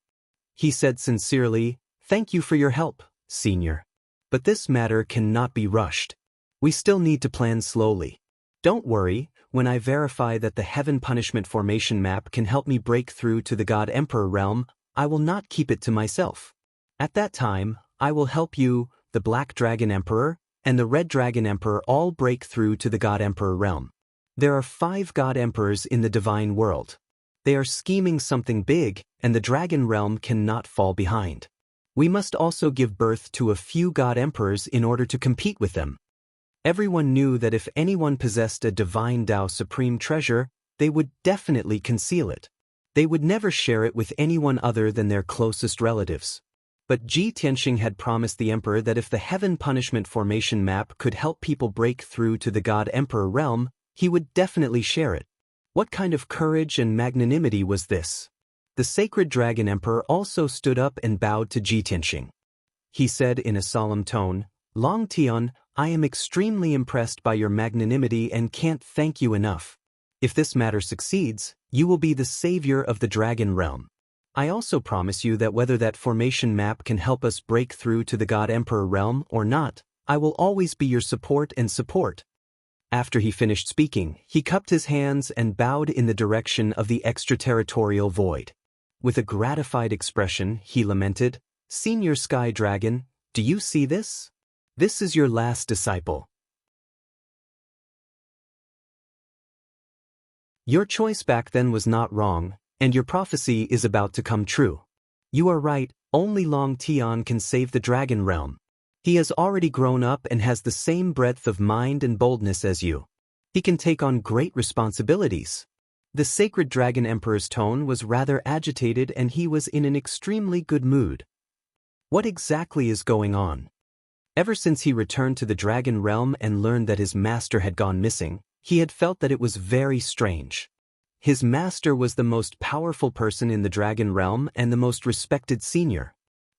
He said sincerely, "Thank you for your help, senior. But this matter cannot be rushed. We still need to plan slowly. Don't worry, when I verify that the heaven punishment formation map can help me break through to the god emperor realm, I will not keep it to myself. At that time, I will help you, the Black Dragon Emperor, and the Red Dragon Emperor all break through to the God Emperor realm. There are 5 God Emperors in the divine world. They are scheming something big, and the Dragon realm cannot fall behind. We must also give birth to a few God Emperors in order to compete with them." Everyone knew that if anyone possessed a divine Tao supreme treasure, they would definitely conceal it. They would never share it with anyone other than their closest relatives. But Ji Tianxing had promised the emperor that if the heaven punishment formation map could help people break through to the God Emperor realm, he would definitely share it. What kind of courage and magnanimity was this? The sacred Dragon Emperor also stood up and bowed to Ji Tianxing. He said in a solemn tone, "Longtime, I am extremely impressed by your magnanimity and can't thank you enough. If this matter succeeds, you will be the savior of the Dragon realm. I also promise you that whether that formation map can help us break through to the God Emperor realm or not, I will always be your support and support." After he finished speaking, he cupped his hands and bowed in the direction of the extraterritorial void. With a gratified expression, he lamented, "Senior Sky Dragon, do you see this? This is your last disciple. Your choice back then was not wrong, and your prophecy is about to come true. You are right, only Long Tian can save the Dragon realm. He has already grown up and has the same breadth of mind and boldness as you. He can take on great responsibilities." The sacred Dragon Emperor's tone was rather agitated and he was in an extremely good mood. What exactly is going on? Ever since he returned to the Dragon realm and learned that his master had gone missing, he had felt that it was very strange. His master was the most powerful person in the Dragon realm and the most respected senior.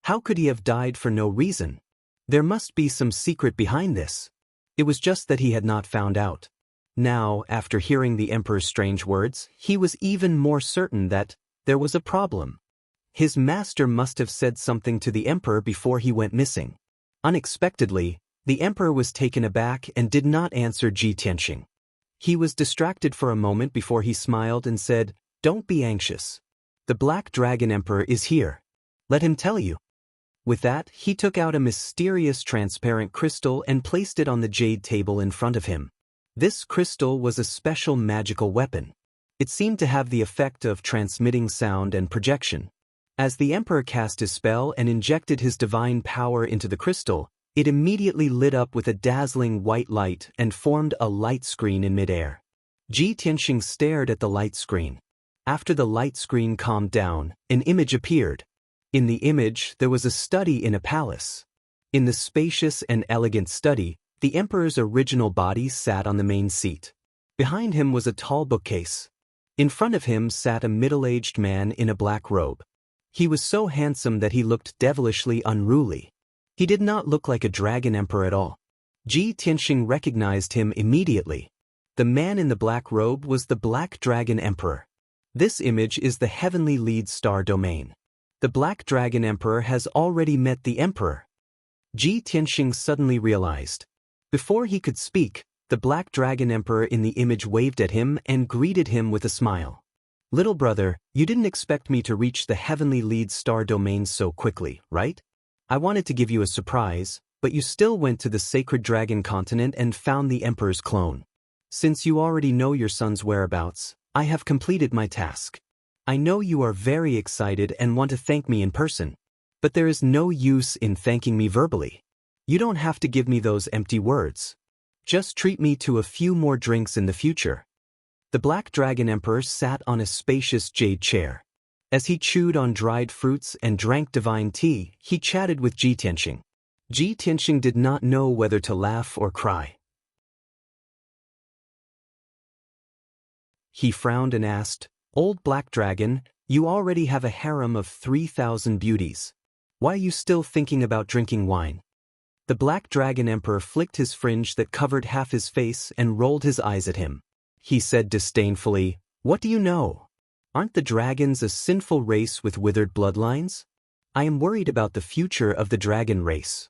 How could he have died for no reason? There must be some secret behind this. It was just that he had not found out. Now, after hearing the emperor's strange words, he was even more certain that there was a problem. His master must have said something to the emperor before he went missing. Unexpectedly, the emperor was taken aback and did not answer Ji Tianxing. He was distracted for a moment before he smiled and said, "Don't be anxious. The Black Dragon Emperor is here. Let him tell you." With that, he took out a mysterious transparent crystal and placed it on the jade table in front of him. This crystal was a special magical weapon. It seemed to have the effect of transmitting sound and projection. As the emperor cast his spell and injected his divine power into the crystal, it immediately lit up with a dazzling white light and formed a light screen in midair. Ji Tianxing stared at the light screen. After the light screen calmed down, an image appeared. In the image, there was a study in a palace. In the spacious and elegant study, the emperor's original body sat on the main seat. Behind him was a tall bookcase. In front of him sat a middle-aged man in a black robe. He was so handsome that he looked devilishly unruly. He did not look like a dragon emperor at all. Ji Tianxing recognized him immediately. The man in the black robe was the Black Dragon Emperor. This image is the heavenly lead star domain. The Black Dragon Emperor has already met the emperor. Ji Tianxing suddenly realized. Before he could speak, the Black Dragon Emperor in the image waved at him and greeted him with a smile. "Little brother, you didn't expect me to reach the heavenly lead star domain so quickly, right? I wanted to give you a surprise, but you still went to the sacred dragon continent and found the emperor's clone. Since you already know your son's whereabouts, I have completed my task. I know you are very excited and want to thank me in person, but there is no use in thanking me verbally. You don't have to give me those empty words. Just treat me to a few more drinks in the future." The Black Dragon Emperor sat on a spacious jade chair. As he chewed on dried fruits and drank divine tea, he chatted with Ji Tianxing. Ji Tianxing did not know whether to laugh or cry. He frowned and asked, "Old Black Dragon, you already have a harem of 3,000 beauties. Why are you still thinking about drinking wine? The Black Dragon Emperor flicked his fringe that covered half his face and rolled his eyes at him. He said disdainfully, "What do you know? Aren't the dragons a sinful race with withered bloodlines? I am worried about the future of the dragon race.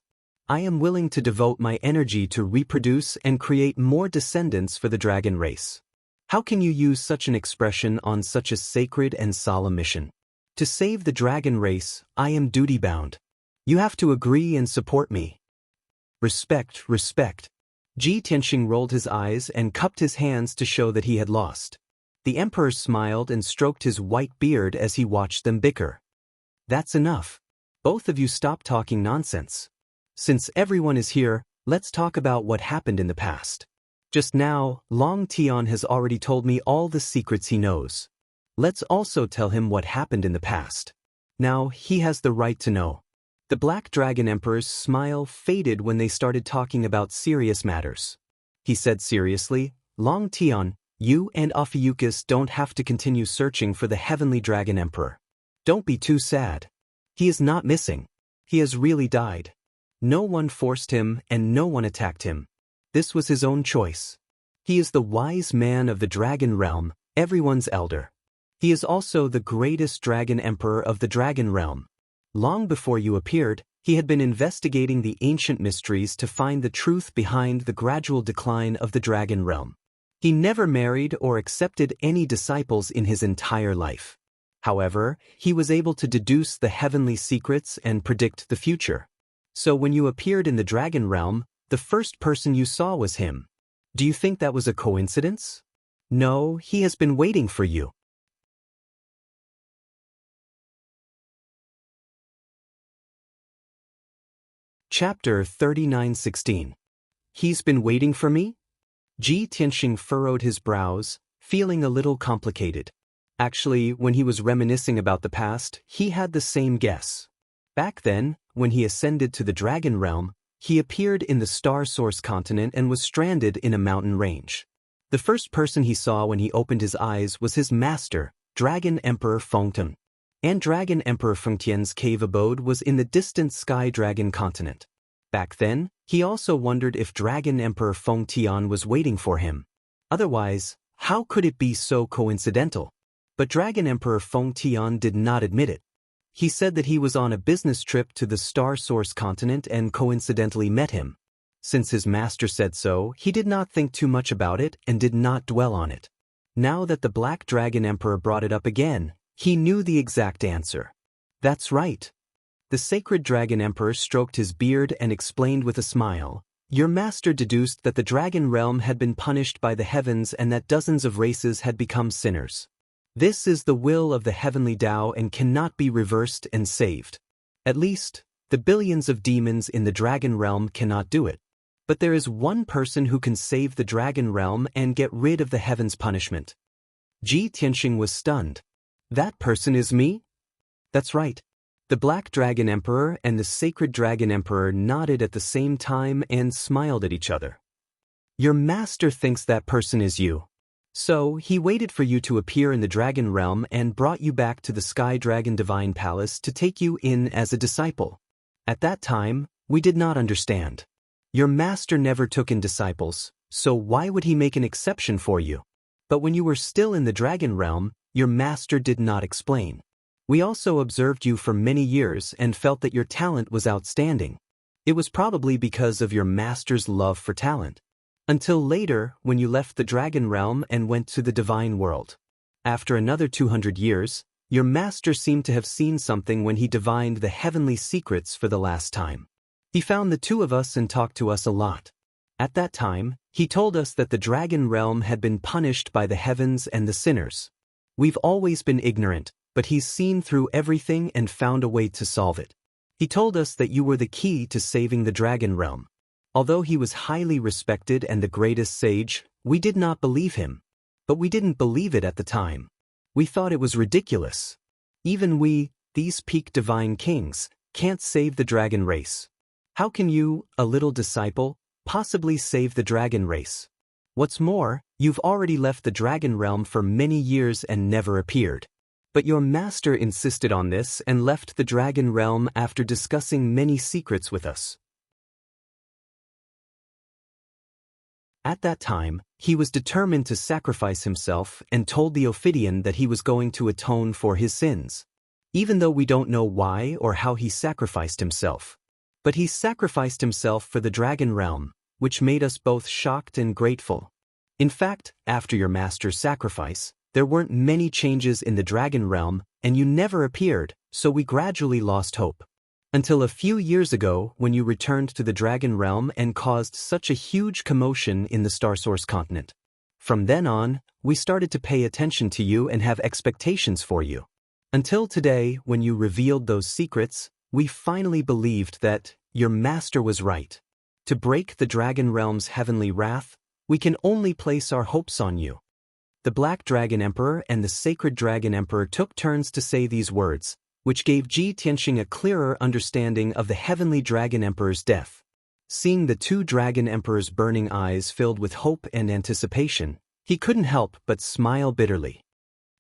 I am willing to devote my energy to reproduce and create more descendants for the dragon race." How can you use such an expression on such a sacred and solemn mission? To save the dragon race, I am duty-bound. You have to agree and support me. Respect, respect. Ji Tianxing rolled his eyes and cupped his hands to show that he had lost. The emperor smiled and stroked his white beard as he watched them bicker. That's enough. Both of you stop talking nonsense. Since everyone is here, let's talk about what happened in the past. Just now, Long Tian has already told me all the secrets he knows. Let's also tell him what happened in the past. Now, he has the right to know. The Black Dragon Emperor's smile faded when they started talking about serious matters. He said seriously, "Long Tian, you and Ophiuchus don't have to continue searching for the Heavenly Dragon Emperor. Don't be too sad. He is not missing. He has really died. No one forced him and no one attacked him. This was his own choice. He is the wise man of the dragon realm, everyone's elder. He is also the greatest dragon emperor of the dragon realm. Long before you appeared, he had been investigating the ancient mysteries to find the truth behind the gradual decline of the dragon realm. He never married or accepted any disciples in his entire life. However, he was able to deduce the heavenly secrets and predict the future. So when you appeared in the dragon realm, the first person you saw was him. Do you think that was a coincidence? No, he has been waiting for you. Chapter 39:16. He's been waiting for me? Ji Tianxing furrowed his brows, feeling a little complicated. Actually, when he was reminiscing about the past, he had the same guess. Back then, when he ascended to the dragon realm, he appeared in the Star Source continent and was stranded in a mountain range. The first person he saw when he opened his eyes was his master, Dragon Emperor Fengtian. And Dragon Emperor Fengtian's cave abode was in the distant Sky Dragon continent. Back then, he also wondered if Dragon Emperor Fengtian was waiting for him. Otherwise, how could it be so coincidental? But Dragon Emperor Fengtian did not admit it. He said that he was on a business trip to the Star Source continent and coincidentally met him. Since his master said so, he did not think too much about it and did not dwell on it. Now that the Black Dragon Emperor brought it up again, he knew the exact answer. That's right. The Sacred Dragon Emperor stroked his beard and explained with a smile, "Your master deduced that the dragon realm had been punished by the heavens and that dozens of races had become sinners. This is the will of the heavenly Tao and cannot be reversed and saved. At least, the billions of demons in the dragon realm cannot do it. But there is one person who can save the dragon realm and get rid of the heavens' punishment." Ji Tianxing was stunned. "That person is me?" "That's right." The Black Dragon Emperor and the Sacred Dragon Emperor nodded at the same time and smiled at each other. "Your master thinks that person is you. So, he waited for you to appear in the dragon realm and brought you back to the Sky Dragon Divine Palace to take you in as a disciple. At that time, we did not understand. Your master never took in disciples, so why would he make an exception for you? But when you were still in the dragon realm, your master did not explain. We also observed you for many years and felt that your talent was outstanding. It was probably because of your master's love for talent. Until later, when you left the dragon realm and went to the divine world. After another 200 years, your master seemed to have seen something when he divined the heavenly secrets for the last time. He found the two of us and talked to us a lot. At that time, he told us that the dragon realm had been punished by the heavens and the sinners. We've always been ignorant, but he's seen through everything and found a way to solve it. He told us that you were the key to saving the dragon realm. Although he was highly respected and the greatest sage, we did not believe him. But we didn't believe it at the time. We thought it was ridiculous. Even we, these peak divine kings, can't save the dragon race. How can you, a little disciple, possibly save the dragon race? What's more, you've already left the dragon realm for many years and never appeared. But your master insisted on this and left the dragon realm after discussing many secrets with us. At that time, he was determined to sacrifice himself and told the Ophidian that he was going to atone for his sins. Even though we don't know why or how he sacrificed himself. But he sacrificed himself for the dragon realm, which made us both shocked and grateful. In fact, after your master's sacrifice, there weren't many changes in the dragon realm, and you never appeared, so we gradually lost hope. Until a few years ago when you returned to the dragon realm and caused such a huge commotion in the Starsource continent. From then on, we started to pay attention to you and have expectations for you. Until today, when you revealed those secrets, we finally believed that your master was right. To break the dragon realm's heavenly wrath, we can only place our hopes on you. The Black Dragon Emperor and the Sacred Dragon Emperor took turns to say these words, which gave Ji Tianxing a clearer understanding of the Heavenly Dragon Emperor's death. Seeing the two Dragon Emperors' burning eyes filled with hope and anticipation, he couldn't help but smile bitterly.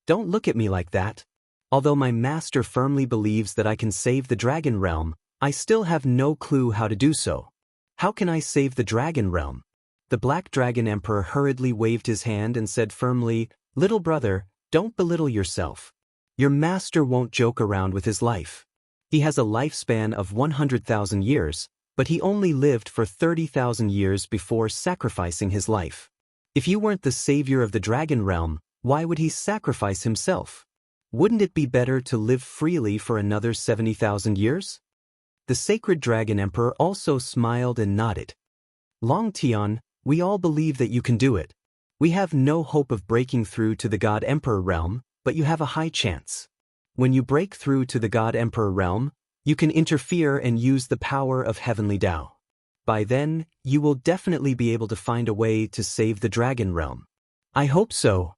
Don't look at me like that. Although my master firmly believes that I can save the Dragon Realm, I still have no clue how to do so. How can I save the Dragon Realm? The Black Dragon Emperor hurriedly waved his hand and said firmly, "Little brother, don't belittle yourself. Your master won't joke around with his life. He has a lifespan of 100,000 years, but he only lived for 30,000 years before sacrificing his life. If you weren't the savior of the Dragon Realm, why would he sacrifice himself? Wouldn't it be better to live freely for another 70,000 years? The Sacred Dragon Emperor also smiled and nodded. Longtime, we all believe that you can do it. We have no hope of breaking through to the God Emperor realm, but you have a high chance. When you break through to the God Emperor realm, you can interfere and use the power of Heavenly Tao. By then, you will definitely be able to find a way to save the Dragon Realm. I hope so.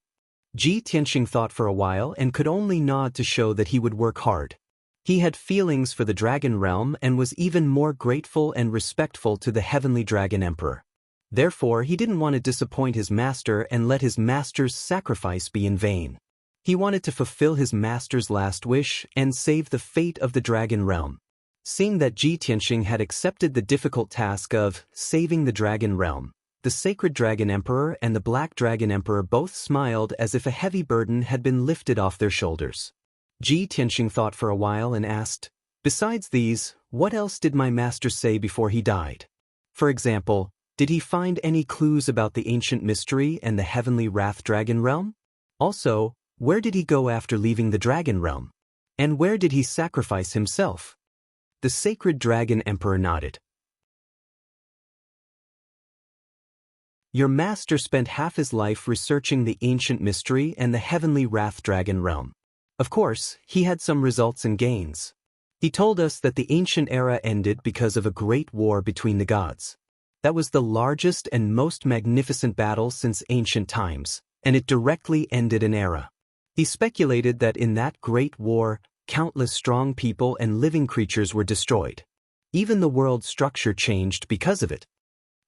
Ji Tianxing thought for a while and could only nod to show that he would work hard. He had feelings for the Dragon Realm and was even more grateful and respectful to the Heavenly Dragon Emperor. Therefore, he didn't want to disappoint his master and let his master's sacrifice be in vain. He wanted to fulfill his master's last wish and save the fate of the Dragon Realm. Seeing that Ji Tianxing had accepted the difficult task of saving the Dragon Realm, the Sacred Dragon Emperor and the Black Dragon Emperor both smiled as if a heavy burden had been lifted off their shoulders. Ji Tianxing thought for a while and asked, "Besides these, what else did my master say before he died? For example, did he find any clues about the ancient mystery and the heavenly wrath Dragon Realm? Also, where did he go after leaving the Dragon Realm? And where did he sacrifice himself?" The Sacred Dragon Emperor nodded. Your master spent half his life researching the ancient mystery and the heavenly wrath Dragon Realm. Of course, he had some results and gains. He told us that the ancient era ended because of a great war between the gods. That was the largest and most magnificent battle since ancient times, and it directly ended an era. He speculated that in that great war, countless strong people and living creatures were destroyed. Even the world's structure changed because of it.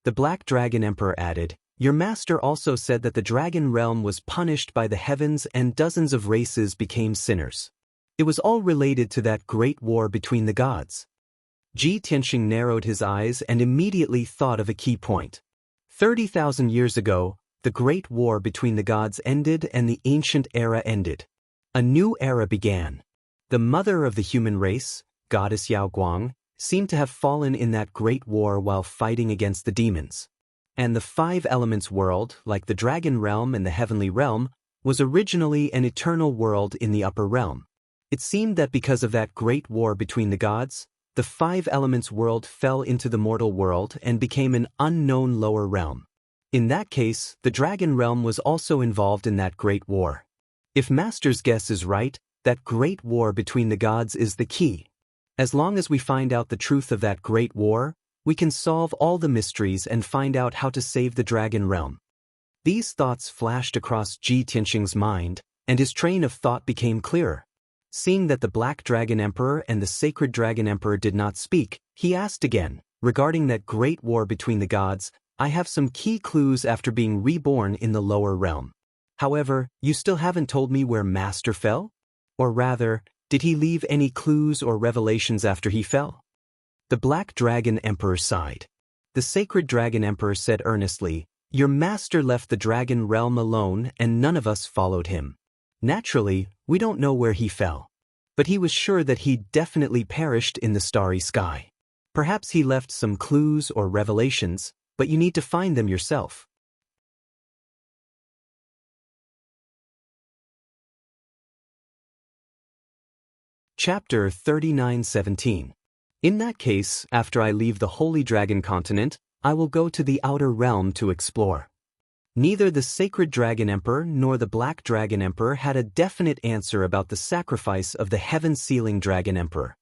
The Black Dragon Emperor added, "Your master also said that the Dragon Realm was punished by the heavens and dozens of races became sinners. It was all related to that great war between the gods." Ji Tianxing narrowed his eyes and immediately thought of a key point. 30,000 years ago, the great war between the gods ended and the ancient era ended. A new era began. The mother of the human race, Goddess Yao Guang, seemed to have fallen in that great war while fighting against the demons. And the Five Elements world, like the Dragon Realm and the Heavenly Realm, was originally an eternal world in the upper realm. It seemed that because of that great war between the gods, the Five Elements world fell into the mortal world and became an unknown lower realm. In that case, the Dragon Realm was also involved in that great war. If Master's guess is right, that great war between the gods is the key. As long as we find out the truth of that great war, we can solve all the mysteries and find out how to save the Dragon Realm. These thoughts flashed across Ji Tianxing's mind, and his train of thought became clearer. Seeing that the Black Dragon Emperor and the Sacred Dragon Emperor did not speak, he asked again, "Regarding that great war between the gods, I have some key clues after being reborn in the lower realm. However, you still haven't told me where Master fell?" Or rather, did he leave any clues or revelations after he fell? The Black Dragon Emperor sighed. The Sacred Dragon Emperor said earnestly, "Your master left the dragon realm alone and none of us followed him. Naturally, we don't know where he fell. But he was sure that he definitely perished in the starry sky. Perhaps he left some clues or revelations, but you need to find them yourself." Chapter 39:17. In that case, after I leave the Holy Dragon Continent, I will go to the outer realm to explore. Neither the Sacred Dragon Emperor nor the Black Dragon Emperor had a definite answer about the sacrifice of the Heaven-Sealing Dragon Emperor.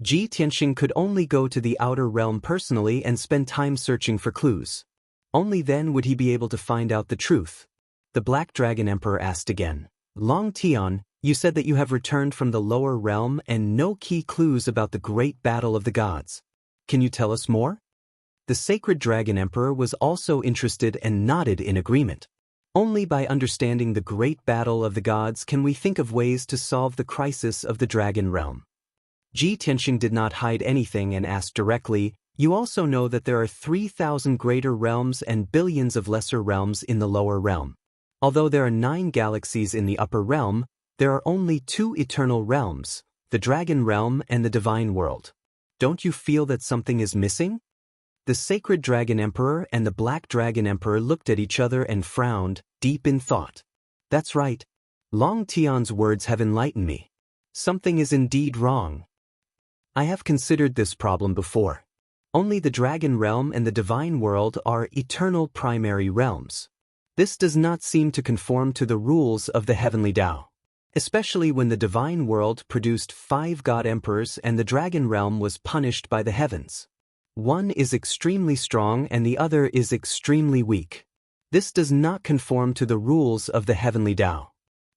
Ji Tianxing could only go to the outer realm personally and spend time searching for clues. Only then would he be able to find out the truth. The Black Dragon Emperor asked again, "Longtime, you said that you have returned from the lower realm and no key clues about the great battle of the gods. Can you tell us more?" The Sacred Dragon Emperor was also interested and nodded in agreement. Only by understanding the great battle of the gods can we think of ways to solve the crisis of the dragon realm. Ji Tianxing did not hide anything and asked directly, "You also know that there are 3,000 greater realms and billions of lesser realms in the lower realm. Although there are 9 galaxies in the upper realm, there are only 2 eternal realms, the dragon realm and the divine world. Don't you feel that something is missing?" The Sacred Dragon Emperor and the Black Dragon Emperor looked at each other and frowned, deep in thought. "That's right. Long Tian's words have enlightened me. Something is indeed wrong. I have considered this problem before. Only the dragon realm and the divine world are eternal primary realms. This does not seem to conform to the rules of the heavenly Tao. Especially when the divine world produced 5 god emperors and the dragon realm was punished by the heavens. One is extremely strong and the other is extremely weak. This does not conform to the rules of the heavenly Tao."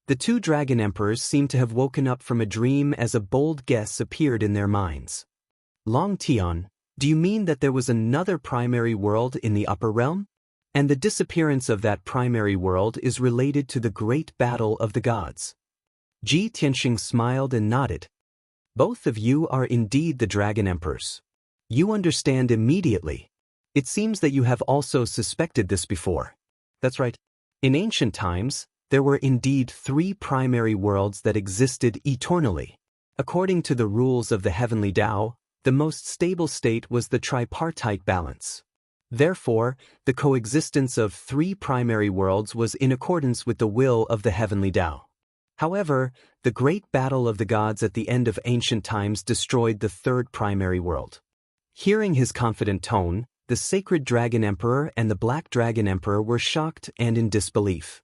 The 2 dragon emperors seemed to have woken up from a dream as a bold guess appeared in their minds. "Longtime, do you mean that there was another primary world in the upper realm? And the disappearance of that primary world is related to the great battle of the gods?" Ji Tianxing smiled and nodded. "Both of you are indeed the dragon emperors. You understand immediately. It seems that you have also suspected this before." "That's right. In ancient times, there were indeed 3 primary worlds that existed eternally. According to the rules of the heavenly Tao, the most stable state was the tripartite balance. Therefore, the coexistence of 3 primary worlds was in accordance with the will of the heavenly Tao. However, the great battle of the gods at the end of ancient times destroyed the 3rd primary world." Hearing his confident tone, the Sacred Dragon Emperor and the Black Dragon Emperor were shocked and in disbelief.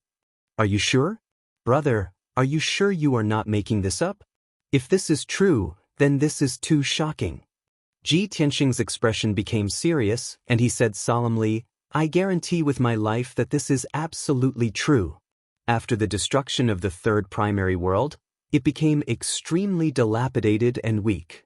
"Are you sure? Brother, are you sure you are not making this up? If this is true, then this is too shocking." Ji Tianxing's expression became serious, and he said solemnly, "I guarantee with my life that this is absolutely true. After the destruction of the 3rd primary world, it became extremely dilapidated and weak.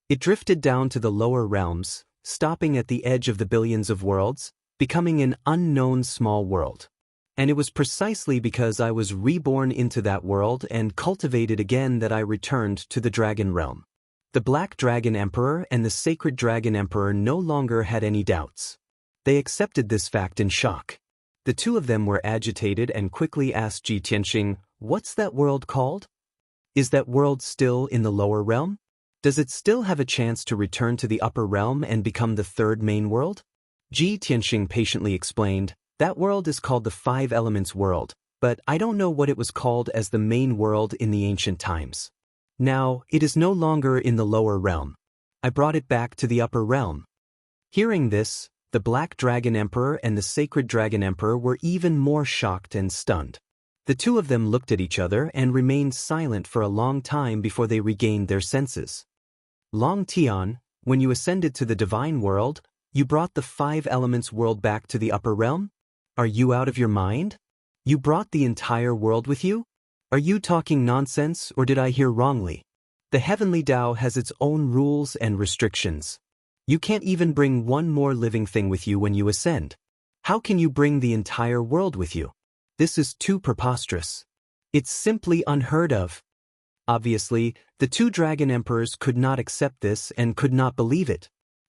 It drifted down to the lower realms, stopping at the edge of the billions of worlds, becoming an unknown small world. And it was precisely because I was reborn into that world and cultivated again that I returned to the dragon realm." The Black Dragon Emperor and the Sacred Dragon Emperor no longer had any doubts. They accepted this fact in shock. The 2 of them were agitated and quickly asked Ji Tianxing, "What's that world called? Is that world still in the lower realm? Does it still have a chance to return to the upper realm and become the 3rd main world?" Ji Tianxing patiently explained, "That world is called the 5 Elements world, but I don't know what it was called as the main world in the ancient times. Now, it is no longer in the lower realm. I brought it back to the upper realm." Hearing this, the Black Dragon Emperor and the Sacred Dragon Emperor were even more shocked and stunned. The 2 of them looked at each other and remained silent for a long time before they regained their senses. "Longtime, when you ascended to the divine world, you brought the 5 Elements world back to the upper realm? Are you out of your mind? You brought the entire world with you? Are you talking nonsense or did I hear wrongly? The heavenly Tao has its own rules and restrictions. You can't even bring one more living thing with you when you ascend. How can you bring the entire world with you?" This is too preposterous. It's simply unheard of. Obviously, the two dragon emperors could not accept this and could not believe it.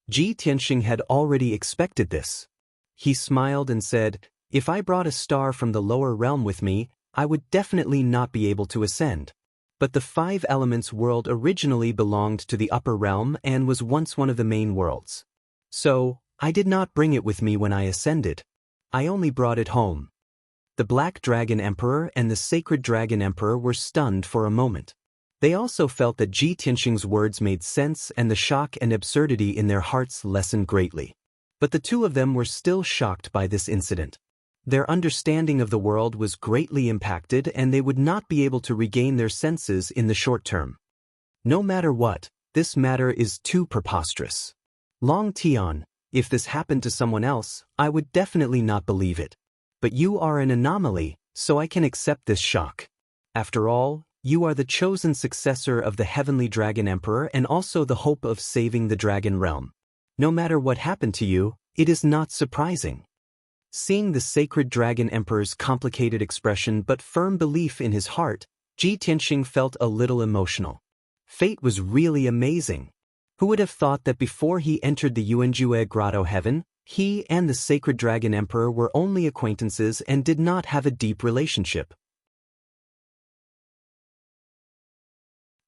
Ji Tianxing had already expected this. He smiled and said, "If I brought a star from the lower realm with me, I would definitely not be able to ascend. But the five elements world originally belonged to the upper realm and was once one of the main worlds. So, I did not bring it with me when I ascended. I only brought it home." The Black Dragon Emperor and the Sacred Dragon Emperor were stunned for a moment. They also felt that Ji Tianxing's words made sense and the shock and absurdity in their hearts lessened greatly. But the two of them were still shocked by this incident. Their understanding of the world was greatly impacted and they would not be able to regain their senses in the short term. No matter what, this matter is too preposterous. Long Tian, if this happened to someone else, I would definitely not believe it. But you are an anomaly, so I can accept this shock. After all, you are the chosen successor of the Heavenly Dragon Emperor and also the hope of saving the Dragon Realm. No matter what happened to you, it is not surprising. Seeing the Sacred Dragon Emperor's complicated expression but firm belief in his heart, Ji Tianxing felt a little emotional. Fate was really amazing. Who would have thought that before he entered the Yuanjue Grotto Heaven, he and the Sacred Dragon Emperor were only acquaintances and did not have a deep relationship?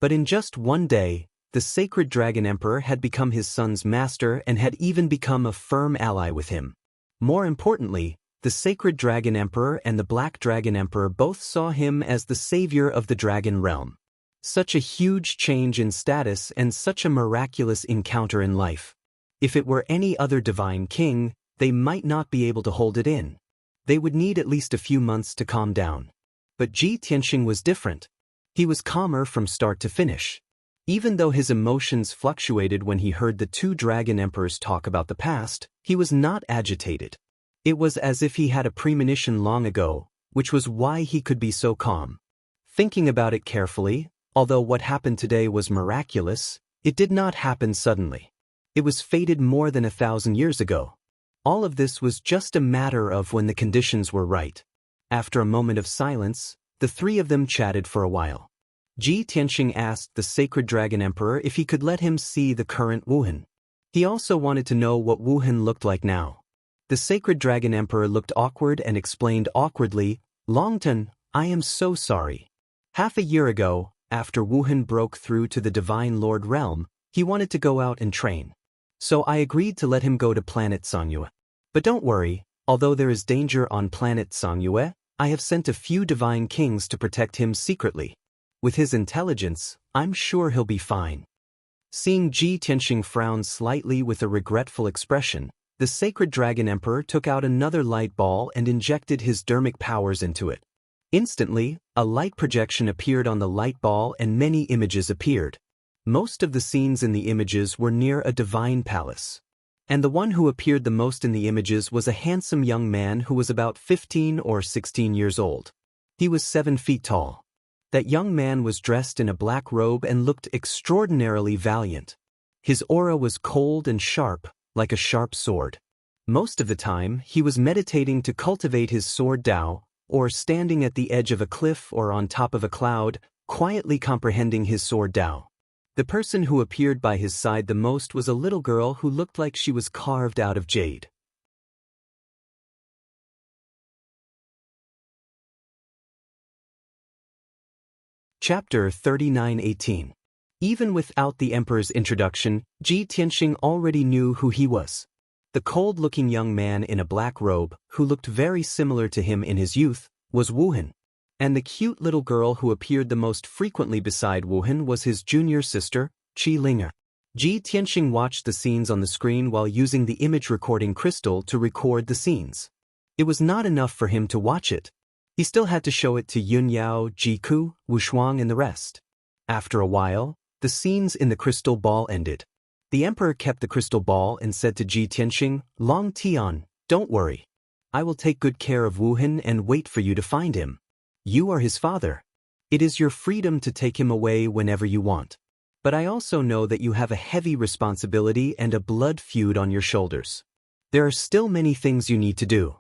But in just one day, the Sacred Dragon Emperor had become his son's master and had even become a firm ally with him. More importantly, the Sacred Dragon Emperor and the Black Dragon Emperor both saw him as the savior of the Dragon Realm. Such a huge change in status and such a miraculous encounter in life. If it were any other divine king, they might not be able to hold it in. They would need at least a few months to calm down. But Ji Tianxing was different. He was calmer from start to finish. Even though his emotions fluctuated when he heard the two dragon emperors talk about the past, he was not agitated. It was as if he had a premonition long ago, which was why he could be so calm. Thinking about it carefully, although what happened today was miraculous, it did not happen suddenly. It was fated more than 1,000 years ago. All of this was just a matter of when the conditions were right. After a moment of silence, the three of them chatted for a while. Ji Tianxing asked the Sacred Dragon Emperor if he could let him see the current Wuhan. He also wanted to know what Wuhan looked like now. The Sacred Dragon Emperor looked awkward and explained awkwardly, "Longtime, I am so sorry. Half a year ago, after Wuhan broke through to the Divine Lord realm, he wanted to go out and train. So I agreed to let him go to planet Xianxia. But don't worry, although there is danger on planet Xianxia, I have sent a few divine kings to protect him secretly. With his intelligence, I'm sure he'll be fine." Seeing Ji Tianxing frown slightly with a regretful expression, the Sacred Dragon Emperor took out another light ball and injected his dermic powers into it. Instantly, a light projection appeared on the light ball and many images appeared. Most of the scenes in the images were near a divine palace. And the one who appeared the most in the images was a handsome young man who was about 15 or 16 years old. He was 7 feet tall. That young man was dressed in a black robe and looked extraordinarily valiant. His aura was cold and sharp, like a sharp sword. Most of the time, he was meditating to cultivate his sword Dao, or standing at the edge of a cliff or on top of a cloud, quietly comprehending his sword Dao. The person who appeared by his side the most was a little girl who looked like she was carved out of jade. Chapter 39:18. Even without the Emperor's introduction, Ji Tianxing already knew who he was. The cold-looking young man in a black robe, who looked very similar to him in his youth, was Wuhan. And the cute little girl who appeared the most frequently beside Wuhan was his junior sister, Qi Linger. Ji Tianxing watched the scenes on the screen while using the image recording crystal to record the scenes. It was not enough for him to watch it. He still had to show it to Yunyao, Jiku, Wushuang and the rest. After a while, the scenes in the crystal ball ended. The emperor kept the crystal ball and said to Ji Tianxing, "Long Tian, don't worry. I will take good care of Wuhan and wait for you to find him. You are his father. It is your freedom to take him away whenever you want. But I also know that you have a heavy responsibility and a blood feud on your shoulders. There are still many things you need to do.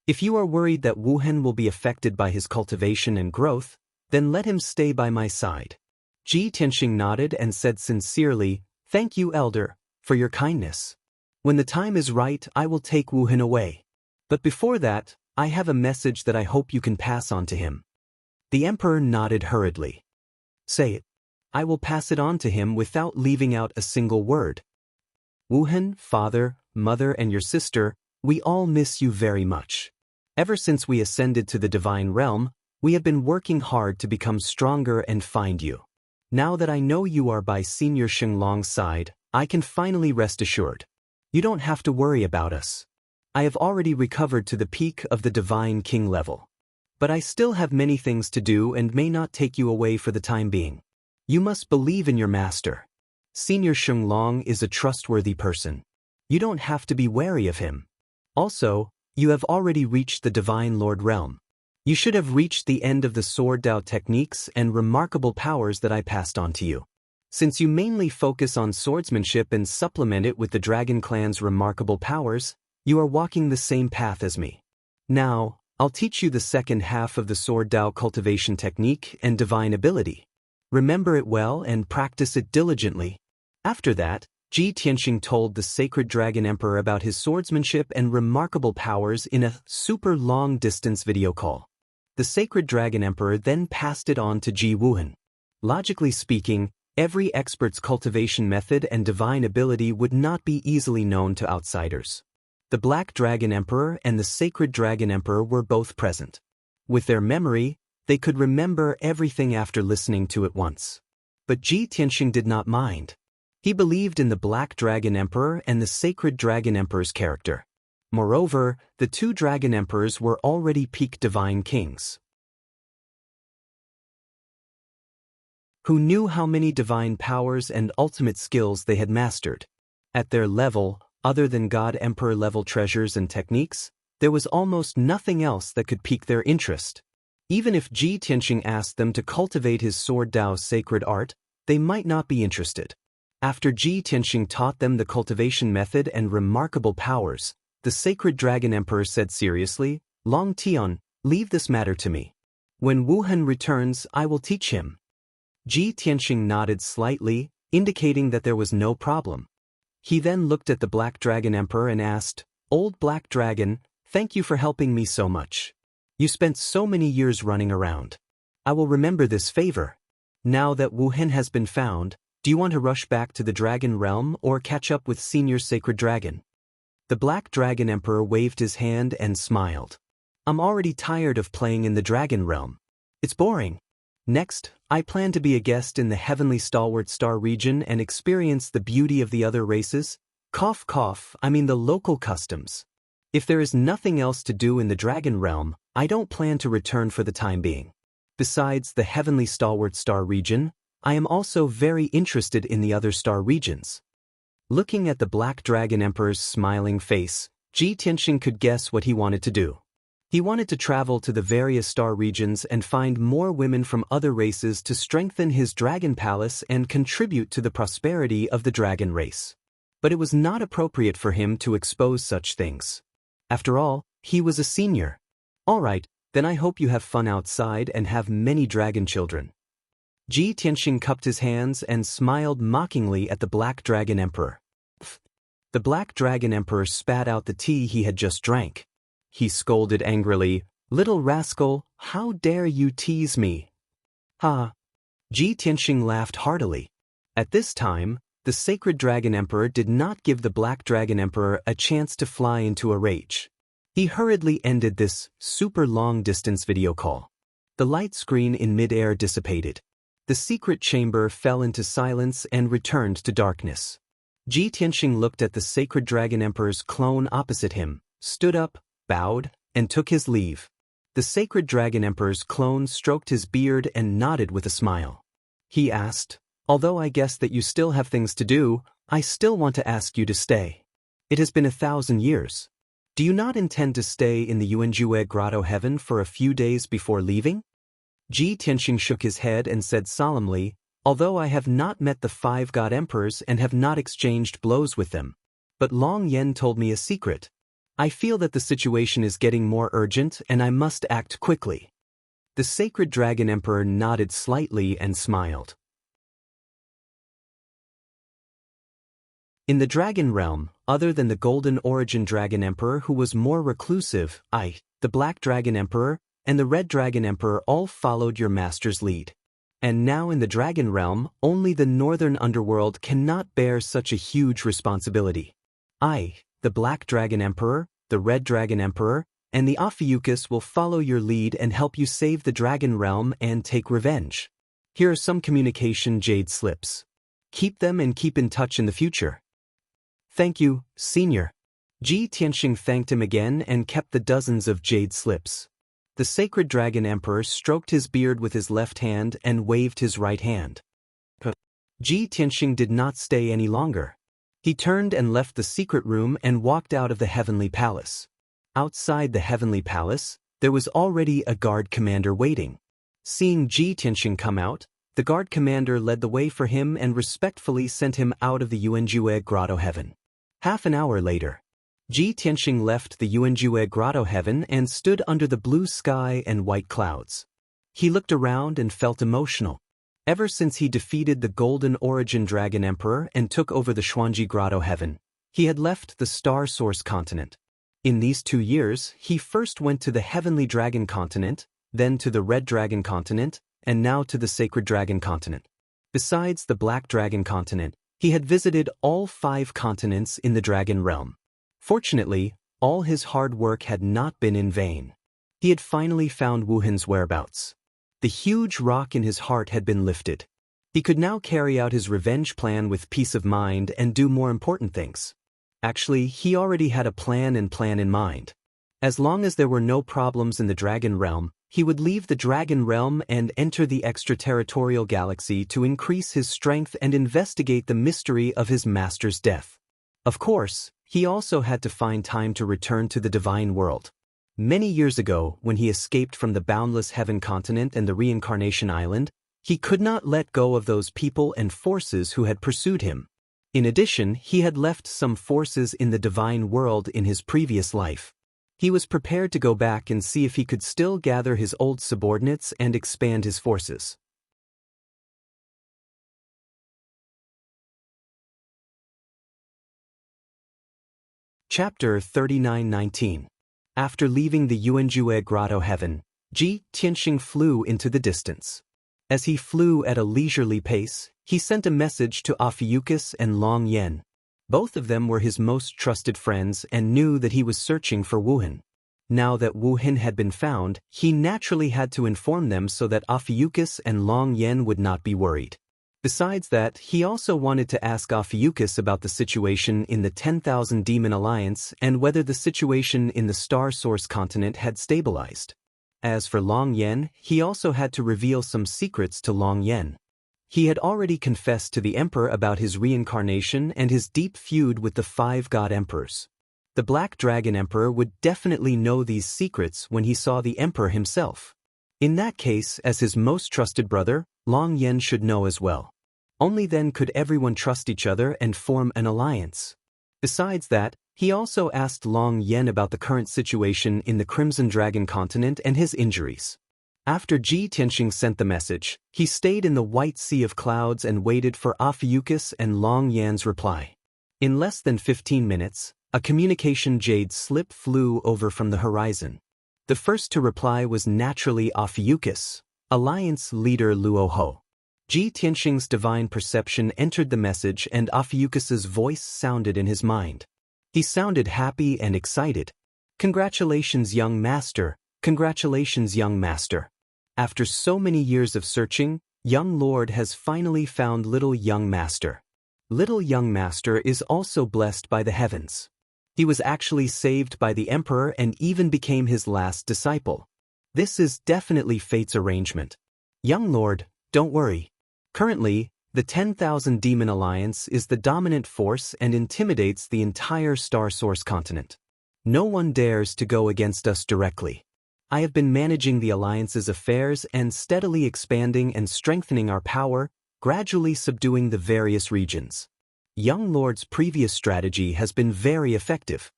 If you are worried that Wuhan will be affected by his cultivation and growth, then let him stay by my side. Ji Tianxing nodded and said sincerely, "Thank you, elder, for your kindness. When the time is right, I will take Wuhan away. But before that, I have a message that I hope you can pass on to him." The emperor nodded hurriedly. "Say it. I will pass it on to him without leaving out a single word. Wuhan, father, mother and your sister, we all miss you very much. Ever since we ascended to the divine realm, we have been working hard to become stronger and find you. Now that I know you are by Senior Xinglong's side, I can finally rest assured. You don't have to worry about us. I have already recovered to the peak of the divine king level. But I still have many things to do and may not take you away for the time being. You must believe in your master. Senior Xinglong is a trustworthy person. You don't have to be wary of him. Also, you have already reached the Divine Lord realm. You should have reached the end of the Sword Dao techniques and remarkable powers that I passed on to you. Since you mainly focus on swordsmanship and supplement it with the Dragon Clan's remarkable powers, you are walking the same path as me. Now, I'll teach you the second half of the Sword Dao cultivation technique and divine ability. Remember it well and practice it diligently. After that, Ji Tianxing told the Sacred Dragon Emperor about his swordsmanship and remarkable powers in a super long-distance video call. The Sacred Dragon Emperor then passed it on to Ji Wuhan. Logically speaking, every expert's cultivation method and divine ability would not be easily known to outsiders. The Black Dragon Emperor and the Sacred Dragon Emperor were both present. With their memory, they could remember everything after listening to it once. But Ji Tianxing did not mind. He believed in the Black Dragon Emperor and the Sacred Dragon Emperor's character. Moreover, the two Dragon Emperors were already peak divine kings, who knew how many divine powers and ultimate skills they had mastered. At their level, other than God Emperor level treasures and techniques, there was almost nothing else that could pique their interest. Even if Ji Tianxing asked them to cultivate his Sword Dao sacred art, they might not be interested. After Ji Tianxing taught them the cultivation method and remarkable powers, the Sacred Dragon Emperor said seriously, "Longtime, leave this matter to me. When Wuhan returns, I will teach him." Ji Tianxing nodded slightly, indicating that there was no problem. He then looked at the Black Dragon Emperor and asked, "Old Black Dragon, thank you for helping me so much. You spent so many years running around. I will remember this favor. Now that Wuhan has been found, do you want to rush back to the Dragon Realm or catch up with Senior Sacred Dragon?" The Black Dragon Emperor waved his hand and smiled. "I'm already tired of playing in the Dragon Realm. It's boring. Next, I plan to be a guest in the Heavenly Stalwart Star region and experience the beauty of the other races. Cough cough, I mean the local customs. If there is nothing else to do in the Dragon Realm, I don't plan to return for the time being. Besides the Heavenly Stalwart Star region, I am also very interested in the other star regions." Looking at the Black Dragon Emperor's smiling face, Ji Tianxing could guess what he wanted to do. He wanted to travel to the various star regions and find more women from other races to strengthen his dragon palace and contribute to the prosperity of the dragon race. But it was not appropriate for him to expose such things. After all, he was a senior. "All right, then I hope you have fun outside and have many dragon children." Ji Tianxing cupped his hands and smiled mockingly at the Black Dragon Emperor. The Black Dragon Emperor spat out the tea he had just drank. He scolded angrily, "Little rascal, how dare you tease me?" "Ha!" Ji Tianxing laughed heartily. At this time, the Sacred Dragon Emperor did not give the Black Dragon Emperor a chance to fly into a rage. He hurriedly ended this super long-distance video call. The light screen in mid-air dissipated. The secret chamber fell into silence and returned to darkness. Ji Tianxing looked at the Sacred Dragon Emperor's clone opposite him, stood up, bowed, and took his leave. The Sacred Dragon Emperor's clone stroked his beard and nodded with a smile. He asked, "Although I guess that you still have things to do, I still want to ask you to stay. It has been 1,000 years. Do you not intend to stay in the Yuanjue Grotto Heaven for a few days before leaving?" Ji Tianxing shook his head and said solemnly, "Although I have not met the 5 God Emperors and have not exchanged blows with them. But Long Yen told me a secret. I feel that the situation is getting more urgent and I must act quickly. The sacred dragon emperor nodded slightly and smiled. In the dragon realm, other than the golden origin dragon emperor who was more reclusive, the black dragon emperor, and the red dragon emperor all followed your master's lead. And now in the dragon realm, only the northern underworld cannot bear such a huge responsibility. The black dragon emperor, the red dragon emperor, and the Ophiuchus will follow your lead and help you save the dragon realm and take revenge. Here are some communication jade slips. Keep them and keep in touch in the future. Thank you, Senior. Ji Tianxing thanked him again and kept the dozens of jade slips. The sacred dragon emperor stroked his beard with his left hand and waved his right hand. Ji Tianxing did not stay any longer. He turned and left the secret room and walked out of the heavenly palace. Outside the heavenly palace, there was already a guard commander waiting. Seeing Ji Tianxing come out, the guard commander led the way for him and respectfully sent him out of the Yuanjue Grotto heaven. Half an hour later, Ji Tianxing left the Yuanjue Grotto heaven and stood under the blue sky and white clouds. He looked around and felt emotional. Ever since he defeated the Golden Origin Dragon Emperor and took over the Xuanji Grotto heaven, he had left the Star Source continent. In these 2 years, he first went to the Heavenly Dragon continent, then to the Red Dragon continent, and now to the Sacred Dragon continent. Besides the Black Dragon continent, he had visited all 5 continents in the Dragon realm. Fortunately, all his hard work had not been in vain. He had finally found Wuhan's whereabouts. The huge rock in his heart had been lifted. He could now carry out his revenge plan with peace of mind and do more important things. Actually, he already had a plan in mind. As long as there were no problems in the Dragon realm, he would leave the Dragon realm and enter the extraterritorial galaxy to increase his strength and investigate the mystery of his master's death. Of course, he also had to find time to return to the divine world. Many years ago, when he escaped from the Boundless Heaven continent and the Reincarnation Island, he could not let go of those people and forces who had pursued him. In addition, he had left some forces in the divine world in his previous life. He was prepared to go back and see if he could still gather his old subordinates and expand his forces. Chapter 39:19. After leaving the Yuanjue Grotto heaven, Ji Tianxing flew into the distance. As he flew at a leisurely pace, he sent a message to Ophiuchus and Long Yen. Both of them were his most trusted friends and knew that he was searching for Wuhan. Now that Wuhan had been found, he naturally had to inform them so that Ophiuchus and Long Yen would not be worried. Besides that, he also wanted to ask Ophiuchus about the situation in the 10,000 Demon Alliance and whether the situation in the Star Source continent had stabilized. As for Long Yen, he also had to reveal some secrets to Long Yen. He had already confessed to the Emperor about his reincarnation and his deep feud with the 5 God Emperors. The Black Dragon Emperor would definitely know these secrets when he saw the Emperor himself. In that case, as his most trusted brother, Long Yen should know as well. Only then could everyone trust each other and form an alliance. Besides that, he also asked Long Yen about the current situation in the Crimson Dragon continent and his injuries. After Ji Tianxing sent the message, he stayed in the white sea of clouds and waited for Ophiuchus and Long Yan's reply. In less than 15 minutes, a communication jade slip flew over from the horizon. The first to reply was naturally Ophiuchus, Alliance leader Luoho. Ji Tianxing's divine perception entered the message and Ophiuchus's voice sounded in his mind. He sounded happy and excited. "Congratulations, young master. Congratulations, young master. After so many years of searching, young lord has finally found little young master. Little young master is also blessed by the heavens. He was actually saved by the Emperor and even became his last disciple. This is definitely fate's arrangement. Young lord, don't worry. Currently, the 10,000 Demon Alliance is the dominant force and intimidates the entire Star Source continent. No one dares to go against us directly. I have been managing the Alliance's affairs and steadily expanding and strengthening our power, gradually subduing the various regions. Young Lord's previous strategy has been very effective.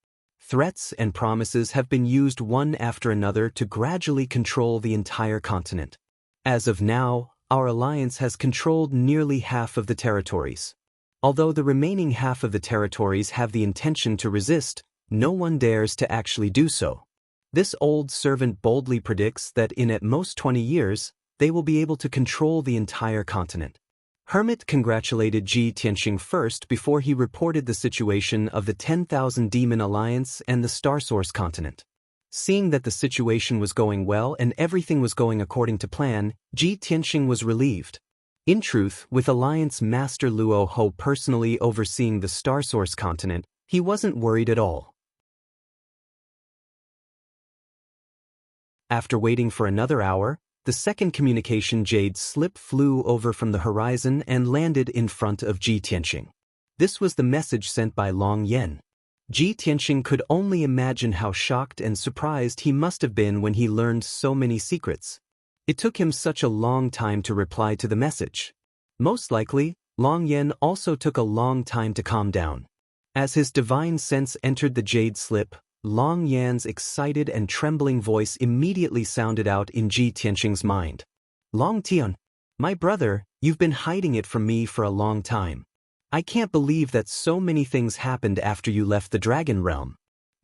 Threats and promises have been used one after another to gradually control the entire continent. As of now, our alliance has controlled nearly half of the territories. Although the remaining half of the territories have the intention to resist, no one dares to actually do so. This old servant boldly predicts that in at most 20 years, they will be able to control the entire continent. Hermit congratulated Ji Tianxing first before he reported the situation of the 10,000 Demon Alliance and the Starsource continent. Seeing that the situation was going well and everything was going according to plan, Ji Tianxing was relieved. In truth, with Alliance Master Luo Ho personally overseeing the Starsource continent, he wasn't worried at all. After waiting for another hour, the second communication jade slip flew over from the horizon and landed in front of Ji Tianxing. This was the message sent by Long Yen. Ji Tianxing could only imagine how shocked and surprised he must have been when he learned so many secrets. It took him such a long time to reply to the message. Most likely, Long Yen also took a long time to calm down. As his divine sense entered the jade slip, Long Yan's excited and trembling voice immediately sounded out in Ji Tianxing's mind. Long Tian, my brother, you've been hiding it from me for a long time. I can't believe that so many things happened after you left the dragon realm.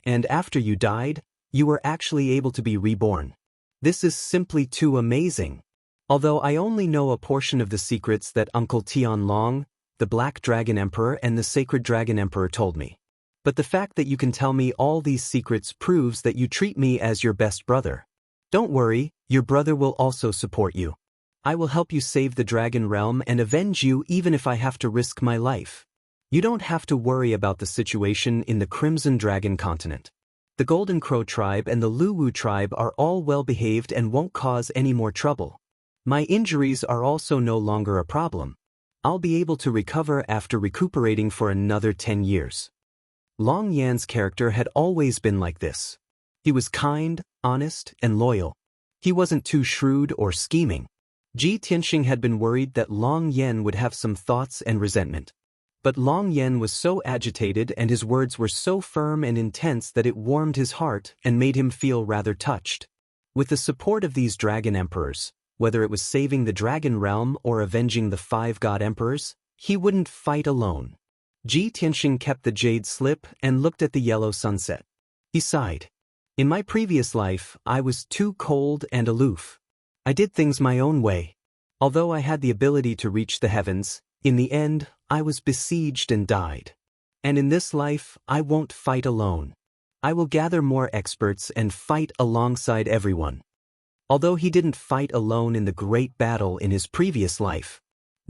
And after you died, you were actually able to be reborn. This is simply too amazing. Although I only know a portion of the secrets that Uncle Tian Long, the Black Dragon Emperor and the Sacred Dragon Emperor told me. But the fact that you can tell me all these secrets proves that you treat me as your best brother. Don't worry, your brother will also support you. I will help you save the dragon realm and avenge you even if I have to risk my life. You don't have to worry about the situation in the Crimson Dragon continent. The Golden Crow tribe and the Luwu tribe are all well behaved and won't cause any more trouble. My injuries are also no longer a problem. I'll be able to recover after recuperating for another 10 years. Long Yan's character had always been like this. He was kind, honest, and loyal. He wasn't too shrewd or scheming. Ji Tianxing had been worried that Long Yan would have some thoughts and resentment. But Long Yan was so agitated and his words were so firm and intense that it warmed his heart and made him feel rather touched. With the support of these dragon emperors, whether it was saving the dragon realm or avenging the 5 god emperors, he wouldn't fight alone. Ji Tianxing kept the jade slip and looked at the yellow sunset. He sighed. In my previous life, I was too cold and aloof. I did things my own way. Although I had the ability to reach the heavens, in the end, I was besieged and died. And in this life, I won't fight alone. I will gather more experts and fight alongside everyone. Although he didn't fight alone in the great battle in his previous life,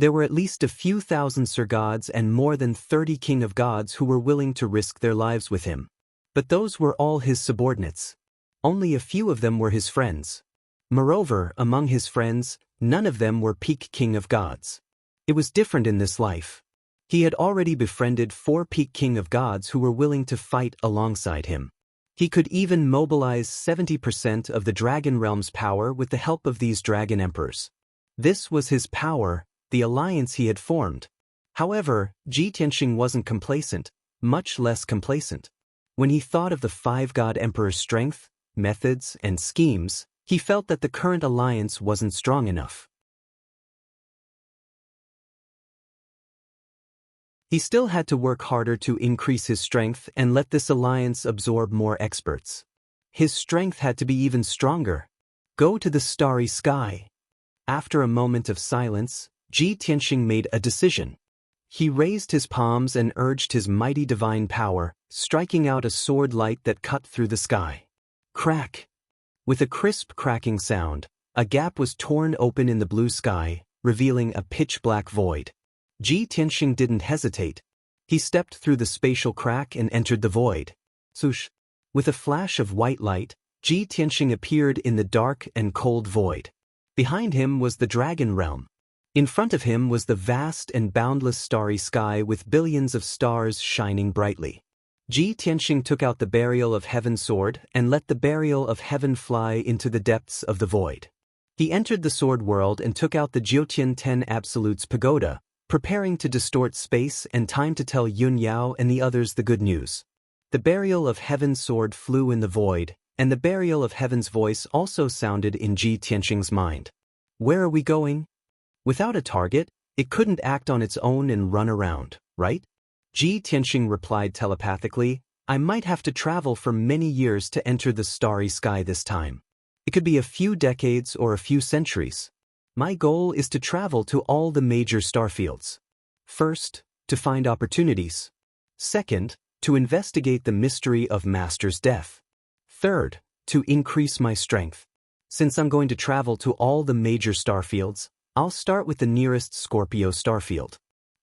there were at least a few thousand Sir Gods and more than 30 King of Gods who were willing to risk their lives with him. But those were all his subordinates. Only a few of them were his friends. Moreover, among his friends, none of them were peak King of Gods. It was different in this life. He had already befriended 4 peak King of Gods who were willing to fight alongside him. He could even mobilize 70% of the Dragon Realm's power with the help of these Dragon Emperors. This was his power, the alliance he had formed. However, Ji Tianxing wasn't complacent, much less complacent. When he thought of the 5 god emperor's strength, methods, and schemes, he felt that the current alliance wasn't strong enough. He still had to work harder to increase his strength and let this alliance absorb more experts. His strength had to be even stronger. Go to the starry sky. After a moment of silence, Ji Tianxing made a decision. He raised his palms and urged his mighty divine power, striking out a sword light that cut through the sky. Crack! With a crisp cracking sound, a gap was torn open in the blue sky, revealing a pitch-black void. Ji Tianxing didn't hesitate. He stepped through the spatial crack and entered the void. Swoosh! With a flash of white light, Ji Tianxing appeared in the dark and cold void. Behind him was the Dragon Realm. In front of him was the vast and boundless starry sky with billions of stars shining brightly. Ji Tianxing took out the Burial of Heaven sword and let the Burial of Heaven fly into the depths of the void. He entered the sword world and took out the Jiutian 10 Absolutes pagoda, preparing to distort space and time to tell Yun Yao and the others the good news. The burial of heaven's sword flew in the void, and the burial of heaven's voice also sounded in Ji Tianxing's mind. Where are we going? Without a target, it couldn't act on its own and run around, right? Ji Tianxing replied telepathically, I might have to travel for many years to enter the starry sky this time. It could be a few decades or a few centuries. My goal is to travel to all the major starfields. First, to find opportunities. Second, to investigate the mystery of Master's death. Third, to increase my strength. Since I'm going to travel to all the major starfields, I'll start with the nearest Scorpio starfield.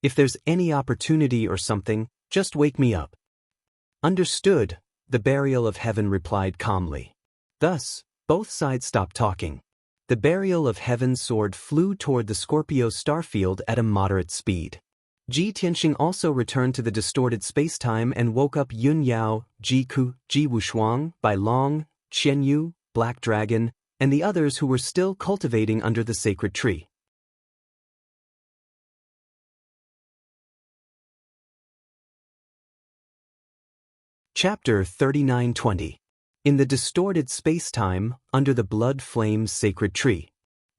If there's any opportunity or something, just wake me up. Understood, the burial of heaven replied calmly. Thus, both sides stopped talking. The burial of heaven's sword flew toward the Scorpio starfield at a moderate speed. Ji Tianxing also returned to the distorted spacetime and woke up Yun Yao, Ji Ku, Ji Wushuang, Bai Long, Qian Yu, Black Dragon, and the others who were still cultivating under the sacred tree. Chapter 3920. In the distorted spacetime, under the blood flame's sacred tree.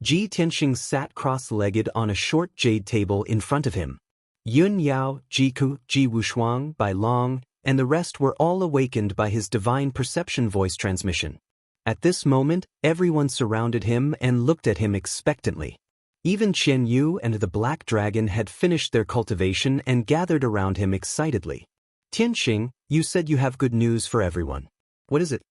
Ji Tianxing sat cross-legged on a short jade table in front of him. Yun Yao, Ji Ku, Ji Wushuang, Bai Long, and the rest were all awakened by his divine perception voice transmission. At this moment, everyone surrounded him and looked at him expectantly. Even Qian Yu and the Black Dragon had finished their cultivation and gathered around him excitedly. Tianxing, you said you have good news for everyone. What is it?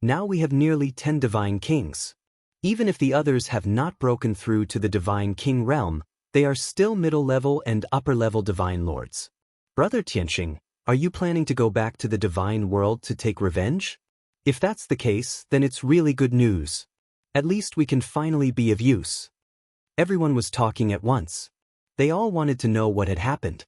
Now we have nearly 10 divine kings. Even if the others have not broken through to the divine king realm, they are still middle-level and upper-level divine lords. Brother Tianxing, are you planning to go back to the divine world to take revenge? If that's the case, then it's really good news. At least we can finally be of use. Everyone was talking at once. They all wanted to know what had happened.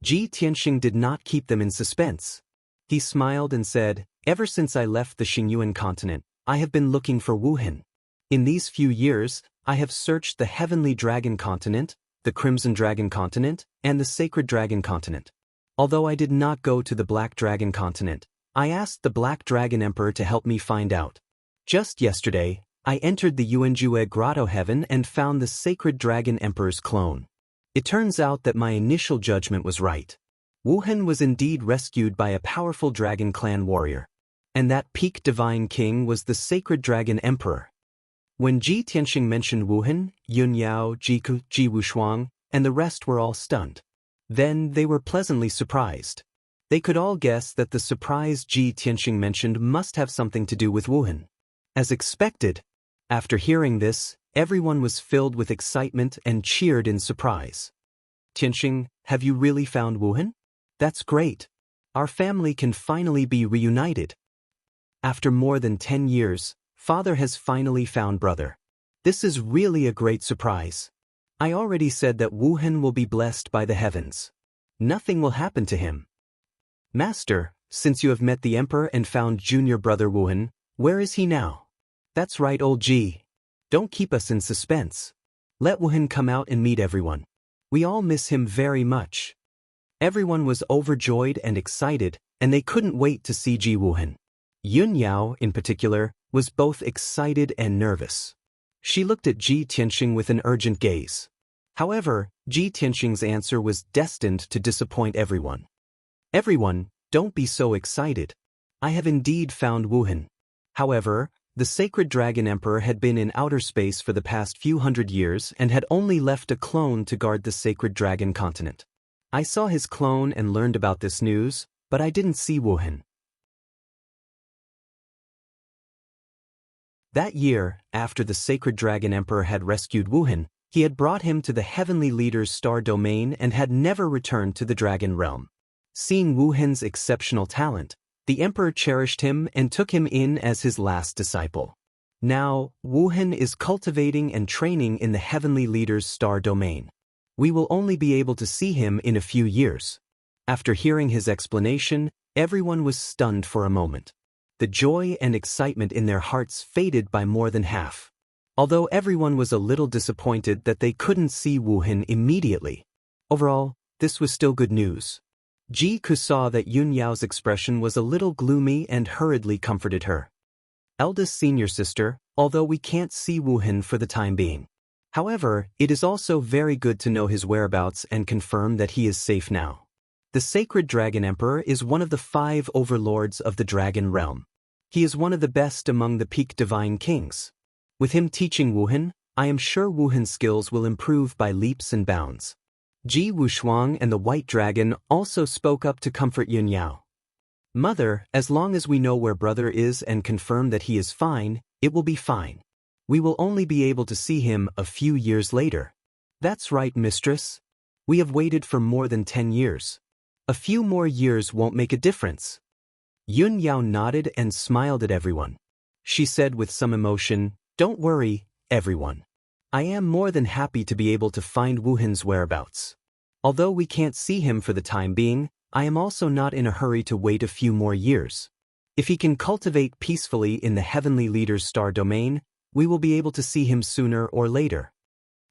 Ji Tianxing did not keep them in suspense. He smiled and said, ever since I left the Xingyuan continent, I have been looking for Wuhan. In these few years, I have searched the Heavenly Dragon continent, the Crimson Dragon continent, and the Sacred Dragon continent. Although I did not go to the Black Dragon continent, I asked the Black Dragon Emperor to help me find out. Just yesterday, I entered the Yuanjue Grotto Heaven and found the Sacred Dragon Emperor's clone. It turns out that my initial judgment was right. Wuhan was indeed rescued by a powerful Dragon Clan warrior. And that peak divine king was the Sacred Dragon Emperor. When Ji Tianxing mentioned Wuhan, Yun Yao, Ji Ku, Ji Wushuang, and the rest were all stunned. Then they were pleasantly surprised. They could all guess that the surprise Ji Tianxing mentioned must have something to do with Wuhan. As expected, after hearing this, everyone was filled with excitement and cheered in surprise. Tianxing, have you really found Wuhan? That's great. Our family can finally be reunited. After more than 10 years, Father has finally found brother. This is really a great surprise. I already said that Wuhan will be blessed by the heavens. Nothing will happen to him. Master, since you have met the Emperor and found junior brother Wuhan, where is he now? That's right, old Ji. Don't keep us in suspense. Let Wuhan come out and meet everyone. We all miss him very much. Everyone was overjoyed and excited, and they couldn't wait to see Ji Wuhan. Yun Yao, in particular, was both excited and nervous. She looked at Ji Tianxing with an urgent gaze. However, Ji Tianxing's answer was destined to disappoint everyone. Everyone, don't be so excited. I have indeed found Wuhan. However, the Sacred Dragon Emperor had been in outer space for the past few hundred years and had only left a clone to guard the Sacred Dragon continent. I saw his clone and learned about this news, but I didn't see Wuhan. That year, after the Sacred Dragon Emperor had rescued Wuhan, he had brought him to the Heavenly Leader's star domain and had never returned to the Dragon Realm. Seeing Wuhan's exceptional talent, the Emperor cherished him and took him in as his last disciple. Now, Wuhan is cultivating and training in the Heavenly Leader's star domain. We will only be able to see him in a few years. After hearing his explanation, everyone was stunned for a moment. The joy and excitement in their hearts faded by more than half. Although everyone was a little disappointed that they couldn't see Wuhan immediately. Overall, this was still good news. Ji Ku saw that Yun Yao's expression was a little gloomy and hurriedly comforted her. Eldest senior sister, although we can't see Wuhan for the time being. However, it is also very good to know his whereabouts and confirm that he is safe now. The Sacred Dragon Emperor is one of the 5 overlords of the Dragon Realm. He is one of the best among the peak divine kings. With him teaching Wuhan, I am sure Wuhan's skills will improve by leaps and bounds. Ji Wushuang and the White Dragon also spoke up to comfort Yun Yao. Mother, as long as we know where brother is and confirm that he is fine, it will be fine. We will only be able to see him a few years later. That's right, mistress. We have waited for more than 10 years. A few more years won't make a difference. Yun Yao nodded and smiled at everyone. She said with some emotion, "Don't worry, everyone. I am more than happy to be able to find Wuhan's whereabouts. Although we can't see him for the time being, I am also not in a hurry to wait a few more years. If he can cultivate peacefully in the Heavenly Leader's star domain, we will be able to see him sooner or later."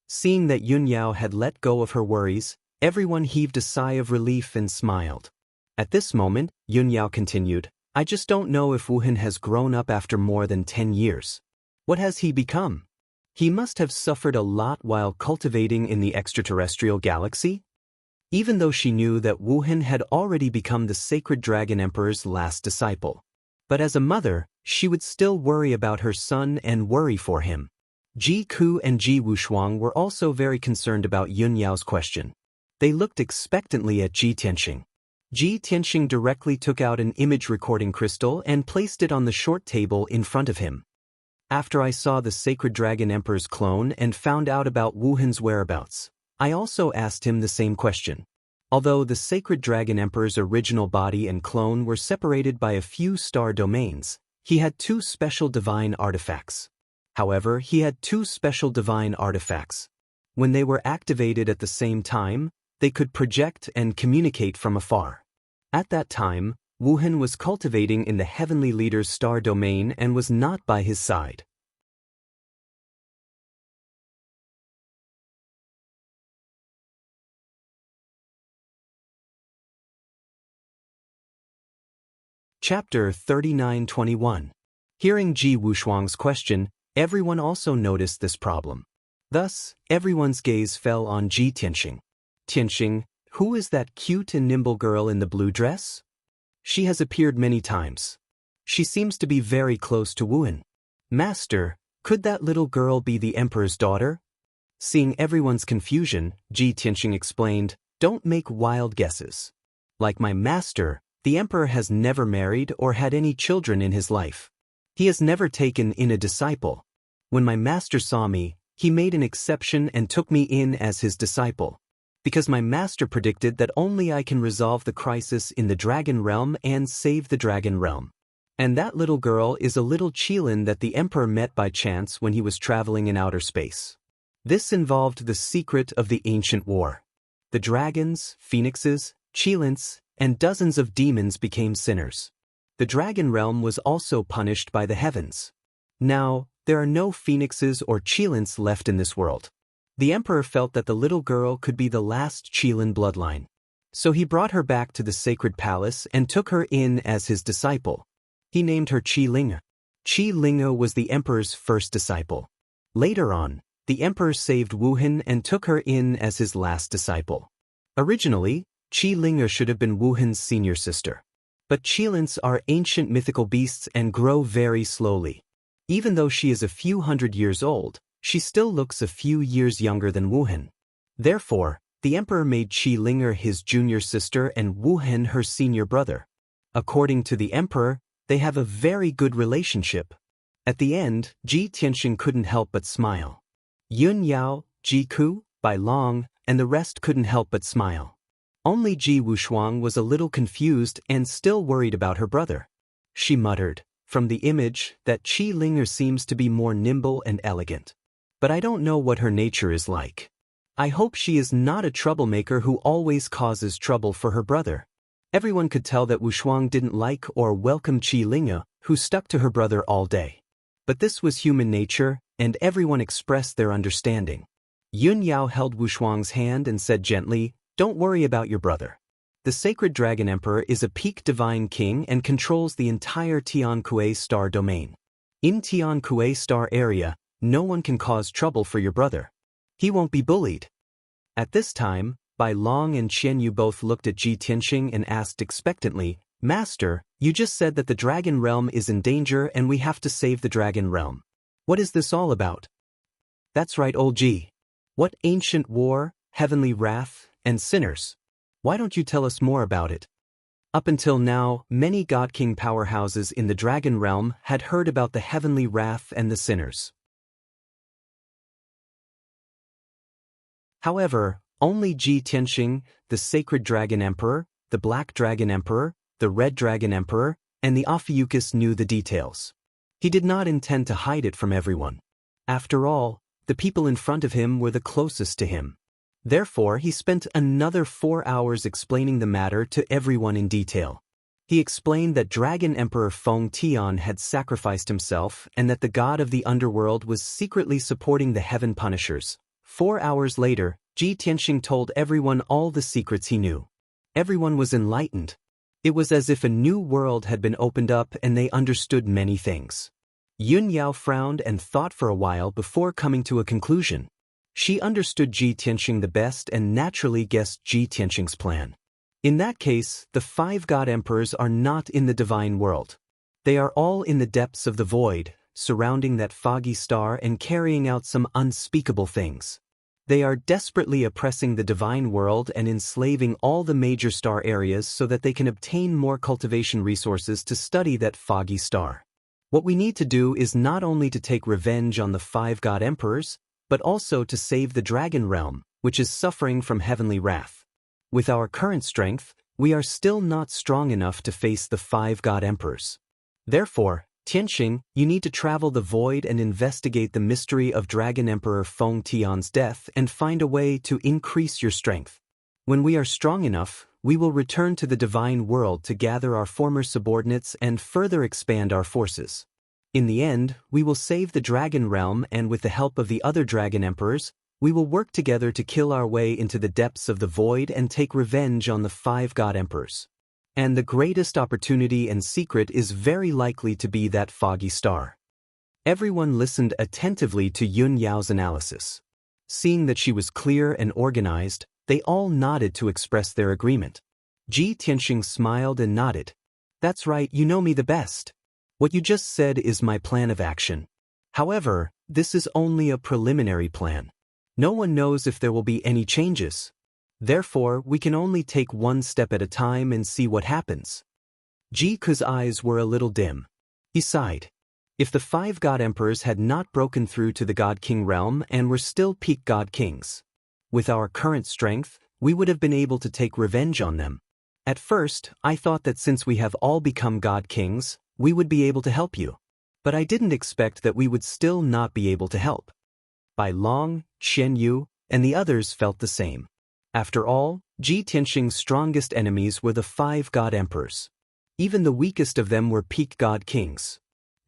Seeing that Yun Yao had let go of her worries, everyone heaved a sigh of relief and smiled. At this moment, Yun Yao continued, "I just don't know if Wuhan has grown up after more than 10 years. What has he become? He must have suffered a lot while cultivating in the extraterrestrial galaxy?" Even though she knew that Wuhan had already become the Sacred Dragon Emperor's last disciple. But as a mother, she would still worry about her son and worry for him. Ji Ku and Ji Wushuang were also very concerned about Yun Yao's question. They looked expectantly at Ji Tianxing. Ji Tianxing directly took out an image recording crystal and placed it on the short table in front of him. After I saw the Sacred Dragon Emperor's clone and found out about Wuhan's whereabouts, I also asked him the same question. Although the Sacred Dragon Emperor's original body and clone were separated by a few star domains, he had 2 special divine artifacts. However, he had 2 special divine artifacts. When they were activated at the same time, they could project and communicate from afar. At that time, Wuhan was cultivating in the Heavenly Leader's star domain and was not by his side. Chapter 39:21. Hearing Ji Wushuang's question, everyone also noticed this problem. Thus, everyone's gaze fell on Ji Tianxing. "Tianxing, who is that cute and nimble girl in the blue dress? She has appeared many times. She seems to be very close to Wuhan. Master, could that little girl be the Emperor's daughter?" Seeing everyone's confusion, Ji Tianxing explained, "Don't make wild guesses. Like my master, the Emperor has never married or had any children in his life. He has never taken in a disciple. When my master saw me, he made an exception and took me in as his disciple. Because my master predicted that only I can resolve the crisis in the Dragon Realm and save the Dragon Realm. And that little girl is a little Qilin that the Emperor met by chance when he was traveling in outer space. This involved the secret of the ancient war. The dragons, phoenixes, Qilins, and dozens of demons became sinners. The Dragon Realm was also punished by the heavens. Now, there are no phoenixes or Qilins left in this world. The Emperor felt that the little girl could be the last Qilin bloodline. So he brought her back to the sacred palace and took her in as his disciple. He named her Qi Linge. Qi Linge was the Emperor's first disciple. Later on, the Emperor saved Wuhan and took her in as his last disciple. Originally, Qi Linge should have been Wuhan's senior sister. But Qilins are ancient mythical beasts and grow very slowly. Even though she is a few hundred years old, she still looks a few years younger than Wuhan. Therefore, the Emperor made Qi Linge his junior sister and Wuhan her senior brother. According to the Emperor, they have a very good relationship. At the end, Ji Tianxing couldn't help but smile. Yun Yao, Ji Ku, Bai Long, and the rest couldn't help but smile. Only Ji Wushuang was a little confused and still worried about her brother. She muttered, "From the image, that Qi Linge seems to be more nimble and elegant. But I don't know what her nature is like. I hope she is not a troublemaker who always causes trouble for her brother." Everyone could tell that Wushuang didn't like or welcome Qi Linge, who stuck to her brother all day. But this was human nature, and everyone expressed their understanding. Yun Yao held Wushuang's hand and said gently, "Don't worry about your brother. The Sacred Dragon Emperor is a peak divine king and controls the entire Tian star domain. In Tian star area, no one can cause trouble for your brother. He won't be bullied. At this time, Bai Long and Xianyu both looked at Ji Tianxing and asked expectantly, Master, you just said that the Dragon Realm is in danger and we have to save the Dragon Realm. What is this all about? That's right, old Ji. What ancient war, heavenly wrath, and sinners? Why don't you tell us more about it? Up until now, many God King powerhouses in the Dragon Realm had heard about the heavenly wrath and the sinners. However, only Ji Tianxing, the Sacred Dragon Emperor, the Black Dragon Emperor, the Red Dragon Emperor, and the Ophiuchus knew the details. He did not intend to hide it from everyone. After all, the people in front of him were the closest to him. Therefore, he spent another 4 hours explaining the matter to everyone in detail. He explained that Dragon Emperor Feng Tian had sacrificed himself and that the god of the underworld was secretly supporting the Heaven Punishers. 4 hours later, Ji Tianxing told everyone all the secrets he knew. Everyone was enlightened. It was as if a new world had been opened up and they understood many things. Yun Yao frowned and thought for a while before coming to a conclusion. She understood Ji Tianxing the best and naturally guessed Ji Tianxing's plan. In that case, the 5 god emperors are not in the divine world. They are all in the depths of the void, surrounding that foggy star and carrying out some unspeakable things. They are desperately oppressing the divine world and enslaving all the major star areas so that they can obtain more cultivation resources to study that foggy star. What we need to do is not only to take revenge on the 5 god emperors, but also to save the Dragon Realm, which is suffering from heavenly wrath. With our current strength, we are still not strong enough to face the 5 god emperors. Therefore, Tianxing, you need to travel the void and investigate the mystery of Dragon Emperor Feng Tian's death and find a way to increase your strength. When we are strong enough, we will return to the divine world to gather our former subordinates and further expand our forces. In the end, we will save the Dragon Realm and with the help of the other Dragon Emperors, we will work together to kill our way into the depths of the void and take revenge on the 5 god emperors. And the greatest opportunity and secret is very likely to be that foggy star. Everyone listened attentively to Yun Yao's analysis. Seeing that she was clear and organized, they all nodded to express their agreement. Ji Tianxing smiled and nodded. That's right, you know me the best. What you just said is my plan of action. However, this is only a preliminary plan. No one knows if there will be any changes. Therefore, we can only take one step at a time and see what happens. Ji Ku's eyes were a little dim. He sighed. If the 5 god emperors had not broken through to the God King realm and were still peak god kings, with our current strength, we would have been able to take revenge on them. At first, I thought that since we have all become god kings, we would be able to help you. But I didn't expect that we would still not be able to help. Bai Long, Xianyu, and the others felt the same. After all, Ji Tianxing's strongest enemies were the 5 god emperors. Even the weakest of them were peak god kings.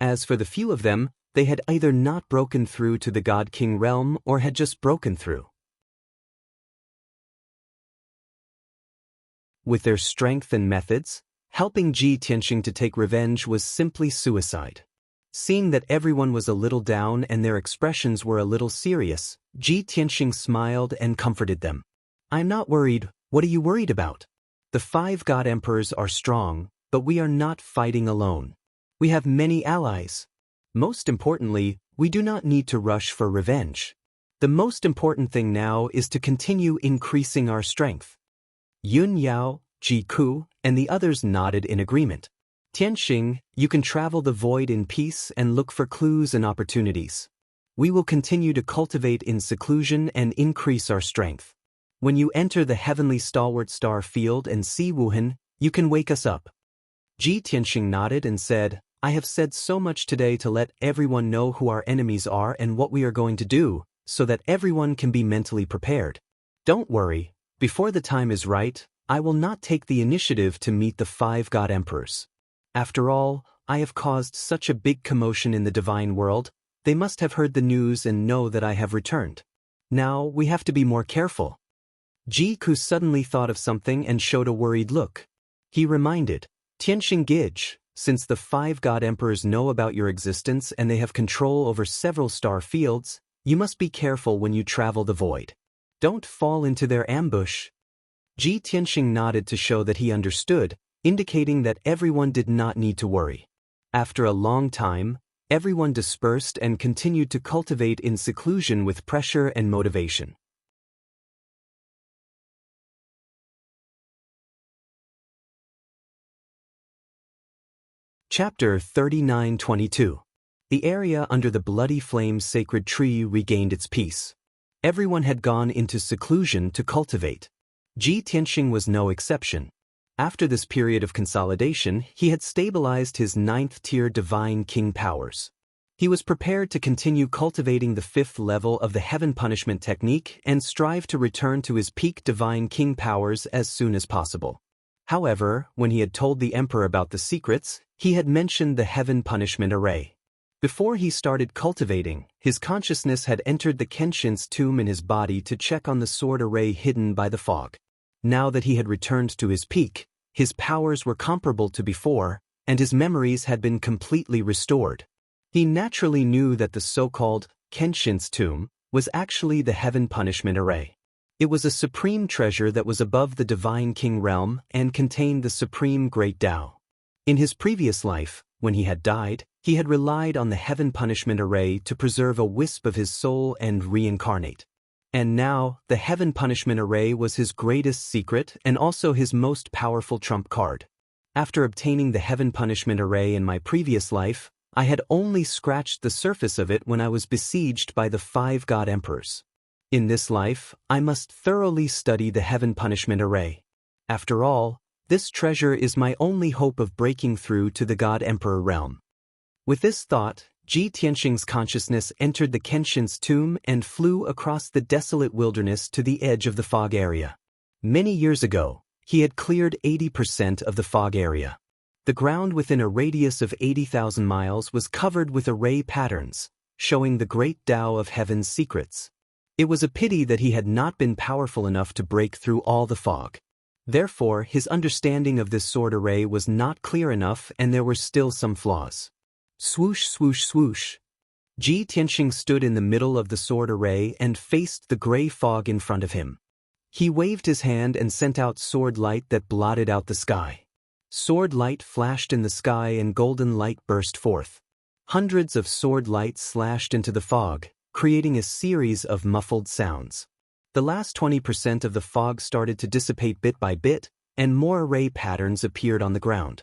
As for the few of them, they had either not broken through to the God King realm or had just broken through. With their strength and methods, helping Ji Tianxing to take revenge was simply suicide. Seeing that everyone was a little down and their expressions were a little serious, Ji Tianxing smiled and comforted them. I'm not worried. What are you worried about? The 5 god emperors are strong, but we are not fighting alone. We have many allies. Most importantly, we do not need to rush for revenge. The most important thing now is to continue increasing our strength. Yun Yao, Ji Ku, and the others nodded in agreement. Tianxing, you can travel the void in peace and look for clues and opportunities. We will continue to cultivate in seclusion and increase our strength. When you enter the heavenly stalwart star field and see Wuhan, you can wake us up. Ji Tianxing nodded and said, I have said so much today to let everyone know who our enemies are and what we are going to do, so that everyone can be mentally prepared. Don't worry, before the time is right, I will not take the initiative to meet the 5 god emperors. After all, I have caused such a big commotion in the divine world, they must have heard the news and know that I have returned. Now we have to be more careful. Ji-ku suddenly thought of something and showed a worried look. He reminded, Tianxing Gij, since the 5 God Emperors know about your existence and they have control over several star fields, you must be careful when you travel the void. Don't fall into their ambush. Ji Tianxing nodded to show that he understood, indicating that everyone did not need to worry. After a long time, everyone dispersed and continued to cultivate in seclusion with pressure and motivation. Chapter 39:22. The area under the bloody flame's sacred tree regained its peace. Everyone had gone into seclusion to cultivate. Ji Tianxing was no exception. After this period of consolidation, he had stabilized his 9th-tier divine king powers. He was prepared to continue cultivating the 5th level of the heaven punishment technique and strive to return to his peak divine king powers as soon as possible. However, when he had told the emperor about the secrets, he had mentioned the heaven punishment array. Before he started cultivating, his consciousness had entered the Kenshin's tomb in his body to check on the sword array hidden by the fog. Now that he had returned to his peak, his powers were comparable to before, and his memories had been completely restored. He naturally knew that the so-called Kenshin's tomb was actually the heaven punishment array. It was a supreme treasure that was above the divine king realm and contained the supreme great Tao. In his previous life, when he had died, he had relied on the heaven punishment array to preserve a wisp of his soul and reincarnate. And now, the heaven punishment array was his greatest secret and also his most powerful trump card. After obtaining the heaven punishment array in my previous life, I had only scratched the surface of it when I was besieged by the 5 God Emperors. In this life, I must thoroughly study the heaven punishment array. After all, this treasure is my only hope of breaking through to the God Emperor realm. With this thought, Ji Tianxing's consciousness entered the Kenshin's tomb and flew across the desolate wilderness to the edge of the fog area. Many years ago, he had cleared 80% of the fog area. The ground within a radius of 80,000 miles was covered with array patterns, showing the great Tao of heaven's secrets. It was a pity that he had not been powerful enough to break through all the fog. Therefore, his understanding of this sword array was not clear enough and there were still some flaws. Swoosh, swoosh, swoosh. Ji Tianxing stood in the middle of the sword array and faced the gray fog in front of him. He waved his hand and sent out sword light that blotted out the sky. Sword light flashed in the sky and golden light burst forth. Hundreds of sword lights slashed into the fog, creating a series of muffled sounds. The last 20% of the fog started to dissipate bit by bit, and more array patterns appeared on the ground.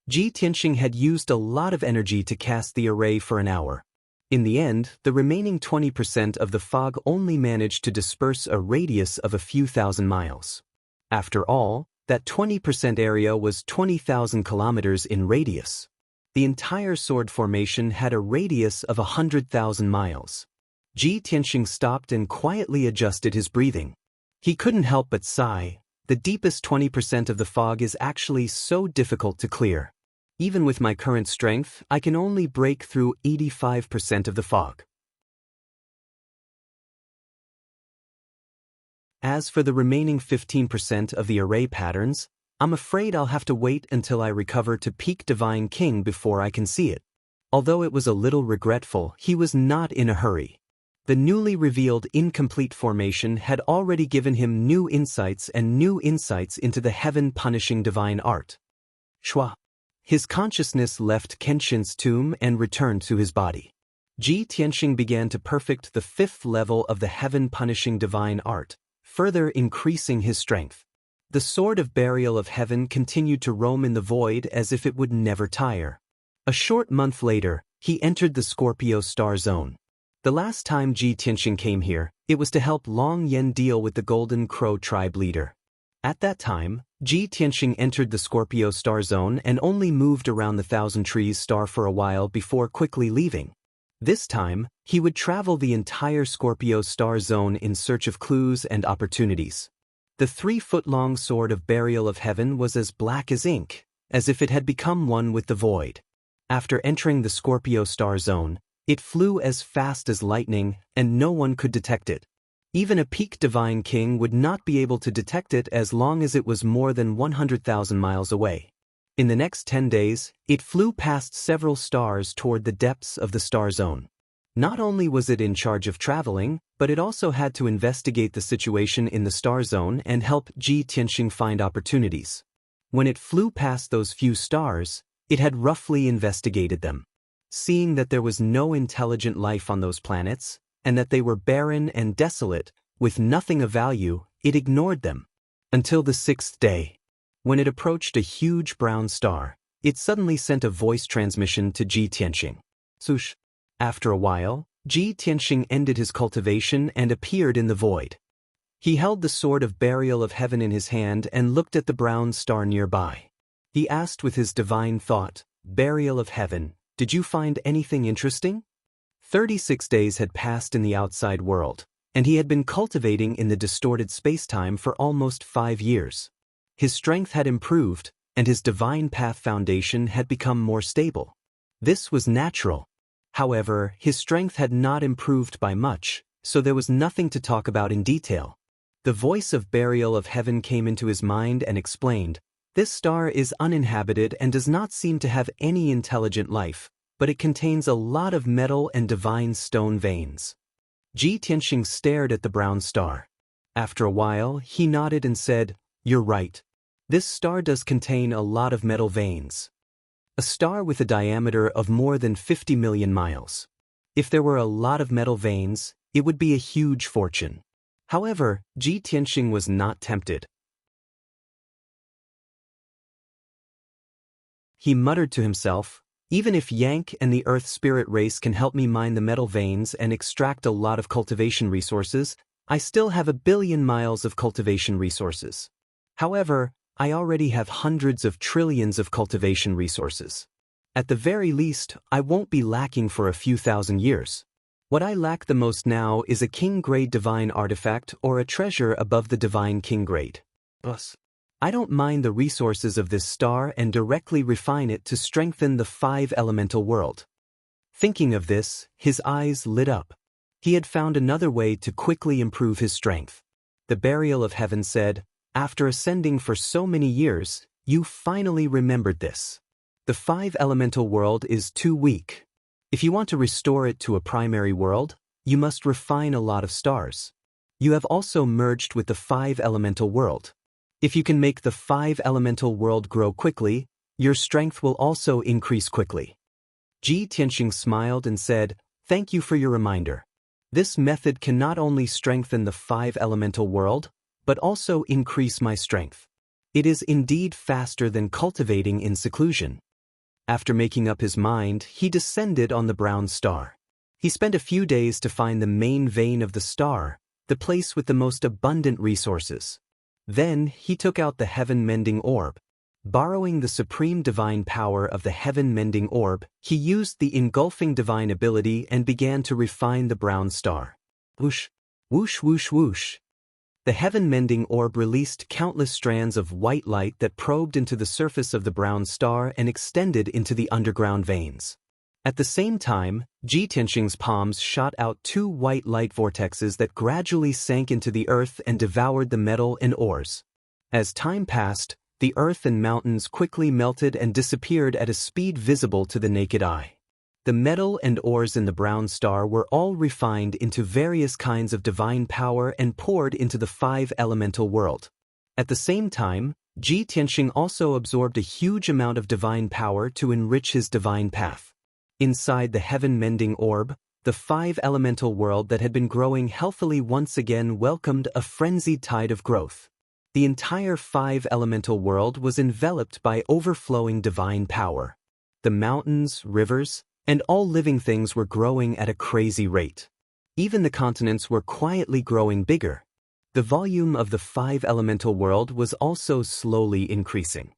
Ji Tianxing had used a lot of energy to cast the array for an hour. In the end, the remaining 20% of the fog only managed to disperse a radius of a few thousand miles. After all, that 20% area was 20,000 kilometers in radius. The entire sword formation had a radius of 100,000 miles. Ji Tianxing stopped and quietly adjusted his breathing. He couldn't help but sigh. The deepest 20% of the fog is actually so difficult to clear. Even with my current strength, I can only break through 85% of the fog. As for the remaining 15% of the array patterns, I'm afraid I'll have to wait until I recover to peak Divine King before I can see it. Although it was a little regretful, he was not in a hurry. The newly revealed incomplete formation had already given him new insights into the heaven-punishing divine art. Shwa. His consciousness left Kenshin's tomb and returned to his body. Ji Tianxing began to perfect the 5th level of the heaven-punishing divine art, further increasing his strength. The sword of burial of heaven continued to roam in the void as if it would never tire. A short month later, he entered the Scorpio star zone. The last time Ji Tianxing came here, it was to help Long Yen deal with the Golden Crow tribe leader. At that time, Ji Tianxing entered the Scorpio star zone and only moved around the Thousand Trees star for a while before quickly leaving. This time, he would travel the entire Scorpio star zone in search of clues and opportunities. The 3-foot-long sword of burial of heaven was as black as ink, as if it had become one with the void. After entering the Scorpio star zone, it flew as fast as lightning, and no one could detect it. Even a peak divine king would not be able to detect it as long as it was more than 100,000 miles away. In the next 10 days, it flew past several stars toward the depths of the star zone. Not only was it in charge of traveling, but it also had to investigate the situation in the star zone and help Ji Tianxing find opportunities. When it flew past those few stars, it had roughly investigated them. Seeing that there was no intelligent life on those planets, and that they were barren and desolate, with nothing of value, it ignored them. Until the 6th day. When it approached a huge brown star, it suddenly sent a voice transmission to Ji Tianxing. Swoosh. After a while, Ji Tianxing ended his cultivation and appeared in the void. He held the sword of burial of heaven in his hand and looked at the brown star nearby. He asked with his divine thought, "Burial of heaven, did you find anything interesting?" 36 days had passed in the outside world, and he had been cultivating in the distorted spacetime for almost 5 years. His strength had improved, and his divine path foundation had become more stable. This was natural. However, his strength had not improved by much, so there was nothing to talk about in detail. The voice of burial of heaven came into his mind and explained, "This star is uninhabited and does not seem to have any intelligent life, but it contains a lot of metal and divine stone veins." Ji Tianxing stared at the brown star. After a while, he nodded and said, "You're right. This star does contain a lot of metal veins. A star with a diameter of more than 50 million miles. If there were a lot of metal veins, it would be a huge fortune." However, Ji Tianxing was not tempted. He muttered to himself, "Even if Yank and the Earth spirit race can help me mine the metal veins and extract a lot of cultivation resources, I still have 1 billion miles of cultivation resources. However, I already have hundreds of trillions of cultivation resources. At the very least, I won't be lacking for a few thousand years. What I lack the most now is a king-grade divine artifact or a treasure above the divine king-grade. Thus, I don't mine the resources of this star and directly refine it to strengthen the 5 elemental world." Thinking of this, his eyes lit up. He had found another way to quickly improve his strength. The burial of heaven said, "After ascending for so many years, you finally remembered this. The 5 elemental world is too weak. If you want to restore it to a primary world, you must refine a lot of stars. You have also merged with the 5 elemental world. If you can make the 5 elemental world grow quickly, your strength will also increase quickly." Ji Tianxing smiled and said, "Thank you for your reminder. This method can not only strengthen the 5 elemental world, but also increase my strength. It is indeed faster than cultivating in seclusion." After making up his mind, he descended on the brown star. He spent a few days to find the main vein of the star, the place with the most abundant resources. Then he took out the heaven-mending orb. Borrowing the supreme divine power of the heaven-mending orb, he used the engulfing divine ability and began to refine the brown star. Whoosh, whoosh, whoosh, whoosh. The heaven-mending orb released countless strands of white light that probed into the surface of the brown star and extended into the underground veins. At the same time, Ji Tianxing's palms shot out 2 white light vortexes that gradually sank into the earth and devoured the metal and ores. As time passed, the earth and mountains quickly melted and disappeared at a speed visible to the naked eye. The metal and ores in the brown star were all refined into various kinds of divine power and poured into the 5 elemental world. At the same time, Ji Tianxing also absorbed a huge amount of divine power to enrich his divine path. Inside the heaven-mending orb, the 5 elemental world that had been growing healthily once again welcomed a frenzied tide of growth. The entire 5 elemental world was enveloped by overflowing divine power. The mountains, rivers, and all living things were growing at a crazy rate. Even the continents were quietly growing bigger. The volume of the 5 elemental world was also slowly increasing.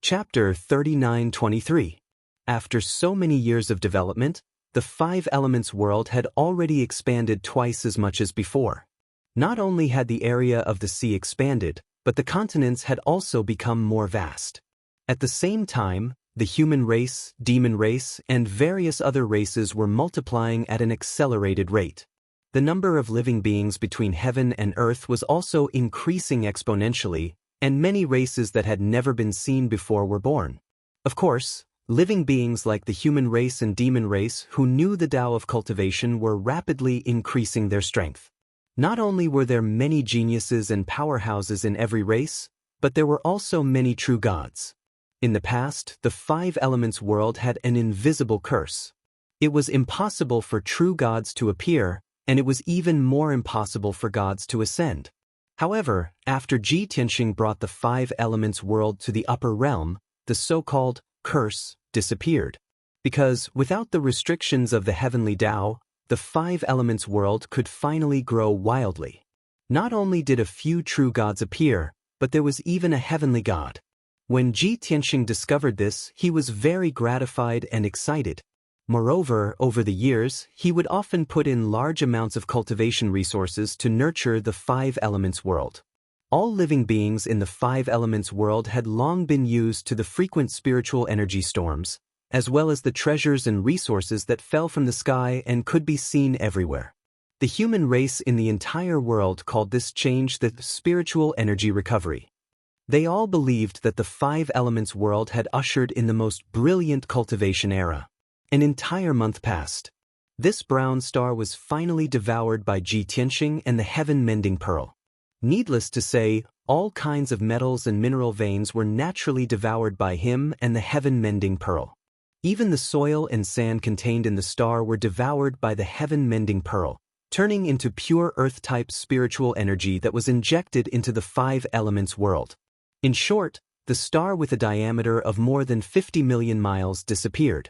Chapter 39-23. After so many years of development, the 5 elements world had already expanded twice as much as before. Not only had the area of the sea expanded, but the continents had also become more vast. At the same time, The human race, demon race, and various other races were multiplying at an accelerated rate. The number of living beings between heaven and earth was also increasing exponentially, and many races that had never been seen before were born. Of course, living beings like the human race and demon race who knew the Tao of cultivation were rapidly increasing their strength. Not only were there many geniuses and powerhouses in every race, but there were also many true gods. In the past, the five elements world had an invisible curse. It was impossible for true gods to appear, and it was even more impossible for gods to ascend. However, after Ji Tianxing brought the five elements world to the upper realm, the so-called curse disappeared. Because, without the restrictions of the heavenly Tao, the five elements world could finally grow wildly. Not only did a few true gods appear, but there was even a heavenly god. When Ji Tianxing discovered this, he was very gratified and excited. Moreover, over the years, he would often put in large amounts of cultivation resources to nurture the five elements world. All living beings in the five elements world had long been used to the frequent spiritual energy storms, as well as the treasures and resources that fell from the sky and could be seen everywhere. The human race in the entire world called this change the spiritual energy recovery. They all believed that the five elements world had ushered in the most brilliant cultivation era. An entire month passed. This brown star was finally devoured by Ji Tianxing and the heaven-mending pearl. Needless to say, all kinds of metals and mineral veins were naturally devoured by him and the heaven-mending pearl. Even the soil and sand contained in the star were devoured by the heaven-mending pearl, turning into pure earth-type spiritual energy that was injected into the five elements world. In short, the star with a diameter of more than 50 million miles disappeared.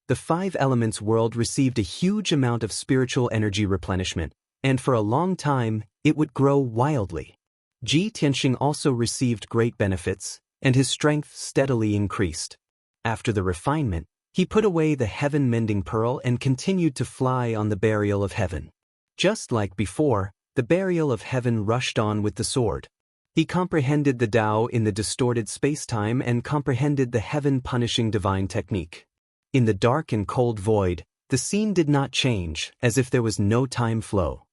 The five elements world received a huge amount of spiritual energy replenishment, and for a long time, it would grow wildly. Ji Tianxing also received great benefits, and his strength steadily increased. After the refinement, he put away the heaven-mending pearl and continued to fly on the burial of heaven. Just like before, the burial of heaven rushed on with the sword. He comprehended the Tao in the distorted space-time and comprehended the heaven-punishing divine technique. In the dark and cold void, the scene did not change, as if there was no time flow.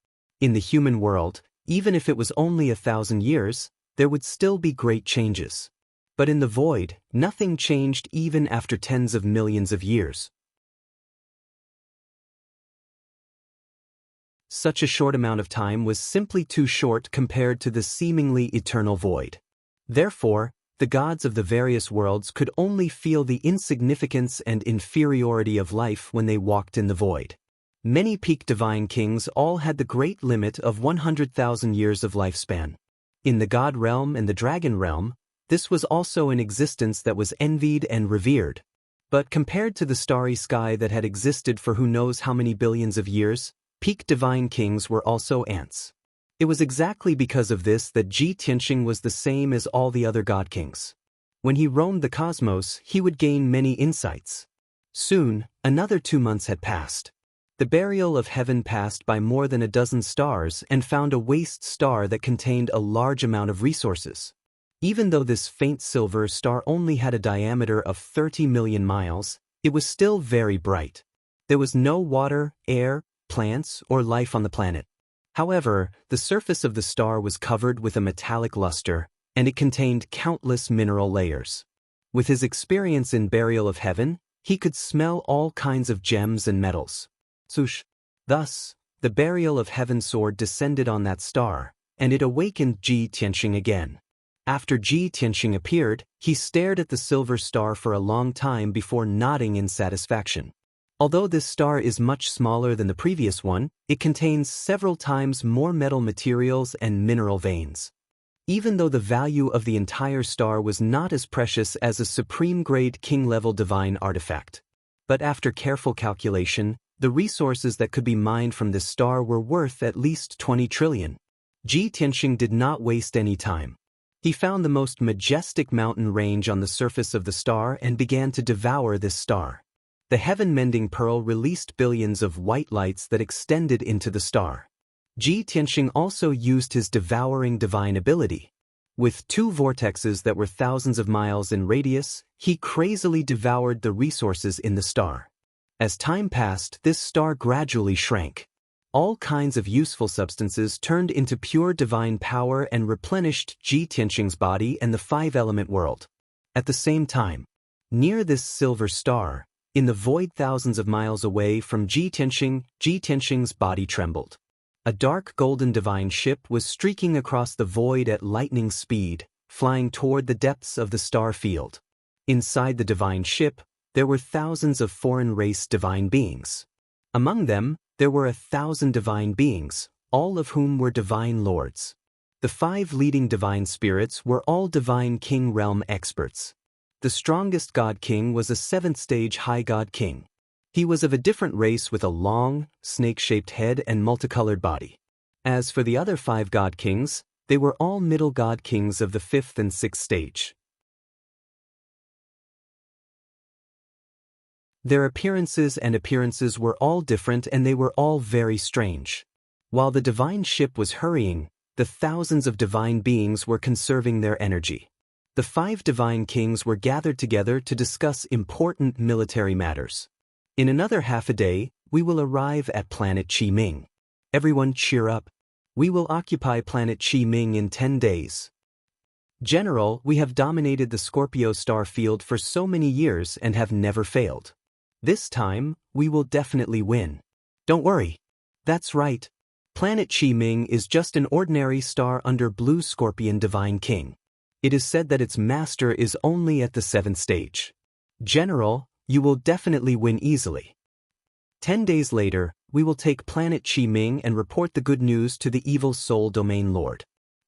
In the human world, even if it was only 1,000 years, there would still be great changes. But in the void, nothing changed even after tens of millions of years. Such a short amount of time was simply too short compared to the seemingly eternal void. Therefore, the gods of the various worlds could only feel the insignificance and inferiority of life when they walked in the void. Many peak divine kings all had the great limit of 100,000 years of lifespan. In the god realm and the dragon realm, this was also an existence that was envied and revered. But compared to the starry sky that had existed for who knows how many billions of years, peak divine kings were also ants. It was exactly because of this that Ji Tianxing was the same as all the other god kings. When he roamed the cosmos, he would gain many insights. Soon, another 2 months had passed. The burial of heaven passed by more than a dozen stars and found a waste star that contained a large amount of resources. Even though this faint silver star only had a diameter of 30 million miles, it was still very bright. There was no water, air, plants, or life on the planet. However, the surface of the star was covered with a metallic luster, and it contained countless mineral layers. With his experience in burial of heaven, he could smell all kinds of gems and metals. Thus, the burial of heaven sword descended on that star, and it awakened Ji Tianxing again. After Ji Tianxing appeared, he stared at the silver star for a long time before nodding in satisfaction. Although this star is much smaller than the previous one, it contains several times more metal materials and mineral veins. Even though the value of the entire star was not as precious as a supreme-grade king-level divine artifact. But after careful calculation, the resources that could be mined from this star were worth at least 20 trillion. Ji Tianxing did not waste any time. He found the most majestic mountain range on the surface of the star and began to devour this star. The heaven-mending pearl released billions of white lights that extended into the star. Ji Tianxing also used his devouring divine ability. With 2 vortexes that were thousands of miles in radius, he crazily devoured the resources in the star. As time passed, this star gradually shrank. All kinds of useful substances turned into pure divine power and replenished Ji Tianxing's body and the 5-element world. At the same time, near this silver star, in the void thousands of miles away from Ji Tianxing's body trembled. A dark golden divine ship was streaking across the void at lightning speed, flying toward the depths of the star field. Inside the divine ship, there were thousands of foreign race divine beings. Among them, there were 1,000 divine beings, all of whom were divine lords. The 5 leading divine spirits were all divine king realm experts. The strongest god king was a 7th-stage high god king. He was of a different race with a long, snake-shaped head and multicolored body. As for the other 5 god kings, they were all middle god kings of the 5th and 6th stage. Their appearances were all different, and they were all very strange. While the divine ship was hurrying, the thousands of divine beings were conserving their energy. The 5 divine kings were gathered together to discuss important military matters. In another half a day, we will arrive at planet Qi Ming. Everyone cheer up. We will occupy planet Qi Ming in 10 days. General, we have dominated the Scorpio star field for so many years and have never failed. This time, we will definitely win. Don't worry. That's right. Planet Qi Ming is just an ordinary star under Blue Scorpion Divine King. It is said that its master is only at the 7th stage. General, you will definitely win easily. 10 days later, we will take planet Qi Ming and report the good news to the evil soul domain lord.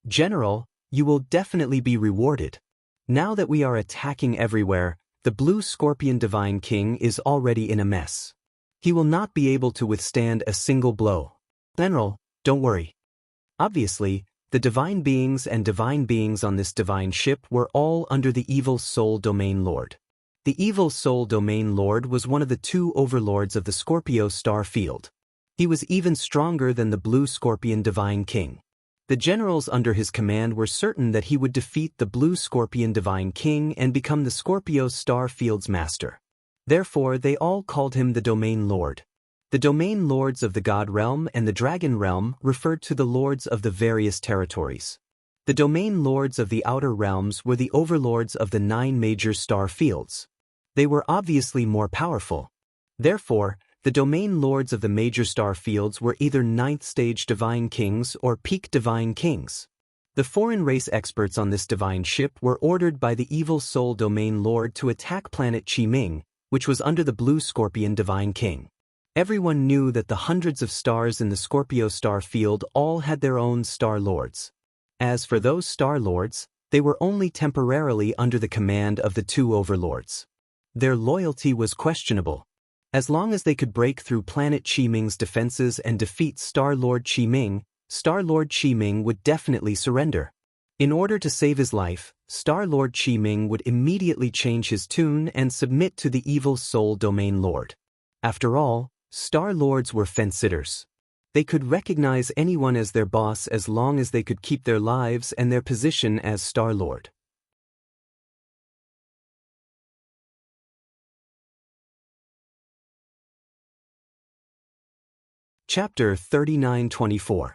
General, you will definitely be rewarded. Now that we are attacking everywhere, the Blue Scorpion Divine King is already in a mess. He will not be able to withstand a single blow. General, don't worry. Obviously, the divine beings on this divine ship were all under the evil soul domain lord. The evil soul domain lord was one of the 2 overlords of the Scorpio star field. He was even stronger than the Blue Scorpion Divine King. The generals under his command were certain that he would defeat the Blue Scorpion Divine King and become the Scorpio star field's master. Therefore, they all called him the Domain Lord. The Domain Lords of the God Realm and the Dragon Realm referred to the lords of the various territories. The Domain Lords of the Outer Realms were the overlords of the 9 major star fields. They were obviously more powerful. Therefore, the Domain Lords of the major star fields were either 9th stage divine kings or peak divine kings. The foreign race experts on this divine ship were ordered by the evil soul domain lord to attack planet Qi Ming, which was under the Blue Scorpion Divine King. Everyone knew that the hundreds of stars in the Scorpio star field all had their own star lords. As for those star lords, they were only temporarily under the command of the 2 overlords. Their loyalty was questionable. As long as they could break through planet Qi Ming's defenses and defeat Star Lord Qi Ming would definitely surrender. In order to save his life, Star Lord Qi Ming would immediately change his tune and submit to the evil soul domain lord. After all, Star Lords were fence-sitters. They could recognize anyone as their boss as long as they could keep their lives and their position as Star Lord. Chapter 39-24.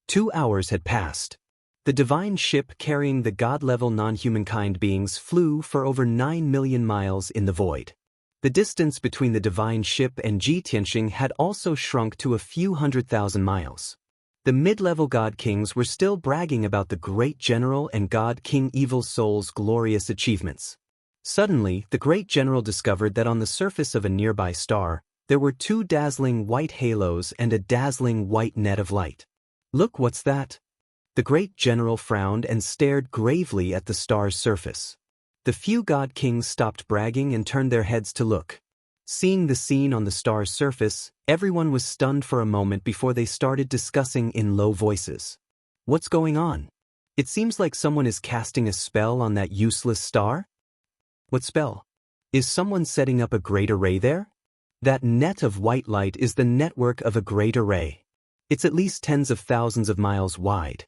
2 hours had passed. The divine ship carrying the god-level non-humankind beings flew for over 9 million miles in the void. The distance between the divine ship and Ji Tianxing had also shrunk to a few 100,000 miles. The mid-level god kings were still bragging about the great general and god king Evil Soul's glorious achievements. Suddenly, the great general discovered that on the surface of a nearby star, there were 2 dazzling white halos and a dazzling white net of light. Look, what's that? The great general frowned and stared gravely at the star's surface. The few god kings stopped bragging and turned their heads to look. Seeing the scene on the star's surface, everyone was stunned for a moment before they started discussing in low voices. What's going on? It seems like someone is casting a spell on that useless star? What spell? Is someone setting up a great array there? That net of white light is the network of a great array. It's at least tens of thousands of miles wide.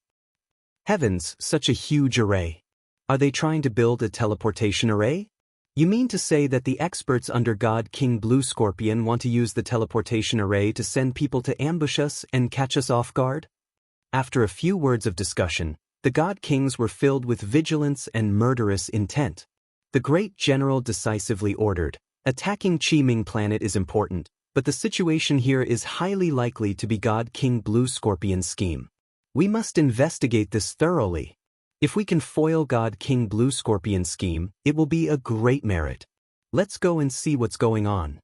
Heavens, such a huge array. Are they trying to build a teleportation array? You mean to say that the experts under God King Blue Scorpion want to use the teleportation array to send people to ambush us and catch us off guard? After a few words of discussion, the God Kings were filled with vigilance and murderous intent. The great general decisively ordered, attacking Qiming planet is important, but the situation here is highly likely to be God King Blue Scorpion's scheme. We must investigate this thoroughly. If we can foil God King Blue Scorpion's scheme, it will be a great merit. Let's go and see what's going on.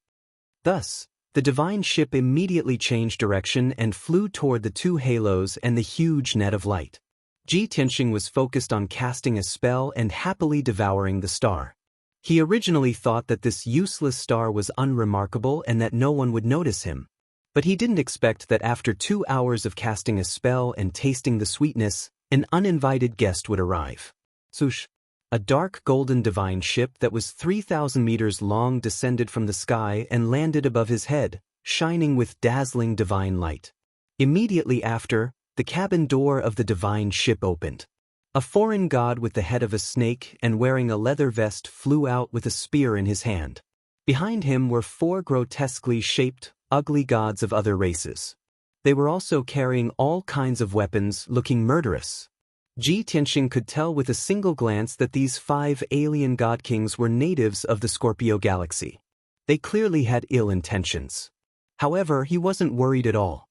Thus, the divine ship immediately changed direction and flew toward the two halos and the huge net of light. Ji Tianxing was focused on casting a spell and happily devouring the star. He originally thought that this useless star was unremarkable and that no one would notice him. But he didn't expect that after 2 hours of casting a spell and tasting the sweetness, an uninvited guest would arrive. Sush! A dark golden divine ship that was 3,000 meters long descended from the sky and landed above his head, shining with dazzling divine light. Immediately after, the cabin door of the divine ship opened. A foreign god with the head of a snake and wearing a leather vest flew out with a spear in his hand. Behind him were 4 grotesquely shaped, ugly gods of other races. They were also carrying all kinds of weapons, looking murderous. Ji Tianxing could tell with a single glance that these 5 alien god kings were natives of the Scorpio galaxy. They clearly had ill intentions. However, he wasn't worried at all.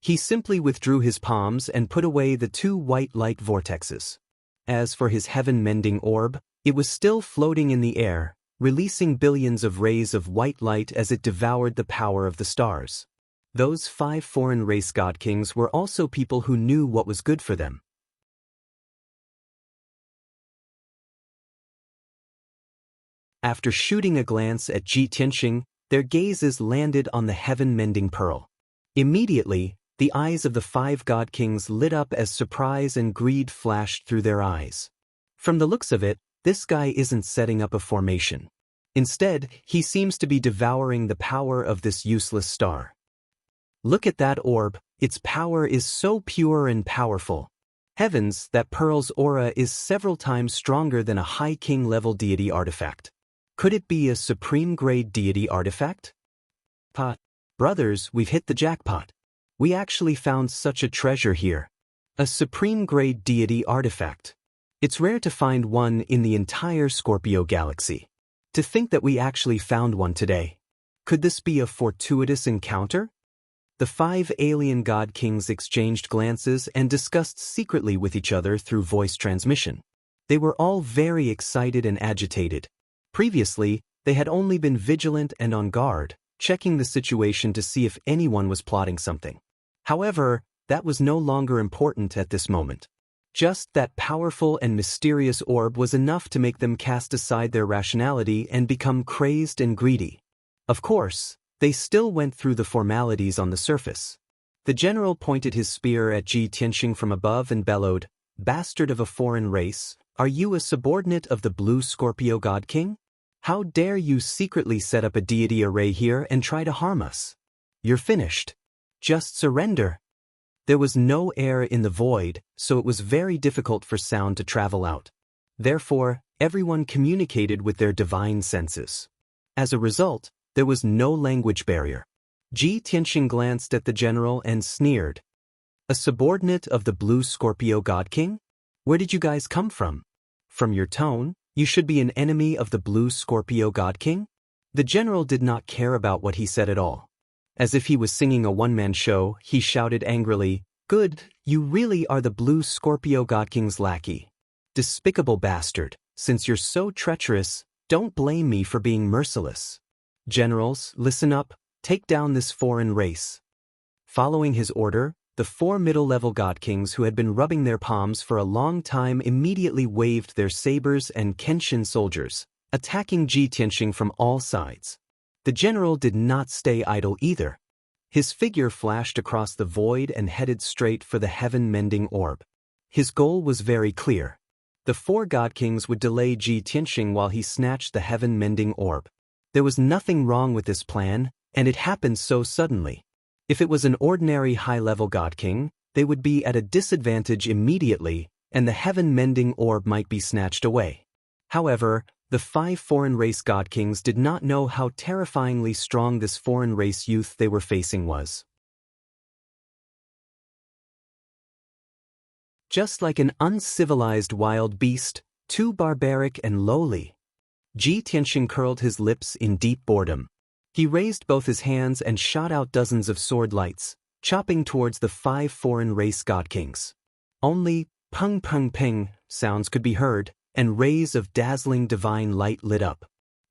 He simply withdrew his palms and put away the 2 white light vortexes. As for his heaven-mending orb, it was still floating in the air, releasing billions of rays of white light as it devoured the power of the stars. Those 5 foreign race god kings were also people who knew what was good for them. After shooting a glance at Ji Tianxing, their gazes landed on the heaven-mending pearl. Immediately, the eyes of the 5 god kings lit up as surprise and greed flashed through their eyes. From the looks of it, this guy isn't setting up a formation. Instead, he seems to be devouring the power of this useless star. Look at that orb, its power is so pure and powerful. Heavens, that pearl's aura is several times stronger than a high king-level deity artifact. Could it be a supreme-grade deity artifact? Brothers, we've hit the jackpot. We actually found such a treasure here. A supreme-grade deity artifact. It's rare to find one in the entire Scorpio galaxy. To think that we actually found one today. Could this be a fortuitous encounter? The 5 alien god kings exchanged glances and discussed secretly with each other through voice transmission. They were all very excited and agitated. Previously, they had only been vigilant and on guard, checking the situation to see if anyone was plotting something. However, that was no longer important at this moment. Just that powerful and mysterious orb was enough to make them cast aside their rationality and become crazed and greedy. Of course, they still went through the formalities on the surface. The general pointed his spear at Ji Tianxing from above and bellowed, "Bastard of a foreign race, are you a subordinate of the Blue Scorpio God King? How dare you secretly set up a deity array here and try to harm us? You're finished. Just surrender." There was no air in the void, so it was very difficult for sound to travel out. Therefore, everyone communicated with their divine senses. As a result, there was no language barrier. Ji Tianxing glanced at the general and sneered. "A subordinate of the Blue Scorpio God King? Where did you guys come from? From your tone, you should be an enemy of the Blue Scorpio God King?" The general did not care about what he said at all. As if he was singing a one-man show, he shouted angrily, "Good, you really are the Blue Scorpio God King's lackey. Despicable bastard, since you're so treacherous, don't blame me for being merciless. Generals, listen up, take down this foreign race." Following his order, the 4 middle-level god kings who had been rubbing their palms for a long time immediately waved their sabers and Kenshin soldiers, attacking Ji Tianxing from all sides. The general did not stay idle either. His figure flashed across the void and headed straight for the heaven-mending orb. His goal was very clear. The 4 god kings would delay Ji Tianxing while he snatched the heaven-mending orb. There was nothing wrong with this plan, and it happened so suddenly. If it was an ordinary high-level god king, they would be at a disadvantage immediately, and the heaven-mending orb might be snatched away. However, the 5 foreign race god kings did not know how terrifyingly strong this foreign race youth they were facing was. Just like an uncivilized wild beast, too barbaric and lowly. Ji Tianxing curled his lips in deep boredom. He raised both his hands and shot out dozens of sword lights, chopping towards the 5 foreign race god kings. Only pung pung ping sounds could be heard, and rays of dazzling divine light lit up.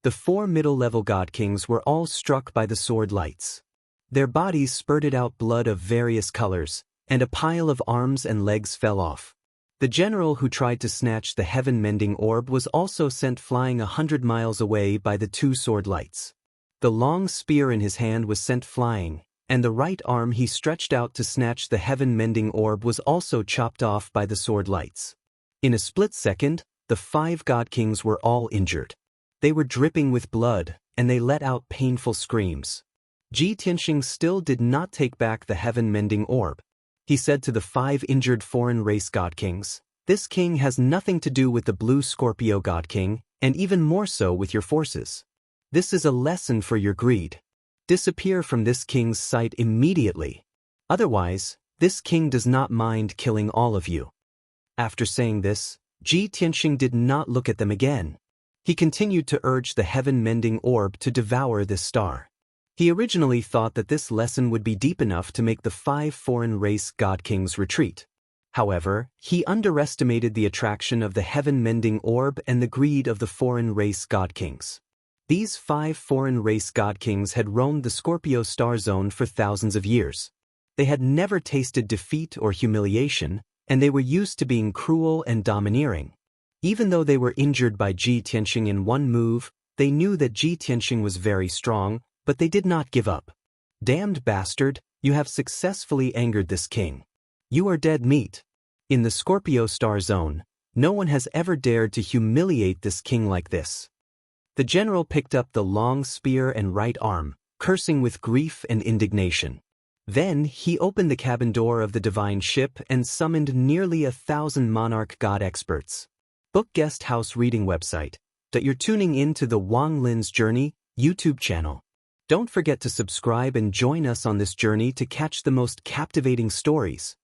The 4 middle-level god kings were all struck by the sword lights. Their bodies spurted out blood of various colors, and a pile of arms and legs fell off. The general who tried to snatch the heaven-mending orb was also sent flying 100 miles away by the 2 sword lights. The long spear in his hand was sent flying, and the right arm he stretched out to snatch the heaven-mending orb was also chopped off by the sword lights. In a split second, the 5 god kings were all injured. They were dripping with blood, and they let out painful screams. Ji Tianxing still did not take back the heaven-mending orb. He said to the 5 injured foreign race god kings, "This king has nothing to do with the blue Scorpio god king, and even more so with your forces. This is a lesson for your greed. Disappear from this king's sight immediately. Otherwise, this king does not mind killing all of you." After saying this, Ji Tianxing did not look at them again. He continued to urge the heaven-mending orb to devour this star. He originally thought that this lesson would be deep enough to make the 5 foreign race god kings retreat. However, he underestimated the attraction of the heaven-mending orb and the greed of the foreign race god kings. These 5 foreign race god kings had roamed the Scorpio star zone for thousands of years. They had never tasted defeat or humiliation, and they were used to being cruel and domineering. Even though they were injured by Ji Tianxing in one move, they knew that Ji Tianxing was very strong, but they did not give up. "Damned bastard, you have successfully angered this king. You are dead meat. In the Scorpio star zone, no one has ever dared to humiliate this king like this." The general picked up the long spear and right arm, cursing with grief and indignation. Then he opened the cabin door of the divine ship and summoned nearly 1,000 monarch god experts. Book Guest House Reading website. That you're tuning in to the Wang Lin's Journey YouTube channel. Don't forget to subscribe and join us on this journey to catch the most captivating stories.